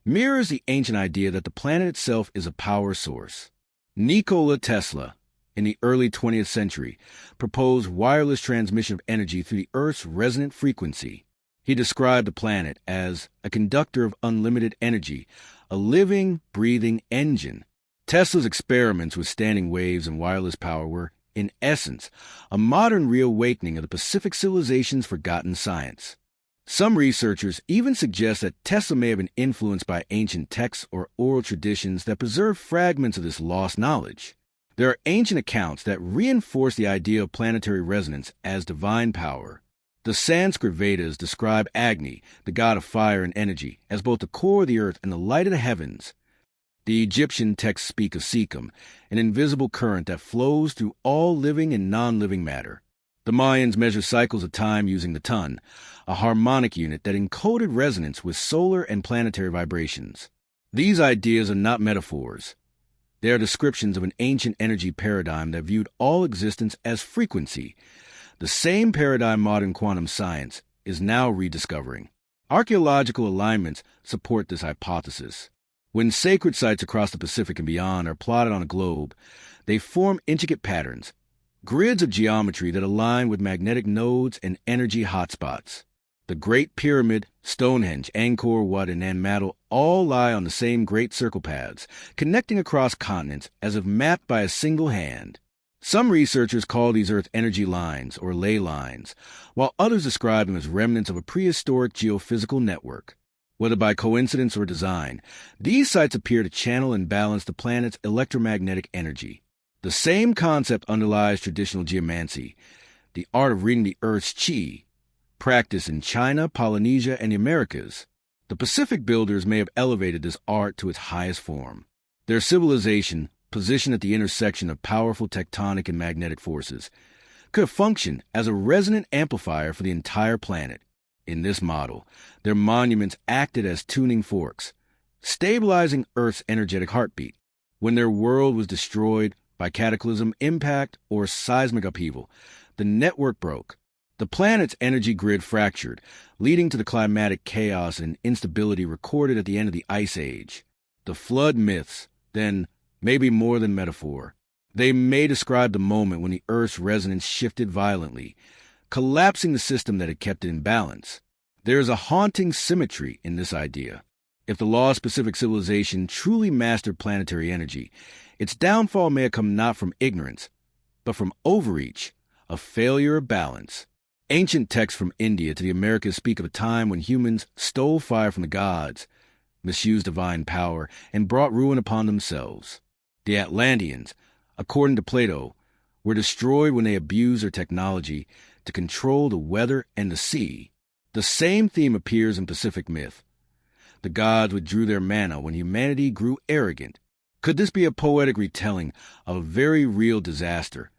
mirrors the ancient idea that the planet itself is a power source. Nikola Tesla, in the early 20th century, proposed wireless transmission of energy through the Earth's resonant frequency. He described the planet as a conductor of unlimited energy, a living, breathing engine. Tesla's experiments with standing waves and wireless power were, in essence, a modern reawakening of the Pacific civilization's forgotten science. Some researchers even suggest that Tesla may have been influenced by ancient texts or oral traditions that preserve fragments of this lost knowledge. There are ancient accounts that reinforce the idea of planetary resonance as divine power. The Sanskrit Vedas describe Agni, the god of fire and energy, as both the core of the earth and the light of the heavens. The Egyptian texts speak of Sikkim, an invisible current that flows through all living and non-living matter. The Mayans measure cycles of time using the ton, a harmonic unit that encoded resonance with solar and planetary vibrations. These ideas are not metaphors. They are descriptions of an ancient energy paradigm that viewed all existence as frequency, the same paradigm modern quantum science is now rediscovering. Archaeological alignments support this hypothesis. When sacred sites across the Pacific and beyond are plotted on a globe, they form intricate patterns, grids of geometry that align with magnetic nodes and energy hotspots. The Great Pyramid, Stonehenge, Angkor Wat, and Nanmadol all lie on the same great circle paths, connecting across continents as if mapped by a single hand. Some researchers call these Earth energy lines, or ley lines, while others describe them as remnants of a prehistoric geophysical network. Whether by coincidence or design, these sites appear to channel and balance the planet's electromagnetic energy. The same concept underlies traditional geomancy, the art of reading the Earth's chi, practiced in China, Polynesia, and the Americas. The Pacific builders may have elevated this art to its highest form. Their civilization, positioned at the intersection of powerful tectonic and magnetic forces, could have functioned as a resonant amplifier for the entire planet. In this model, their monuments acted as tuning forks, stabilizing Earth's energetic heartbeat. When their world was destroyed by cataclysm, impact, or seismic upheaval, the network broke. The planet's energy grid fractured, leading to the climatic chaos and instability recorded at the end of the Ice Age. The flood myths, then maybe more than metaphor. They may describe the moment when the Earth's resonance shifted violently, collapsing the system that had kept it in balance. There is a haunting symmetry in this idea. If the lost Pacific civilization truly mastered planetary energy, its downfall may have come not from ignorance, but from overreach, a failure of balance. Ancient texts from India to the Americas speak of a time when humans stole fire from the gods, misused divine power, and brought ruin upon themselves. The Atlanteans, according to Plato, were destroyed when they abused their technology to control the weather and the sea. The same theme appears in Pacific myth. The gods withdrew their mana when humanity grew arrogant. Could this be a poetic retelling of a very real disaster,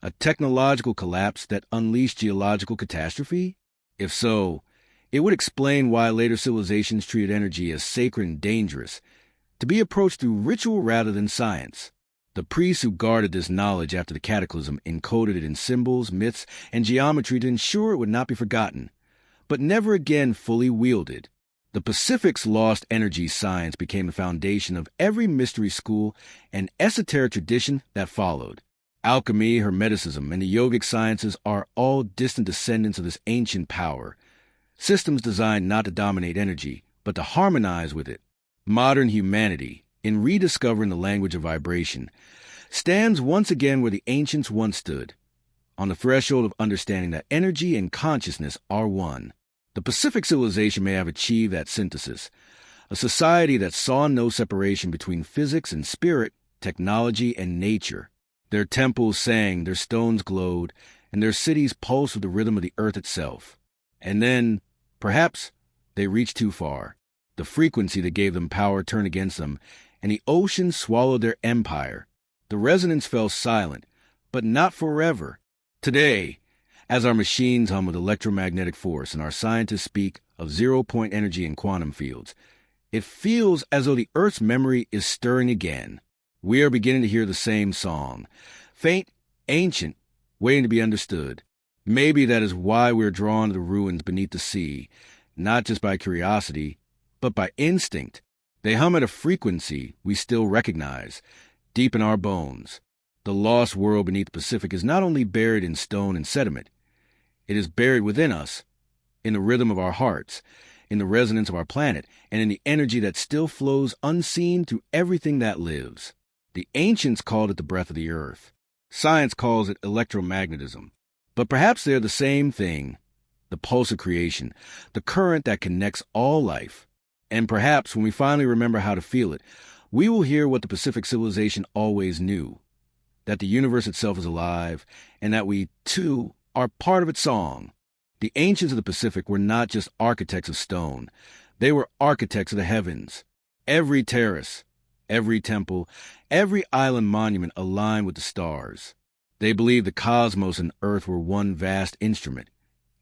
a technological collapse that unleashed geological catastrophe? If so, it would explain why later civilizations treated energy as sacred and dangerous, to be approached through ritual rather than science. The priests who guarded this knowledge after the cataclysm encoded it in symbols, myths, and geometry to ensure it would not be forgotten, but never again fully wielded. The Pacific's lost energy science became the foundation of every mystery school and esoteric tradition that followed. Alchemy, Hermeticism, and the yogic sciences are all distant descendants of this ancient power, systems designed not to dominate energy, but to harmonize with it. Modern humanity, in rediscovering the language of vibration, stands once again where the ancients once stood, on the threshold of understanding that energy and consciousness are one. The Pacific civilization may have achieved that synthesis, a society that saw no separation between physics and spirit, technology and nature. Their temples sang, their stones glowed, and their cities pulsed with the rhythm of the earth itself. And then, perhaps, they reached too far. The frequency that gave them power turned against them, and the ocean swallowed their empire. The resonance fell silent, but not forever. Today, as our machines hum with electromagnetic force and our scientists speak of zero-point energy and quantum fields, it feels as though the Earth's memory is stirring again. We are beginning to hear the same song, faint, ancient, waiting to be understood. Maybe that is why we are drawn to the ruins beneath the sea, not just by curiosity, but by instinct. They hum at a frequency we still recognize, deep in our bones. The lost world beneath the Pacific is not only buried in stone and sediment, it is buried within us, in the rhythm of our hearts, in the resonance of our planet, and in the energy that still flows unseen through everything that lives. The ancients called it the breath of the earth. Science calls it electromagnetism. But perhaps they're the same thing, the pulse of creation, the current that connects all life. And perhaps when we finally remember how to feel it, we will hear what the Pacific civilization always knew, that the universe itself is alive, and that we, too, are part of its song. The ancients of the Pacific were not just architects of stone. They were architects of the heavens. Every terrace, every temple, every island monument aligned with the stars. They believed the cosmos and Earth were one vast instrument,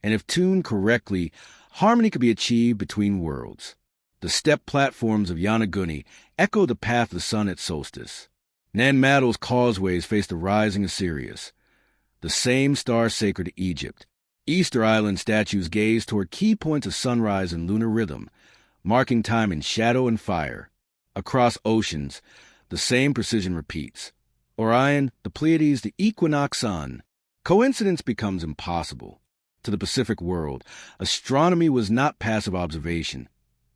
and if tuned correctly, harmony could be achieved between worlds. The step platforms of Yonaguni echo the path of the sun at solstice. Nanmadol's causeways face the rising of Sirius, the same star sacred to Egypt. Easter Island statues gaze toward key points of sunrise and lunar rhythm, marking time in shadow and fire. Across oceans, the same precision repeats. Orion, the Pleiades, the equinox sun. Coincidence becomes impossible. To the Pacific world, astronomy was not passive observation.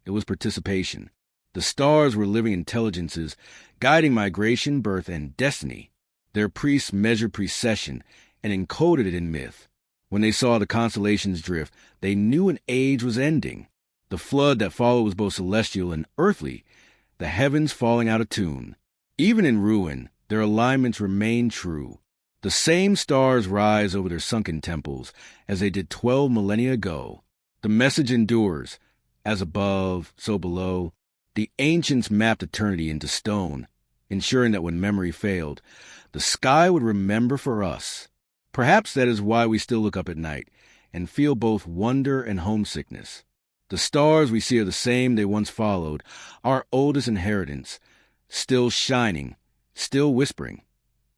It was participation. The stars were living intelligences, guiding migration, birth, and destiny. Their priests measured precession and encoded it in myth. When they saw the constellations drift, they knew an age was ending. The flood that followed was both celestial and earthly, the heavens falling out of tune. Even in ruin, their alignments remain true. The same stars rise over their sunken temples as they did 12 millennia ago. The message endures, as above, so below. The ancients mapped eternity into stone, ensuring that when memory failed, the sky would remember for us. Perhaps that is why we still look up at night and feel both wonder and homesickness. The stars we see are the same they once followed, our oldest inheritance, still shining, still whispering,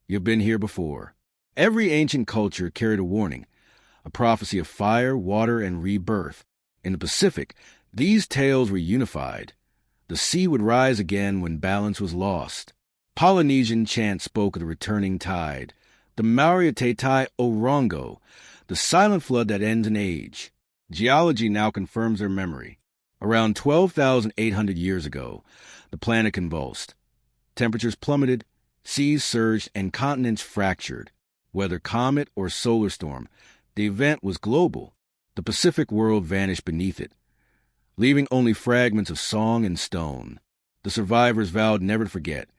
"You've been here before." Every ancient culture carried a warning, a prophecy of fire, water, and rebirth. In the Pacific, these tales were unified. The sea would rise again when balance was lost. Polynesian chants spoke of the returning tide, the Maori Tetai Orongo, the silent flood that ends an age. Geology now confirms their memory. Around 12,800 years ago, the planet convulsed. Temperatures plummeted, seas surged, and continents fractured. Whether comet or solar storm, the event was global. The Pacific world vanished beneath it, leaving only fragments of song and stone. The survivors vowed never to forget,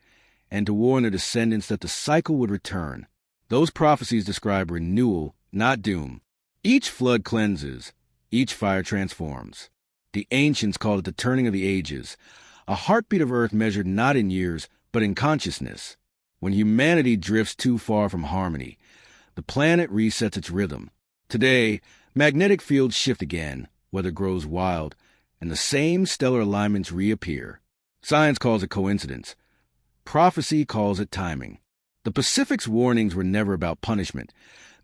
and to warn their descendants that the cycle would return. Those prophecies describe renewal, not doom. Each flood cleanses, each fire transforms. The ancients called it the turning of the ages, a heartbeat of Earth measured not in years, but in consciousness. When humanity drifts too far from harmony, the planet resets its rhythm. Today, magnetic fields shift again, weather grows wild, and the same stellar alignments reappear. Science calls it coincidence. Prophecy calls it timing. The Pacific's warnings were never about punishment.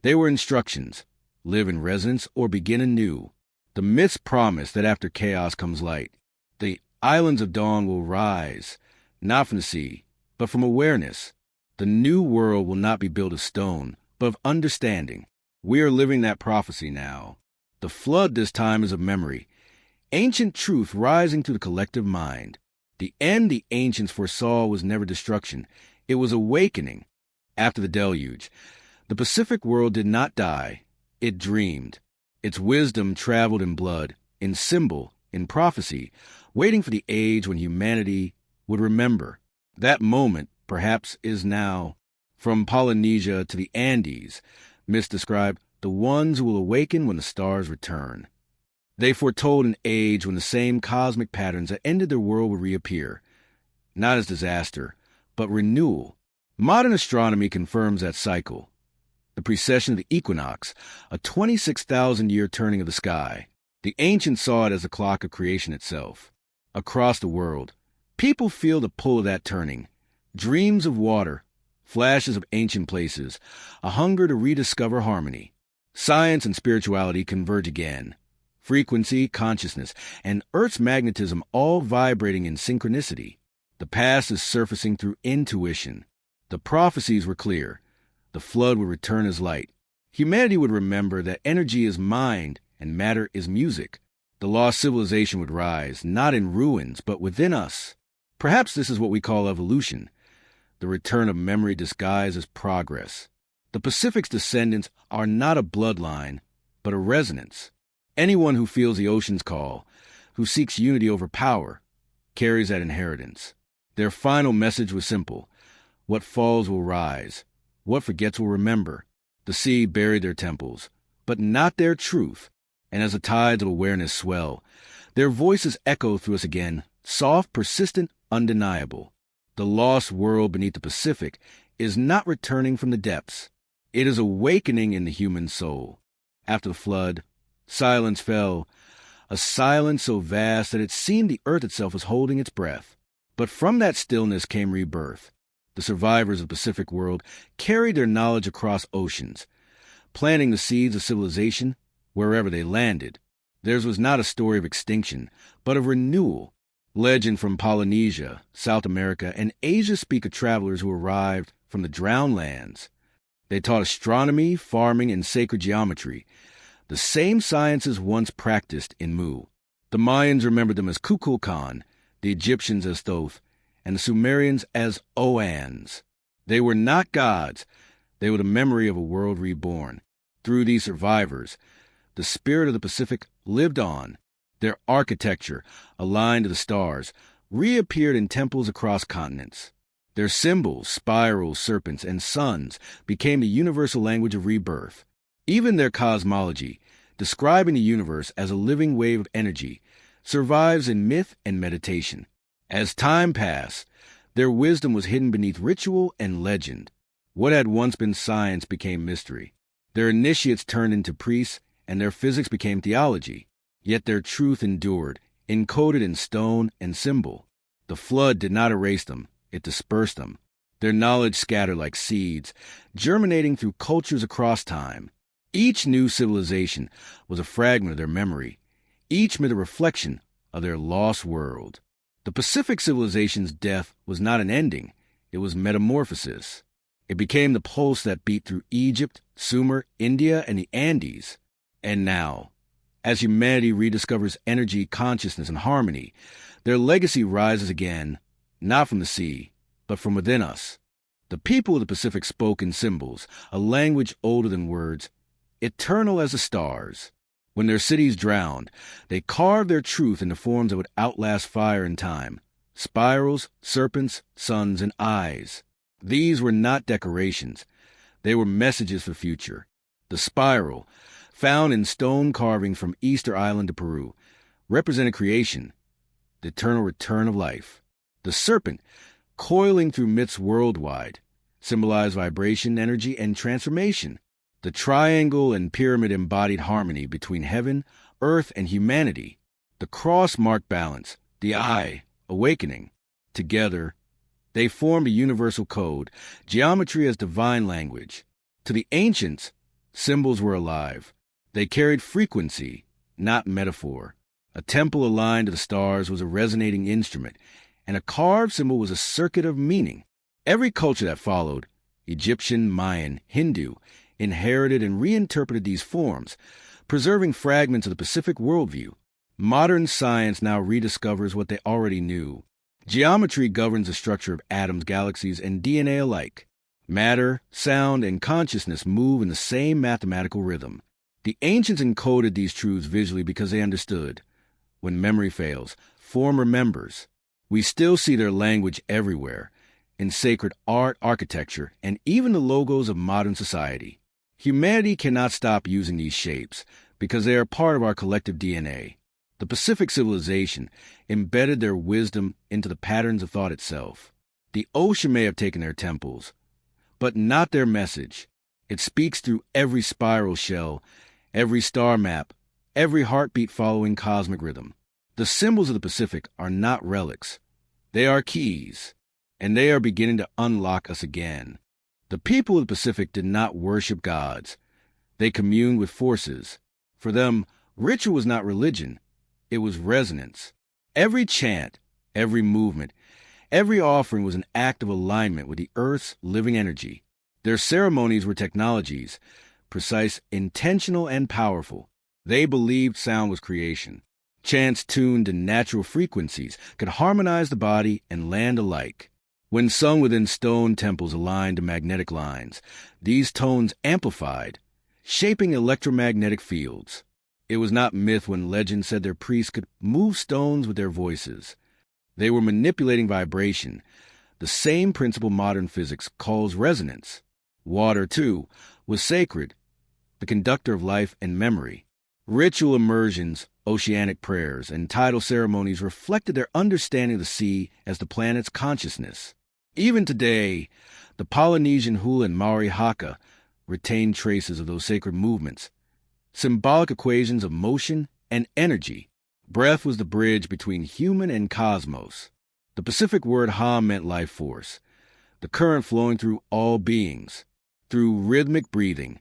They were instructions. Live in resonance or begin anew. The myths promise that after chaos comes light. The islands of dawn will rise, not from the sea, but from awareness. The new world will not be built of stone, but of understanding. We are living that prophecy now. The flood this time is of memory, ancient truth rising to the collective mind. The end the ancients foresaw was never destruction. It was awakening. After the deluge, the Pacific world did not die. It dreamed. Its wisdom traveled in blood, in symbol, in prophecy, waiting for the age when humanity would remember. That moment, perhaps, is now. From Polynesia to the Andes, myths describe the ones who will awaken when the stars return. They foretold an age when the same cosmic patterns that ended their world would reappear, not as disaster, but renewal. Modern astronomy confirms that cycle. The precession of the equinox, a 26,000-year turning of the sky. The ancients saw it as the clock of creation itself. Across the world, people feel the pull of that turning. Dreams of water, flashes of ancient places, a hunger to rediscover harmony. Science and spirituality converge again. Frequency, consciousness, and Earth's magnetism all vibrating in synchronicity. The past is surfacing through intuition. The prophecies were clear. The flood would return as light. Humanity would remember that energy is mind and matter is music. The lost civilization would rise, not in ruins, but within us. Perhaps this is what we call evolution, the return of memory disguised as progress. The Pacific's descendants are not a bloodline, but a resonance. Anyone who feels the ocean's call, who seeks unity over power, carries that inheritance. Their final message was simple. What falls will rise. What forgets will remember. The sea buried their temples, but not their truth. And as the tides of awareness swell, their voices echo through us again, soft, persistent, undeniable. The lost world beneath the Pacific is not returning from the depths. It is awakening in the human soul. After the flood, silence fell, a silence so vast that it seemed the earth itself was holding its breath. But from that stillness came rebirth. The survivors of the Pacific world carried their knowledge across oceans, planting the seeds of civilization wherever they landed. Theirs was not a story of extinction, but of renewal. Legend from Polynesia, South America, and Asia speak of travelers who arrived from the drowned lands. They taught astronomy, farming, and sacred geometry, the same sciences once practiced in Mu. The Mayans remembered them as Kukulkan, the Egyptians as Thoth, and the Sumerians as Oans. They were not gods. They were the memory of a world reborn. Through these survivors, the spirit of the Pacific lived on. Their architecture, aligned to the stars, reappeared in temples across continents. Their symbols, spirals, serpents, and suns, became the universal language of rebirth. Even their cosmology, describing the universe as a living wave of energy, survives in myth and meditation. As time passed, their wisdom was hidden beneath ritual and legend. What had once been science became mystery. Their initiates turned into priests, and their physics became theology. Yet their truth endured, encoded in stone and symbol. The flood did not erase them, it dispersed them. Their knowledge scattered like seeds, germinating through cultures across time. Each new civilization was a fragment of their memory, each myth a reflection of their lost world. The Pacific civilization's death was not an ending, it was metamorphosis. It became the pulse that beat through Egypt, Sumer, India, and the Andes. And now, as humanity rediscovers energy, consciousness, and harmony, their legacy rises again, not from the sea, but from within us. The people of the Pacific spoke in symbols, a language older than words, eternal as the stars. When their cities drowned, they carved their truth into forms that would outlast fire and time. Spirals, serpents, suns, and eyes. These were not decorations. They were messages for the future. The spiral, found in stone carving from Easter Island to Peru, represented creation, the eternal return of life. The serpent, coiling through myths worldwide, symbolized vibration, energy, and transformation. The triangle and pyramid embodied harmony between heaven, earth, and humanity. The cross marked balance, the eye, awakening. Together, they formed a universal code, geometry as divine language. To the ancients, symbols were alive. They carried frequency, not metaphor. A temple aligned to the stars was a resonating instrument, and a carved symbol was a circuit of meaning. Every culture that followed, Egyptian, Mayan, Hindu, inherited and reinterpreted these forms, preserving fragments of the Pacific worldview. Modern science now rediscovers what they already knew. Geometry governs the structure of atoms, galaxies, and DNA alike. Matter, sound, and consciousness move in the same mathematical rhythm. The ancients encoded these truths visually because they understood. When memory fails, form remembers. We still see their language everywhere, in sacred art, architecture, and even the logos of modern society. Humanity cannot stop using these shapes because they are part of our collective DNA. The Pacific civilization embedded their wisdom into the patterns of thought itself. The ocean may have taken their temples, but not their message. It speaks through every spiral shell, every star map, every heartbeat following cosmic rhythm. The symbols of the Pacific are not relics. They are keys, and they are beginning to unlock us again. The people of the Pacific did not worship gods. They communed with forces. For them, ritual was not religion. It was resonance. Every chant, every movement, every offering was an act of alignment with the Earth's living energy. Their ceremonies were technologies, precise, intentional, and powerful. They believed sound was creation. Chants tuned to natural frequencies could harmonize the body and land alike. When sung within stone temples aligned to magnetic lines, these tones amplified, shaping electromagnetic fields. It was not myth when legend said their priests could move stones with their voices. They were manipulating vibration, the same principle modern physics calls resonance. Water, too, was sacred, the conductor of life and memory. Ritual immersions, oceanic prayers, and tidal ceremonies reflected their understanding of the sea as the planet's consciousness. Even today, the Polynesian hula and Maori haka retain traces of those sacred movements, symbolic equations of motion and energy. Breath was the bridge between human and cosmos. The Pacific word ha meant life force, the current flowing through all beings. Through rhythmic breathing,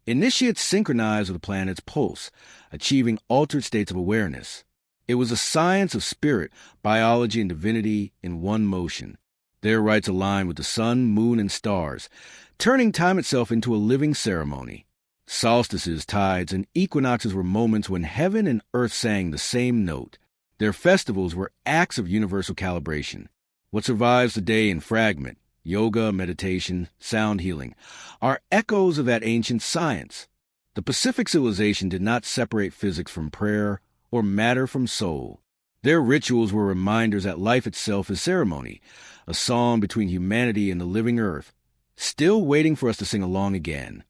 initiates synchronized with the planet's pulse, achieving altered states of awareness. It was a science of spirit, biology, and divinity in one motion. Their rites aligned with the sun, moon, and stars, turning time itself into a living ceremony. Solstices, tides, and equinoxes were moments when heaven and earth sang the same note. Their festivals were acts of universal calibration. What survives today in fragment, yoga, meditation, sound healing, are echoes of that ancient science. The Pacific civilization did not separate physics from prayer or matter from soul. Their rituals were reminders that life itself is ceremony, a song between humanity and the living earth, still waiting for us to sing along again.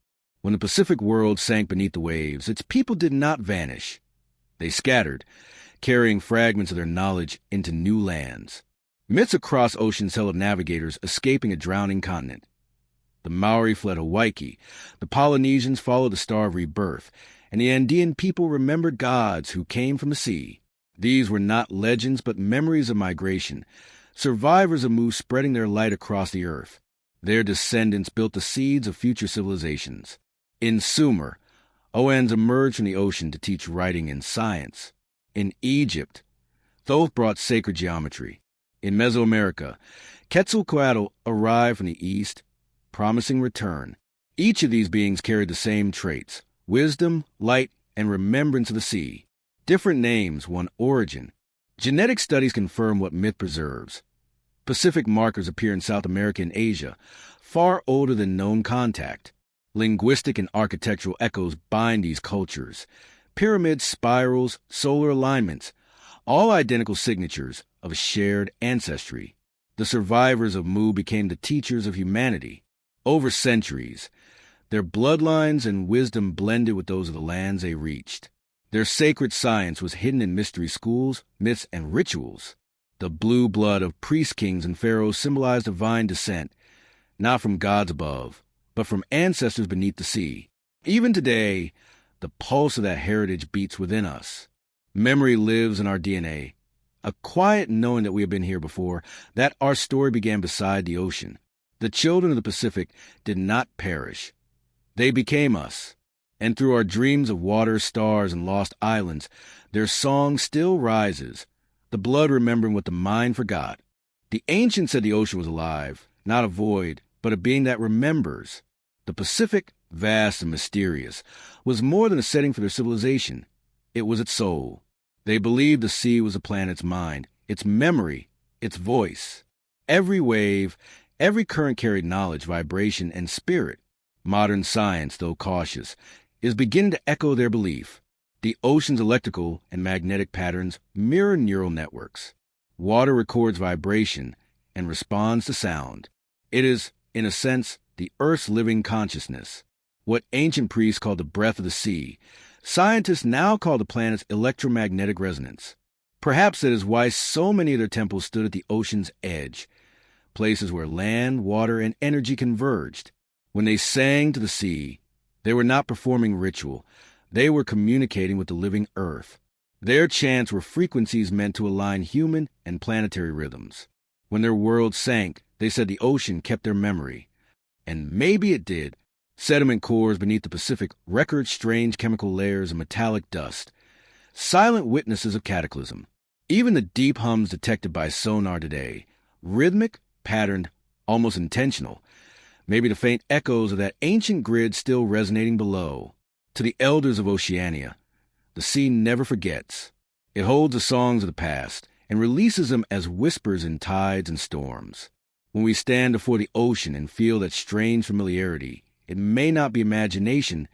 When the Pacific world sank beneath the waves, its people did not vanish. They scattered, carrying fragments of their knowledge into new lands. Myths across oceans tell of navigators escaping a drowning continent. The Maori fled Hawaii, the Polynesians followed the Star of Rebirth, and the Andean people remembered gods who came from the sea. These were not legends but memories of migration, survivors of moves spreading their light across the earth. Their descendants built the seeds of future civilizations. In Sumer, Oans emerged from the ocean to teach writing and science. In Egypt, Thoth brought sacred geometry. In Mesoamerica, Quetzalcoatl arrived from the east, promising return. Each of these beings carried the same traits: wisdom, light, and remembrance of the sea. Different names, one origin. Genetic studies confirm what myth preserves. Pacific markers appear in South America and Asia, far older than known contact. Linguistic and architectural echoes bind these cultures. Pyramids, spirals, solar alignments, all identical signatures of a shared ancestry. The survivors of Mu became the teachers of humanity. Over centuries, their bloodlines and wisdom blended with those of the lands they reached. Their sacred science was hidden in mystery schools, myths, and rituals. The blue blood of priest kings and pharaohs symbolized divine descent, not from gods above, but from ancestors beneath the sea. Even today, the pulse of that heritage beats within us. Memory lives in our DNA, a quiet knowing that we have been here before, that our story began beside the ocean. The children of the Pacific did not perish. They became us. And through our dreams of water, stars, and lost islands, their song still rises, the blood remembering what the mind forgot. The ancients said the ocean was alive, not a void, but a being that remembers. The Pacific, vast and mysterious, was more than a setting for their civilization. It was its soul. They believed the sea was the planet's mind, its memory, its voice. Every wave, every current carried knowledge, vibration, and spirit. Modern science, though cautious, is beginning to echo their belief. The ocean's electrical and magnetic patterns mirror neural networks. Water records vibration and responds to sound. It is, in a sense, the Earth's living consciousness. What ancient priests called the breath of the sea, scientists now call the planet's electromagnetic resonance. Perhaps that is why so many of their temples stood at the ocean's edge, places where land, water, and energy converged. When they sang to the sea, they were not performing ritual. They were communicating with the living earth. Their chants were frequencies meant to align human and planetary rhythms. When their world sank, they said the ocean kept their memory. And maybe it did. Sediment cores beneath the Pacific record strange chemical layers of metallic dust, silent witnesses of cataclysm. Even the deep hums detected by sonar today, rhythmic, patterned, almost intentional, maybe the faint echoes of that ancient grid still resonating below. To the elders of Oceania, the sea never forgets. It holds the songs of the past and releases them as whispers in tides and storms. When we stand before the ocean and feel that strange familiarity, it may not be imagination,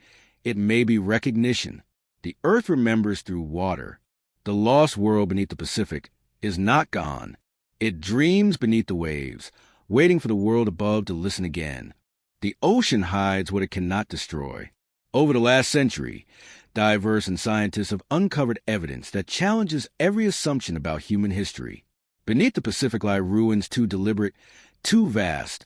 it may be recognition. The earth remembers through water. The lost world beneath the Pacific is not gone. It dreams beneath the waves, waiting for the world above to listen again. The ocean hides what it cannot destroy. Over the last century, divers and scientists have uncovered evidence that challenges every assumption about human history. Beneath the Pacific lie ruins too deliberate, too vast,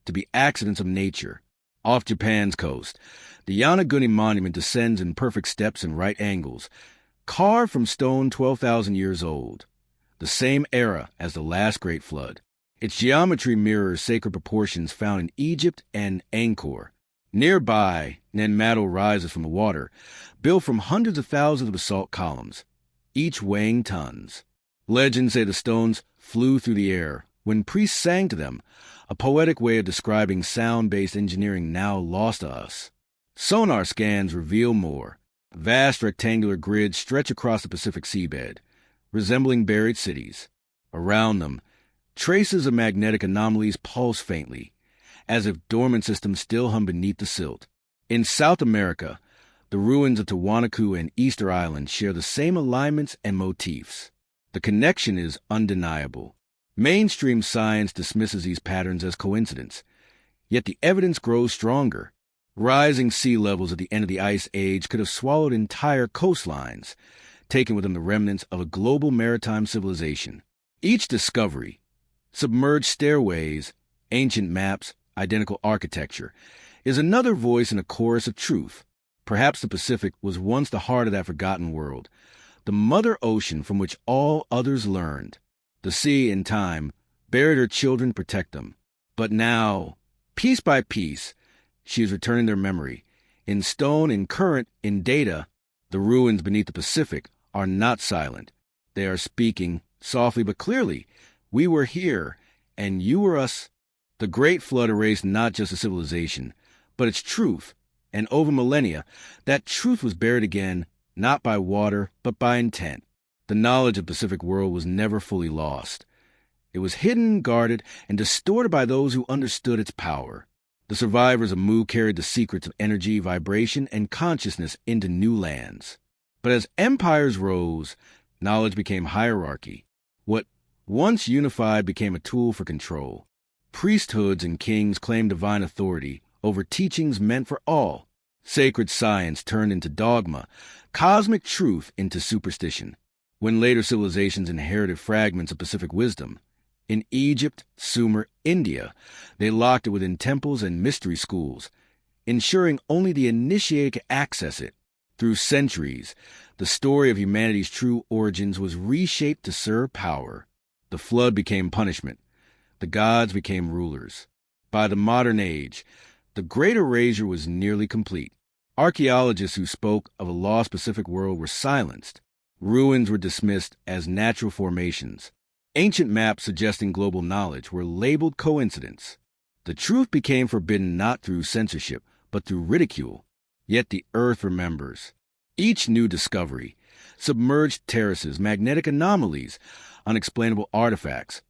to be accidents of nature. Off Japan's coast, the Yanaguni Monument descends in perfect steps and right angles, carved from stone 12,000 years old, the same era as the last great flood. Its geometry mirrors sacred proportions found in Egypt and Angkor. Nearby, Nanmadol rises from the water, built from hundreds of thousands of basalt columns, each weighing tons. Legends say the stones flew through the air when priests sang to them, a poetic way of describing sound-based engineering now lost to us. Sonar scans reveal more. Vast rectangular grids stretch across the Pacific seabed, resembling buried cities. Around them, traces of magnetic anomalies pulse faintly, as if dormant systems still hum beneath the silt. In South America, the ruins of Tiwanaku and Easter Island share the same alignments and motifs. The connection is undeniable. Mainstream science dismisses these patterns as coincidence, yet the evidence grows stronger. Rising sea levels at the end of the Ice Age could have swallowed entire coastlines, taking with them the remnants of a global maritime civilization. Each discovery, submerged stairways, ancient maps, identical architecture, is another voice in a chorus of truth. Perhaps the Pacific was once the heart of that forgotten world, the mother ocean from which all others learned. The sea, in time, buried her children to protect them. But now, piece by piece, she is returning their memory. In stone, in current, in data, the ruins beneath the Pacific are not silent. They are speaking, softly but clearly, We were here, and you were us. The Great Flood erased not just a civilization, but its truth, and over millennia, that truth was buried again, not by water, but by intent. The knowledge of the Pacific world was never fully lost. It was hidden, guarded, and distorted by those who understood its power. The survivors of Mu carried the secrets of energy, vibration, and consciousness into new lands. But as empires rose, knowledge became hierarchy. What once unified became a tool for control. Priesthoods and kings claimed divine authority over teachings meant for all. Sacred science turned into dogma, cosmic truth into superstition. When later civilizations inherited fragments of Pacific wisdom, in Egypt, Sumer, India, they locked it within temples and mystery schools, ensuring only the initiated could access it. Through centuries, the story of humanity's true origins was reshaped to serve power. The flood became punishment. The gods became rulers. By the modern age, the Great Erasure was nearly complete. Archaeologists who spoke of a lost Pacific world were silenced. Ruins were dismissed as natural formations. Ancient maps suggesting global knowledge were labeled coincidence. The truth became forbidden not through censorship, but through ridicule. Yet the earth remembers. Each new discovery, submerged terraces, magnetic anomalies, unexplainable artifacts,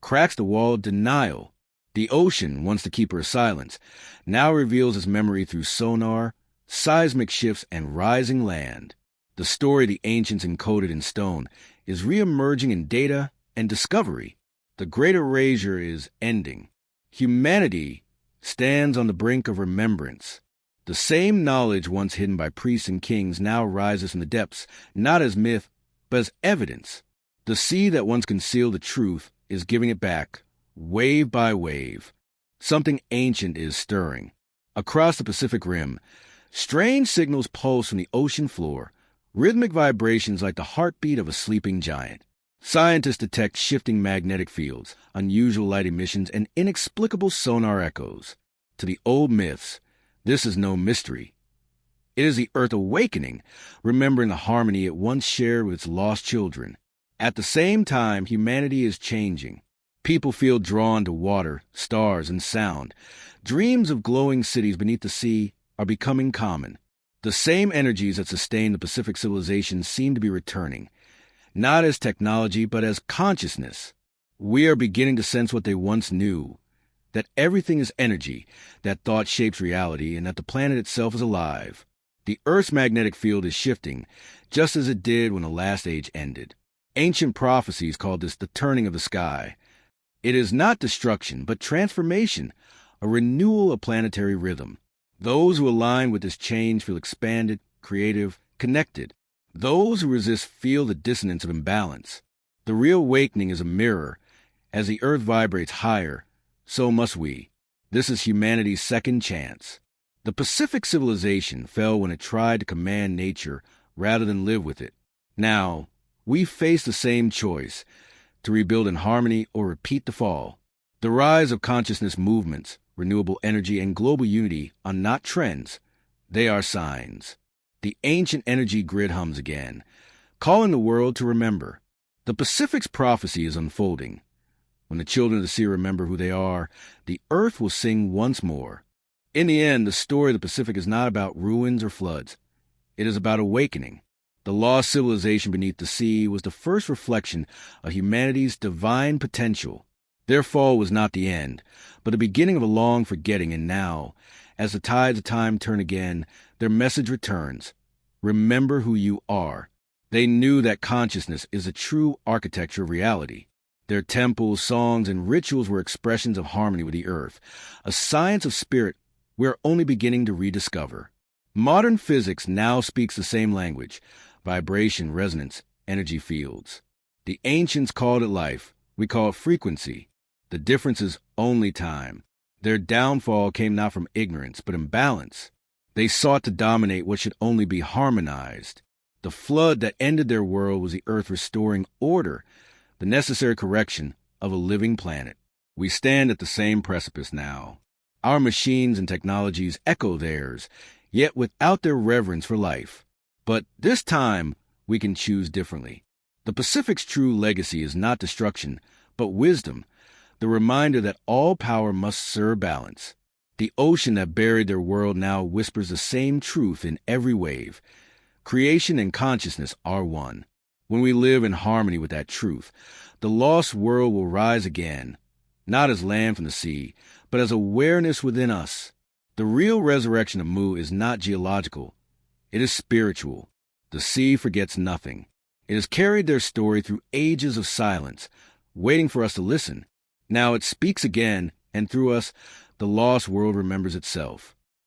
cracks the wall of denial. The ocean, once the keeper of silence, now reveals its memory through sonar, seismic shifts, and rising land. The story the ancients encoded in stone is re-emerging in data and discovery. The Great Erasure is ending. Humanity stands on the brink of remembrance. The same knowledge once hidden by priests and kings now rises from the depths, not as myth, but as evidence. The sea that once concealed the truth is giving it back, wave by wave. Something ancient is stirring. Across the Pacific Rim, strange signals pulse from the ocean floor, rhythmic vibrations like the heartbeat of a sleeping giant. Scientists detect shifting magnetic fields, unusual light emissions, and inexplicable sonar echoes. To the old myths, this is no mystery. It is the Earth awakening, remembering the harmony it once shared with its lost children. At the same time, humanity is changing. People feel drawn to water, stars, and sound. Dreams of glowing cities beneath the sea are becoming common. The same energies that sustained the Pacific civilization seem to be returning, not as technology, but as consciousness. We are beginning to sense what they once knew, that everything is energy, that thought shapes reality, and that the planet itself is alive. The Earth's magnetic field is shifting, just as it did when the last age ended. Ancient prophecies called this the turning of the sky. It is not destruction, but transformation, a renewal of planetary rhythm. Those who align with this change feel expanded, creative, connected. Those who resist feel the dissonance of imbalance. The real awakening is a mirror. As the Earth vibrates higher, so must we. This is humanity's second chance. The Pacific civilization fell when it tried to command nature rather than live with it. Now, we face the same choice, to rebuild in harmony or repeat the fall. The rise of consciousness movements, renewable energy, and global unity are not trends. They are signs. The ancient energy grid hums again, calling the world to remember. The Pacific's prophecy is unfolding. When the children of the sea remember who they are, the earth will sing once more. In the end, the story of the Pacific is not about ruins or floods. It is about awakening. The lost civilization beneath the sea was the first reflection of humanity's divine potential. Their fall was not the end, but the beginning of a long forgetting, and now, as the tides of time turn again, their message returns. Remember who you are. They knew that consciousness is a true architecture of reality. Their temples, songs, and rituals were expressions of harmony with the earth, a science of spirit we are only beginning to rediscover. Modern physics now speaks the same language: vibration, resonance, energy fields. The ancients called it life. We call it frequency. The difference is only time. Their downfall came not from ignorance, but imbalance. They sought to dominate what should only be harmonized. The flood that ended their world was the earth restoring order, the necessary correction of a living planet. We stand at the same precipice now. Our machines and technologies echo theirs, yet without their reverence for life. But this time, we can choose differently. The Pacific's true legacy is not destruction, but wisdom, the reminder that all power must serve balance. The ocean that buried their world now whispers the same truth in every wave. Creation and consciousness are one. When we live in harmony with that truth, the lost world will rise again, not as land from the sea, but as awareness within us. The real resurrection of Mu is not geological. It is spiritual. The sea forgets nothing. It has carried their story through ages of silence, waiting for us to listen. Now it speaks again, and through us, the lost world remembers itself.